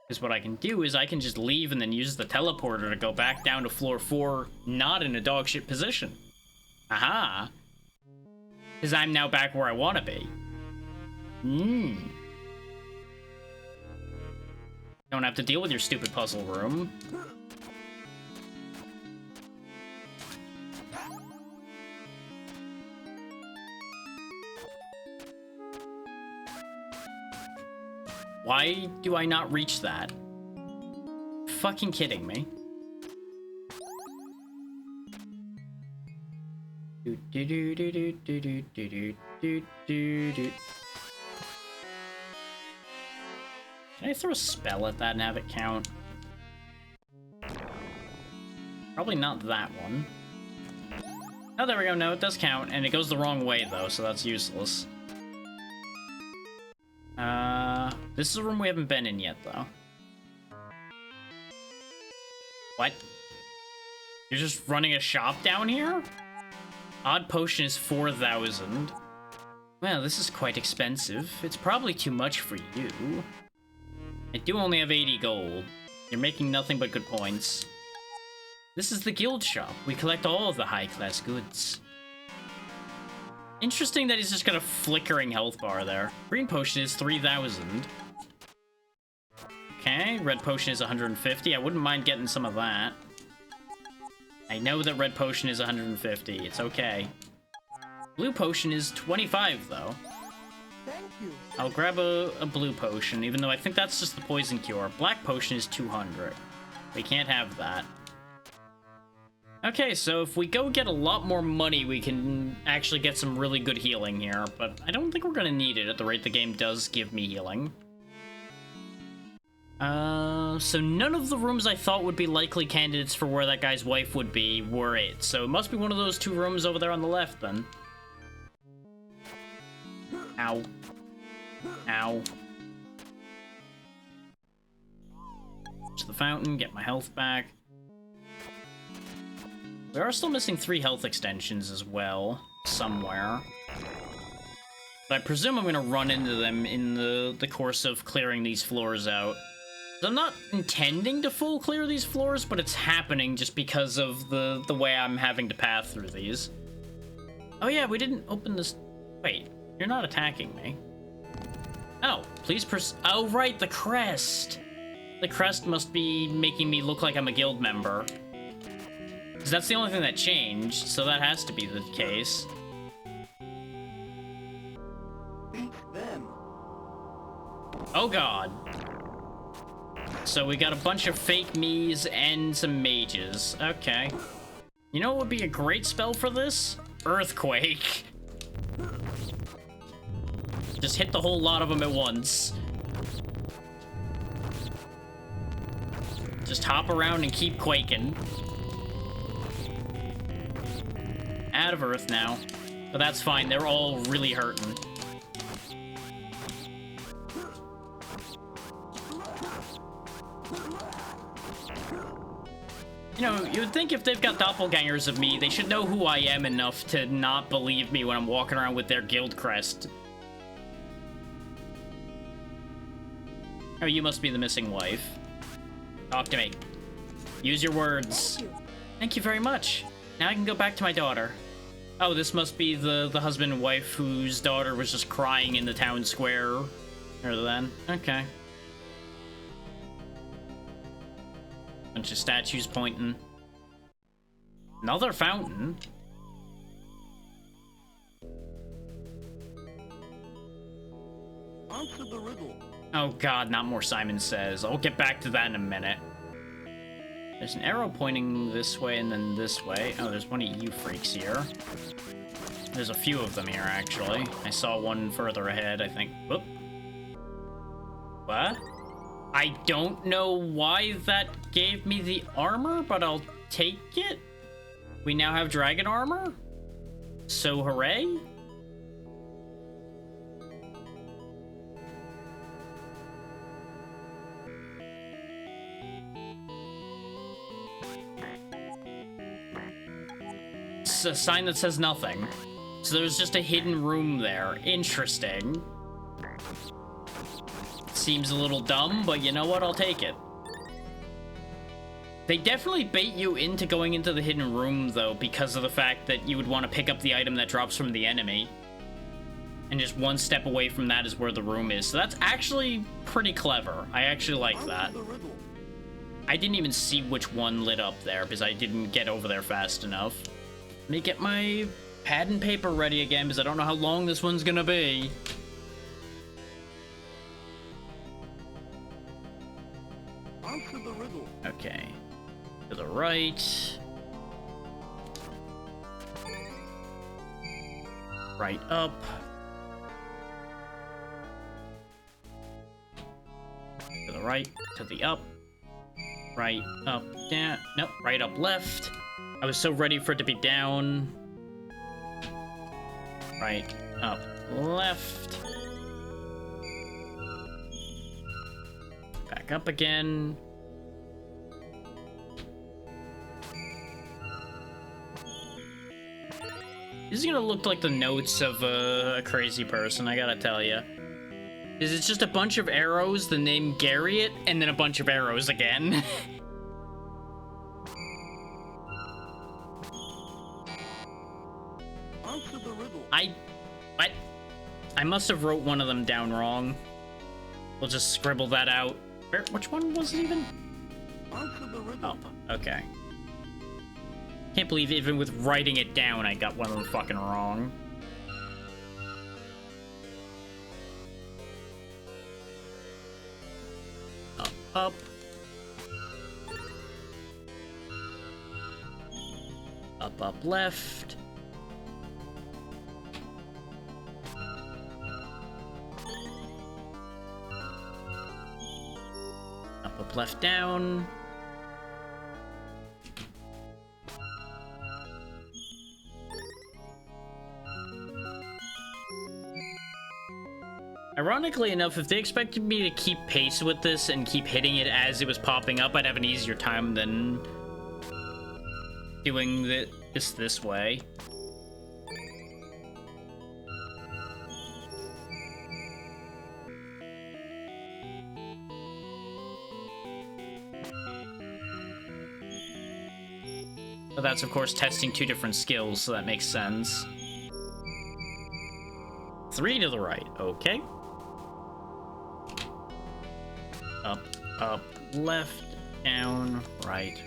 Because what I can do is I can just leave and then use the teleporter to go back down to floor 4, not in a dogshit position. Aha! Because I'm now back where I want to be. Don't have to deal with your stupid puzzle room. Why do I not reach that? Fucking kidding me. Can I throw a spell at that and have it count? Probably not that one. Oh, there we go. No, it does count, and it goes the wrong way, though, so that's useless. This is a room we haven't been in yet, though. What? You're just running a shop down here? Odd potion is 4,000. Well, this is quite expensive. It's probably too much for you. I do only have 80 gold. You're making nothing but good points. This is the guild shop. We collect all of the high-class goods. Interesting that he's just got a flickering health bar there. Green potion is 3,000. Okay, red potion is 150. I wouldn't mind getting some of that. I know that red potion is 150. It's okay. Blue potion is 25, though. Thank you. I'll grab a blue potion, even though I think that's just the poison cure. Black potion is 200. We can't have that. Okay, so if we go get a lot more money, we can actually get some really good healing here, but I don't think we're gonna need it at the rate the game does give me healing. So none of the rooms I thought would be likely candidates for where that guy's wife would be were it, so it must be one of those two rooms over there on the left, then. Ow. Ow. To the fountain, get my health back. We are still missing 3 health extensions as well, somewhere. But I presume I'm gonna run into them in the course of clearing these floors out. I'm not intending to full clear these floors, but it's happening just because of the way I'm having to path through these. Oh yeah, we didn't open this... Wait, you're not attacking me. Oh, please oh right, the crest! The crest must be making me look like I'm a guild member. Because that's the only thing that changed, so that has to be the case. Beat them. Oh god. So we got a bunch of fake me's and some mages. Okay. You know what would be a great spell for this? Earthquake. Just hit the whole lot of them at once. Just hop around and keep quaking. Out of Earth now. But that's fine, they're all really hurting. You know, you would think if they've got doppelgangers of me, they should know who I am enough to not believe me when I'm walking around with their guild crest. Oh, you must be the missing wife. Talk to me. Use your words. Thank you very much. Now I can go back to my daughter. Oh, this must be the husband and wife whose daughter was just crying in the town square. Or then. Okay. Bunch of statues pointing. Another fountain. Answer the riddle. Oh god, not more Simon Says. I'll get back to that in a minute. There's an arrow pointing this way and then this way. Oh, there's one of you freaks here. There's a few of them here, actually. I saw one further ahead, I think. Whoop. What? I don't know why that gave me the armor, but I'll take it. We now have dragon armor? So hooray? It's a sign that says nothing. So there's just a hidden room there. Interesting. Seems a little dumb, but you know what? I'll take it. They definitely bait you into going into the hidden room, though, because of the fact that you would want to pick up the item that drops from the enemy. And just one step away from that is where the room is. So that's actually pretty clever. I actually like that. I didn't even see which one lit up there, because I didn't get over there fast enough. Let me get my pad and paper ready again, because I don't know how long this one's gonna be. Answer the riddle. Okay. To the right. Right up. To the right, to the up. Right, up, down. Nope, right, up, left. I was so ready for it to be down. Right, up, left. Back up again. This is gonna look like the notes of a crazy person, I gotta tell you. Is it's just a bunch of arrows, the name Garriott, and then a bunch of arrows again. Answer the riddle. I must have wrote one of them down wrong. We'll just scribble that out. Which one was it even? Answer the riddle. Up. Okay. Can't believe even with writing it down, I got one of them fucking wrong. Up. Up, left. Up, left, down. Ironically enough, if they expected me to keep pace with this and keep hitting it as it was popping up, I'd have an easier time than doing this way. But that's, of course, testing two different skills, so that makes sense. 3 to the right, okay. Up, left, down, right.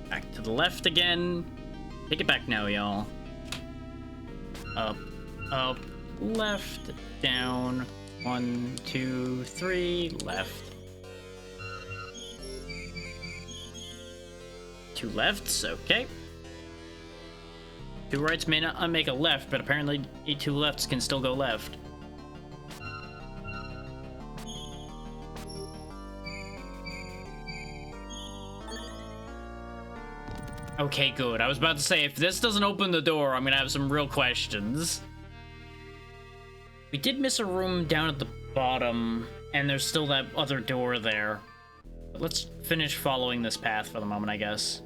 Back to the left again. Take it back now, y'all. Up, left, down. 1, 2, 3, left. 2 lefts, okay. 2 rights may not make a left, but apparently 2 lefts can still go left. Okay, good. I was about to say, if this doesn't open the door, I'm gonna have some real questions. We did miss a room down at the bottom, and there's still that other door there. But let's finish following this path for the moment, I guess.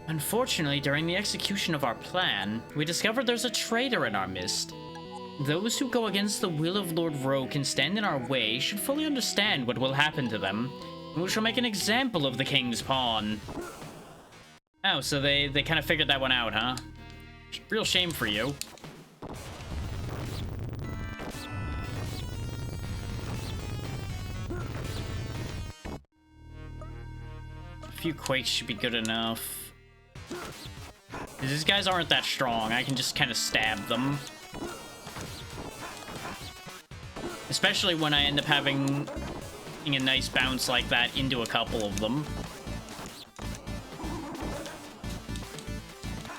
Unfortunately, during the execution of our plan, we discovered there's a traitor in our midst. Those who go against the will of Lord Rogue and stand in our way should fully understand what will happen to them, and we shall make an example of the king's pawn. Oh, so they kind of figured that one out, huh? Real shame for you. A few quakes should be good enough. These guys aren't that strong. I can just kind of stab them. Especially when I end up having a nice bounce like that into a couple of them.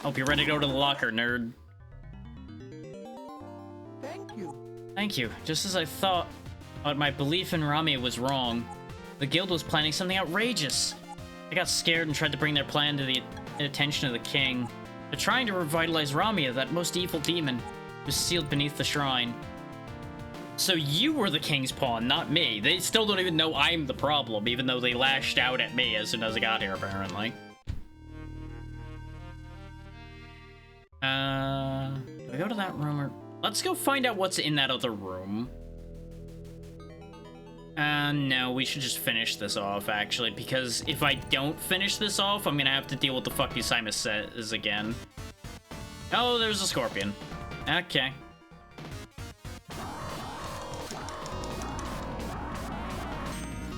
Hope you're ready to go to the locker, nerd. Thank you. Thank you. Just as I thought, but my belief in Ramia was wrong. The guild was planning something outrageous. I got scared and tried to bring their plan to the attention of the king. They're trying to revitalize Ramia, that most evil demon, who's sealed beneath the shrine. So you were the king's pawn, not me. They still don't even know I'm the problem, even though they lashed out at me as soon as I got here, apparently. Do I go to that room or... Let's go find out what's in that other room. No, we should just finish this off, actually, because if I don't finish this off, I'm gonna have to deal with the fuck Simus says again. Oh, there's a scorpion. Okay.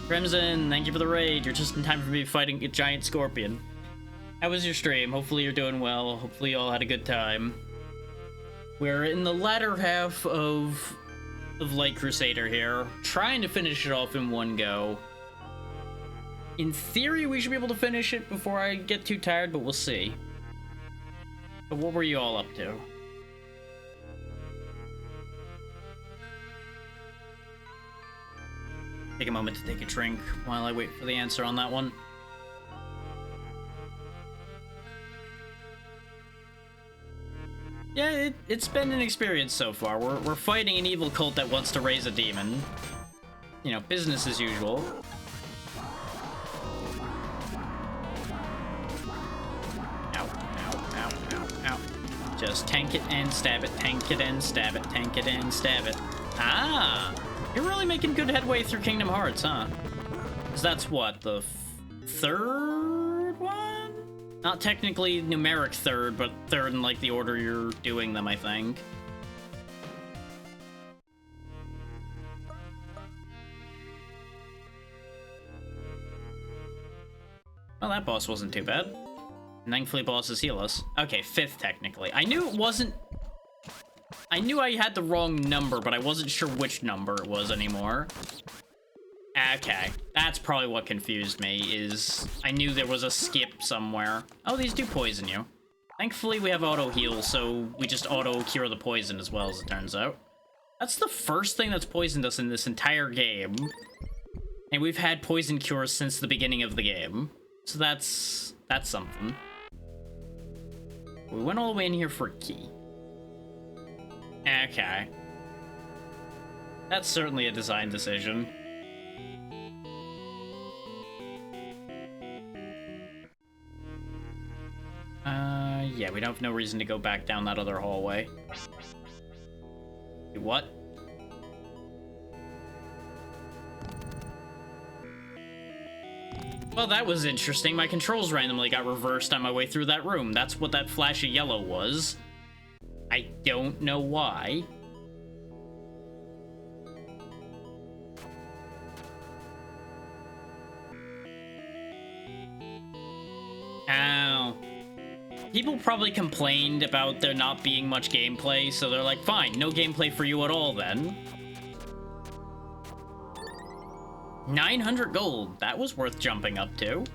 Crimson, thank you for the raid. You're just in time for me fighting a giant scorpion. How was your stream? Hopefully you're doing well. Hopefully you all had a good time. We're in the latter half of Light Crusader here, trying to finish it off in one go. In theory, we should be able to finish it before I get too tired, but we'll see. But what were you all up to? Take a moment to take a drink while I wait for the answer on that one. Yeah, it's been an experience so far. We're fighting an evil cult that wants to raise a demon. You know, business as usual. Just tank it and stab it, tank it and stab it, tank it and stab it. Ah! You're really making good headway through Kingdom Hearts, huh? Because that's what, the third one? Not technically numeric third, but third in, like, the order you're doing them, I think. Well, that boss wasn't too bad. And thankfully bosses heal us. Okay, 5th technically. I knew it wasn't... I knew I had the wrong number, but I wasn't sure which number it was anymore. Okay, that's probably what confused me, is I knew there was a skip somewhere. Oh, these do poison you. Thankfully we have auto heal, so we just auto cure the poison as well, as it turns out. That's the first thing that's poisoned us in this entire game. And we've had poison cures since the beginning of the game. So that's something. We went all the way in here for a key. Okay. That's certainly a design decision. Yeah, we don't have no reason to go back down that other hallway. What? Well, that was interesting. My controls randomly got reversed on my way through that room. That's what that flash of yellow was. I don't know why. Ow. People probably complained about there not being much gameplay, so they're like, fine, no gameplay for you at all then. 900 gold. That was worth jumping up to.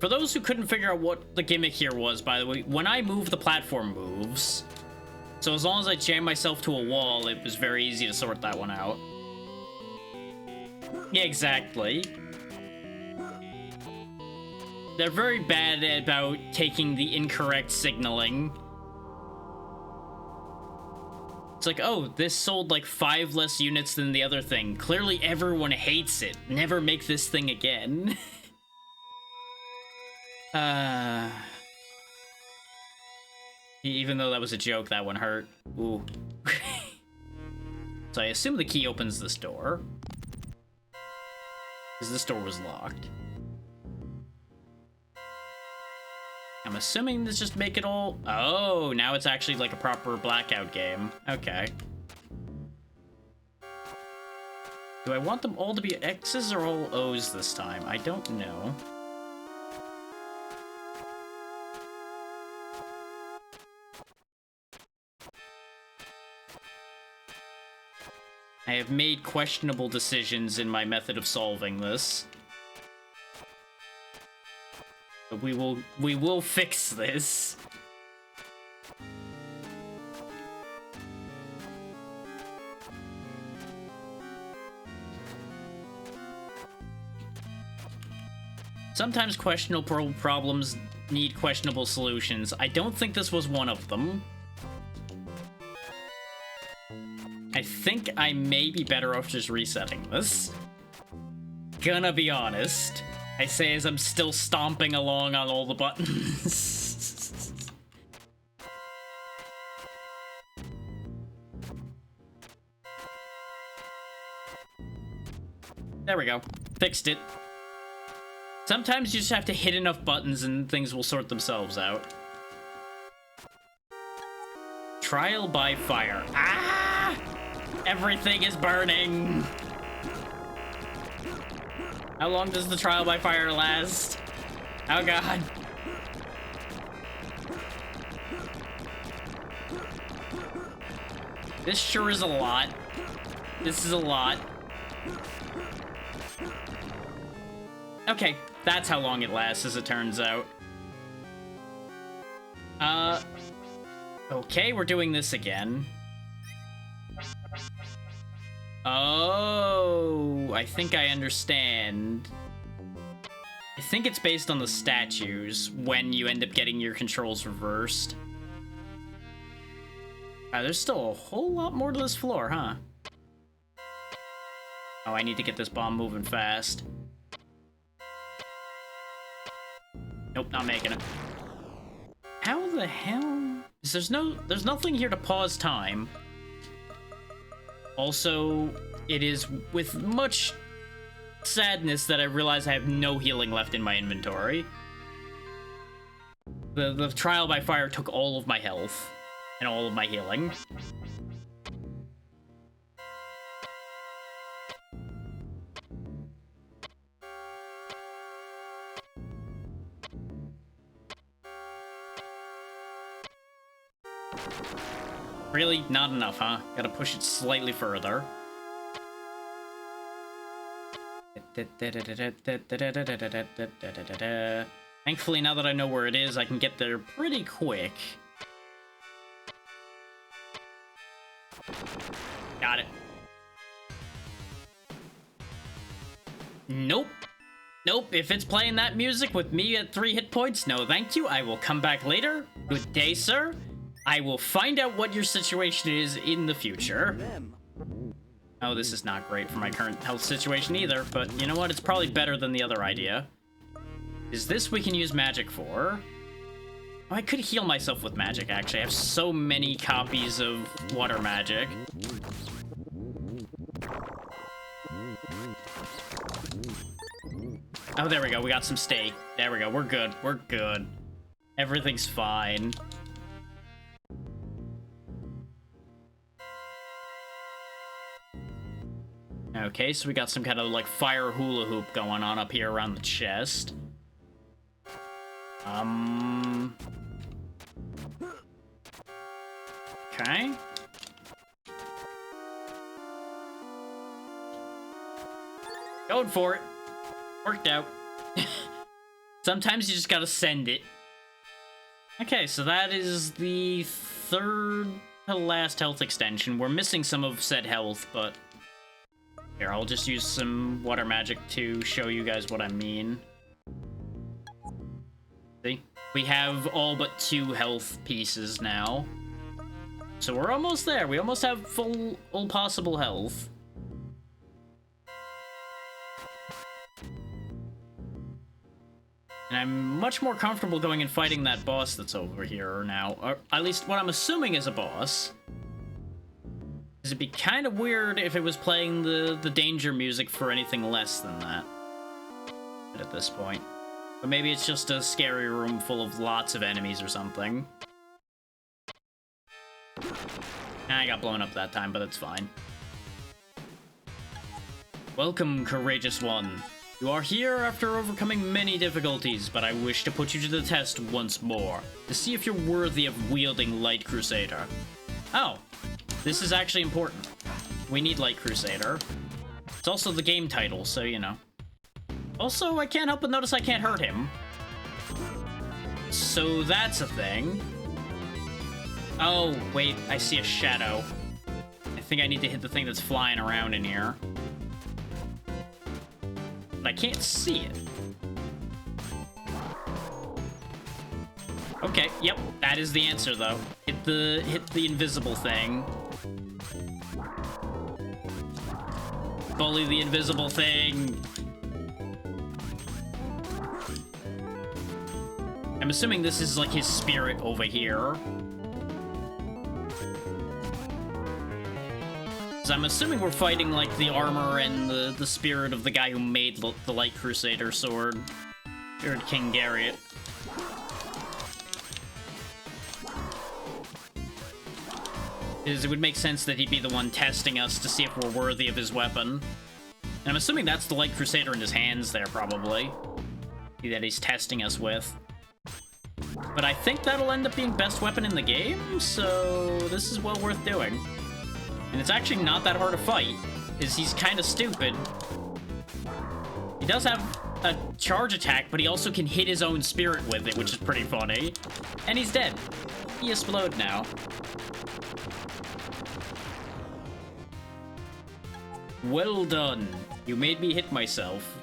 For those who couldn't figure out what the gimmick here was, by the way, when I move, the platform moves. So as long as I jam myself to a wall, it was very easy to sort that one out. Yeah, exactly. They're very bad about taking the incorrect signaling. It's like, oh, this sold like 5 less units than the other thing. Clearly everyone hates it. Never make this thing again. Even though that was a joke, that one hurt. Ooh. So I assume the key opens this door. Because this door was locked. I'm assuming this just make it all... Oh, now it's actually like a proper Blackout game. Okay. Do I want them all to be X's or all O's this time? I don't know. I have made questionable decisions in my method of solving this. But we will fix this. Sometimes questionable problems need questionable solutions. I don't think this was one of them. I think I may be better off just resetting this. Gonna be honest. I say as I'm still stomping along on all the buttons. There we go. Fixed it. Sometimes you just have to hit enough buttons and things will sort themselves out. Trial by fire. Ah! Everything is burning! How long does the trial by fire last? Oh god. This sure is a lot. This is a lot. Okay, that's how long it lasts, as it turns out. Okay, we're doing this again. Oh, I think I understand. I think it's based on the statues when you end up getting your controls reversed. There's still a whole lot more to this floor, huh? Oh, I need to get this bomb moving fast. Nope, not making it. How the hell? There's nothing here to pause time. Also, it is with much sadness that I realize I have no healing left in my inventory. The trial by fire took all of my health and all of my healing. Really? Not enough, huh? Gotta push it slightly further. Thankfully, now that I know where it is, I can get there pretty quick. Got it. Nope. Nope, if it's playing that music with me at 3 hit points, no thank you. I will come back later. Good day, sir. I will find out what your situation is in the future. Oh, this is not great for my current health situation either, but you know what? It's probably better than the other idea. Is this we can use magic for? Oh, I could heal myself with magic, actually. I have so many copies of water magic. Oh, there we go. We got some steak. There we go. We're good. We're good. Everything's fine. Okay, so we got some kind of, like, fire hula hoop going on up here around the chest. Okay. Going for it. Worked out. Sometimes you just gotta send it. Okay, so that is the third to last health extension. We're missing some of said health, but... Here, I'll just use some water magic to show you guys what I mean. See? We have all but 2 health pieces now. So we're almost there. We almost have full all possible health. And I'm much more comfortable going and fighting that boss that's over here now. Or at least what I'm assuming is a boss. It'd be kind of weird if it was playing the danger music for anything less than that. At this point. But maybe it's just a scary room full of lots of enemies or something. I got blown up that time, but it's fine. Welcome, courageous one. You are here after overcoming many difficulties, but I wish to put you to the test once more, to see if you're worthy of wielding Light Crusader. Oh, this is actually important. We need Light Crusader. It's also the game title, so you know. Also, I can't help but notice I can't hurt him. So that's a thing. Oh, wait, I see a shadow. I think I need to hit the thing that's flying around in here. But I can't see it. Okay, yep, that is the answer though. Hit the invisible thing. Bully the invisible thing. I'm assuming this is like his spirit over here. So I'm assuming we're fighting like the armor and the spirit of the guy who made the Light Crusader sword. Or King Garriott. Because it would make sense that he'd be the one testing us to see if we're worthy of his weapon. And I'm assuming that's the Light Crusader in his hands there, probably. That he's testing us with. But I think that'll end up being best weapon in the game, so this is well worth doing. And it's actually not that hard to fight, because he's kind of stupid. He does have a charge attack, but he also can hit his own spirit with it, which is pretty funny. And he's dead. He exploded now. Well done. You made me hit myself.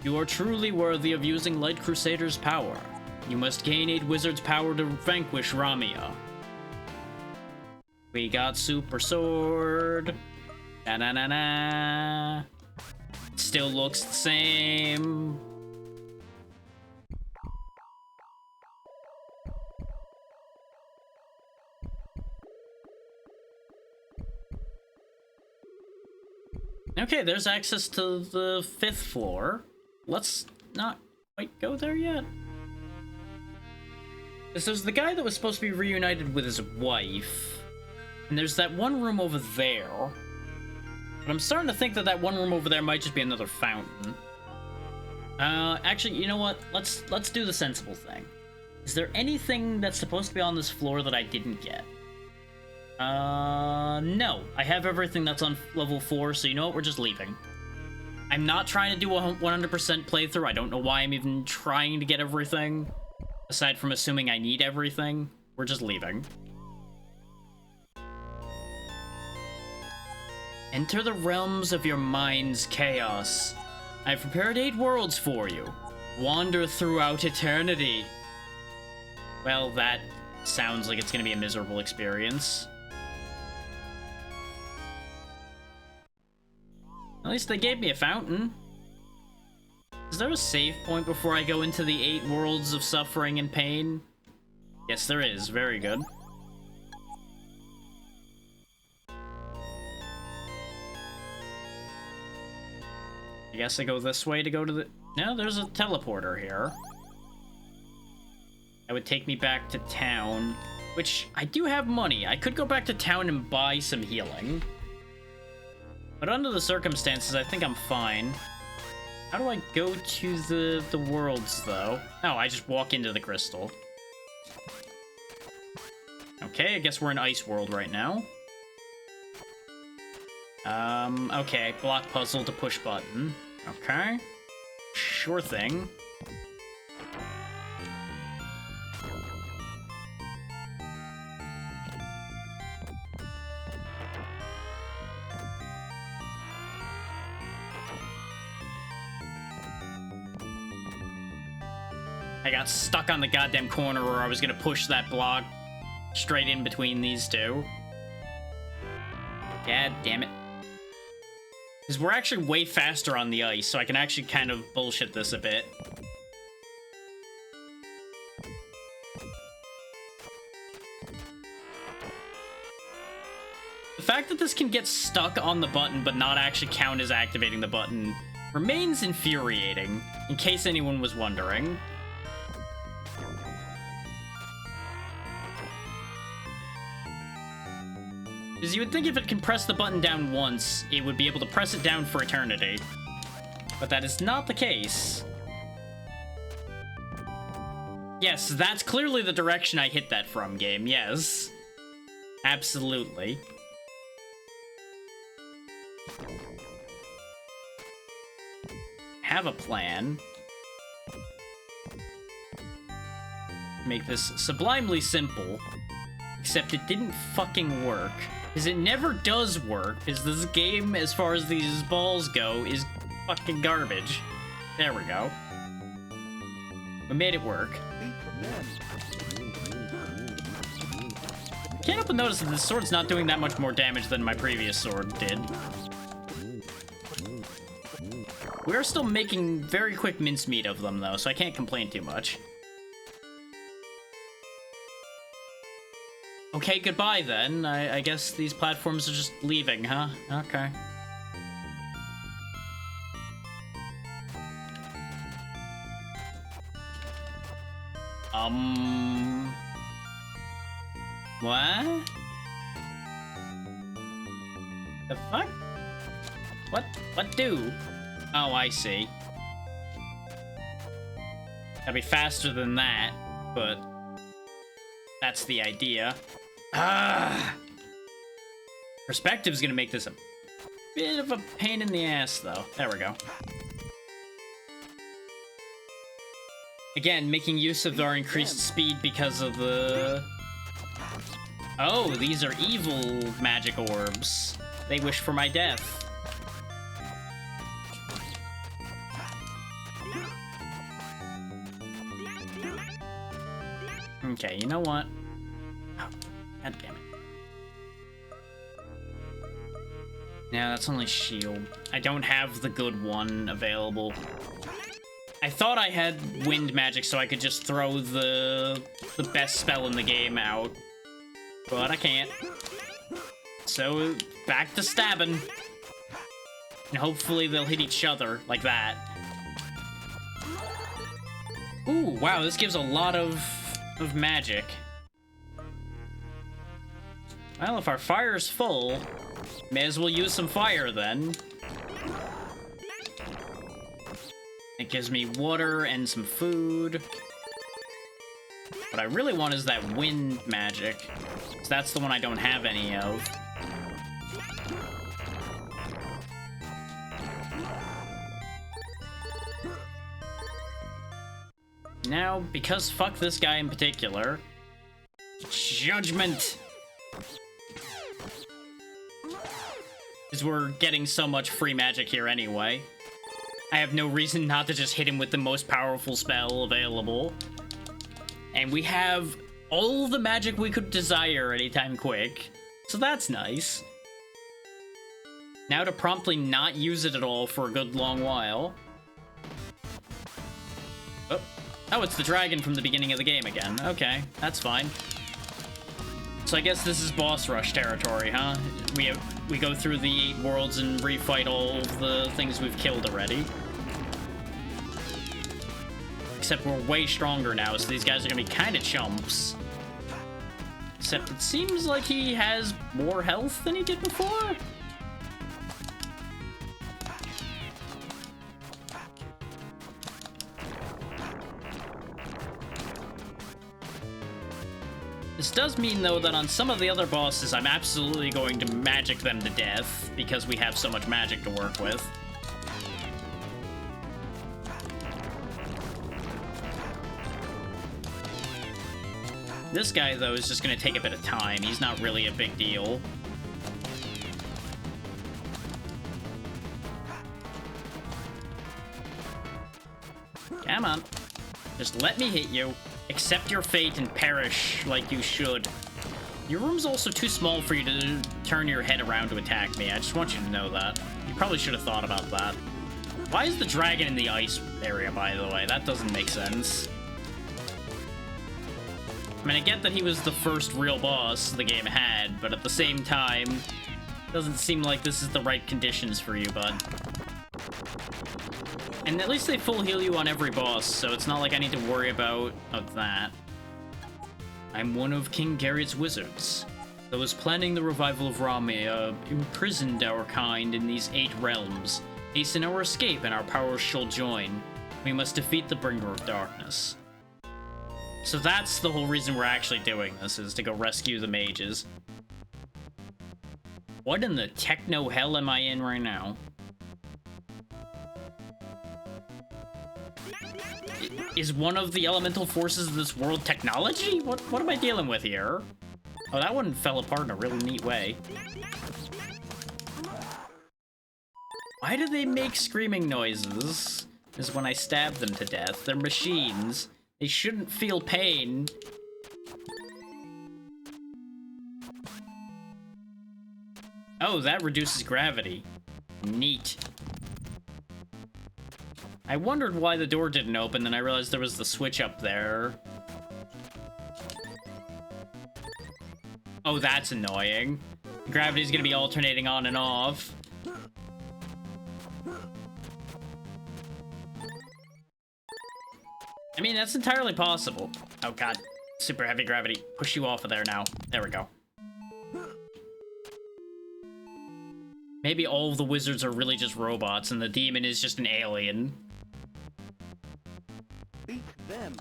You are truly worthy of using Light Crusader's power. You must gain 8 wizards' power to vanquish Ramia. We got Super Sword. Na-na-na-na. Still looks the same. Okay, there's access to the 5th floor. Let's not quite go there yet. This is the guy that was supposed to be reunited with his wife. And there's that one room over there. But I'm starting to think that that one room over there might just be another fountain. Actually, you know what? Let's do the sensible thing. Is there anything that's supposed to be on this floor that I didn't get? No. I have everything that's on level 4, so you know what? We're just leaving. I'm not trying to do a 100% playthrough. I don't know why I'm even trying to get everything. Aside from assuming I need everything, we're just leaving. Enter the realms of your mind's chaos. I've prepared 8 worlds for you. Wander throughout eternity. Well, that sounds like it's gonna be a miserable experience. At least they gave me a fountain. Is there a save point before I go into the 8 worlds of suffering and pain? Yes, there is. Very good. I guess I go this way to go to the... No, there's a teleporter here. That would take me back to town, which I do have money. I could go back to town and buy some healing. But under the circumstances, I think I'm fine. How do I go to the worlds, though? Oh, I just walk into the crystal. Okay, I guess we're in Ice World right now. Okay, block puzzle to push button. Okay. Sure thing. I got stuck on the goddamn corner where I was gonna push that block straight in between these two. God damn it. Because we're actually way faster on the ice, so I can actually kind of bullshit this a bit. The fact that this can get stuck on the button but not actually count as activating the button remains infuriating, in case anyone was wondering. Because you would think if it can press the button down once, it would be able to press it down for eternity. But that is not the case. Yes, that's clearly the direction I hit that from, game, yes. Absolutely. Have a plan. Make this sublimely simple. Except it didn't fucking work. Because it never does work, because this game, as far as these balls go, is fucking garbage. There we go. We made it work. Can't help but notice that this sword's not doing that much more damage than my previous sword did. We're still making very quick mincemeat of them, though, so I can't complain too much. Okay, goodbye then. I guess these platforms are just leaving, huh? Okay. What? The fuck? What do? Oh, I see. That'd be faster than that, but that's the idea. Ah! Perspective's gonna make this a bit of a pain in the ass, though. There we go. Again, making use of our increased speed because of the... Oh, these are evil magic orbs. They wish for my death. Okay, you know what? Oh, God damn it. Yeah, that's only shield. I don't have the good one available. I thought I had wind magic so I could just throw the best spell in the game out. But I can't. So, back to stabbing. And hopefully they'll hit each other like that. Ooh, wow, this gives a lot of magic. Well, if our fire's full, may as well use some fire then. It gives me water and some food. What I really want is that wind magic. So that's the one I don't have any of. Now, because fuck this guy in particular, judgment! Because we're getting so much free magic here anyway. I have no reason not to just hit him with the most powerful spell available. And we have all the magic we could desire anytime quick. So that's nice. Now to promptly not use it at all for a good long while. Oh, it's the dragon from the beginning of the game again. Okay, that's fine. So I guess this is boss rush territory, huh? We go through the 8 worlds and refight all of the things we've killed already. Except we're way stronger now, so these guys are gonna be kind of chumps. Except it seems like he has more health than he did before. This does mean, though, that on some of the other bosses, I'm absolutely going to magic them to death, because we have so much magic to work with. This guy, though, is just going to take a bit of time. He's not really a big deal. Come on. Just let me hit you. Accept your fate and perish like you should. Your room's also too small for you to turn your head around to attack me. I just want you to know that. You probably should have thought about that. Why is the dragon in the ice area, by the way? That doesn't make sense. I mean, I get that he was the first real boss the game had, but at the same time, it doesn't seem like this is the right conditions for you, bud. And at least they full heal you on every boss, so it's not like I need to worry about that. I'm one of King Garrett's wizards. Those planning the revival of Ramia imprisoned our kind in these 8 realms. Hasten our escape and our powers shall join. We must defeat the bringer of darkness. So that's the whole reason we're actually doing this, is to go rescue the mages. What in the techno hell am I in right now? Is one of the elemental forces of this world technology? What am I dealing with here? Oh, that one fell apart in a really neat way. Why do they make screaming noises? Is when I stab them to death. They're machines. They shouldn't feel pain. Oh, that reduces gravity. Neat. I wondered why the door didn't open, then I realized there was the switch up there. Oh, that's annoying. Gravity's gonna be alternating on and off. I mean, that's entirely possible. Oh god, super heavy gravity. Push you off of there now. There we go. Maybe all of the wizards are really just robots and the demon is just an alien. Beat them.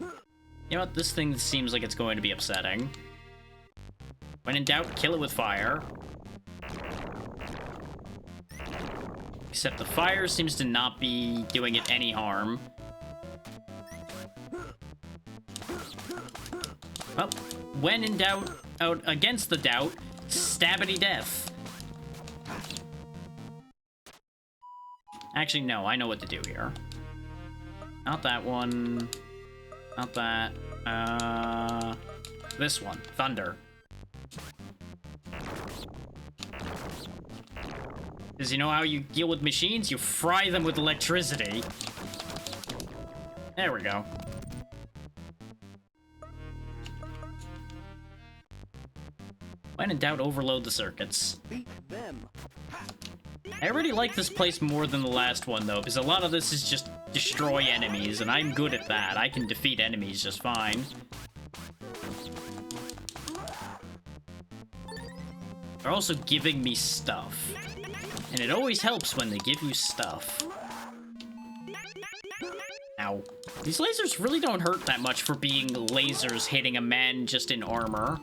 You know what? This thing seems like it's going to be upsetting. When in doubt, kill it with fire. Except the fire seems to not be doing it any harm. Well, when in doubt, out against the doubt, stabbity death. Actually, no, I know what to do here. Not that one. Not that. This one. Thunder. Because you know how you deal with machines? You fry them with electricity. There we go. When in doubt, overload the circuits. Beat them. I already like this place more than the last one, though, because a lot of this is just destroy enemies, and I'm good at that. I can defeat enemies just fine. They're also giving me stuff. And it always helps when they give you stuff. Ow. These lasers really don't hurt that much for being lasers hitting a man just in armor.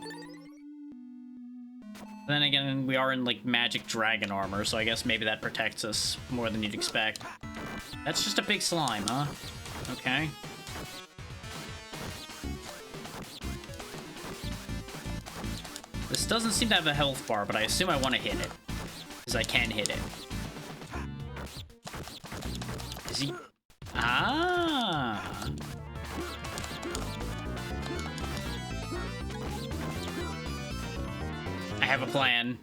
Then again, we are in, like, magic dragon armor, so I guess maybe that protects us more than you'd expect. That's just a big slime, huh? Okay. This doesn't seem to have a health bar, but I assume I want to hit it. Because I can hit it. Is he... Ah! I have a plan.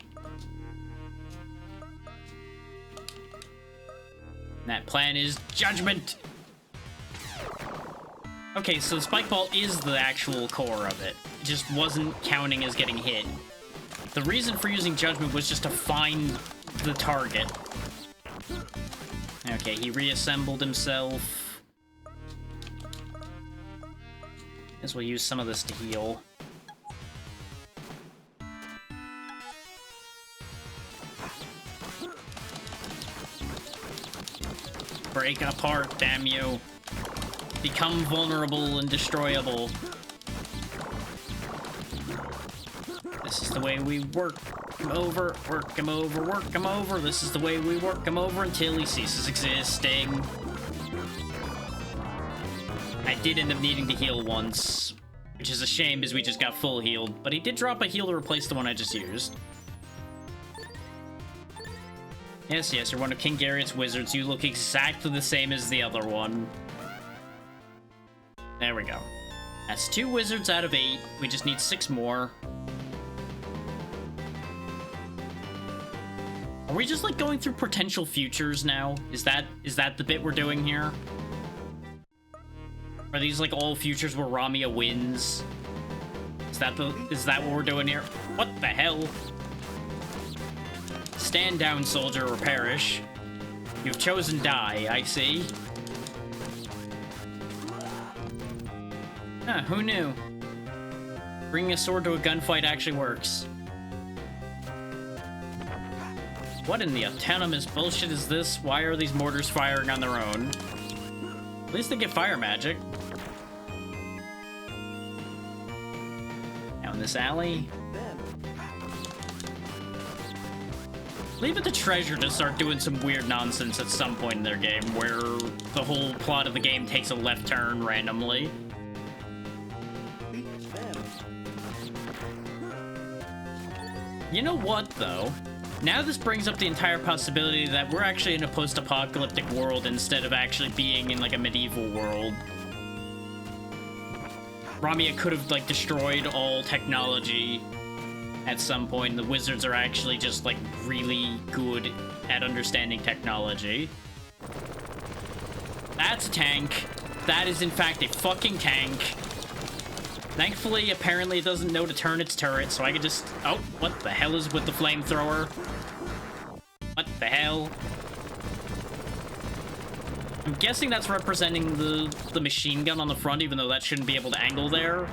And that plan is judgment! Okay, so the spike ball is the actual core of it. It just wasn't counting as getting hit. The reason for using judgment was just to find the target. Okay, he reassembled himself. Guess we'll use some of this to heal. Break apart, damn you. Become vulnerable and destroyable. This is the way we work him over, work him over, work him over. This is the way we work him over until he ceases existing. I did end up needing to heal once, which is a shame because we just got full healed, but he did drop a heal to replace the one I just used. Yes, yes, you're one of King Garrett's wizards. You look exactly the same as the other one. There we go. That's 2 wizards out of 8. We just need 6 more. Are we just, like, going through potential futures now? Is that the bit we're doing here? Are these, like, all futures where Ramia wins? Is that what we're doing here? What the hell? Stand down, soldier, or perish. You've chosen die, I see. Huh, who knew? Bringing a sword to a gunfight actually works. What in the autonomous bullshit is this? Why are these mortars firing on their own? At least they get fire magic. Down this alley. Leave it to Treasure to start doing some weird nonsense at some point in their game where the whole plot of the game takes a left turn randomly. You know what, though? Now this brings up the entire possibility that we're actually in a post-apocalyptic world instead of actually being in, like, a medieval world. Ramia could have, like, destroyed all technology at some point. The wizards are actually just, like, really good at understanding technology. That's a tank. That is, in fact, a fucking tank. Thankfully, apparently it doesn't know to turn its turret, so I could just... Oh, what the hell is with the flamethrower? What the hell? I'm guessing that's representing the machine gun on the front, even though that shouldn't be able to angle there.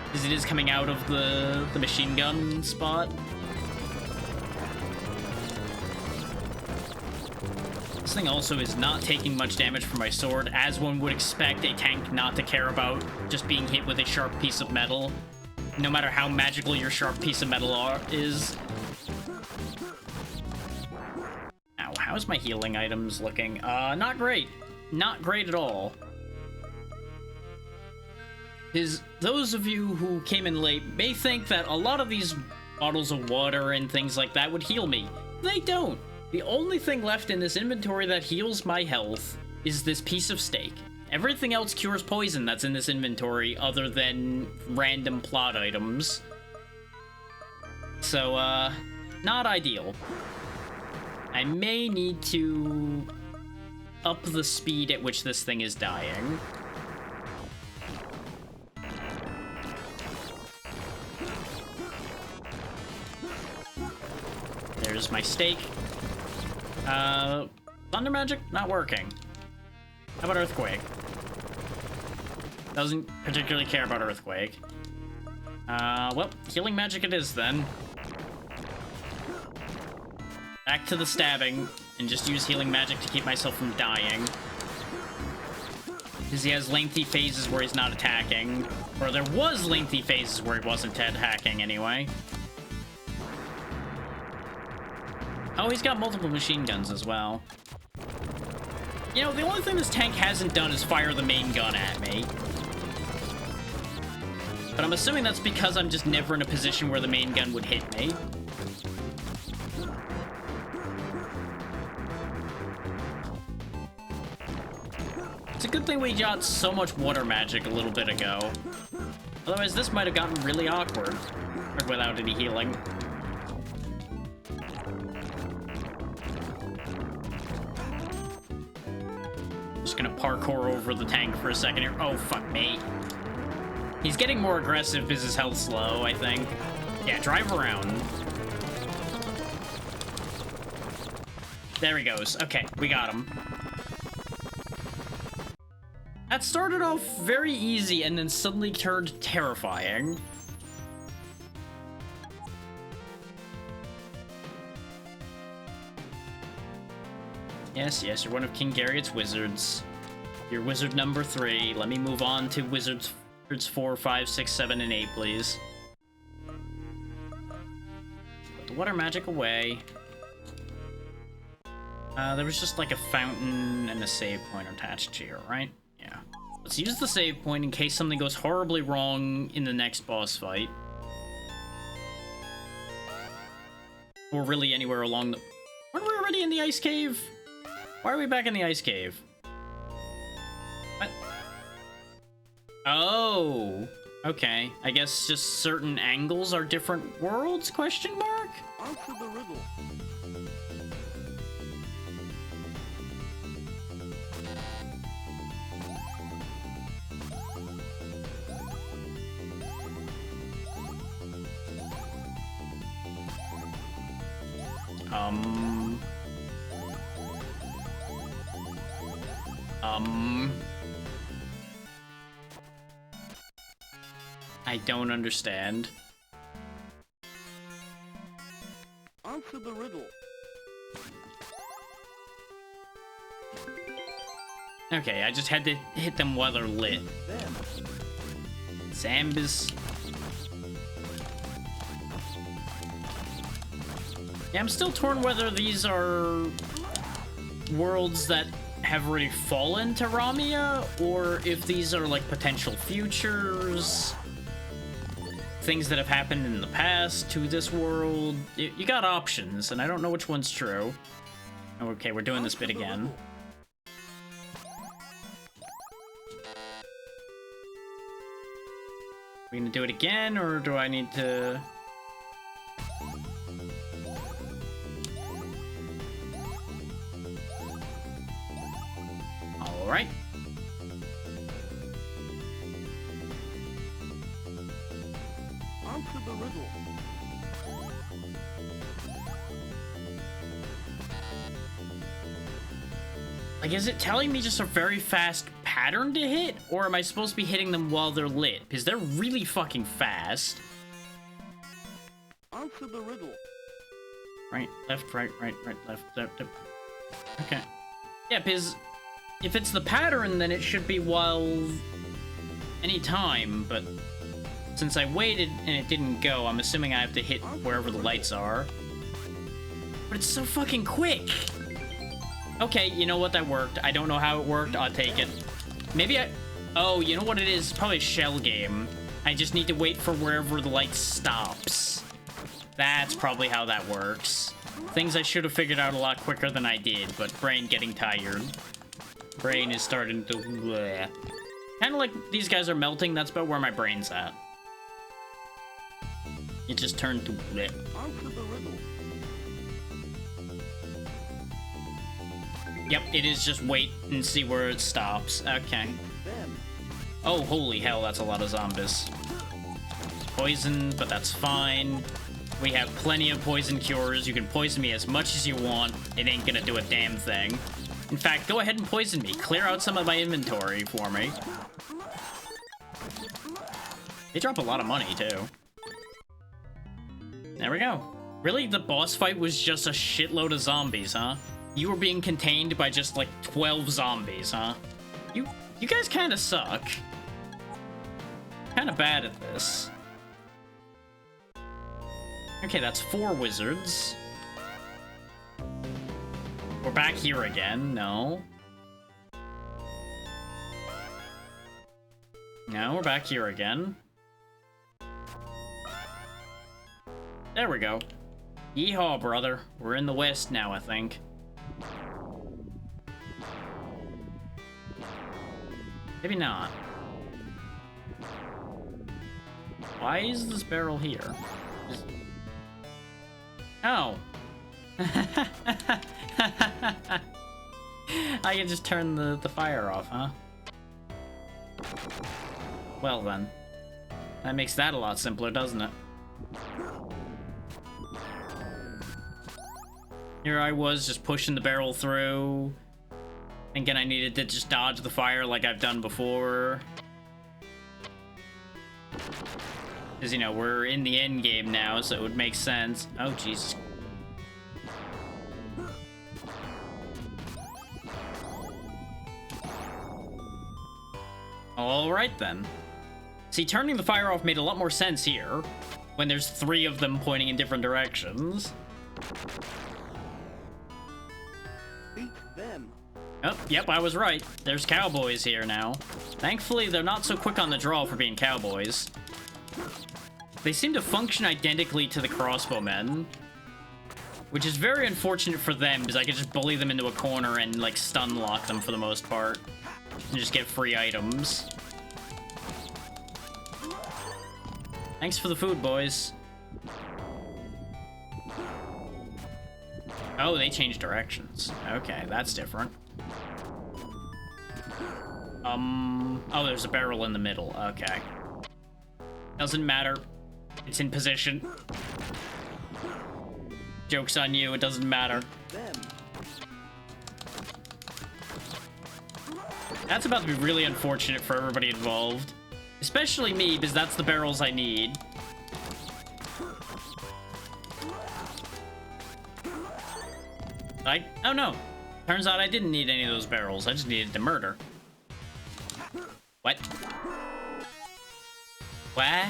Because it is coming out of the machine gun spot. This thing also is not taking much damage from my sword, as one would expect a tank not to care about just being hit with a sharp piece of metal, no matter how magical your sharp piece of metal is. Ow, how's my healing items looking? Not great. Not great at all. Those of you who came in late may think that a lot of these bottles of water and things like that would heal me. They don't. The only thing left in this inventory that heals my health is this piece of steak. Everything else cures poison that's in this inventory other than random plot items. So, not ideal. I may need to up the speed at which this thing is dying. There's my stake. Thunder magic? Not working. How about Earthquake? Doesn't particularly care about Earthquake. Well, healing magic it is then. Back to the stabbing, and just use healing magic to keep myself from dying. Because he has lengthy phases where he's not attacking. Or there was lengthy phases where he wasn't attacking anyway. Oh, he's got multiple machine guns as well. You know, the only thing this tank hasn't done is fire the main gun at me. But I'm assuming that's because I'm just never in a position where the main gun would hit me. It's a good thing we got so much water magic a little bit ago. Otherwise, this might have gotten really awkward without any healing. Just gonna parkour over the tank for a second here. Oh, fuck me. He's getting more aggressive because his health's low, I think. Yeah, drive around. There he goes. Okay, we got him. That started off very easy and then suddenly turned terrifying. Yes, yes, you're one of King Garriot's wizards. You're wizard number 3. Let me move on to wizards 4, 5, 6, 7, and 8, please. Put the water magic away. There was just like a fountain and a save point attached here, right? Yeah. Let's use the save point in case something goes horribly wrong in the next boss fight. Or really anywhere along the... Weren't we already in the ice cave? Why are we back in the ice cave? What? Oh, okay. I guess just certain angles are different worlds, question mark? Answer the riddle. I don't understand. Answer the riddle. Okay, I just had to hit them while they're lit. Them. Zambas. Yeah, I'm still torn whether these are worlds that have already fallen to Ramia, or if these are like potential futures. Things that have happened in the past to this world. You got options, and I don't know which one's true. Okay, we're doing this bit again. We gonna do it again, or do I need to... Alright. Answer the riddle. Like, is it telling me just a very fast pattern to hit? Or am I supposed to be hitting them while they're lit? Because they're really fucking fast. Answer the riddle. Right, left, right, left, left. Okay. Yeah, because if it's the pattern, then it should be while... any time, but... since I waited and it didn't go, I'm assuming I have to hit wherever the lights are. But it's so fucking quick! Okay, you know what? That worked. I don't know how it worked. I'll take it. Maybe I... Oh, you know what it is? It's probably a shell game. I just need to wait for wherever the light stops. That's probably how that works. Things I should have figured out a lot quicker than I did, but brain getting tired. Brain is starting to... bleh. Kind of like these guys are melting. That's about where my brain's at. It just turned to bleh. Answer the riddle. Yep, it is just wait and see where it stops. Okay. Them. Oh, holy hell, that's a lot of zombies. Poison, but that's fine. We have plenty of poison cures. You can poison me as much as you want. It ain't gonna do a damn thing. In fact, go ahead and poison me. Clear out some of my inventory for me. They drop a lot of money, too. There we go. Really? The boss fight was just a shitload of zombies, huh? You were being contained by just, like, 12 zombies, huh? You guys kind of suck. Kind of bad at this. Okay, that's 4 wizards. We're back here again. No. No, we're back here again. There we go. Yeehaw, brother. We're in the west now, I think. Maybe not. Why is this barrel here? Oh. I can just turn the fire off, huh? Well then. That makes that a lot simpler, doesn't it? Here I was just pushing the barrel through, thinking I needed to just dodge the fire like I've done before. Because, you know, we're in the end game now, so it would make sense. Oh, Jesus. Alright then. See, turning the fire off made a lot more sense here, when there's 3 of them pointing in different directions. Beat them. Oh, yep, I was right. There's cowboys here now. Thankfully, they're not so quick on the draw for being cowboys. They seem to function identically to the crossbowmen, which is very unfortunate for them, because I could just bully them into a corner and, like, stun lock them for the most part, and just get free items. Thanks for the food, boys. Oh, they changed directions. Okay, that's different. Oh, there's a barrel in the middle. Okay. Doesn't matter. It's in position. Joke's on you, it doesn't matter. That's about to be really unfortunate for everybody involved. Especially me, because that's the barrels I need. Oh no. Turns out I didn't need any of those barrels. I just needed to murder. What? Why?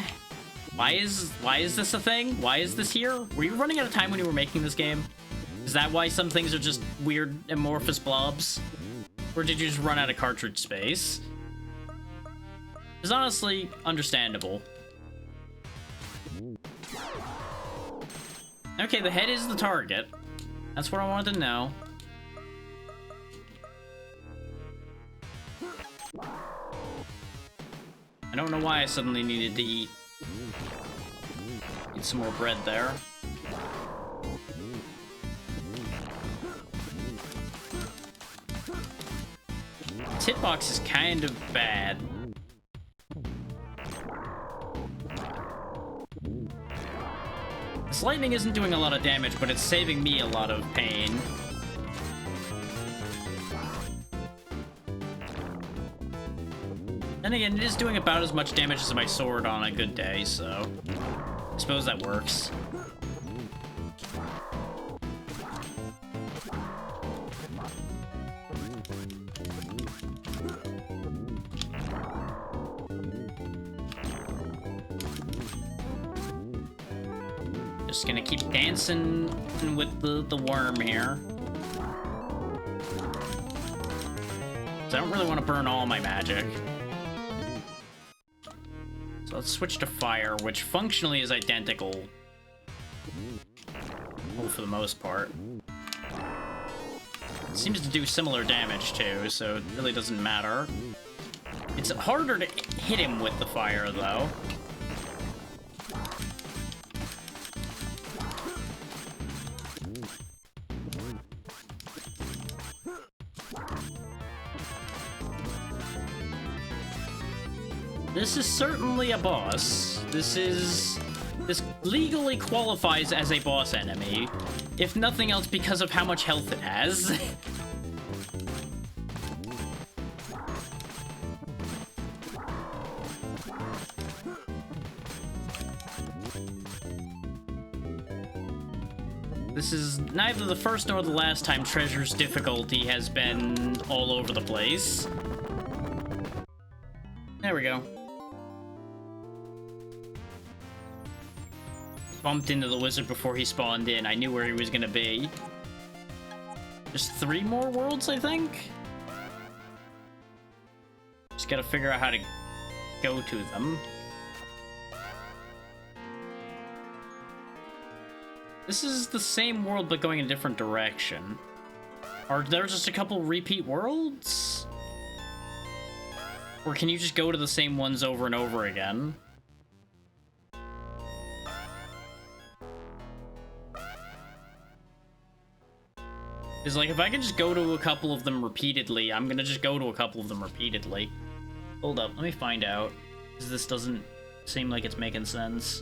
Why is this a thing? Why is this here? Were you running out of time when you were making this game? Is that why some things are just weird amorphous blobs? Or did you just run out of cartridge space? It's honestly understandable. Okay, the head is the target. That's what I wanted to know. I don't know why I suddenly needed to eat. Need some more bread there. This hitbox is kind of bad. This lightning isn't doing a lot of damage, but it's saving me a lot of pain. Then again, it is doing about as much damage as my sword on a good day, so I suppose that works. Just gonna keep dancing with the worm here. So I don't really want to burn all my magic. So let's switch to fire, which functionally is identical. Well, for the most part. It seems to do similar damage too, so it really doesn't matter. It's harder to hit him with the fire, though. This is certainly a boss. This is This legally qualifies as a boss enemy, if nothing else because of how much health it has. This is neither the first nor the last time Treasure's difficulty has been all over the place. There we go. Bumped into the wizard before he spawned in. I knew where he was gonna be. There's 3 more worlds, I think? Just gotta figure out how to go to them. This is the same world, but going in a different direction. Are there just a couple repeat worlds? Or can you just go to the same ones over and over again? It's like, if I can just go to a couple of them repeatedly, I'm gonna just go to a couple of them repeatedly. Hold up, let me find out. Because this doesn't seem like it's making sense.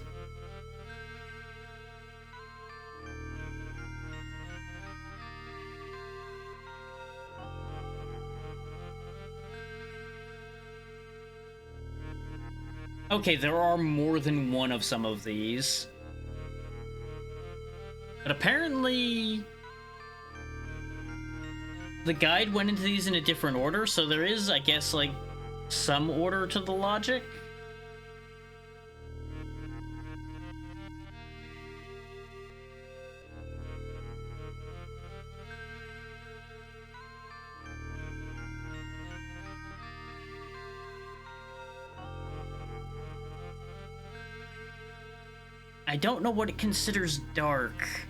Okay, there are more than one of some of these. But apparently the guide went into these in a different order, so there is, I guess, like, some order to the logic. I don't know what it considers dark.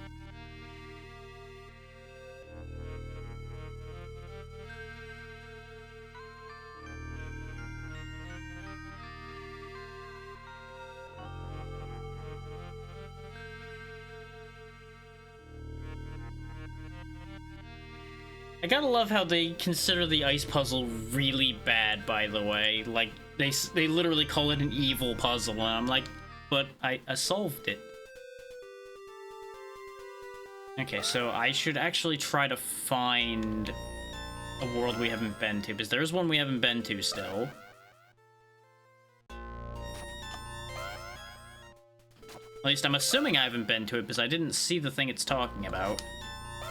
I gotta love how they consider the ice puzzle really bad, by the way. Like, they literally call it an evil puzzle, and I'm like, but I solved it. Okay, so I should actually try to find a world we haven't been to, because there's one we haven't been to still. At least I'm assuming I haven't been to it, because I didn't see the thing it's talking about.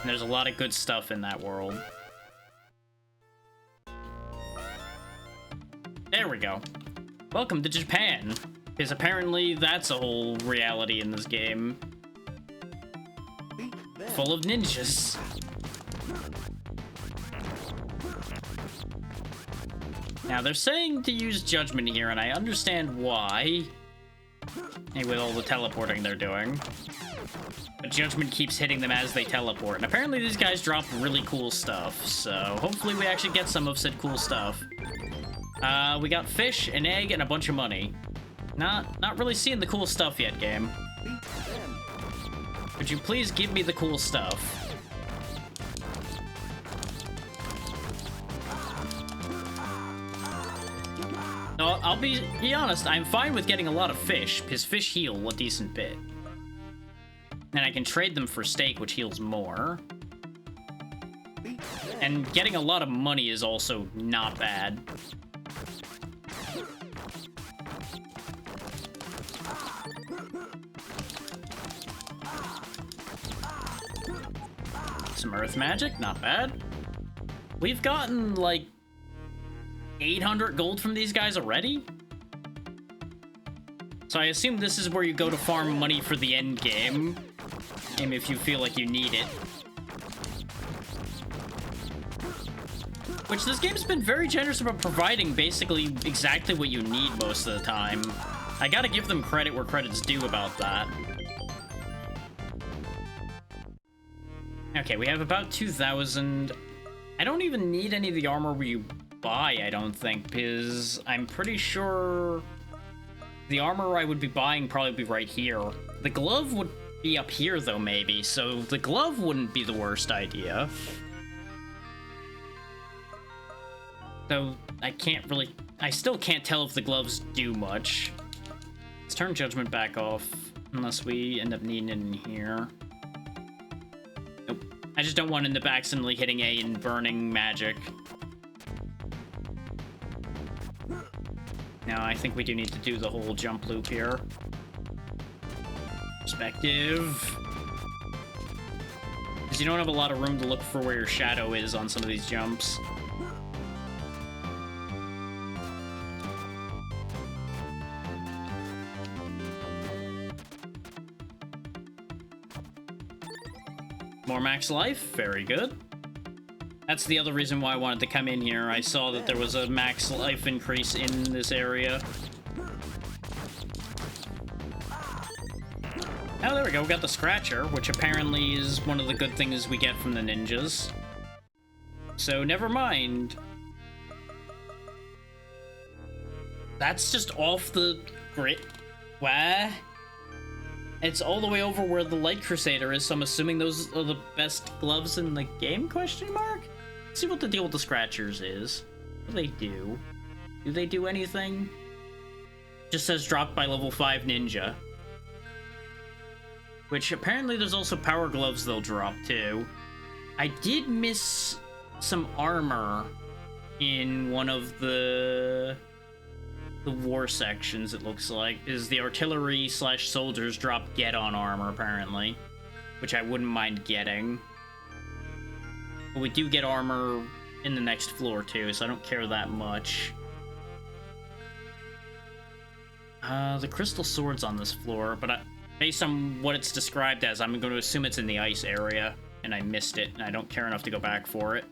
And there's a lot of good stuff in that world. There we go. Welcome to Japan. Because apparently that's a whole reality in this game. Full of ninjas. Now, they're saying to use judgment here, and I understand why. With all the teleporting they're doing. But judgment keeps hitting them as they teleport. And apparently these guys drop really cool stuff, so hopefully we actually get some of said cool stuff. We got fish, an egg, and a bunch of money. Not really seeing the cool stuff yet, game. Could you please give me the cool stuff? No, I'll be honest, I'm fine with getting a lot of fish, because fish heal a decent bit. And I can trade them for steak, which heals more. And getting a lot of money is also not bad. Some earth magic, not bad. We've gotten, like, 800 gold from these guys already? So I assume this is where you go to farm money for the end game. And if you feel like you need it. Which this game's been very generous about providing basically exactly what you need most of the time. I gotta give them credit where credit's due about that. Okay, we have about 2,000. I don't even need any of the armor we buy, I don't think, because I'm pretty sure the armor I would be buying probably be right here. The glove would be up here, though, maybe, so the glove wouldn't be the worst idea. Though, I still can't tell if the gloves do much. Let's turn Judgment back off. Unless we end up needing it in here. Nope. I just don't want to end up accidentally hitting A and burning magic. No, I think we do need to do the whole jump loop here. Perspective. Because you don't have a lot of room to look for where your shadow is on some of these jumps. More max life, very good. That's the other reason why I wanted to come in here. I saw that there was a max life increase in this area. Oh, there we go. We got the Scratcher, which apparently is one of the good things we get from the ninjas. So, never mind. That's just off the grid. What? It's all the way over where the Light Crusader is, so I'm assuming those are the best gloves in the game, question mark? Let's see what the deal with the Scratchers is. What do they do? Do they do anything? Just says dropped by level 5 ninja. Which apparently there's also power gloves they'll drop too. I did miss some armor in one of the war sections, it looks like. Is the artillery slash soldiers drop get on armor apparently, which I wouldn't mind getting. But we do get armor in the next floor too, so I don't care that much. The crystal sword's on this floor, but based on what it's described as, I'm going to assume it's in the ice area, and I missed it, and I don't care enough to go back for it.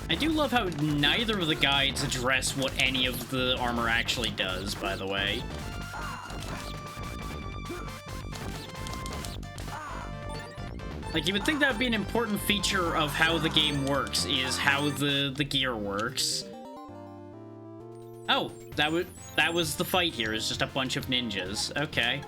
I do love how neither of the guides address what any of the armor actually does, by the way. Like, you would think that would be an important feature of how the game works, is how the gear works. Oh, that was the fight here, is just a bunch of ninjas. Okay.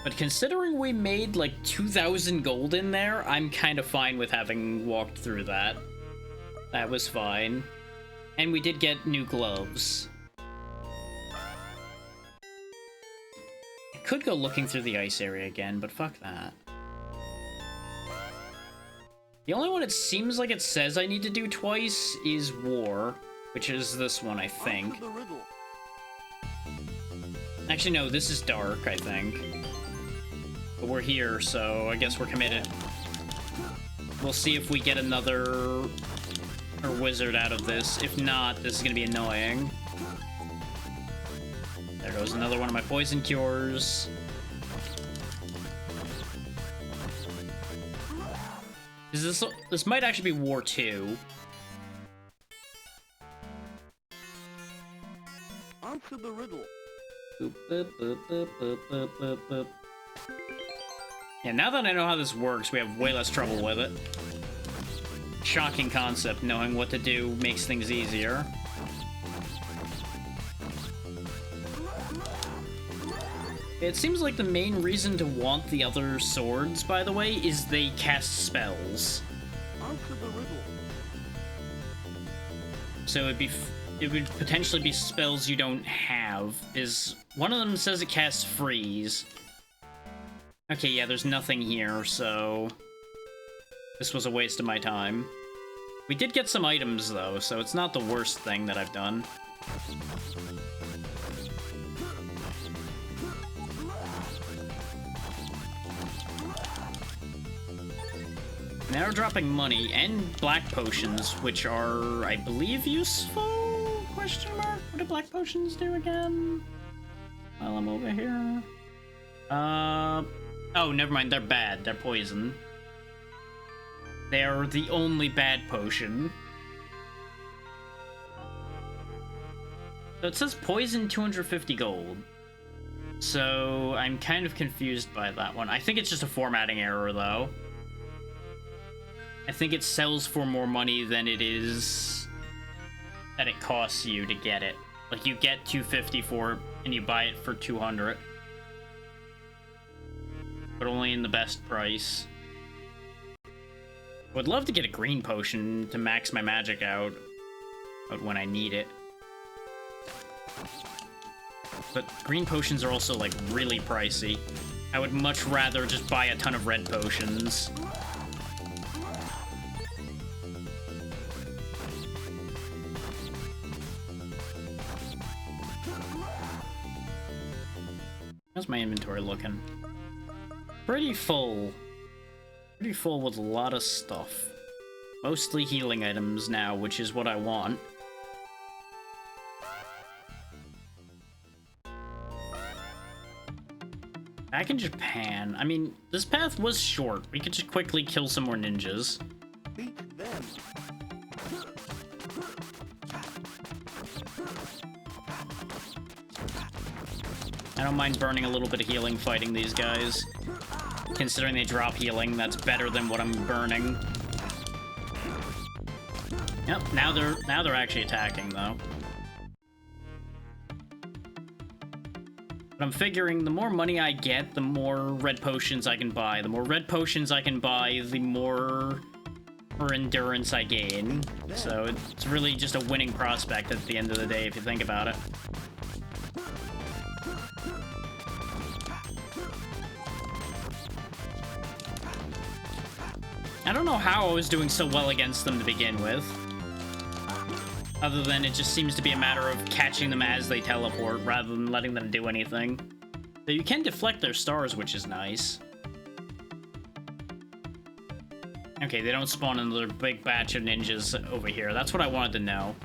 But considering we made like 2,000 gold in there, I'm kind of fine with having walked through that. That was fine. And we did get new gloves. I could go looking through the ice area again, but fuck that. The only one it seems like it says I need to do twice is War, which is this one, I think. Actually, no, this is Dark, I think. But we're here, so I guess we're committed. We'll see if we get another wizard out of this. If not, this is gonna be annoying. There goes another one of my poison cures. This might actually be War 2. Answer the riddle. Boop, boop, boop, boop, boop, boop, boop, boop. Yeah, now that I know how this works, we have way less trouble with it. Shocking concept, knowing what to do makes things easier. It seems like the main reason to want the other swords, by the way, is they cast spells. Answer the riddle. So it would potentially be spells you don't have. One of them says it casts freeze. Okay, yeah, there's nothing here, so this was a waste of my time. We did get some items, though, so it's not the worst thing that I've done. Now we're dropping money and black potions, which are, I believe, useful? Question mark? What do black potions do again? While I'm over here. Oh, never mind. They're bad. They're poison. They're the only bad potion. So it says poison 250 gold. So I'm kind of confused by that one. I think it's just a formatting error, though. I think it sells for more money than it is that it costs you to get it. Like, you get 250 for it, and you buy it for 200. but only in the best price. Would love to get a green potion to max my magic out, but when I need it. But green potions are also, like, really pricey. I would much rather just buy a ton of red potions. How's my inventory looking? Pretty full. Pretty full with a lot of stuff. Mostly healing items now, which is what I want. Back in Japan, I mean, this path was short. We could just quickly kill some more ninjas. Beat them. I don't mind burning a little bit of healing fighting these guys. Considering they drop healing, that's better than what I'm burning. Yep, now they're actually attacking though. But I'm figuring the more money I get, the more red potions I can buy. The more red potions I can buy, the more endurance I gain. So it's really just a winning prospect at the end of the day if you think about it. I don't know how I was doing so well against them to begin with. Other than it just seems to be a matter of catching them as they teleport, rather than letting them do anything. So you can deflect their stars, which is nice. Okay, they don't spawn another big batch of ninjas over here. That's what I wanted to know.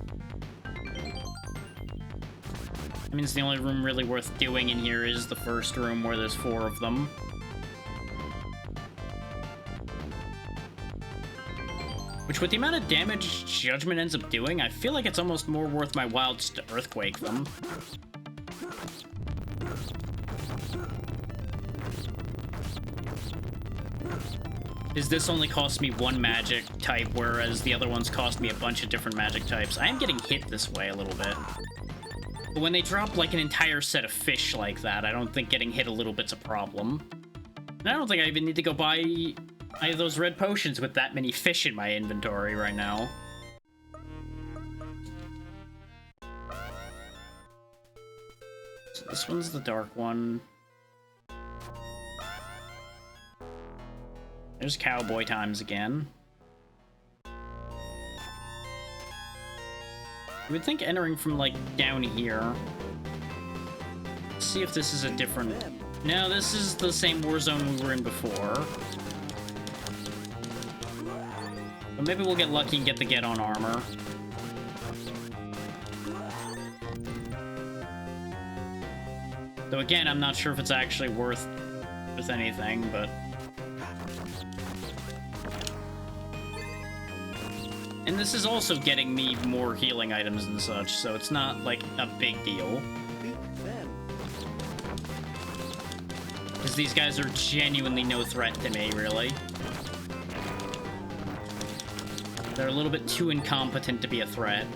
That means the only room really worth doing in here is the first room where there's 4 of them. Which, with the amount of damage Judgment ends up doing, I feel like it's almost more worth my while just to Earthquake them. Because this only costs me 1 magic type, whereas the other ones cost me a bunch of different magic types. I am getting hit this way a little bit. But when they drop, like, an entire set of fish like that, I don't think getting hit a little bit's a problem. And I don't think I even need to go buy either of those red potions with that many fish in my inventory right now. So this one's the dark one. There's cowboy times again. You would think entering from, like, down here. Let's see if this is a different... No, this is the same war zone we were in before. But maybe we'll get lucky and get the get-on armor. Though again, I'm not sure if it's actually worth anything, but... And this is also getting me more healing items and such, so it's not, like, a big deal. Because these guys are genuinely no threat to me, really. They're a little bit too incompetent to be a threat.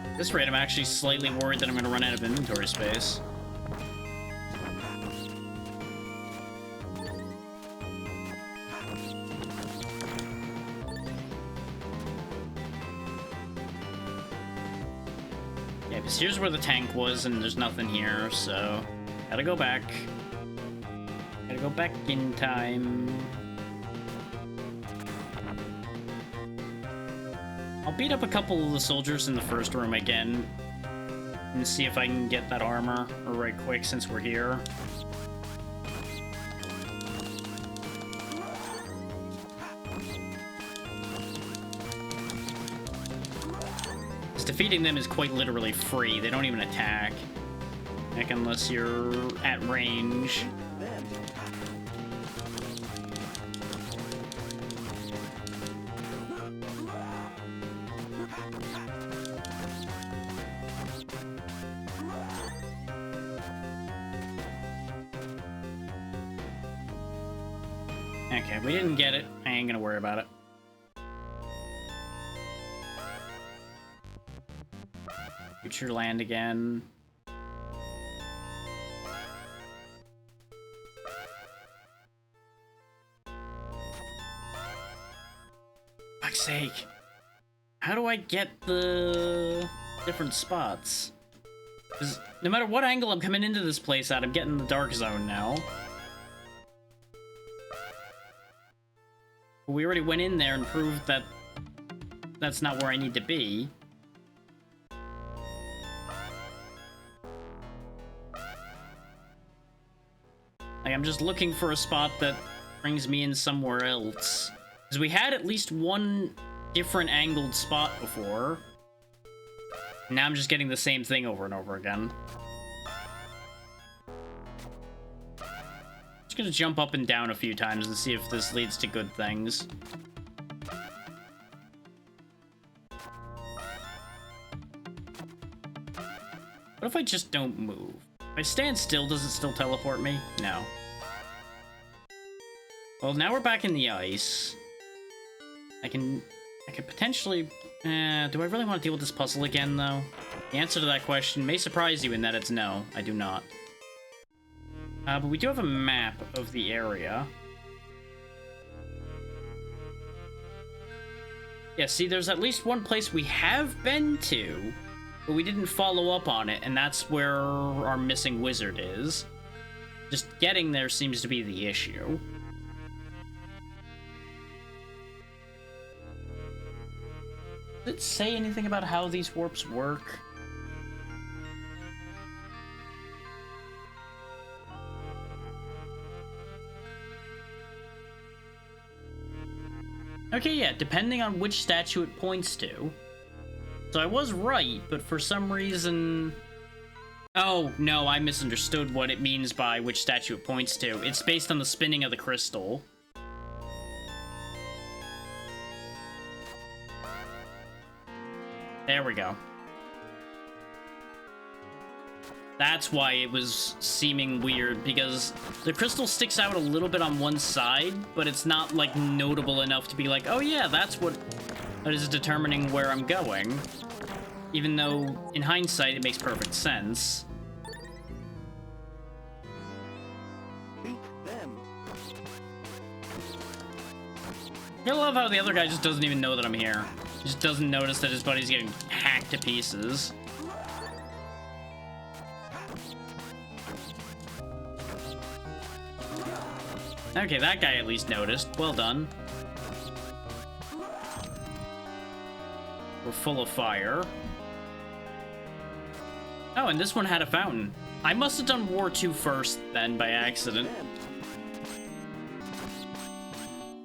At this rate, I'm actually slightly worried that I'm going to run out of inventory space. Yeah, because here's where the tank was, and there's nothing here, so... Gotta go back. Gotta go back in time. I'll beat up a couple of the soldiers in the first room again and see if I can get that armor right quick since we're here. Because defeating them is quite literally free. They don't even attack. Like, unless you're at range. Okay, we didn't get it. I ain't gonna worry about it. Future land again. Fuck's sake. How do I get the different spots? Because no matter what angle I'm coming into this place at, I'm getting the dark zone now. We already went in there and proved that that's not where I need to be. Like, I'm just looking for a spot that brings me in somewhere else. Because we had at least one different angled spot before. Now I'm just getting the same thing over and over again. Just gonna jump up and down a few times and see if this leads to good things. What if I just don't move? If I stand still, does it still teleport me? No. Well, now we're back in the ice. I could potentially... do I really want to deal with this puzzle again, though? The answer to that question may surprise you in that it's no. I do not. But we do have a map of the area. Yeah, see, there's at least one place we have been to, but we didn't follow up on it, and that's where our missing wizard is. Just getting there seems to be the issue. Does it say anything about how these warps work? Okay, yeah, depending on which statue it points to. So I was right, but for some reason... Oh, no, I misunderstood what it means by which statue it points to. It's based on the spinning of the crystal. There we go. That's why it was seeming weird, because the crystal sticks out a little bit on one side, but it's not, like, notable enough to be like, oh yeah, that's what is determining where I'm going. Even though, in hindsight, it makes perfect sense. Beat them. I love how the other guy just doesn't even know that I'm here. He just doesn't notice that his buddy's getting hacked to pieces. Okay, that guy at least noticed. Well done. We're full of fire. Oh, and this one had a fountain. I must have done War 2 first, then, by accident.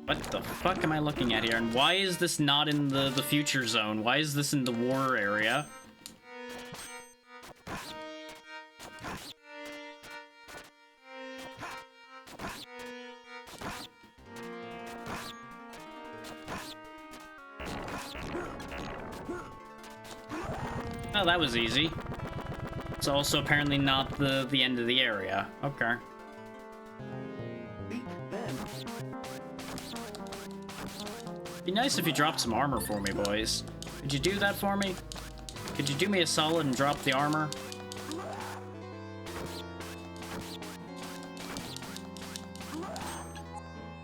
What the fuck am I looking at here? And why is this not in the future zone? Why is this in the war area? Oh, that was easy. It's also apparently not the end of the area. Okay. Beat them. Be nice if you dropped some armor for me, boys. Could you do that for me? Could you do me a solid and drop the armor?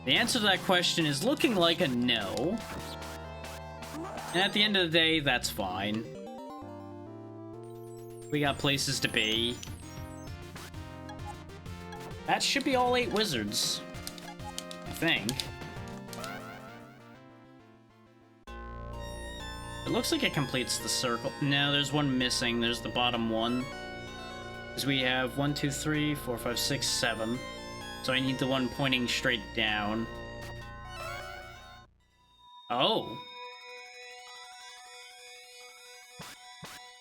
The answer to that question is looking like a no. And at the end of the day, that's fine. We got places to be. That should be all 8 wizards. I think. It looks like it completes the circle. No, there's one missing. There's the bottom one. Because we have 1, 2, 3, 4, 5, 6, 7. So I need the one pointing straight down. Oh.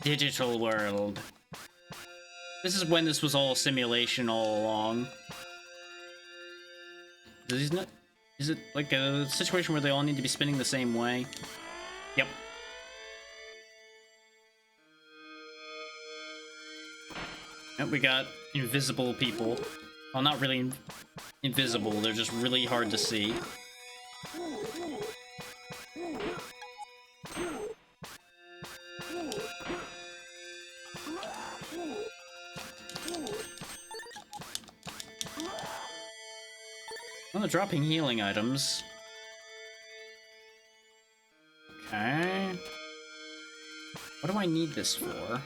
Digital world. This is when this was all simulation all along. Is it like a situation where they all need to be spinning the same way? Yep. Yep, we got invisible people. Well, not really invisible, they're just really hard to see. Oh, they're dropping healing items. Okay. What do I need this for?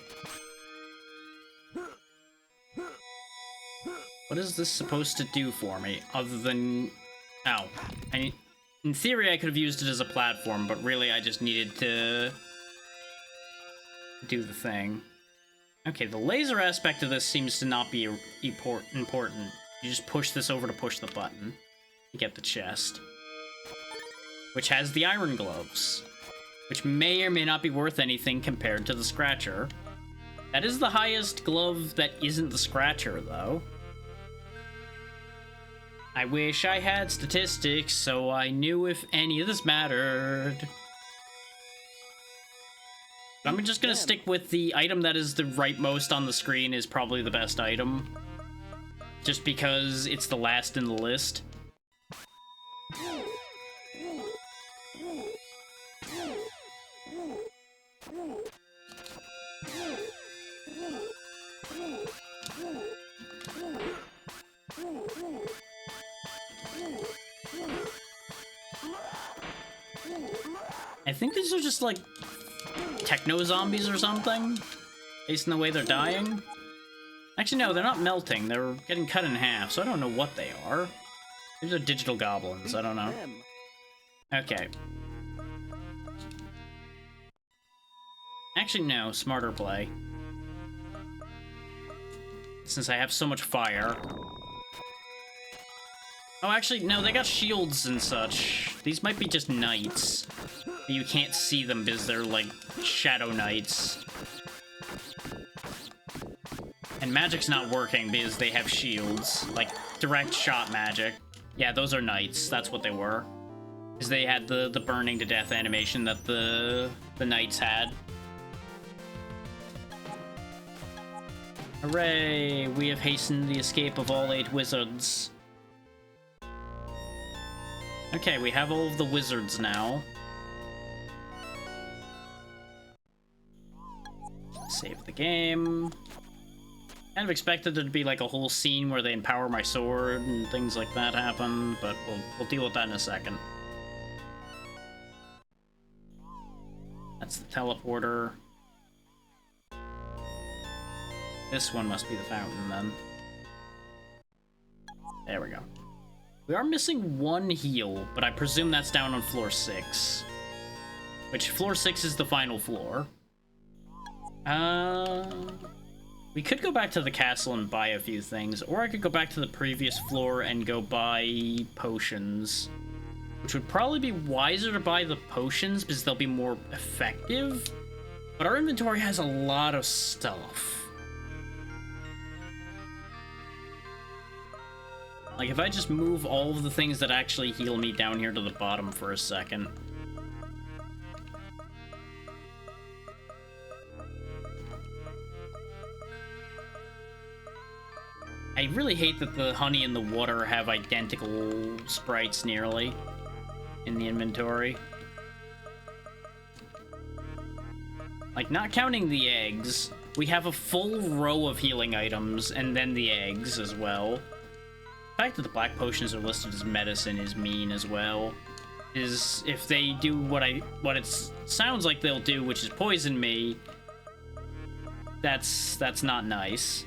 What is this supposed to do for me, other than... Oh. In theory, I could have used it as a platform, but really I just needed to... do the thing. Okay, the laser aspect of this seems to not be important. You just push this over to push the button. You get the chest. Which has the iron gloves. Which may or may not be worth anything compared to the Scratcher. That is the highest glove that isn't the Scratcher, though. I wish I had statistics so I knew if any of this mattered. I'm just gonna stick with the item that is the rightmost on the screen is probably the best item. Just because it's the last in the list. I think these are just like techno zombies or something, based on the way they're dying. Actually, no, they're not melting. They're getting cut in half, so I don't know what they are. These are digital goblins. I don't know. Okay. Actually, no. Smarter play. Since I have so much fire. Oh, actually, no, they got shields and such. These might be just knights. But you can't see them because they're, like, shadow knights. And magic's not working because they have shields. Like, direct shot magic. Yeah, those are knights. That's what they were. Because they had the burning to death animation that the knights had. Hooray! We have hastened the escape of all 8 wizards. Okay, we have all of the wizards now. Save the game. Kind of expected there to be like a whole scene where they empower my sword and things like that happen, but we'll deal with that in a second. That's the teleporter. This one must be the fountain then. There we go. We are missing 1 heal, but I presume that's down on floor 6. Which, floor 6 is the final floor. We could go back to the castle and buy a few things, or I could go back to the previous floor and go buy potions. Which would probably be wiser to buy the potions, because they'll be more effective. But our inventory has a lot of stuff. Like, if I just move all of the things that actually heal me down here to the bottom for a second. I really hate that the honey and the water have identical sprites nearly in the inventory. Like, not counting the eggs, we have a full row of healing items and then the eggs as well. The fact that the black potions are listed as medicine is mean as well. Is if they do what it sounds like they'll do, which is poison me, that's not nice.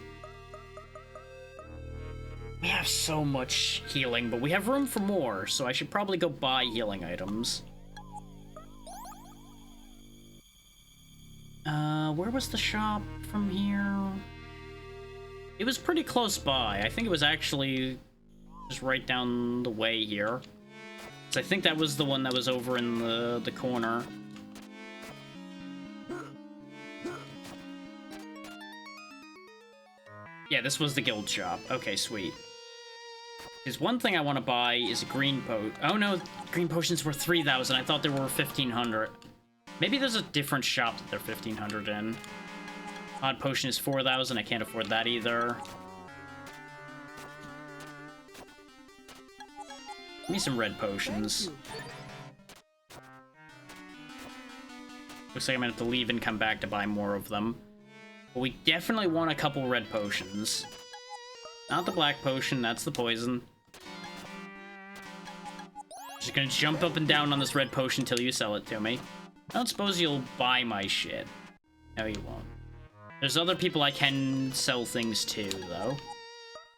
We have so much healing, but we have room for more, so I should probably go buy healing items. Where was the shop from here? It was pretty close by. I think it was actually just right down the way here. So I think that was the one that was over in the corner. Yeah, this was the guild shop. Okay, sweet. Because one thing I want to buy is a green potion. Oh no, green potions were 3,000. I thought there were 1,500. Maybe there's a different shop that they're 1,500 in. Odd potion is 4,000. I can't afford that either. Give me some red potions. Looks like I'm gonna have to leave and come back to buy more of them. But we definitely want a couple red potions. Not the black potion, that's the poison. Just gonna jump up and down on this red potion until you sell it to me. I don't suppose you'll buy my shit. No, you won't. There's other people I can sell things to, though.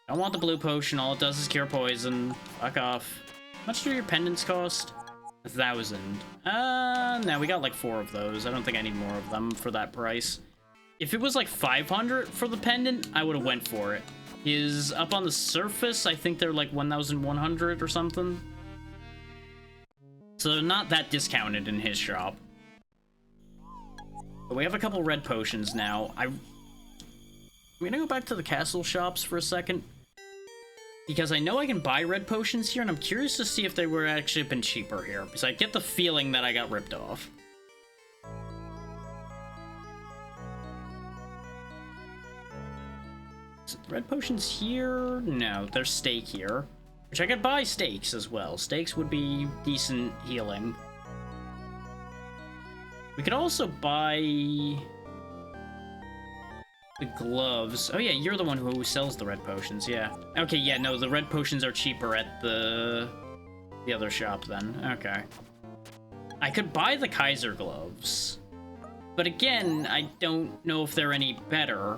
I don't want the blue potion. All it does is cure poison. Fuck off. How much do your pendants cost? 1,000. No, we got like 4 of those. I don't think I need more of them for that price. If it was like 500 for the pendant, I would have went for it. Is up on the surface, I think they're like 1,100 or something. So they're not that discounted in his shop. But we have a couple red potions now. I'm gonna go back to the castle shops for a second. Because I know I can buy red potions here, and I'm curious to see if they were actually been cheaper here. Because I get the feeling that I got ripped off. So the red potions here? No, there's steak here. Which I could buy steaks as well. Steaks would be decent healing. We could also buy the gloves. Oh yeah, you're the one who sells the red potions, yeah. Okay, yeah, no, the red potions are cheaper at the other shop then. Okay. I could buy the Kaiser gloves. But again, I don't know if they're any better.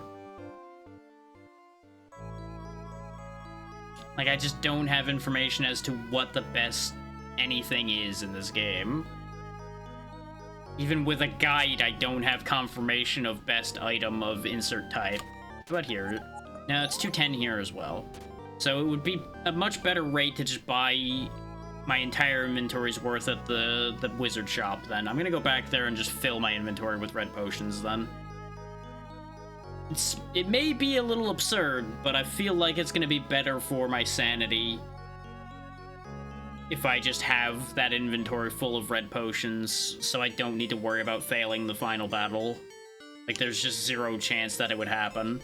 Like, I just don't have information as to what the best anything is in this game. Even with a guide, I don't have confirmation of best item of insert type. How about here? No, it's 210 here as well. So it would be a much better rate to just buy my entire inventory's worth at the wizard shop then. I'm gonna go back there and just fill my inventory with red potions then. It may be a little absurd, but I feel like it's gonna be better for my sanity if I just have that inventory full of red potions, so I don't need to worry about failing the final battle. Like, there's just 0 chance that it would happen.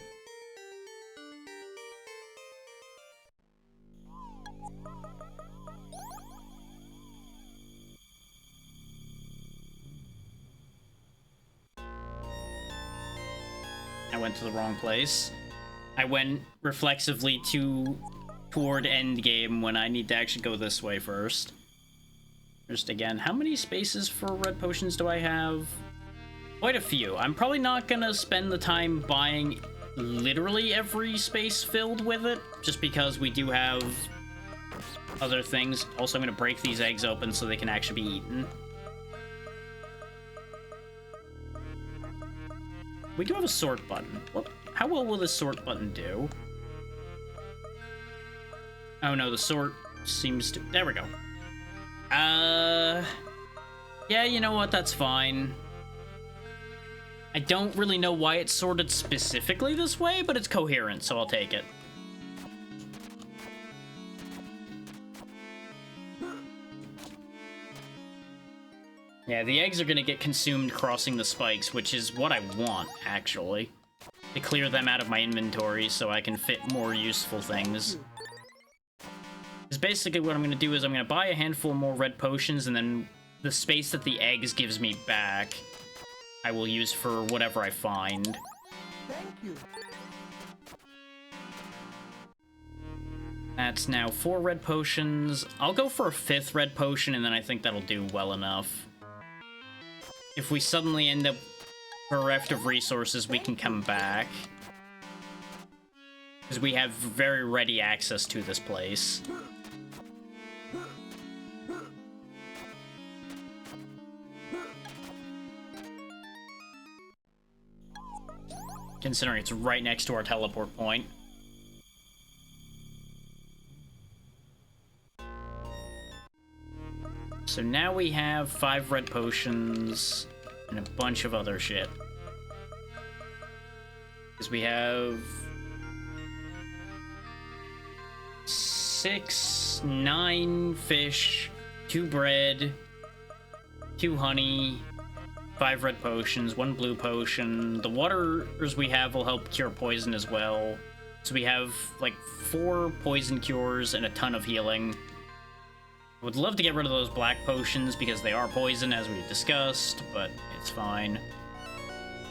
I went to the wrong place. I went reflexively toward endgame when I need to actually go this way first. Just again, how many spaces for red potions do I have? Quite a few. I'm probably not gonna spend the time buying literally every space filled with it, just because we do have other things. Also, I'm gonna break these eggs open so they can actually be eaten. We do have a sort button. How well will this sort button do? Oh no, the sort seems to... There we go. Yeah, you know what? That's fine. I don't really know why it's sorted specifically this way, but it's coherent, so I'll take it. Yeah, the eggs are gonna get consumed crossing the spikes, which is what I want, actually. To clear them out of my inventory so I can fit more useful things. Because basically what I'm gonna do is I'm gonna buy a handful more red potions, and then the space that the eggs gives me back, I will use for whatever I find. Thank you. That's now 4 red potions. I'll go for a 5th red potion, and then I think that'll do well enough. If we suddenly end up bereft of resources, we can come back. Because we have very ready access to this place. Considering it's right next to our teleport point. So now we have 5 red potions and a bunch of other shit. Because we have 9 fish, 2 bread, 2 honey, 5 red potions, 1 blue potion. The waters we have will help cure poison as well. So we have like 4 poison cures and a ton of healing. Would love to get rid of those black potions because they are poison, as we discussed, but it's fine.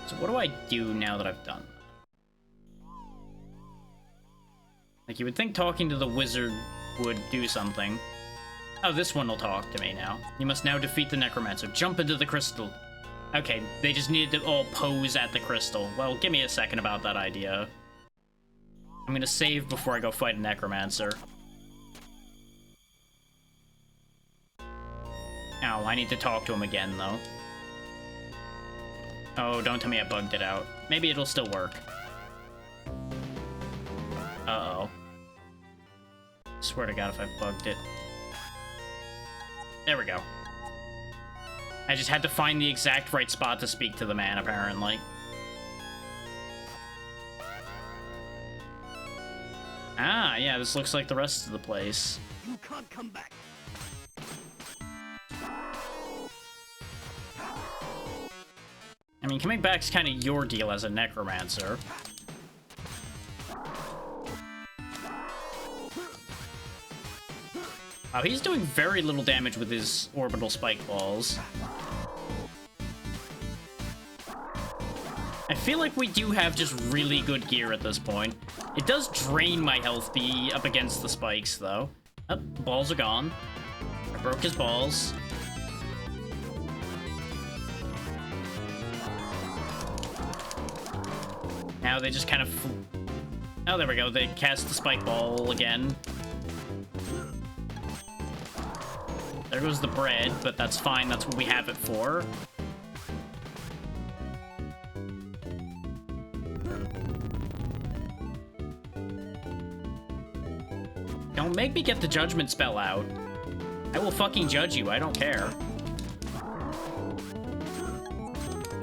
So what do I do now that I've done? Like, you would think talking to the wizard would do something. Oh, this one will talk to me now. You must now defeat the necromancer. Jump into the crystal. Okay, they just needed to all pose at the crystal. Well, give me a second about that idea. I'm gonna save before I go fight a necromancer. Ow, I need to talk to him again, though. Oh, don't tell me I bugged it out. Maybe it'll still work. Uh-oh. Swear to God if I bugged it. There we go. I just had to find the exact right spot to speak to the man, apparently. Ah, yeah, this looks like the rest of the place. You can't come back. I mean, coming back's kind of your deal as a necromancer. Wow, he's doing very little damage with his orbital spike balls. I feel like we do have just really good gear at this point. It does drain my health be up against the spikes, though. Oh, the balls are gone. I broke his balls. Now they just kind of... Oh, there we go. They cast the spike ball again. There goes the bread, but that's fine. That's what we have it for. Don't make me get the judgment spell out. I will fucking judge you. I don't care.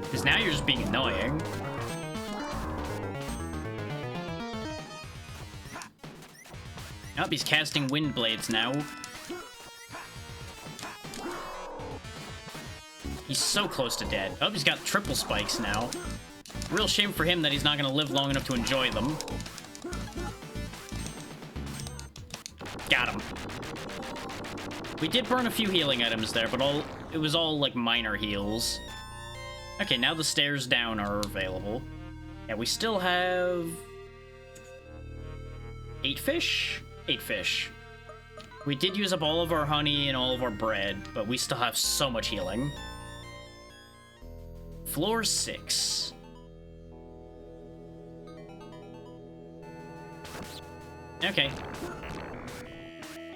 Because now you're just being annoying. Nope, he's casting wind blades now. He's so close to dead. Oh, he's got triple spikes now. Real shame for him that he's not gonna live long enough to enjoy them. Got him. We did burn a few healing items there, but it was all like minor heals. Okay, now the stairs down are available. Yeah, we still have 8 fish? 8 fish. We did use up all of our honey and all of our bread, but we still have so much healing. Floor 6. Okay.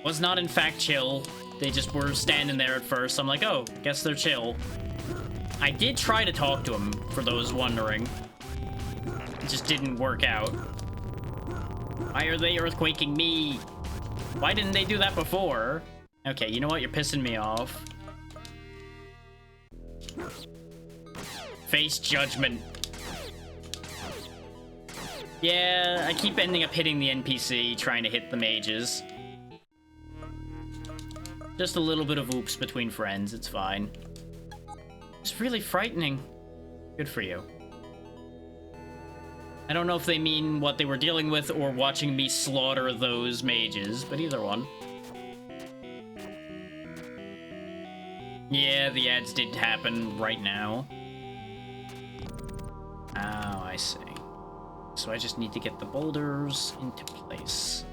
Was not in fact chill. They just were standing there at first. I'm like, oh, guess they're chill. I did try to talk to him, for those wondering. It just didn't work out. Why are they earthquaking me? Why didn't they do that before? Okay, you know what? You're pissing me off. Face judgment. Yeah, I keep ending up hitting the NPC, trying to hit the mages. Just a little bit of oops between friends, it's fine. It's really frightening. Good for you. I don't know if they mean what they were dealing with or watching me slaughter those mages, but either one. Yeah, the ads did happen right now. Oh, I see. So I just need to get the boulders into place.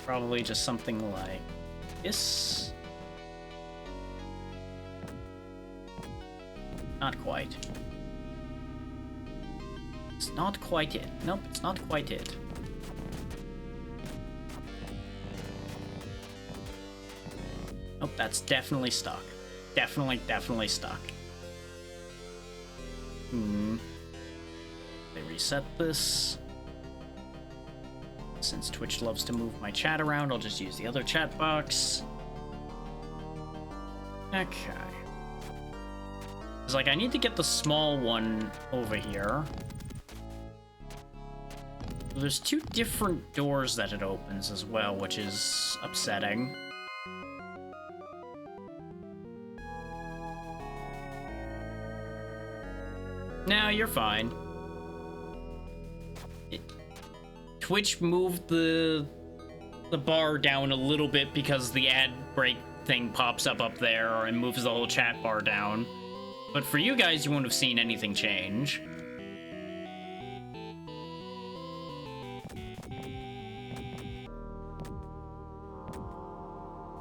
Probably just something like this. Not quite. It's not quite it. Nope, it's not quite it. Nope, that's definitely stuck. Definitely stuck. They reset this. Since Twitch loves to move my chat around, I'll just use the other chat box. Okay. It's like, I need to get the small one over here. There's 2 different doors that it opens as well, which is upsetting. No, you're fine. Twitch moved the bar down a little bit because the ad break thing pops up there and moves the whole chat bar down. But for you guys, you won't have seen anything change.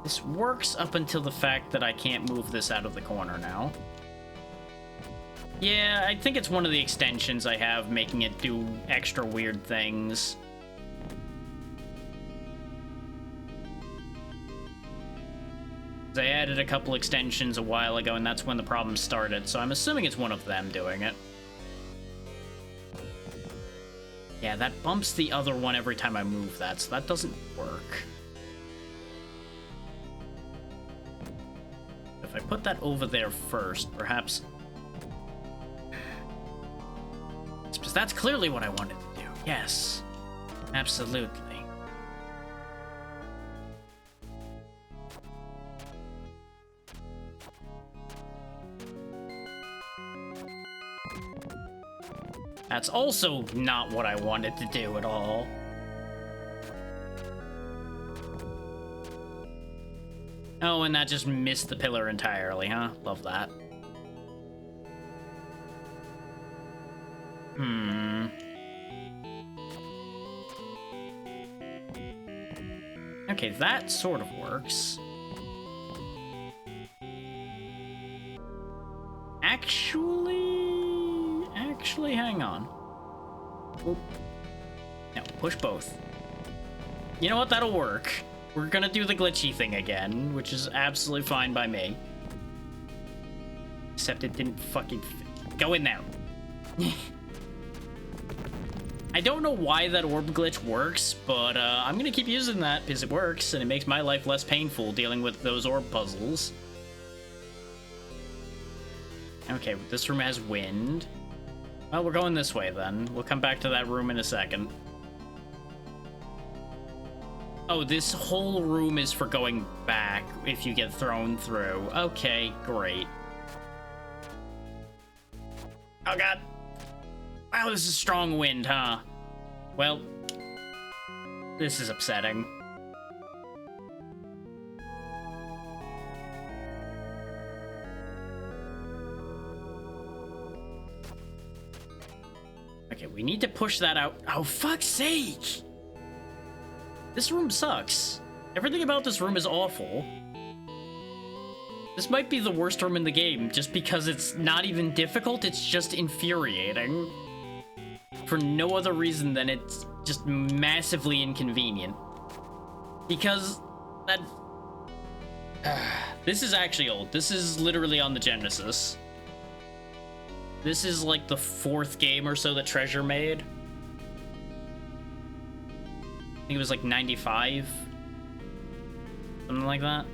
This works up until the fact that I can't move this out of the corner now. Yeah, I think it's one of the extensions I have making it do extra weird things. I added a couple extensions a while ago, and that's when the problem started, so I'm assuming it's one of them doing it. Yeah, that bumps the other one every time I move that, so that doesn't work. If I put that over there first, perhaps... Because that's clearly what I wanted to do. Yes. Absolutely. That's also not what I wanted to do at all. Oh, and that just missed the pillar entirely, huh? Love that. Okay, that sort of works. Actually, hang on. Oop. No, push both. You know what? That'll work. We're gonna do the glitchy thing again, which is absolutely fine by me. Except it didn't fucking fit. Go in there. I don't know why that orb glitch works, but I'm gonna keep using that because it works and it makes my life less painful dealing with those orb puzzles. Okay, this room has wind. Well, we're going this way then. We'll come back to that room in a second. Oh, this whole room is for going back if you get thrown through. Okay, great. Oh god. Wow, this is strong wind, huh? Well, this is upsetting. Okay, we need to push that out. Oh, fuck's sake! This room sucks. Everything about this room is awful. This might be the worst room in the game, just because it's not even difficult, it's just infuriating. For no other reason than it's just massively inconvenient. Because that... This is actually old. This is literally on the Genesis. This is like the 4th game or so that Treasure made. I think it was like 95. Something like that.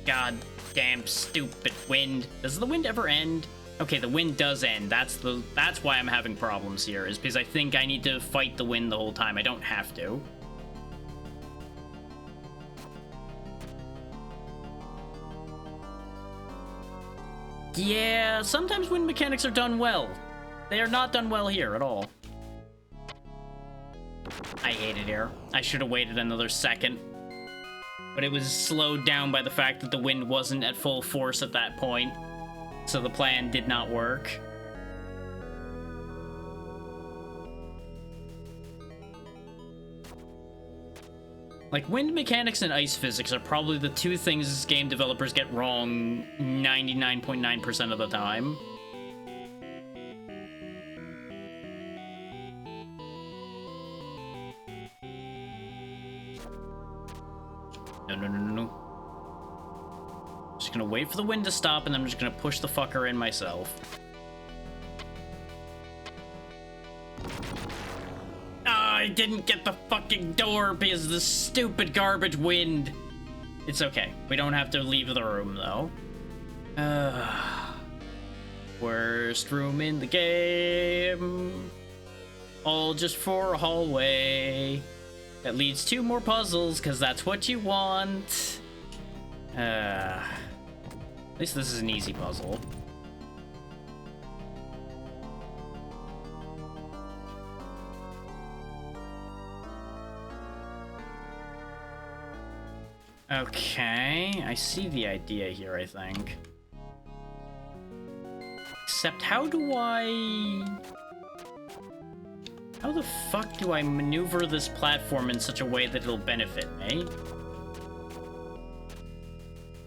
God damn stupid wind. Does the wind ever end? Okay, the wind does end. That's why I'm having problems here, is because I think I need to fight the wind the whole time. I don't have to. Yeah, sometimes wind mechanics are done well. They are not done well here at all. I hate it here. I should have waited another second. But it was slowed down by the fact that the wind wasn't at full force at that point. So the plan did not work. Like, wind mechanics and ice physics are probably the two things game developers get wrong 99.9% of the time. No. Just gonna wait for the wind to stop, and I'm just gonna push the fucker in myself. I didn't get the fucking door because of the stupid garbage wind. It's okay. We don't have to leave the room, though. Worst room in the game. All just for a hallway. That leads to more puzzles, because that's what you want. At least this is an easy puzzle. Okay, I see the idea here, I think. Except, how how the fuck do I maneuver this platform in such a way that it'll benefit me?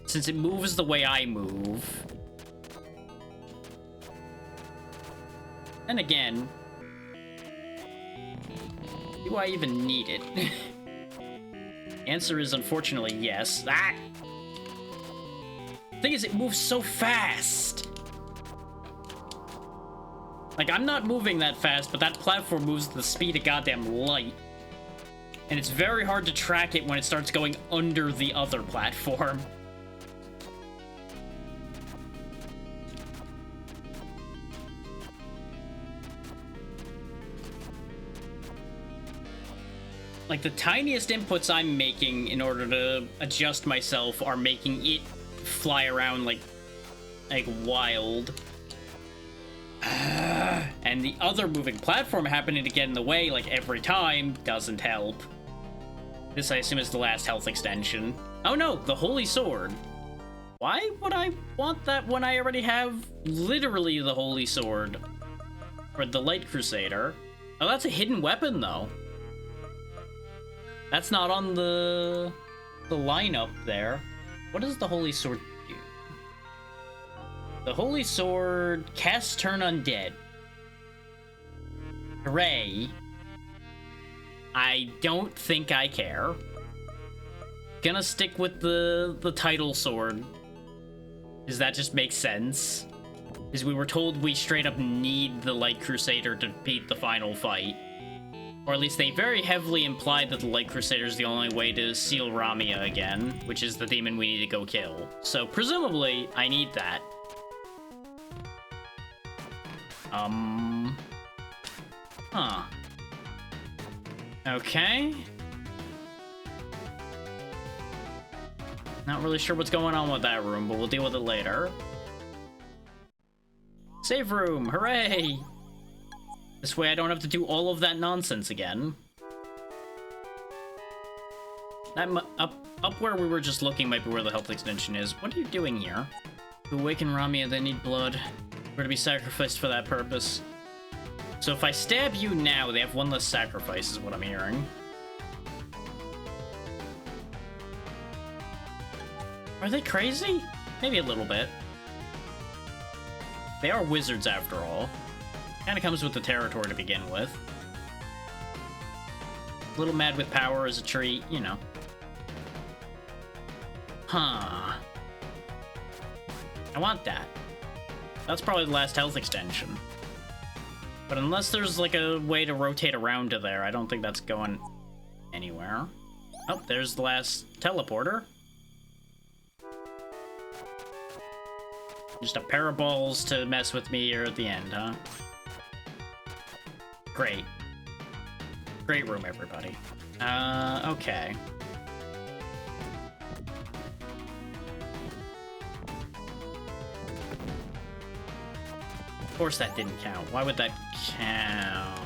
Since it moves the way I move. And again, do I even need it? Answer is unfortunately yes. Ah! Thing is, it moves so fast. Like, I'm not moving that fast, but that platform moves at the speed of goddamn light. And it's very hard to track it when it starts going under the other platform. Like, the tiniest inputs I'm making in order to adjust myself are making it fly around like wild. And the other moving platform happening to get in the way, like, every time doesn't help. This, I assume, is the last health extension. Oh no, the Holy Sword. Why would I want that when I already have literally the Holy Sword? Or the Light Crusader. Oh, that's a hidden weapon, though. That's not on the lineup there. What does the Holy Sword do? The Holy Sword casts Turn Undead. Hooray. I don't think I care. Gonna stick with the title sword. Because that just makes sense. Because we were told we straight up need the Light Crusader to beat the final fight. Or at least they very heavily implied that the Light Crusader is the only way to seal Ramia again, which is the demon we need to go kill. So presumably, I need that. Huh. Okay. Not really sure what's going on with that room, but we'll deal with it later. Save room, hooray! This way I don't have to do all of that nonsense again. That up where we were just looking might be where the health extension is. What are you doing here? To awaken Ramia, they need blood. We're to be sacrificed for that purpose. So if I stab you now, they have one less sacrifice, is what I'm hearing. Are they crazy? Maybe a little bit. They are wizards after all. Kinda comes with the territory to begin with. A little mad with power as a treat, you know. Huh. I want that. That's probably the last health extension. But unless there's like a way to rotate around to there, I don't think that's going anywhere. Oh, there's the last teleporter. Just a pair of balls to mess with me here at the end, huh? Great. Great room, everybody. Okay. Of course that didn't count. Why would that count?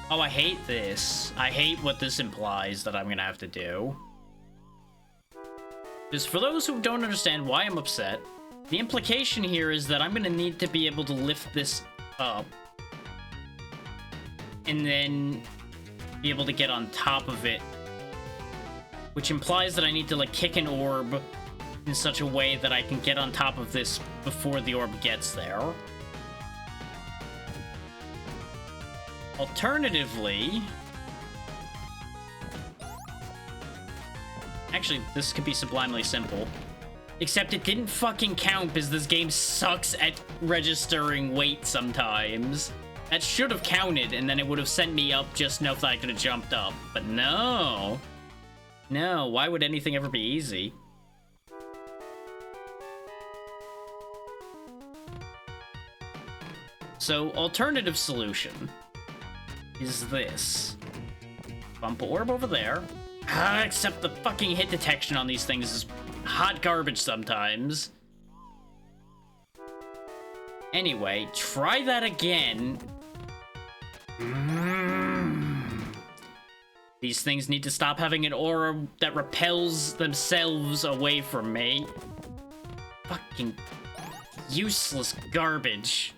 Oh, I hate this. I hate what this implies that I'm gonna have to do. Because for those who don't understand why I'm upset, the implication here is that I'm gonna need to be able to lift this up and then be able to get on top of it, which implies that I need to like kick an orb in such a way that I can get on top of this before the orb gets there. Alternatively, actually, this could be sublimely simple. Except it didn't fucking count because this game sucks at registering weight sometimes. That should have counted, and then it would have sent me up just enough that I could have jumped up. But no. No, why would anything ever be easy? So, alternative solution is this. Bump orb over there. Except the fucking hit detection on these things is hot garbage sometimes. Anyway, try that again. These things need to stop having an aura that repels themselves away from me. Fucking useless garbage.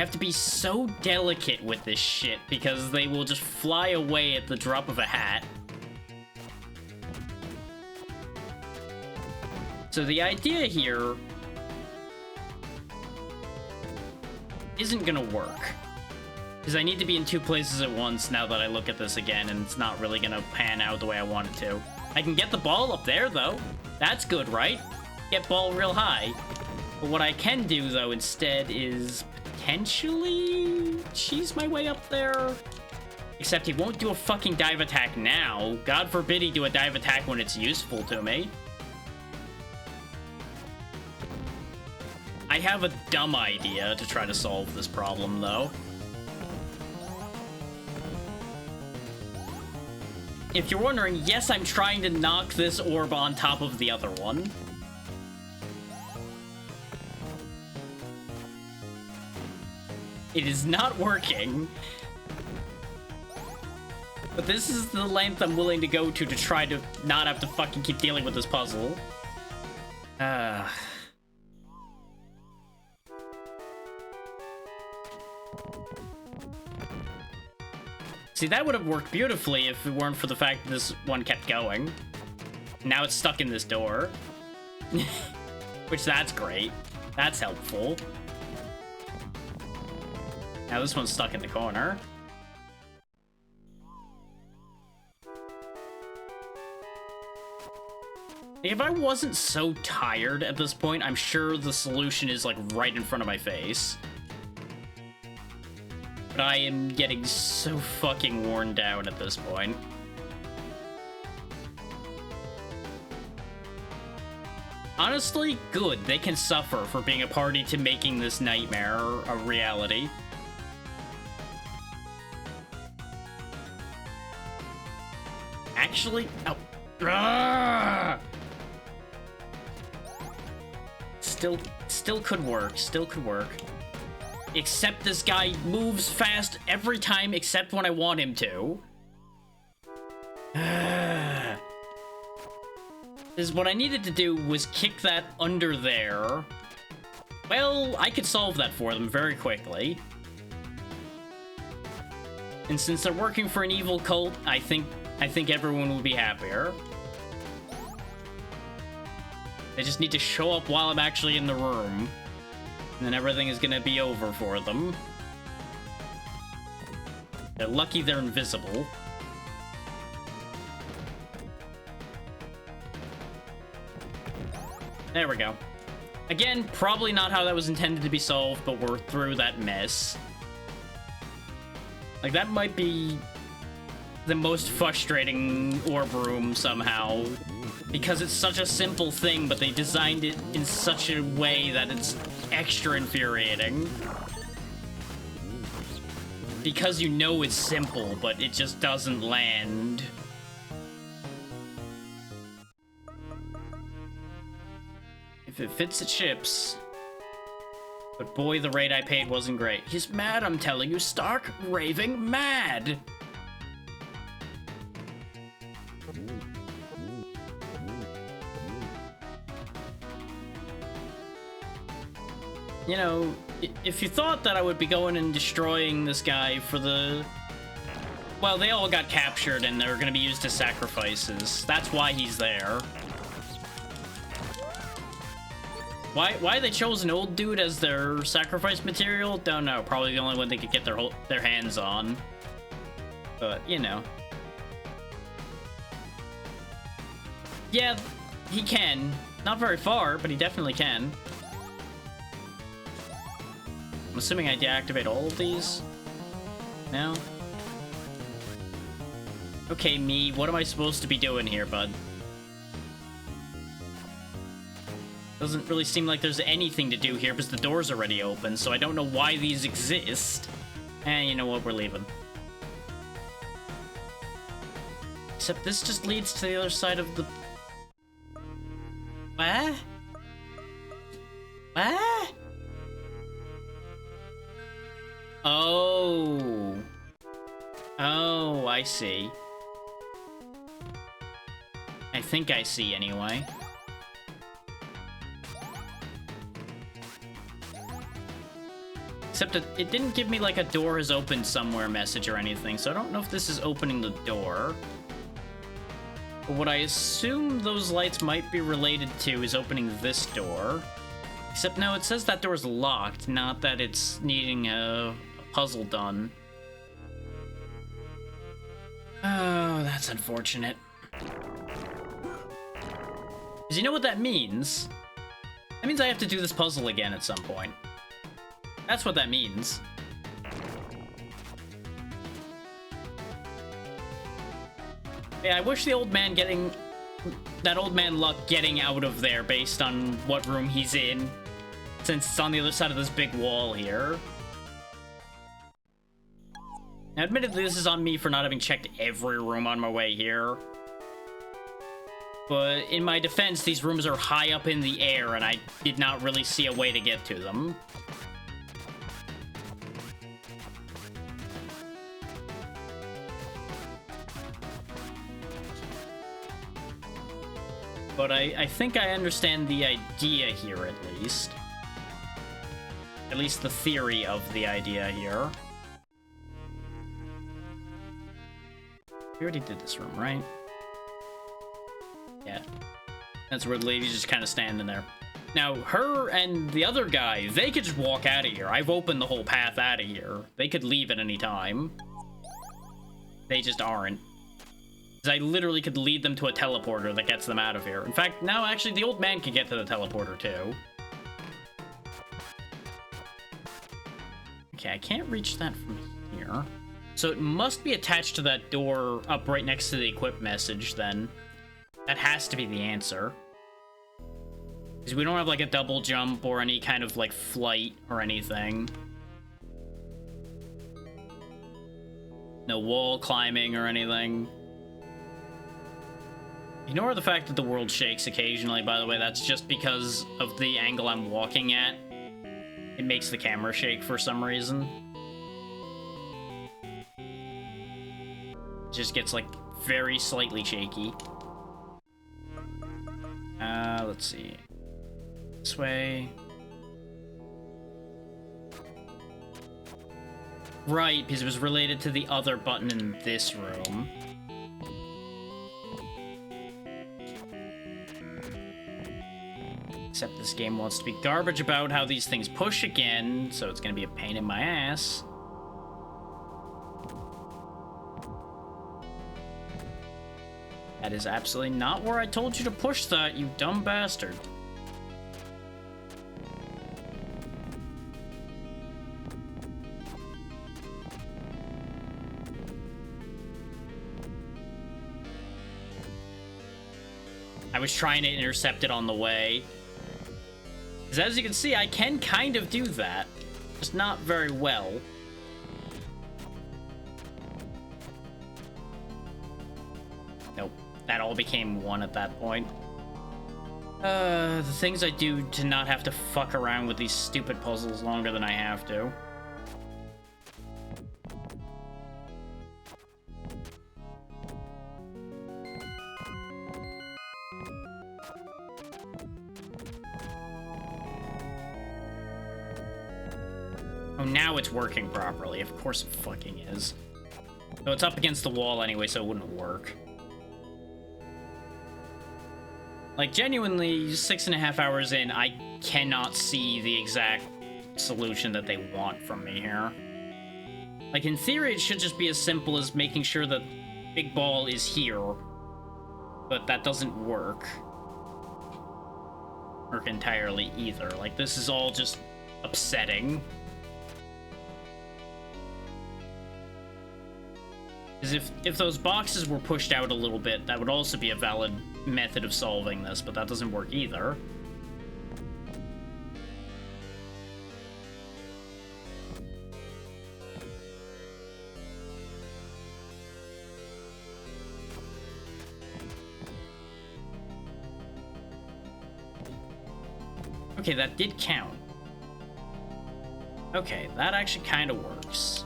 have to be so delicate with this shit because they will just fly away at the drop of a hat. So the idea here isn't gonna work. Because I need to be in 2 places at once now that I look at this again, and it's not really gonna pan out the way I want it to. I can get the ball up there, though. That's good, right? Get ball real high. But what I can do, though, instead is potentially cheese my way up there. Except he won't do a fucking dive attack now. God forbid he do a dive attack when it's useful to me. I have a dumb idea to try to solve this problem, though. If you're wondering, yes, I'm trying to knock this orb on top of the other one. It is not working. But this is the length I'm willing to go to try to not have to fucking keep dealing with this puzzle. See, that would have worked beautifully if it weren't for the fact that this one kept going. Now it's stuck in this door. Which, that's great. That's helpful. Now this one's stuck in the corner. If I wasn't so tired at this point, I'm sure the solution is, like, right in front of my face. But I am getting so fucking worn down at this point. Honestly, good. They can suffer for being a party to making this nightmare a reality. Actually, oh. Still could work. Still could work. Except this guy moves fast every time except when I want him to. Is what I needed to do was kick that under there. Well, I could solve that for them very quickly. And since they're working for an evil cult, I think everyone would be happier. They just need to show up while I'm actually in the room. And then everything is gonna be over for them. They're lucky they're invisible. There we go. Again, probably not how that was intended to be solved, but we're through that mess. Like, that might be the most frustrating orb room somehow. Because it's such a simple thing, but they designed it in such a way that it's extra infuriating. Because you know it's simple, but it just doesn't land. If it fits, it ships. But boy, the rate I paid wasn't great. He's mad, I'm telling you, stark, raving mad! You know, if you thought that I would be going and destroying this guy for the... Well, they all got captured and they're gonna be used as sacrifices. That's why he's there. Why they chose an old dude as their sacrifice material? Don't know. Probably the only one they could get their hands on. But, you know. Yeah, he can. Not very far, but he definitely can. I'm assuming I deactivate all of these? No? Okay, me, what am I supposed to be doing here, bud? Doesn't really seem like there's anything to do here because the door's already open, so I don't know why these exist. And you know what, we're leaving. Except this just leads to the other side of the... What? What? Oh. Oh, I see. I think I see anyway. Except it didn't give me like a door has opened somewhere message or anything, so I don't know if this is opening the door. But what I assume those lights might be related to is opening this door. Except no, it says that door's locked, not that it's needing a puzzle done. Oh, that's unfortunate. Because you know what that means? That means I have to do this puzzle again at some point. That's what that means. Yeah, I wish the old man getting... that old man luck getting out of there based on what room he's in, since it's on the other side of this big wall here. Now, admittedly, this is on me for not having checked every room on my way here. But in my defense, these rooms are high up in the air, and I did not really see a way to get to them. But I think I understand the idea here, at least. At least the theory of the idea here. We already did this room, right? Yeah. That's where the lady's just kind of standing there. Now, her and the other guy, they could just walk out of here. I've opened the whole path out of here. They could leave at any time. They just aren't. I literally could lead them to a teleporter that gets them out of here. In fact, now actually the old man could get to the teleporter too. Okay, I can't reach that from here. So it must be attached to that door up right next to the equip message then. That has to be the answer. Because we don't have like a double jump or any kind of like flight or anything. No wall climbing or anything. Ignore the fact that the world shakes occasionally, by the way. That's just because of the angle I'm walking at. It makes the camera shake for some reason. It just gets, like, very slightly shaky. Let's see. This way. Right, because it was related to the other button in this room. Except this game wants to be garbage about how these things push again, so it's gonna be a pain in my ass. That is absolutely not where I told you to push that, you dumb bastard. I was trying to intercept it on the way. Because as you can see, I can kind of do that. Just not very well. Nope. That all became one at that point. The things I do to not have to fuck around with these stupid puzzles longer than I have to. Oh, now it's working properly. Of course it fucking is. So it's up against the wall anyway, so it wouldn't work. Like, genuinely, 6.5 hours in, I cannot see the exact solution that they want from me here. Like, in theory, it should just be as simple as making sure that Big Ball is here. But that doesn't work entirely either. Like, this is all just upsetting. Because if those boxes were pushed out a little bit, that would also be a valid method of solving this, but that doesn't work either. Okay, that did count. Okay, that actually kind of works.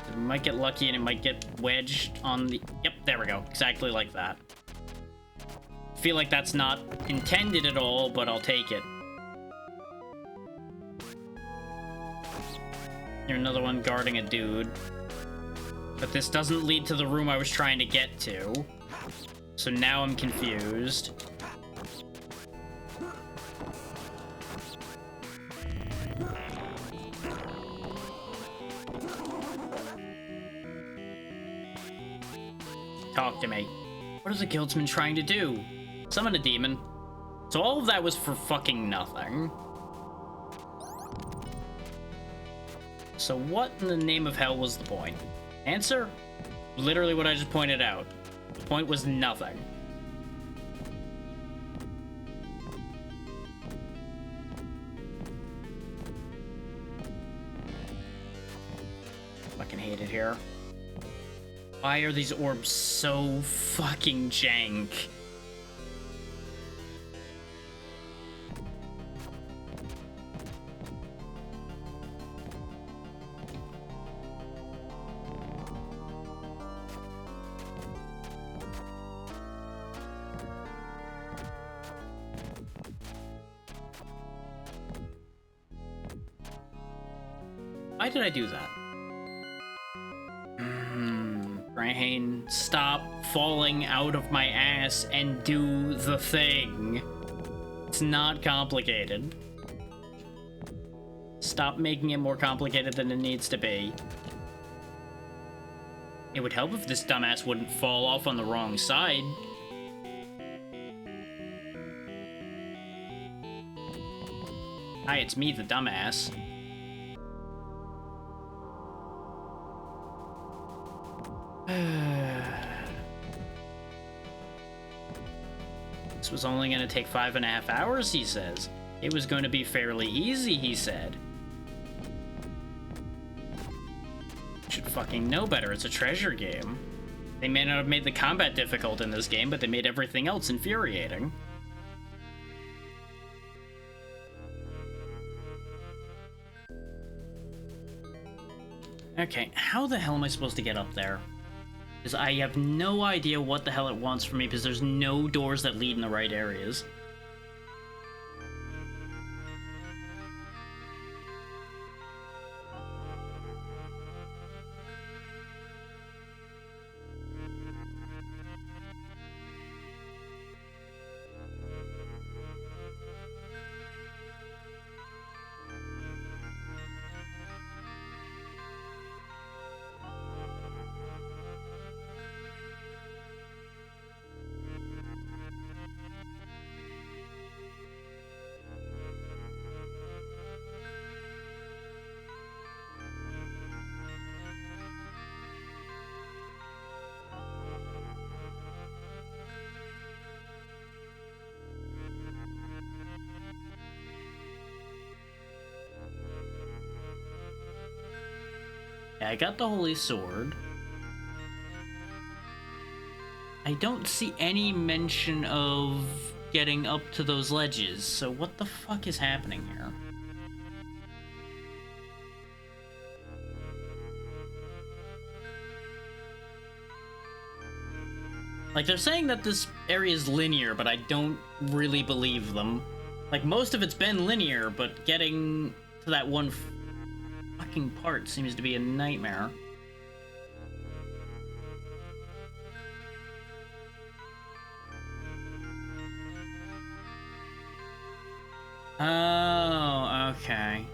It might get lucky and it might get wedged on the... Yep, there we go. Exactly like that. I feel like that's not intended at all, but I'll take it. You're another one guarding a dude. But this doesn't lead to the room I was trying to get to. So now I'm confused. Talk to me. What is the guildsman trying to do? Summon a demon. So all of that was for fucking nothing. So what in the name of hell was the point? Answer? Literally what I just pointed out. The point was nothing. Fucking hate it here. Why are these orbs so fucking jank? Why did I do that? Brain, stop falling out of my ass and do the thing. It's not complicated. Stop making it more complicated than it needs to be. It would help if this dumbass wouldn't fall off on the wrong side. Hi, it's me, the dumbass. This was only going to take 5.5 hours, he says. It was going to be fairly easy, he said. Should fucking know better, it's a treasure game. They may not have made the combat difficult in this game, but they made everything else infuriating. Okay, how the hell am I supposed to get up there? Because I have no idea what the hell it wants from me, because there's no doors that lead in the right areas. Yeah, I got the Holy Sword. I don't see any mention of getting up to those ledges, so what the fuck is happening here? Like, they're saying that this area is linear, but I don't really believe them. Like, most of it's been linear, but getting to that one fucking part seems to be a nightmare. Oh, okay.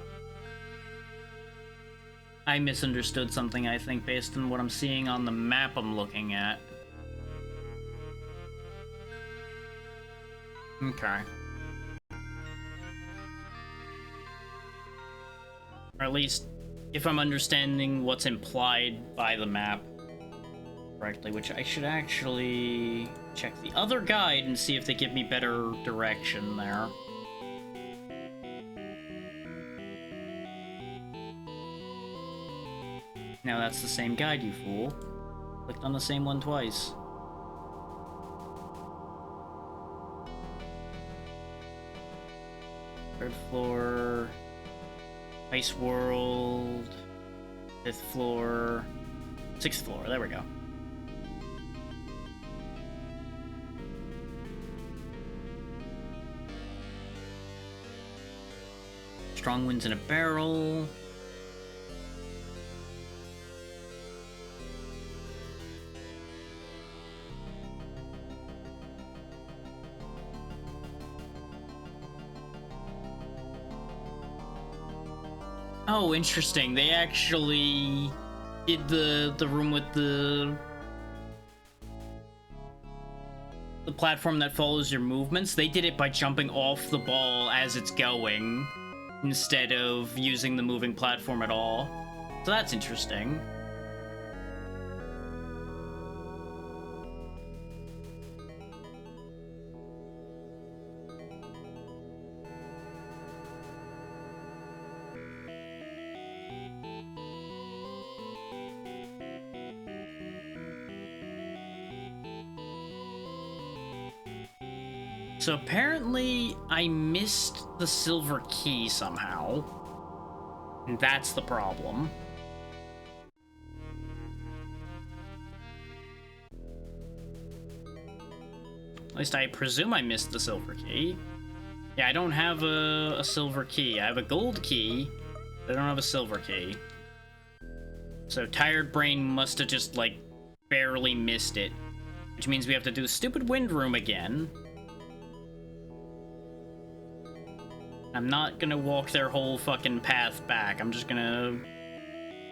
I misunderstood something, I think, based on what I'm seeing on the map I'm looking at. Okay. Or at least, if I'm understanding what's implied by the map correctly, which I should actually check the other guide and see if they give me better direction there. Now that's the same guide, you fool. Clicked on the same one twice. Third floor, Ice World, 5th floor, 6th floor, there we go. Strong winds in a barrel. Oh, interesting. They actually did the room with the platform that follows your movements. They did it by jumping off the ball as it's going instead of using the moving platform at all. So that's interesting. So apparently I missed the silver key somehow. And that's the problem. At least I presume I missed the silver key. Yeah, I don't have a silver key. I have a gold key, but I don't have a silver key. So Tired Brain must have just, like, barely missed it. Which means we have to do the stupid wind room again. I'm not gonna walk their whole fucking path back. I'm just gonna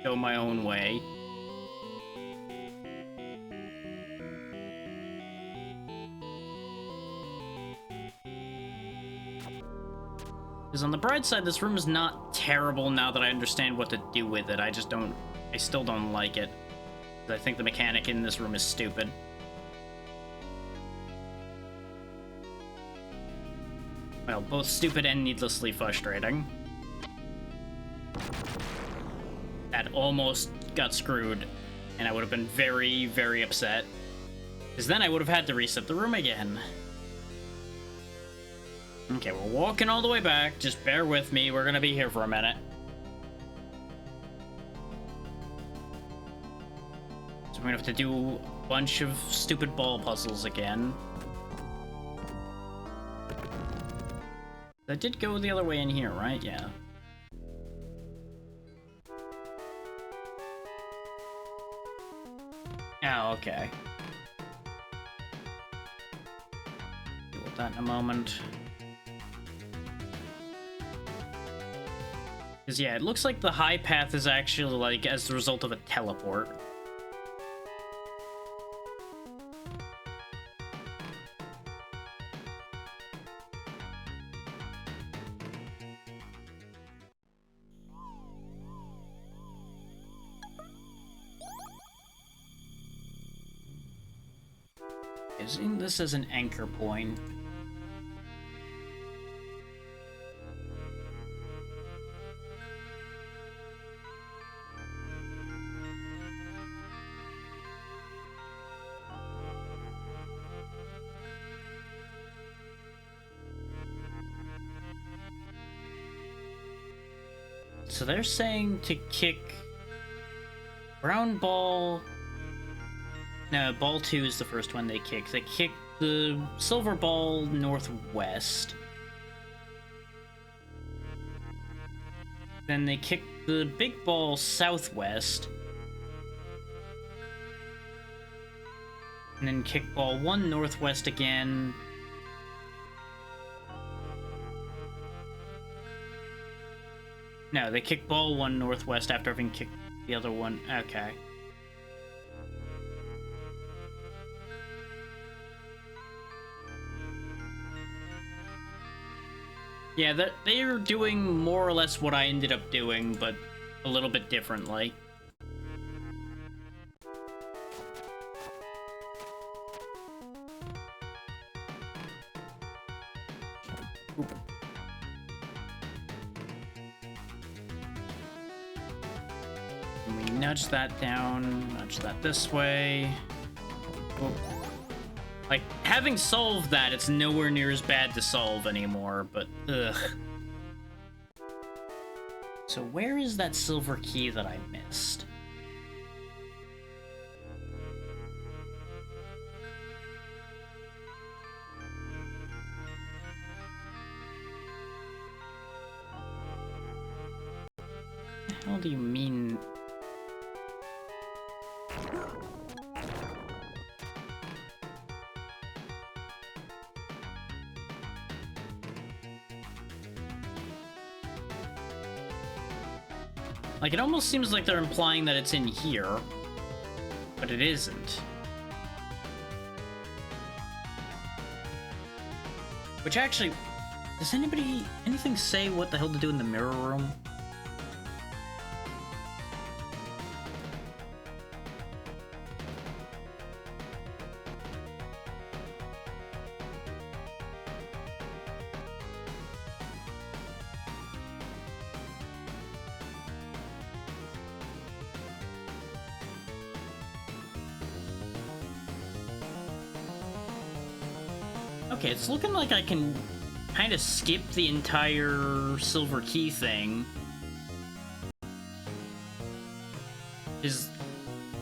go my own way. Because on the bright side, this room is not terrible now that I understand what to do with it. I still don't like it. I think the mechanic in this room is stupid. Well, both stupid and needlessly frustrating. That almost got screwed, and I would have been very, very upset. Because then I would have had to reset the room again. Okay, we're walking all the way back. Just bear with me. We're gonna be here for a minute. So we're gonna have to do a bunch of stupid ball puzzles again. That did go the other way in here, right? Yeah. Oh, okay. Deal with that in a moment. Because, yeah, it looks like the high path is actually, like, as the result of a teleport. Using this as an anchor point. So they're saying to kick brown ball. No, ball 2 is the first one they kick. They kick the silver ball northwest. Then they kick the big ball southwest. And then kick ball 1 northwest again. No, they kick ball 1 northwest after having kicked the other one. Okay. Yeah, they're doing more or less what I ended up doing, but a little bit differently. Oop. And we nudge that down, nudge that this way. Oop. Like, having solved that, it's nowhere near as bad to solve anymore, but ugh. So where is that silver key that I missed? What the hell do you mean? Like, it almost seems like they're implying that it's in here, but it isn't. Which actually, does anything say what the hell to do in the mirror room? Okay, it's looking like I can kind of skip the entire silver key thing.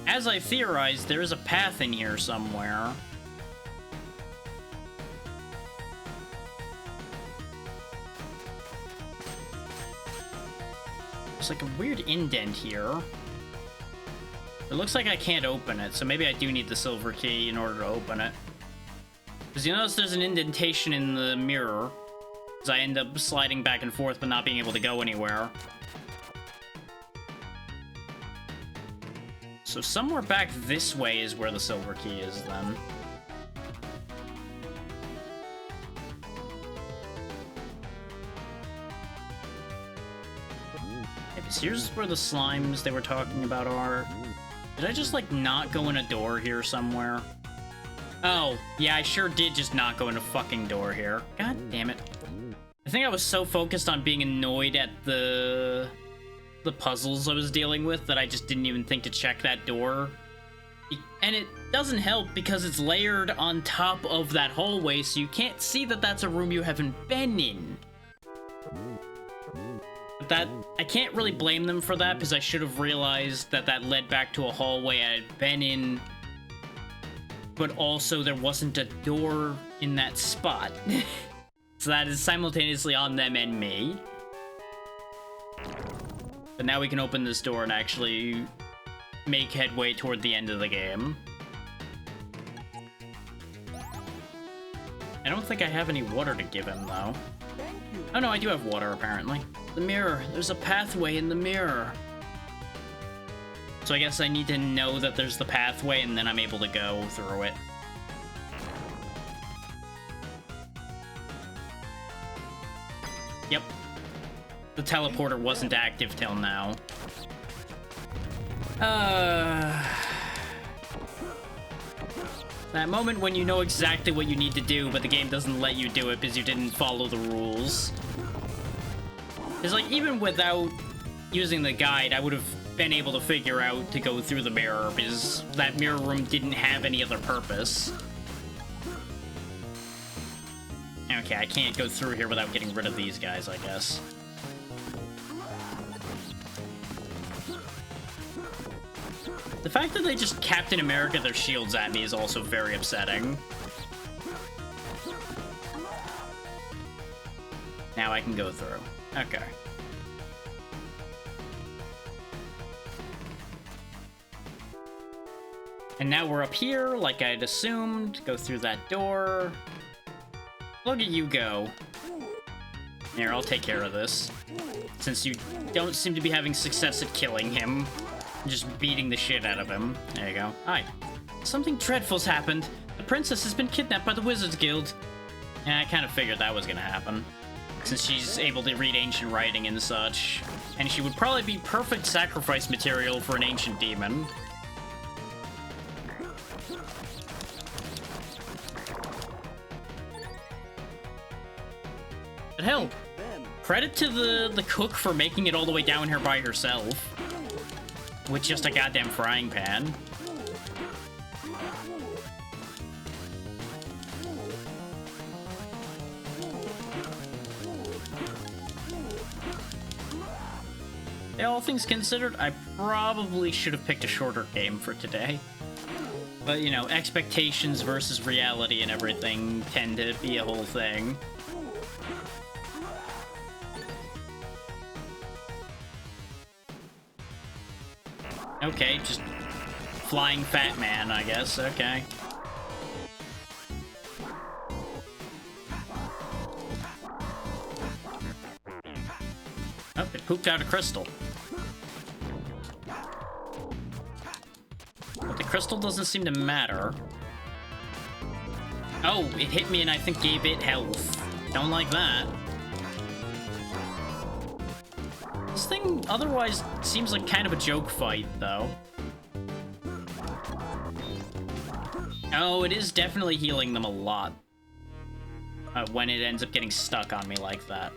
As I theorized, there is a path in here somewhere. There's like a weird indent here. It looks like I can't open it, so maybe I do need the silver key in order to open it. Because you notice there's an indentation in the mirror, as I end up sliding back and forth but not being able to go anywhere. So somewhere back this way is where the silver key is, then. Maybe here's where the slimes they were talking about are. Did I just, like, not go in a door here somewhere? Oh, yeah, I sure did just not go in a fucking door here. God damn it. I think I was so focused on being annoyed at the puzzles I was dealing with that I just didn't even think to check that door. And it doesn't help because it's layered on top of that hallway, so you can't see that that's a room you haven't been in. But that, I can't really blame them for that, because I should have realized that that led back to a hallway I had been in, but also there wasn't a door in that spot. So that is simultaneously on them and me. But now we can open this door and actually make headway toward the end of the game. I don't think I have any water to give him, though. Oh no, I do have water, apparently. The mirror. There's a pathway in the mirror. So I guess I need to know that there's the pathway, and then I'm able to go through it. Yep. The teleporter wasn't active till now. That moment when you know exactly what you need to do, but the game doesn't let you do it because you didn't follow the rules. It's like, even without using the guide, I would have been able to figure out to go through the mirror, because that mirror room didn't have any other purpose. Okay, I can't go through here without getting rid of these guys, I guess. The fact that they just Captain America their shields at me is also very upsetting. Now I can go through. Okay. And now we're up here, like I'd assumed. Go through that door. Look at you go. Here, I'll take care of this. Since you don't seem to be having success at killing him. Just beating the shit out of him. There you go. Hi. Something dreadful's happened. The princess has been kidnapped by the Wizards Guild. And I kind of figured that was gonna happen. Since she's able to read ancient writing and such. And she would probably be perfect sacrifice material for an ancient demon. But hell, credit to the cook for making it all the way down here by herself. With just a goddamn frying pan. Yeah, all things considered, I probably should have picked a shorter game for today. But, you know, expectations versus reality and everything tend to be a whole thing. Okay, just flying fat man, I guess. Okay. Oh, it pooped out a crystal. crystal doesn't seem to matter. Oh, it hit me and I think gave it health. Don't like that. This thing otherwise seems like kind of a joke fight, though. Oh, it is definitely healing them a lot. When it ends up getting stuck on me like that.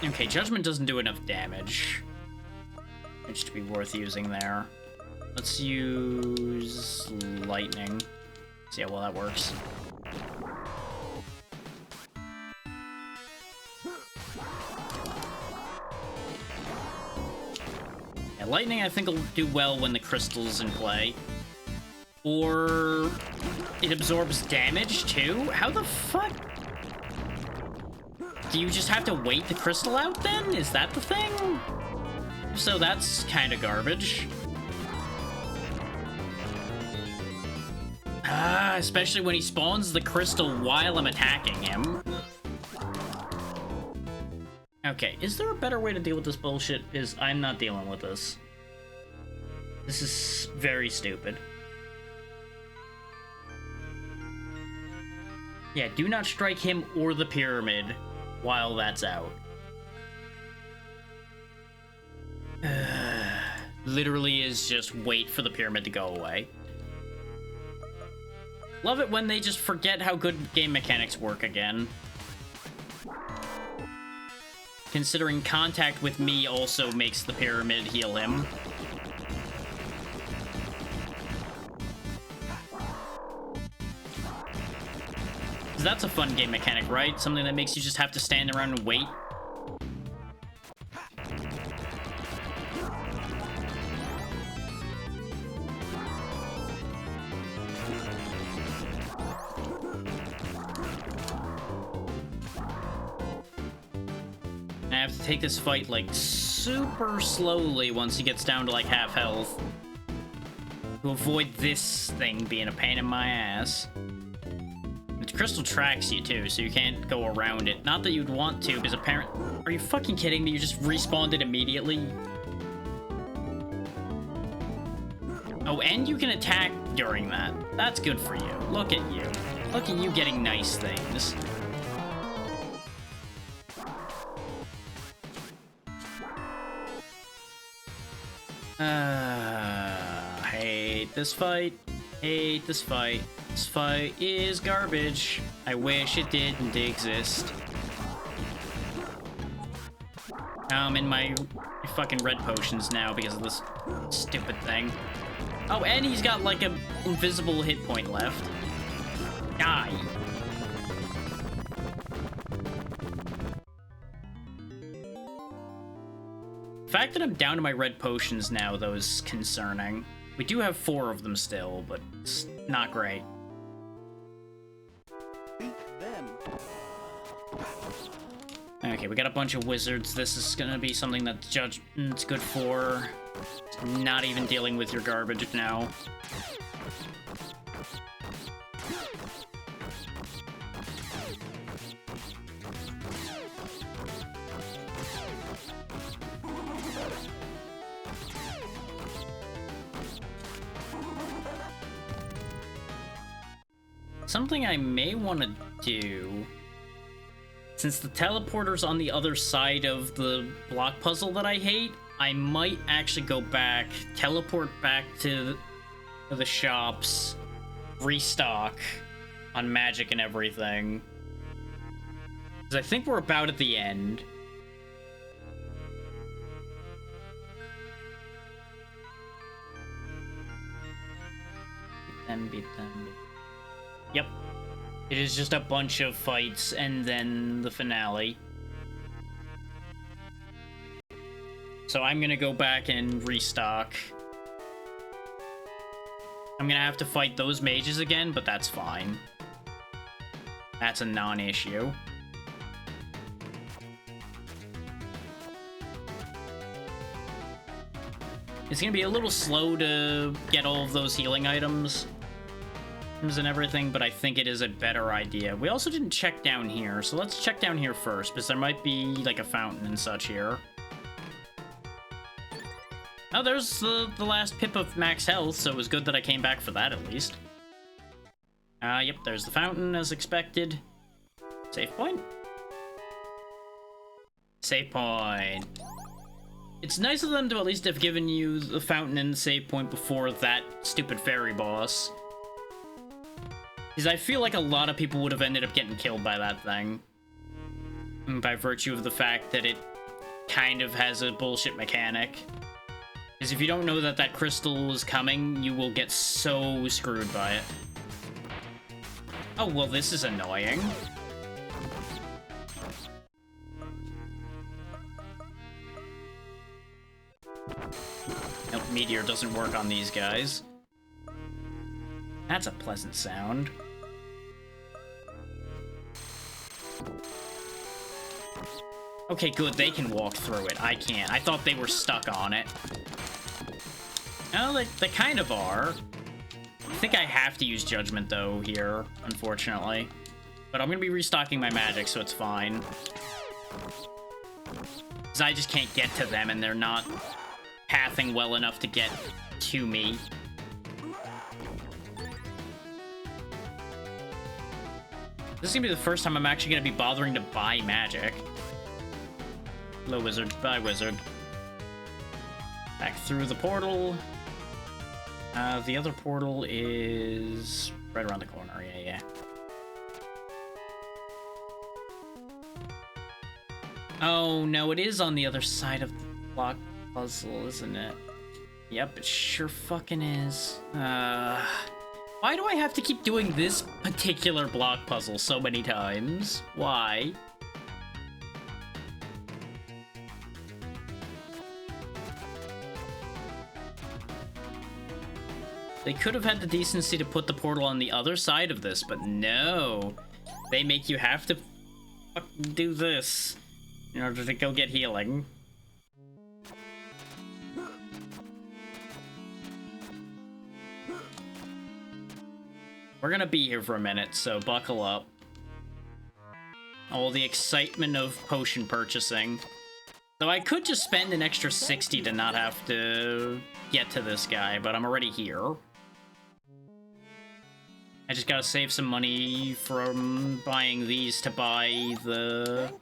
Okay, Judgment doesn't do enough damage. Which to be worth using there. Let's use Lightning. See how well that works. Yeah, Lightning I think will do well when the crystal's in play. Or it absorbs damage too? How the fuck? Do you just have to wait the crystal out then? Is that the thing? So that's kind of garbage. Ah, especially when he spawns the crystal while I'm attacking him. Okay, is there a better way to deal with this bullshit? I'm not dealing with this. This is very stupid. Yeah, do not strike him or the pyramid while that's out. Literally is just wait for the pyramid to go away. Love it when they just forget how good game mechanics work again. Considering contact with me also makes the pyramid heal him. That's a fun game mechanic, right? Something that makes you just have to stand around and wait. I have to take this fight, like, super slowly once he gets down to, like, half health. To avoid this thing being a pain in my ass. The crystal tracks you, too, so you can't go around it. Not that you'd want to, because apparently... Are you fucking kidding me? You just respawned it immediately? Oh, and you can attack during that. That's good for you. Look at you. Look at you getting nice things. Hate this fight. Hate this fight. This fight is garbage. I wish it didn't exist. I'm in my fucking red potions now because of this stupid thing. Oh, and he's got like an invisible hit point left. Die. The fact that I'm down to my red potions now, though, is concerning. We do have 4 of them still, but it's not great. Beat them. Okay, we got a bunch of wizards. This is gonna be something that Judgment's good for. Not even dealing with your garbage now. Something I may want to do, since the teleporter's on the other side of the block puzzle that I hate, I might actually go back, teleport back to the shops, restock on magic and everything. Because I think we're about at the end. Beat them. Yep. It is just a bunch of fights and then the finale. So I'm gonna go back and restock. I'm gonna have to fight those mages again, but that's fine. That's a non-issue. It's gonna be a little slow to get all of those healing items. and everything, but I think it is a better idea. We also didn't check down here, so let's check down here first, because there might be, like, a fountain and such here. Oh, there's the last pip of max health, so it was good that I came back for that, at least. Yep, there's the fountain, as expected. Save point. Save point. It's nice of them to at least have given you the fountain and the save point before that stupid fairy boss. Because I feel like a lot of people would have ended up getting killed by that thing. By virtue of the fact that it kind of has a bullshit mechanic. Because if you don't know that that crystal is coming, you will get so screwed by it. Oh, well, this is annoying. Nope, meteor doesn't work on these guys. That's a pleasant sound. Okay, good, they can walk through it. I can't. I thought they were stuck on it. Oh, they kind of are. I think I have to use Judgment, though, here, unfortunately. But I'm gonna be restocking my magic, so it's fine. Because I just can't get to them, and they're not pathing well enough to get to me. This is gonna be the first time I'm actually gonna be bothering to buy magic. Hello, wizard. Bye, wizard. Back through the portal. The other portal is right around the corner. Yeah. Oh, no, it is on the other side of the block puzzle, isn't it? Yep, it sure fucking is. Why do I have to keep doing this particular block puzzle so many times? Why? They could have had the decency to put the portal on the other side of this, but no. They make you have to fucking do this in order to go get healing. We're gonna be here for a minute, so buckle up. All the excitement of potion purchasing. Though I could just spend an extra 60 to not have to get to this guy, but I'm already here. I just gotta save some money from buying these to buy the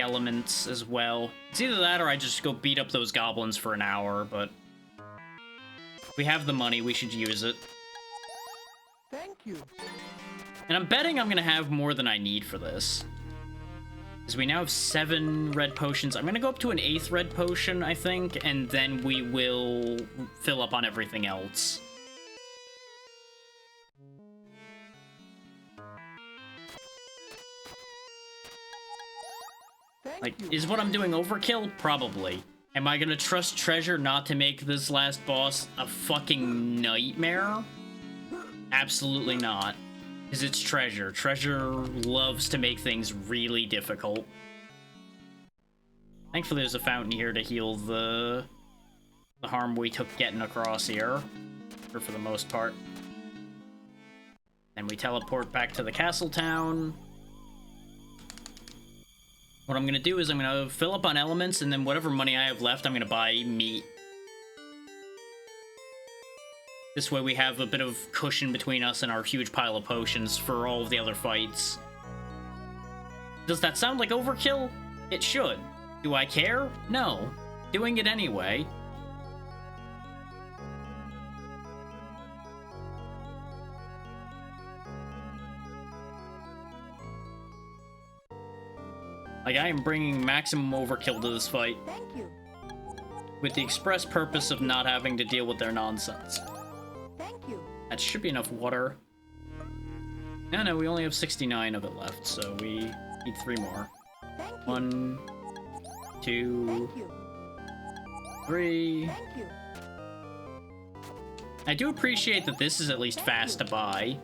elements as well. It's either that or I just go beat up those goblins for an hour, but if we have the money, we should use it. Thank you. And I'm betting I'm gonna have more than I need for this. Because we now have 7 red potions. I'm gonna go up to an 8th red potion, I think, and then we will fill up on everything else. Like, is what I'm doing overkill? Probably. Am I gonna trust Treasure not to make this last boss a fucking nightmare? Absolutely not. Because it's Treasure. Treasure loves to make things really difficult. Thankfully there's a fountain here to heal the harm we took getting across here. Or for the most part. Then we teleport back to the castle town. What I'm gonna do is I'm gonna fill up on elements, and then whatever money I have left, I'm gonna buy meat. This way we have a bit of cushion between us and our huge pile of potions for all of the other fights. Does that sound like overkill? It should. Do I care? No. Doing it anyway. Like, I am bringing maximum overkill to this fight. Thank you. With the express purpose of not having to deal with their nonsense. Thank you. That should be enough water. No, we only have 69 of it left, so we need 3 more. Thank you. 1, 2, Thank you. 3. Thank you. I do appreciate that this is at least fast to buy.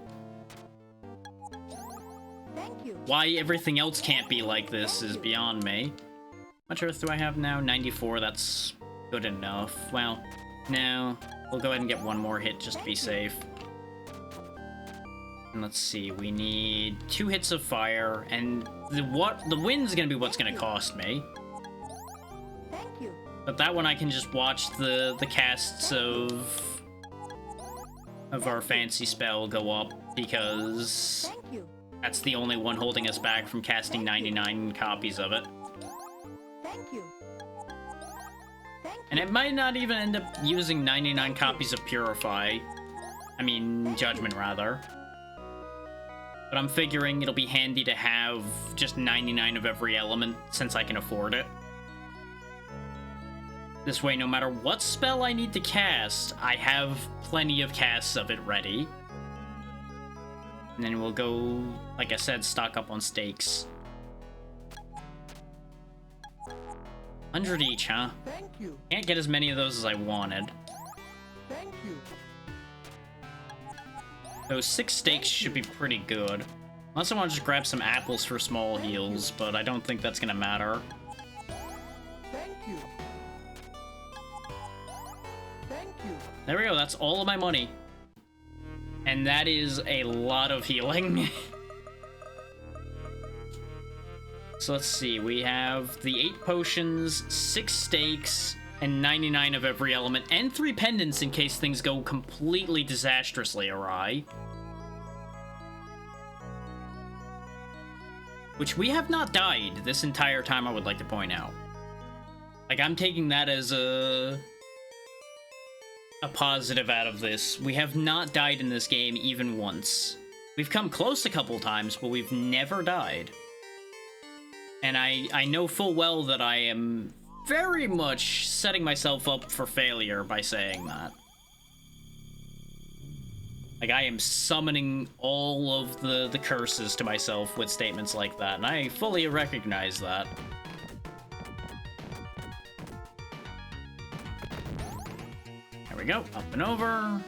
Thank you. Why everything else can't be like this is beyond me. How much earth do I have now? 94, that's good enough. Well, no. We'll go ahead and get one more hit just to be safe. And let's see, we need 2 hits of fire, and the wind's gonna be what's gonna cost me. Thank you. But that one I can just watch the casts of our fancy spell go up, because Thank you. that's the only one holding us back from casting 99 copies of it. Thank you. Thank you. And it might not even end up using 99 copies of Purify. I mean, Judgment, rather. But I'm figuring it'll be handy to have just 99 of every element, since I can afford it. This way, no matter what spell I need to cast, I have plenty of casts of it ready. And then we'll go, like I said, stock up on stakes. 100 each, huh? Thank you. Can't get as many of those as I wanted. Thank you. Those 6 stakes should be pretty good. Unless I want to just grab some apples for small heals, but I don't think that's gonna matter. Thank you. Thank you. There we go, that's all of my money. And that is a lot of healing. So let's see, we have the 8 potions, 6 stakes, and 99 of every element, and 3 pendants in case things go completely disastrously awry. Which we have not died this entire time, I would like to point out. Like, I'm taking that as a positive out of this. We have not died in this game even once. We've come close a couple times, but we've never died. And I know full well that I am very much setting myself up for failure by saying that. Like, I am summoning all of the curses to myself with statements like that, and I fully recognize that. There we go, up and over.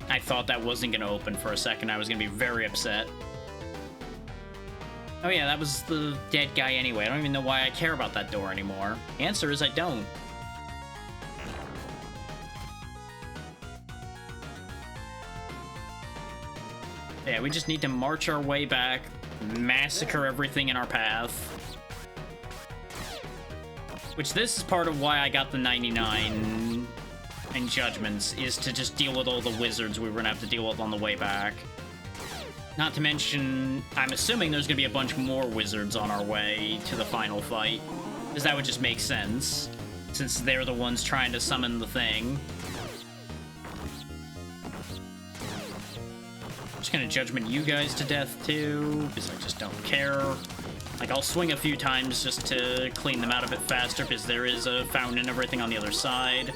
I thought that wasn't gonna open for a second. I was gonna be very upset. Oh yeah, that was the dead guy anyway. I don't even know why I care about that door anymore. The answer is I don't. Yeah, we just need to march our way back, massacre everything in our path. Which this is part of why I got the 99 and judgments, is to just deal with all the wizards we were gonna have to deal with on the way back. Not to mention, I'm assuming there's gonna be a bunch more wizards on our way to the final fight, because that would just make sense, since they're the ones trying to summon the thing. I'm just gonna judgment you guys to death too, because I just don't care. Like, I'll swing a few times just to clean them out a bit faster, because there is a fountain and everything on the other side.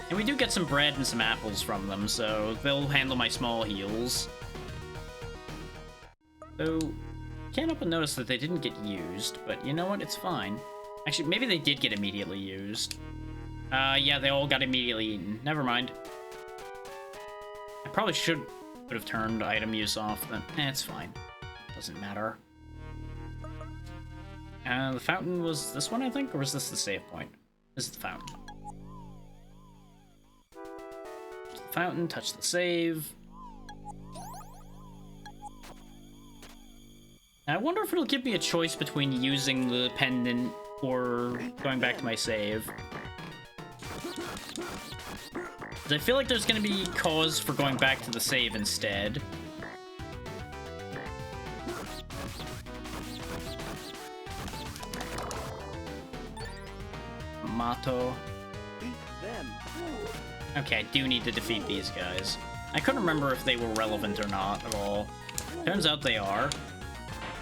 And we do get some bread and some apples from them, so they'll handle my small heals. So, can't help but notice that they didn't get used, but you know what? It's fine. Actually, maybe they did get immediately used. Yeah, they all got immediately eaten. Never mind. I probably would have turned item use off, but it's fine. Doesn't matter. The fountain was this one, I think? Or was this the save point? This is the fountain. Fountain, touch the save. Now, I wonder if it'll give me a choice between using the pendant or going back to my save. 'Cause I feel like there's gonna be cause for going back to the save instead. Mato. Okay, I do need to defeat these guys. I couldn't remember if they were relevant or not at all. Turns out they are.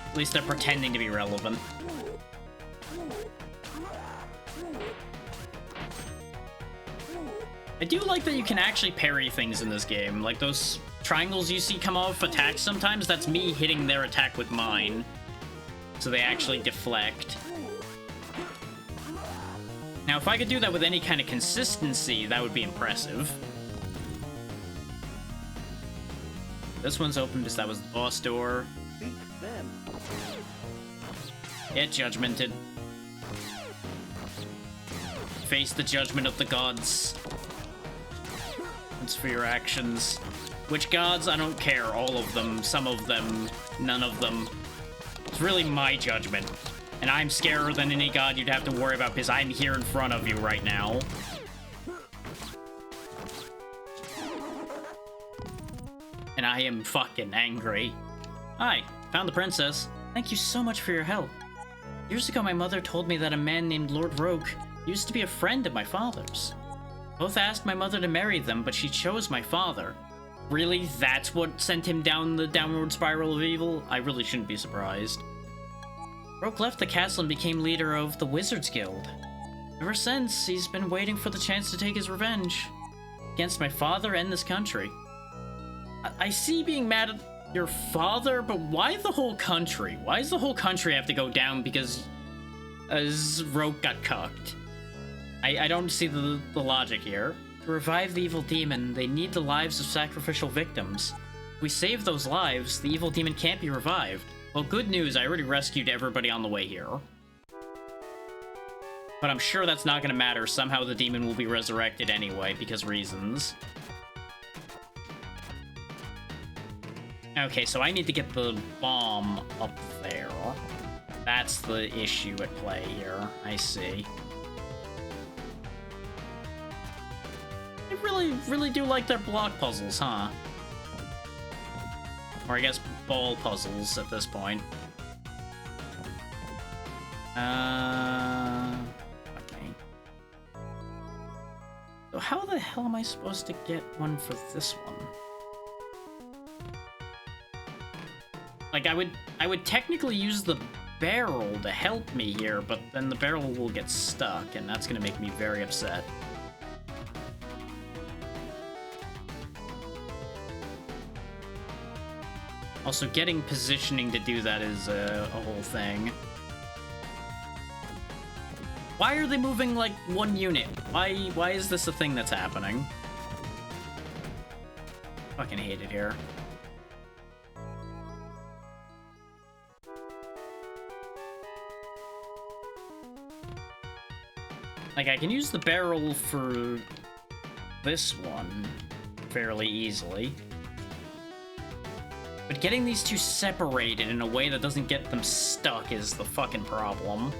At least they're pretending to be relevant. I do like that you can actually parry things in this game. Like those triangles you see come off attacks sometimes, that's me hitting their attack with mine. So they actually deflect. Now, if I could do that with any kind of consistency, that would be impressive. This one's open because that was the boss door. Get judgmented. Face the judgment of the gods. consequence for your actions. Which gods? I don't care. All of them. Some of them. None of them. It's really my judgment. And I'm scarier than any god you'd have to worry about because I'm here in front of you right now. And I am fucking angry. Hi, found the princess. Thank you so much for your help. Years ago, my mother told me that a man named Lord Roke used to be a friend of my father's. Both asked my mother to marry them, but she chose my father. Really? That's what sent him down the downward spiral of evil? I really shouldn't be surprised. Roke left the castle and became leader of the Wizards Guild. Ever since, he's been waiting for the chance to take his revenge. Against my father and this country. I see being mad at your father, but why the whole country? Why does the whole country have to go down because Roke got cucked? I don't see the logic here. To revive the evil demon, they need the lives of sacrificial victims. If we save those lives, the evil demon can't be revived. Well, good news, I already rescued everybody on the way here. But I'm sure that's not gonna matter. Somehow the demon will be resurrected anyway, because reasons. Okay, so I need to get the bomb up there. That's the issue at play here. I see. They really do like their block puzzles, huh? Or I guess ball puzzles at this point. Okay. So how the hell am I supposed to get one for this one? Like, I would technically use the barrel to help me here, but then the barrel will get stuck, and that's gonna make me very upset. Also, getting positioning to do that is a whole thing. Why are they moving, like, one unit? Why is this a thing that's happening? Fucking hate it here. Like, I can use the barrel for this one fairly easily. But getting these two separated in a way that doesn't get them stuck is the fucking problem.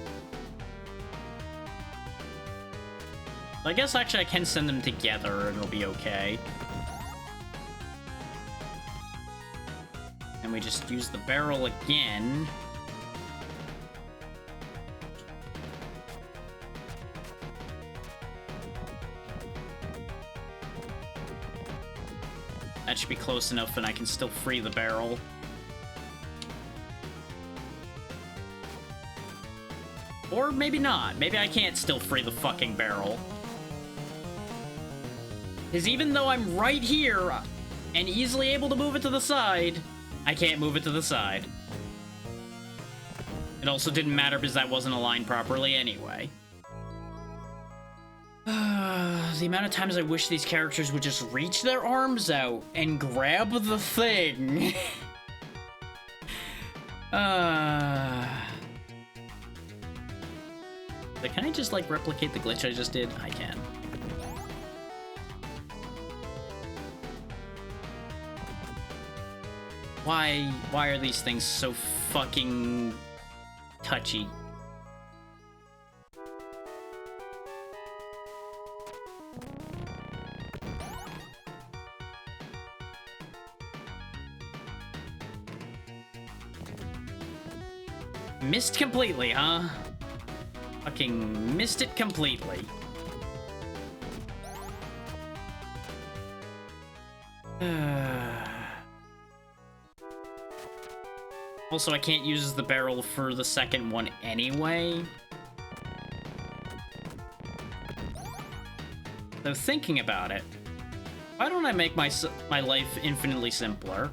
I guess actually I can send them together and it'll be okay. And we just use the barrel again. That should be close enough and I can still free the barrel. Or maybe not. Maybe I can't still free the fucking barrel. Because even though I'm right here and easily able to move it to the side, I can't move it to the side. It also didn't matter because that wasn't aligned properly anyway. The amount of times I wish these characters would just reach their arms out and grab the thing. Can I just, like, replicate the glitch I just did? I can. Why are these things so fucking touchy? Missed completely, huh? Fucking missed it completely. Also, I can't use the barrel for the second one anyway. So thinking about it, why don't I make my life infinitely simpler?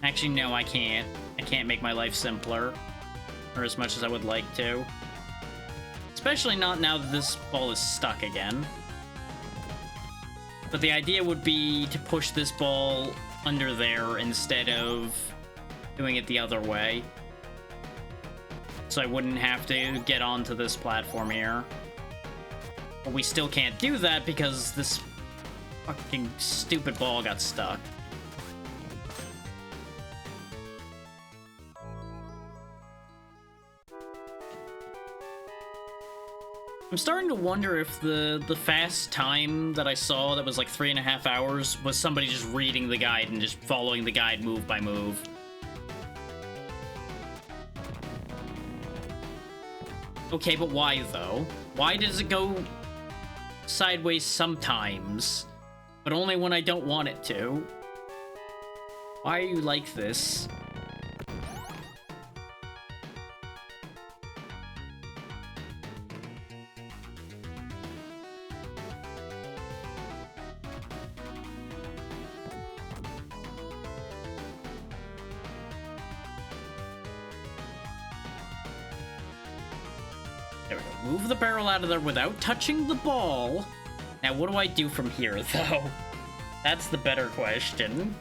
Actually, no, I can't. I can't make my life simpler, or as much as I would like to. Especially not now that this ball is stuck again. But the idea would be to push this ball under there instead of doing it the other way. So I wouldn't have to get onto this platform here. But we still can't do that because this fucking stupid ball got stuck. I'm starting to wonder if the fast time that I saw that was like 3.5 hours was somebody just reading the guide and just following the guide move by move. Okay, but why though? Why does it go sideways sometimes, but only when I don't want it to? Why are you like this? There we go. Move the barrel out of there without touching the ball. Now, what do I do from here, though? That's the better question.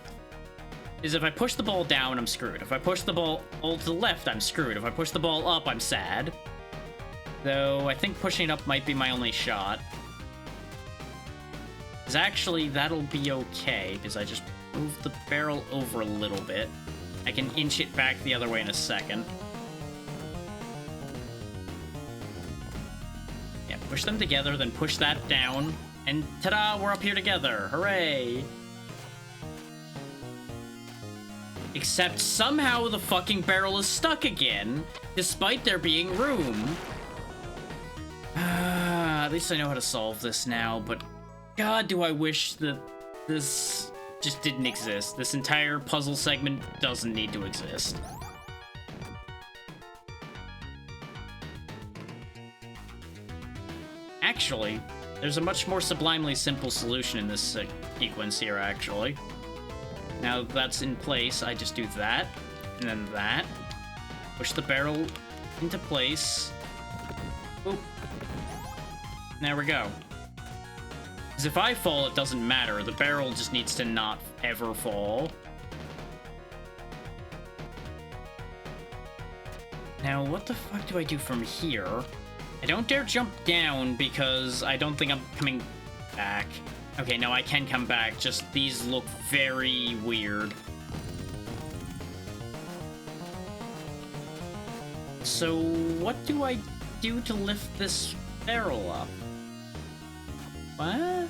Is if I push the ball down, I'm screwed. If I push the ball all to the left, I'm screwed. If I push the ball up, I'm sad. Though, I think pushing it up might be my only shot. Because actually, that'll be okay, because I just move the barrel over a little bit. I can inch it back the other way in a second. Push them together, then push that down, and ta-da, we're up here together. Hooray! Except somehow the fucking barrel is stuck again, despite there being room. At least I know how to solve this now, but God, do I wish that this just didn't exist. This entire puzzle segment doesn't need to exist. Actually, there's a much more sublimely simple solution in this sequence here, actually. Now that that's in place, I just do that, and then that. Push the barrel into place. Boop. There we go. Because if I fall, it doesn't matter. The barrel just needs to not ever fall. Now, what the fuck do I do from here? I don't dare jump down because I don't think I'm coming back. Okay, no, I can come back, just these look very weird. So, what do I do to lift this barrel up? What?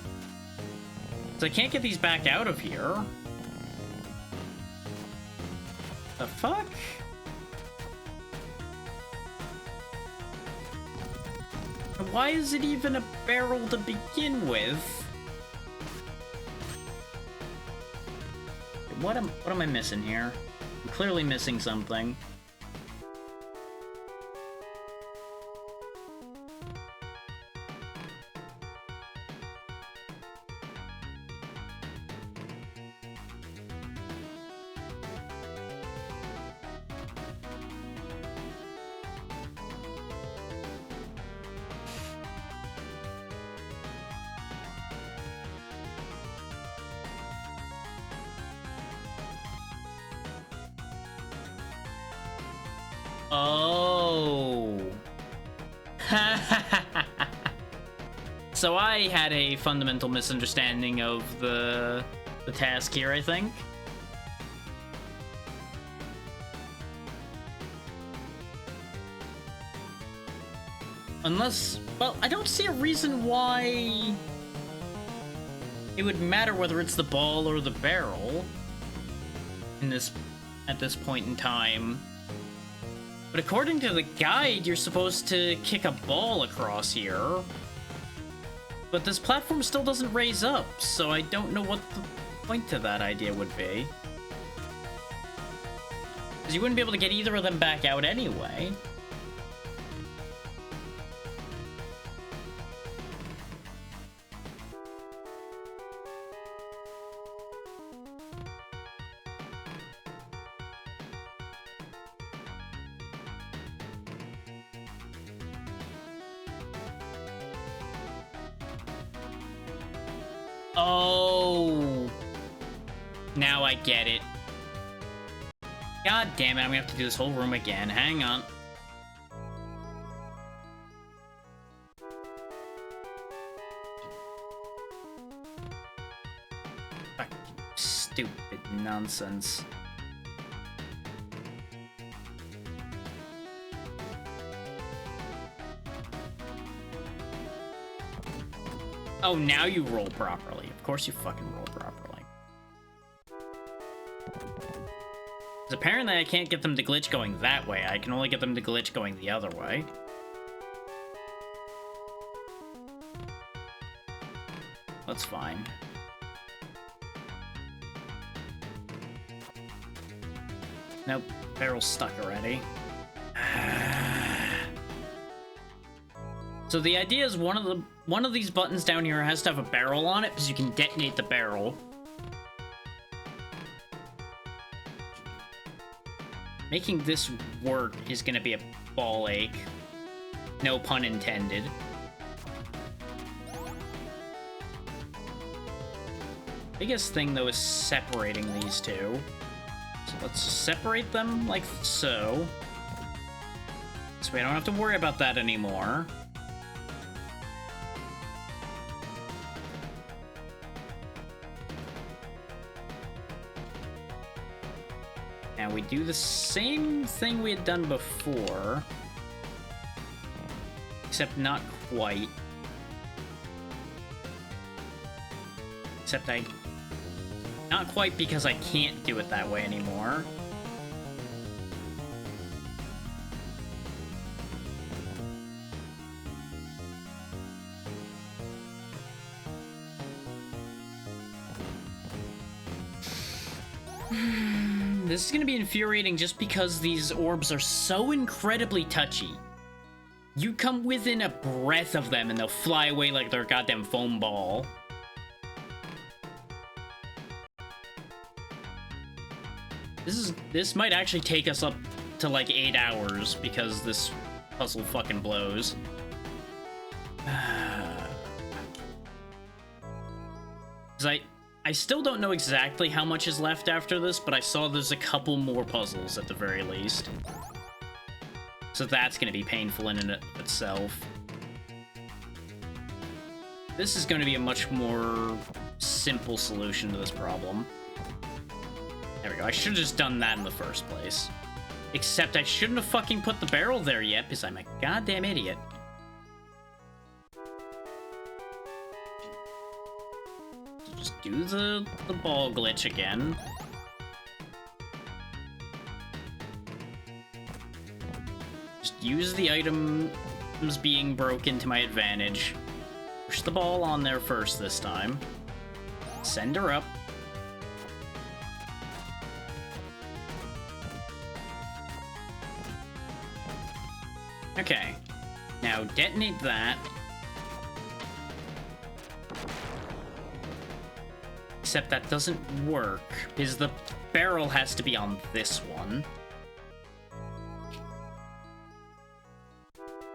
So I can't get these back out of here. The fuck? Why is it even a barrel to begin with? What am I missing here? I'm clearly missing something. Oh. So I had a fundamental misunderstanding of the task here, I think. Unless, well, I don't see a reason why it would matter whether it's the ball or the barrel at this point in time. But according to the guide, you're supposed to kick a ball across here. But this platform still doesn't raise up, so I don't know what the point to that idea would be. Because you wouldn't be able to get either of them back out anyway. Oh, now I get it. God damn it, I'm gonna have to do this whole room again. Hang on. Stupid nonsense. Oh, now you roll properly. Of course you fucking roll properly. Because apparently I can't get them to glitch going that way. I can only get them to glitch going the other way. That's fine. Nope, barrel's stuck already. So the idea is one of these buttons down here has to have a barrel on it because you can detonate the barrel. Making this work is gonna be a ball ache. No pun intended. Biggest thing though is separating these two. So let's separate them like so. So we don't have to worry about that anymore. Now we do the same thing we had done before, except not quite. Except not quite because I can't do it that way anymore. This is gonna be infuriating just because these orbs are so incredibly touchy. You come within a breath of them and they'll fly away like they're a goddamn foam ball. This might actually take us up to like 8 hours because this puzzle fucking blows. Because I still don't know exactly how much is left after this, but I saw there's a couple more puzzles at the very least. So that's going to be painful in and of itself. This is going to be a much more simple solution to this problem. There we go. I should have just done that in the first place. Except I shouldn't have fucking put the barrel there yet, because I'm a goddamn idiot. So just do the ball glitch again. Just use the items being broken to my advantage. Push the ball on there first this time. Send her up. Okay, now detonate that. Except that doesn't work, because the barrel has to be on this one.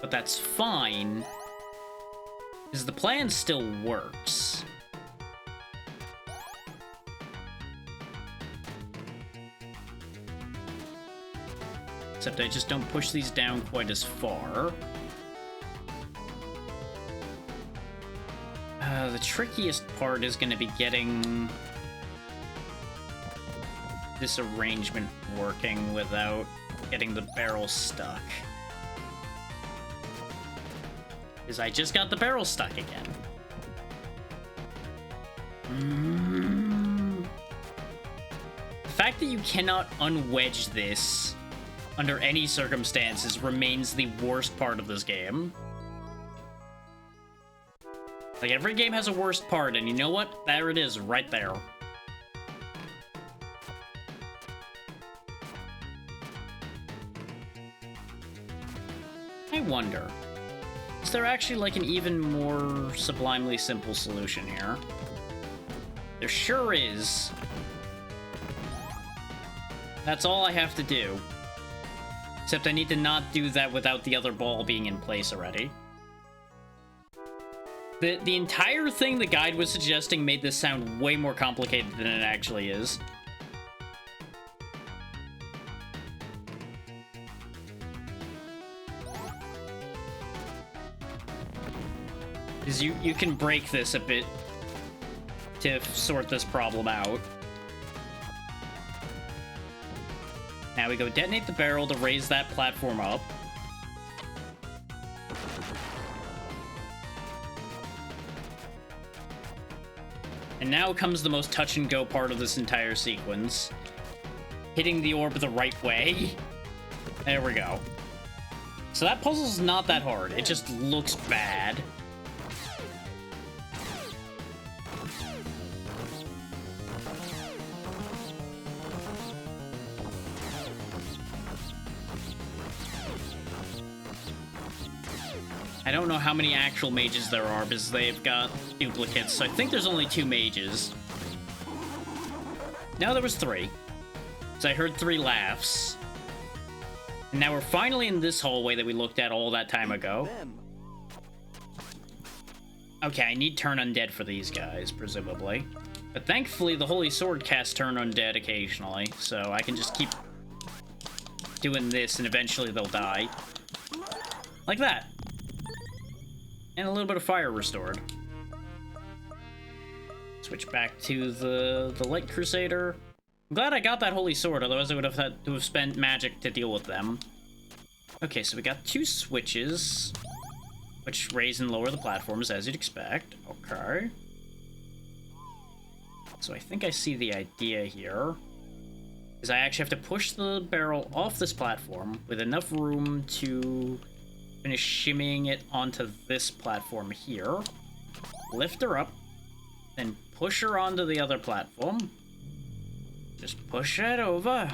But that's fine, because the plan still works. Except I just don't push these down quite as far. The trickiest part is going to be getting this arrangement working without getting the barrel stuck. Because I just got the barrel stuck again. The fact that you cannot unwedge this under any circumstances remains the worst part of this game. Like, every game has a worst part, and you know what? There it is, right there. I wonder, is there actually like an even more sublimely simple solution here? There sure is. That's all I have to do. Except I need to not do that without the other ball being in place already. The entire thing the guide was suggesting made this sound way more complicated than it actually is. Because you can break this a bit to sort this problem out. Now we go detonate the barrel to raise that platform up. And now comes the most touch-and-go part of this entire sequence. Hitting the orb the right way. There we go. So that puzzle's not that hard. It just looks bad. I don't know how many actual mages there are because they've got duplicates, so I think there's only 2 mages. No, there was 3. So I heard 3 laughs. And now we're finally in this hallway that we looked at all that time ago. Okay, I need Turn Undead for these guys, presumably. But thankfully, the Holy Sword casts Turn Undead occasionally, so I can just keep doing this and eventually they'll die. Like that. And a little bit of fire restored. Switch back to the Light Crusader. I'm glad I got that Holy Sword, otherwise I would have had to have spent magic to deal with them. Okay, so we got 2 switches, which raise and lower the platforms as you'd expect. Okay. So I think I see the idea here. Is I actually have to push the barrel off this platform with enough room to finish shimmying it onto this platform here. Lift her up, then push her onto the other platform. Just push it over.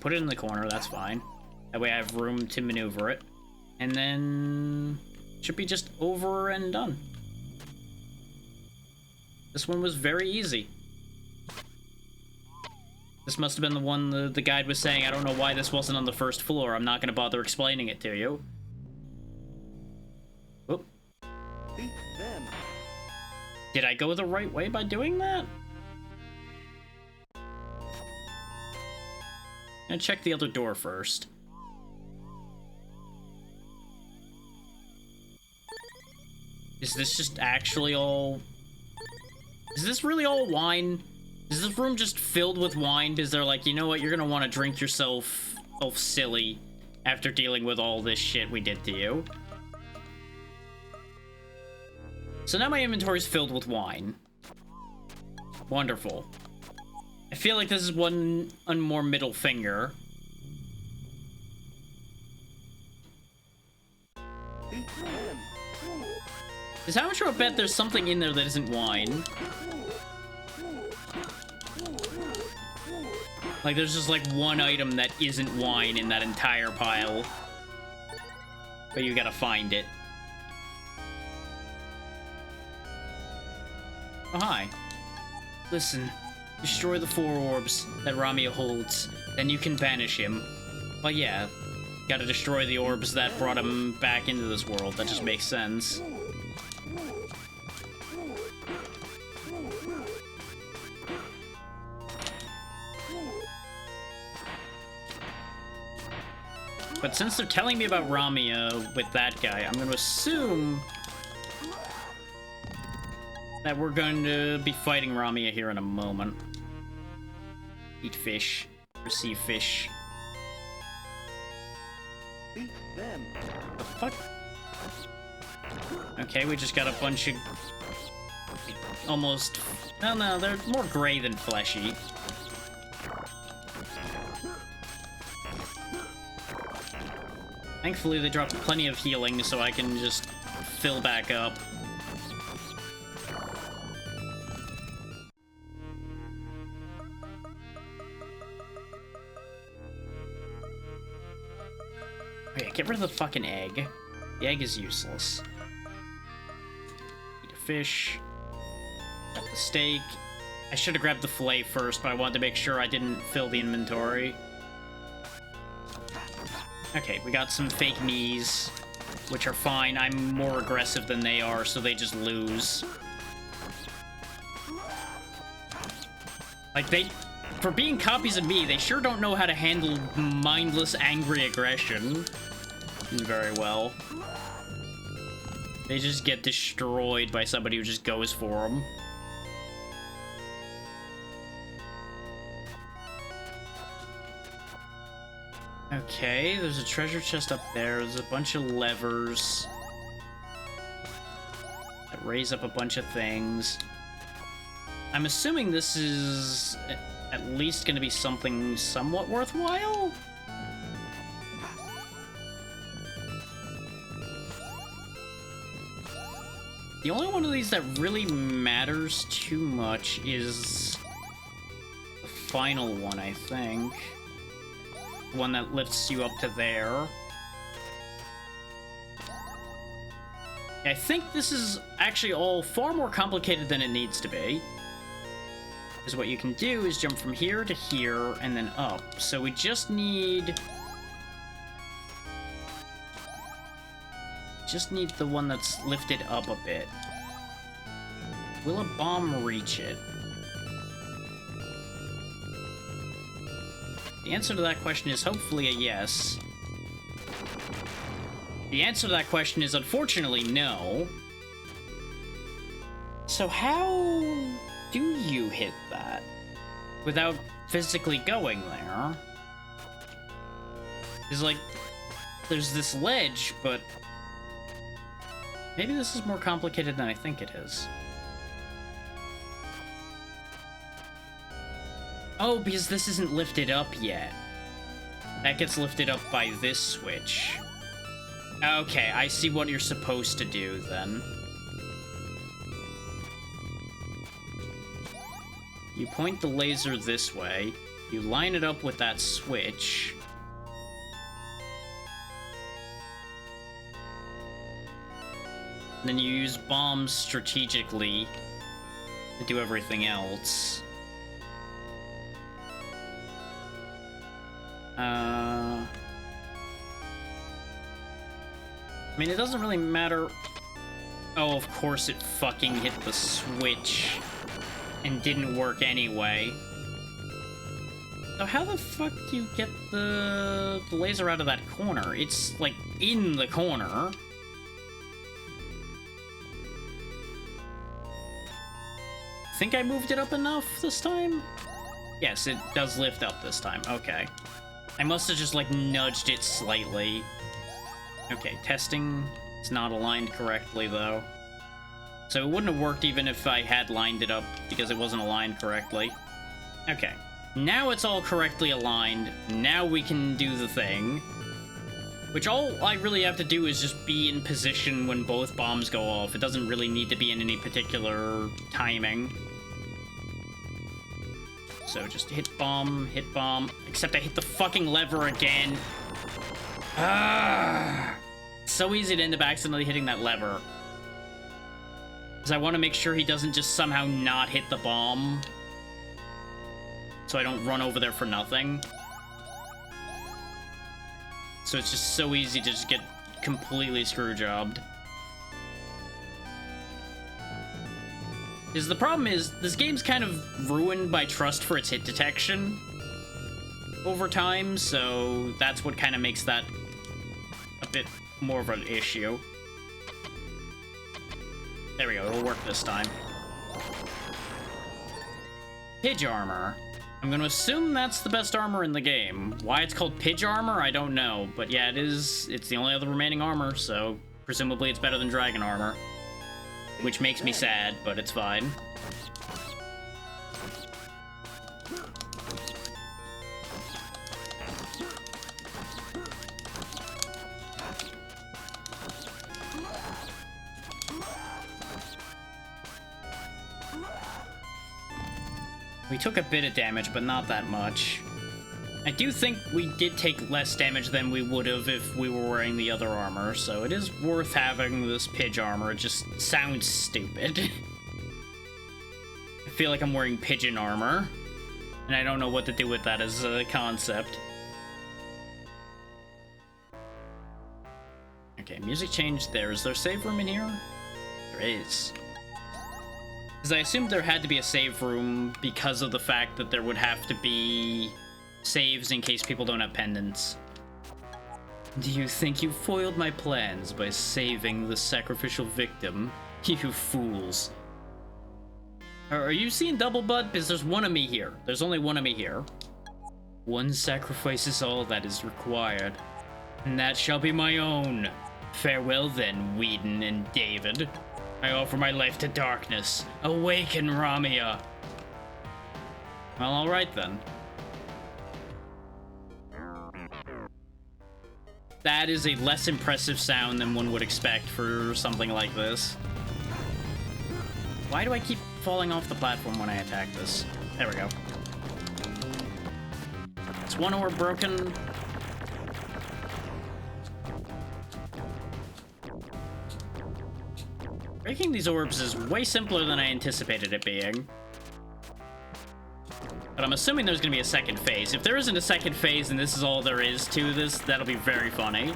Put it in the corner, that's fine. That way I have room to maneuver it. And then it should be just over and done. This one was very easy. This must have been the one the guide was saying, I don't know why this wasn't on the first floor. I'm not going to bother explaining it to you. Oop. Did I go the right way by doing that? I'm gonna check the other door first. Is this just actually all... Is this really all wine? Is this room just filled with wine? Because they're like, you know what, you're gonna want to drink yourself silly after dealing with all this shit we did to you. So now my inventory's filled with wine. Wonderful. I feel like this is one more middle finger. Is how much of a bet there's something in there that isn't wine? Like, there's just, like, one item that isn't wine in that entire pile. But you gotta find it. Oh, hi. Listen, destroy the 4 orbs that Ramia holds, then you can banish him. But yeah, gotta destroy the orbs that brought him back into this world. That just makes sense. But since they're telling me about Ramia with that guy, I'm going to assume that we're going to be fighting Ramia here in a moment. Eat fish. Receive fish. Beat them. The fuck? Okay, we just got a bunch of... almost... Well, no, they're more gray than fleshy. Thankfully, they dropped plenty of healing, so I can just fill back up. Okay, get rid of the fucking egg. The egg is useless. Eat a fish. Grab the steak. I should have grabbed the fillet first, but I wanted to make sure I didn't fill the inventory. Okay, we got some fake knees, which are fine. I'm more aggressive than they are, so they just lose. Like, for being copies of me, they sure don't know how to handle mindless, angry aggression very well. They just get destroyed by somebody who just goes for them. Okay, there's a treasure chest up there. There's a bunch of levers that raise up a bunch of things. I'm assuming this is at least going to be something somewhat worthwhile? The only one of these that really matters too much is the final one, I think. The one that lifts you up to there. I think this is actually all far more complicated than it needs to be. Because what you can do is jump from here to here and then up. So we just need... the one that's lifted up a bit. Will a bomb reach it? The answer to that question is hopefully a yes. The answer to that question is unfortunately no. So how do you hit that without physically going there? It's like, there's this ledge, but maybe this is more complicated than I think it is. Oh, because this isn't lifted up yet. That gets lifted up by this switch. Okay, I see what you're supposed to do then. You point the laser this way, you line it up with that switch. Then you use bombs strategically to do everything else. I mean, it doesn't really matter. Oh, of course it fucking hit the switch and didn't work anyway. So how the fuck do you get the laser out of that corner? It's, like, in the corner. Think I moved it up enough this time? Yes, it does lift up this time. Okay. I must have just, like, nudged it slightly. Okay, testing. It's not aligned correctly, though. So it wouldn't have worked even if I had lined it up because it wasn't aligned correctly. Okay. Now it's all correctly aligned. Now we can do the thing. Which all I really have to do is just be in position when both bombs go off. It doesn't really need to be in any particular timing. So just hit bomb, except I hit the fucking lever again. Ah! So easy to end up accidentally hitting that lever. Because I want to make sure he doesn't just somehow not hit the bomb. So I don't run over there for nothing. So it's just so easy to just get completely screw-jobbed. Because the problem is, this game's kind of ruined by trust for its hit detection over time, so that's what kind of makes that a bit more of an issue. There we go, it'll work this time. Pidge armor. I'm gonna assume that's the best armor in the game. Why it's called Pidge armor, I don't know, but yeah, it is. It's the only other remaining armor, so presumably it's better than dragon armor. Which makes me sad, but it's fine. We took a bit of damage, but not that much. I do think we did take less damage than we would have if we were wearing the other armor, so it is worth having this Pidge armor. It just sounds stupid. I feel like I'm wearing pigeon armor, and I don't know what to do with that as a concept. Okay, music changed there. Is there a save room in here? There is. Because I assumed there had to be a save room because of the fact that there would have to be saves in case people don't have pendants. Do you think you foiled my plans by saving the sacrificial victim? You fools. Are you seeing double, bud? Because there's one of me here. There's only one of me here. One sacrifice is all that is required, and that shall be my own. Farewell then, Whedon and David. I offer my life to darkness. Awaken, Ramia. Well, alright then. That is a less impressive sound than one would expect for something like this. Why do I keep falling off the platform when I attack this? There we go. It's one orb broken. Breaking these orbs is way simpler than I anticipated it being. But I'm assuming there's gonna be a second phase. If there isn't a second phase and this is all there is to this, that'll be very funny.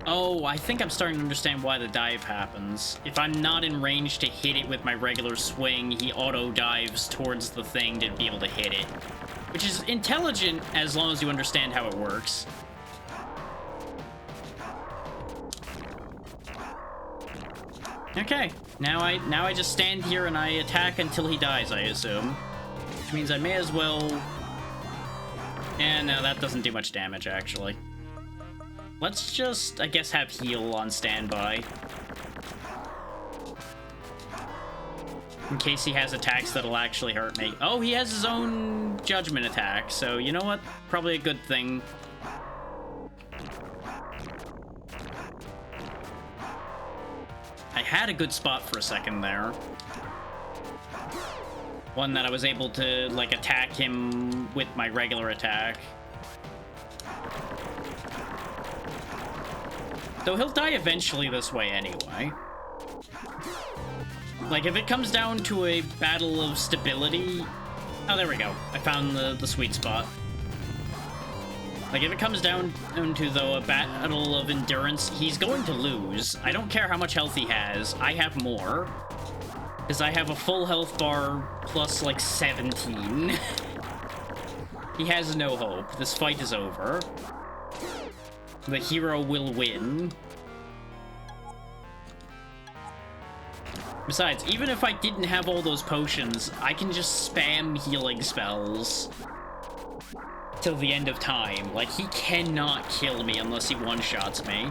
Oh, I think I'm starting to understand why the dive happens. If I'm not in range to hit it with my regular swing, he auto dives towards the thing to be able to hit it. Which is intelligent as long as you understand how it works. Okay, now I just stand here and I attack until he dies, I assume. Which means I may as well... And no, that doesn't do much damage, actually. Let's just, I guess, have heal on standby. In case he has attacks that'll actually hurt me. Oh, he has his own judgment attack, so you know what? Probably a good thing. I had a good spot for a second there. One that I was able to, like, attack him with my regular attack. Though he'll die eventually this way anyway. Like, if it comes down to a battle of stability... Oh, there we go. I found the sweet spot. Like, if it comes down to, though, a battle of endurance, he's going to lose. I don't care how much health he has. I have more. Because I have a full health bar plus, like, 17. He has no hope. This fight is over. The hero will win. Besides, even if I didn't have all those potions, I can just spam healing spells till the end of time. Like, he cannot kill me unless he one-shots me.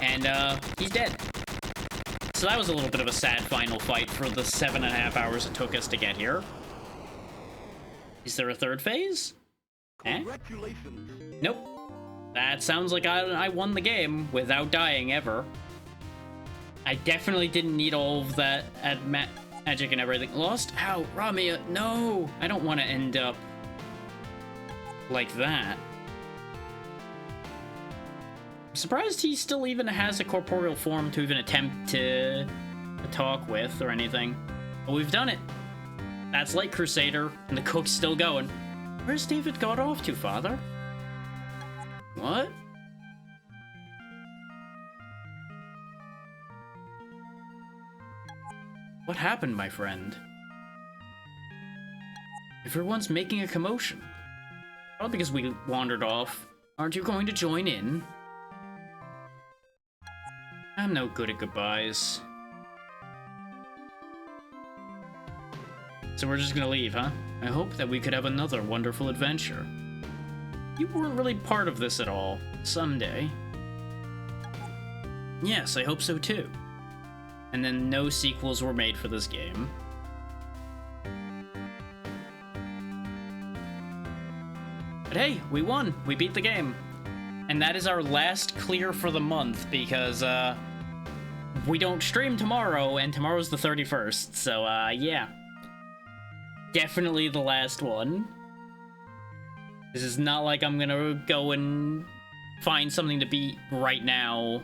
And, he's dead. So that was a little bit of a sad final fight for the 7.5 hours it took us to get here. Is there a third phase? Congratulations. Nope. That sounds like I won the game without dying ever. I definitely didn't need all of that magic and everything. Lost? Ow, Ramia, no! I don't want to end up like that. I'm surprised he still even has a corporeal form to even attempt to talk with or anything. But we've done it. That's like Crusader, and the cook's still going. Where's David got off to, Father? What? What happened, my friend? Everyone's making a commotion. Probably because we wandered off. Aren't you going to join in? I'm no good at goodbyes. So we're just gonna leave, huh? I hope that we could have another wonderful adventure. You weren't really part of this at all. Someday. Yes, I hope so too. And then no sequels were made for this game. But hey, we won! We beat the game. And that is our last clear for the month, because, we don't stream tomorrow, and tomorrow's the 31st, so, yeah. Definitely the last one. This is not like I'm gonna go and find something to beat right now.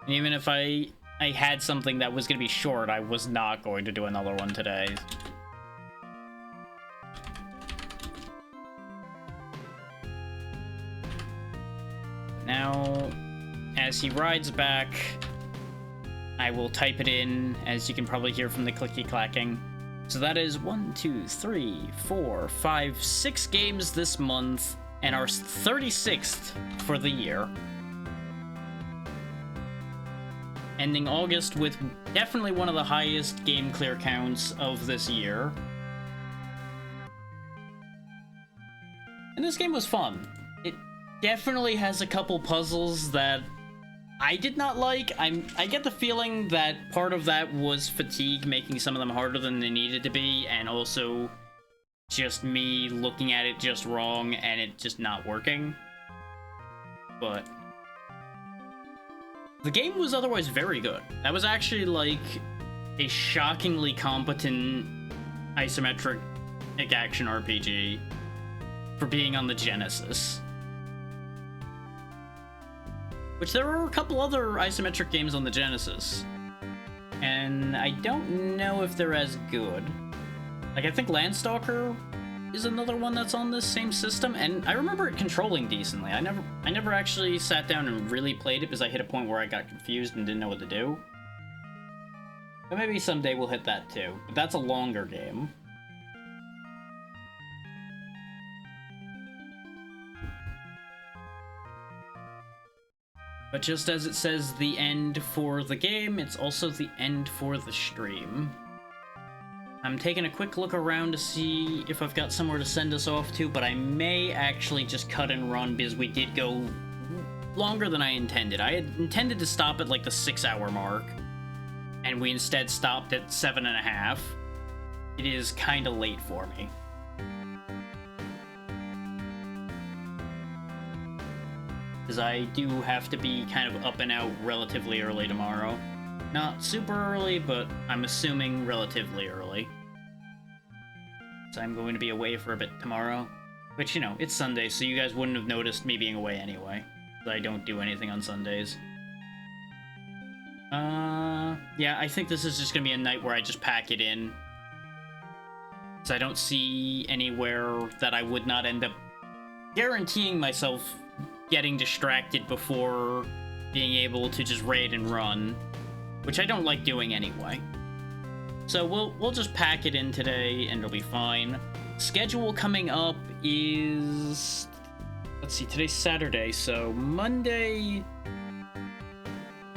And even if I had something that was gonna be short, I was not going to do another one today. Now, as he rides back, I will type it in, as you can probably hear from the clicky-clacking. So that is 1, 2, 3, 4, 5, 6 games this month, and our 36th for the year. ending August with definitely one of the highest game clear counts of this year. And this game was fun. It definitely has a couple puzzles that I did not like. I get the feeling that part of that was fatigue making some of them harder than they needed to be, and also just me looking at it just wrong and it just not working. But the game was otherwise very good. That was actually like a shockingly competent isometric action RPG for being on the Genesis. Which there were a couple other isometric games on the Genesis. And I don't know if they're as good. Like, I think Landstalker is another one that's on this same system, and I remember it controlling decently. I never actually sat down and really played it because I hit a point where I got confused and didn't know what to do. But maybe someday we'll hit that too. But that's a longer game. But just as it says the end for the game, it's also the end for the stream. I'm taking a quick look around to see if I've got somewhere to send us off to, but I may actually just cut and run because we did go longer than I intended. I had intended to stop at like the 6-hour mark, and we instead stopped at 7.5. It is kind of late for me. Because I do have to be kind of up and out relatively early tomorrow. Not super early, but I'm assuming relatively early. So I'm going to be away for a bit tomorrow. Which, you know, it's Sunday, so you guys wouldn't have noticed me being away anyway. I don't do anything on Sundays. Yeah, I think this is just gonna be a night where I just pack it in. So I don't see anywhere that I would not end up guaranteeing myself getting distracted before being able to just raid and run, which I don't like doing anyway. So we'll just pack it in today and it'll be fine. Schedule coming up is, let's see, today's Saturday, so Monday,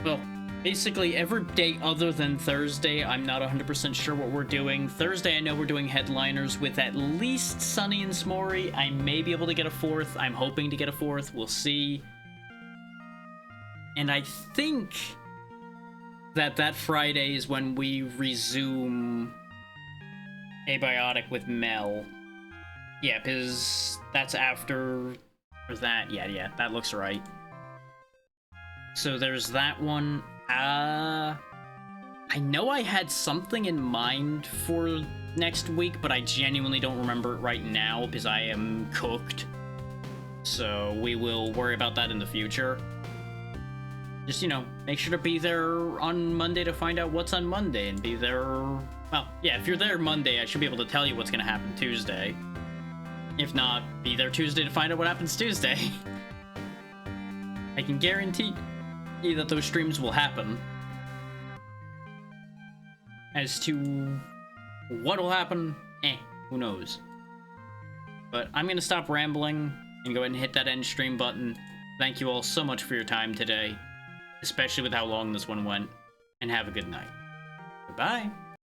well, basically every day other than Thursday, I'm not 100% sure what we're doing. Thursday, I know we're doing headliners with at least Sunny and Smori. I may be able to get a fourth. I'm hoping to get a fourth. We'll see. And I think that Friday is when we resume Abiotic with Mel. Yeah, because that's after that. Yeah, that looks right. So there's that one. I know I had something in mind for next week, but I genuinely don't remember it right now because I am cooked. So we will worry about that in the future. Just, you know, make sure to be there on Monday to find out what's on Monday and be there. Well, yeah, if you're there Monday, I should be able to tell you what's going to happen Tuesday. If not, be there Tuesday to find out what happens Tuesday. I can guarantee that those streams will happen. As to what'll happen, who knows. But I'm gonna stop rambling and go ahead and hit that end stream button. Thank you all so much for your time today, especially with how long this one went, and have a good night. Goodbye.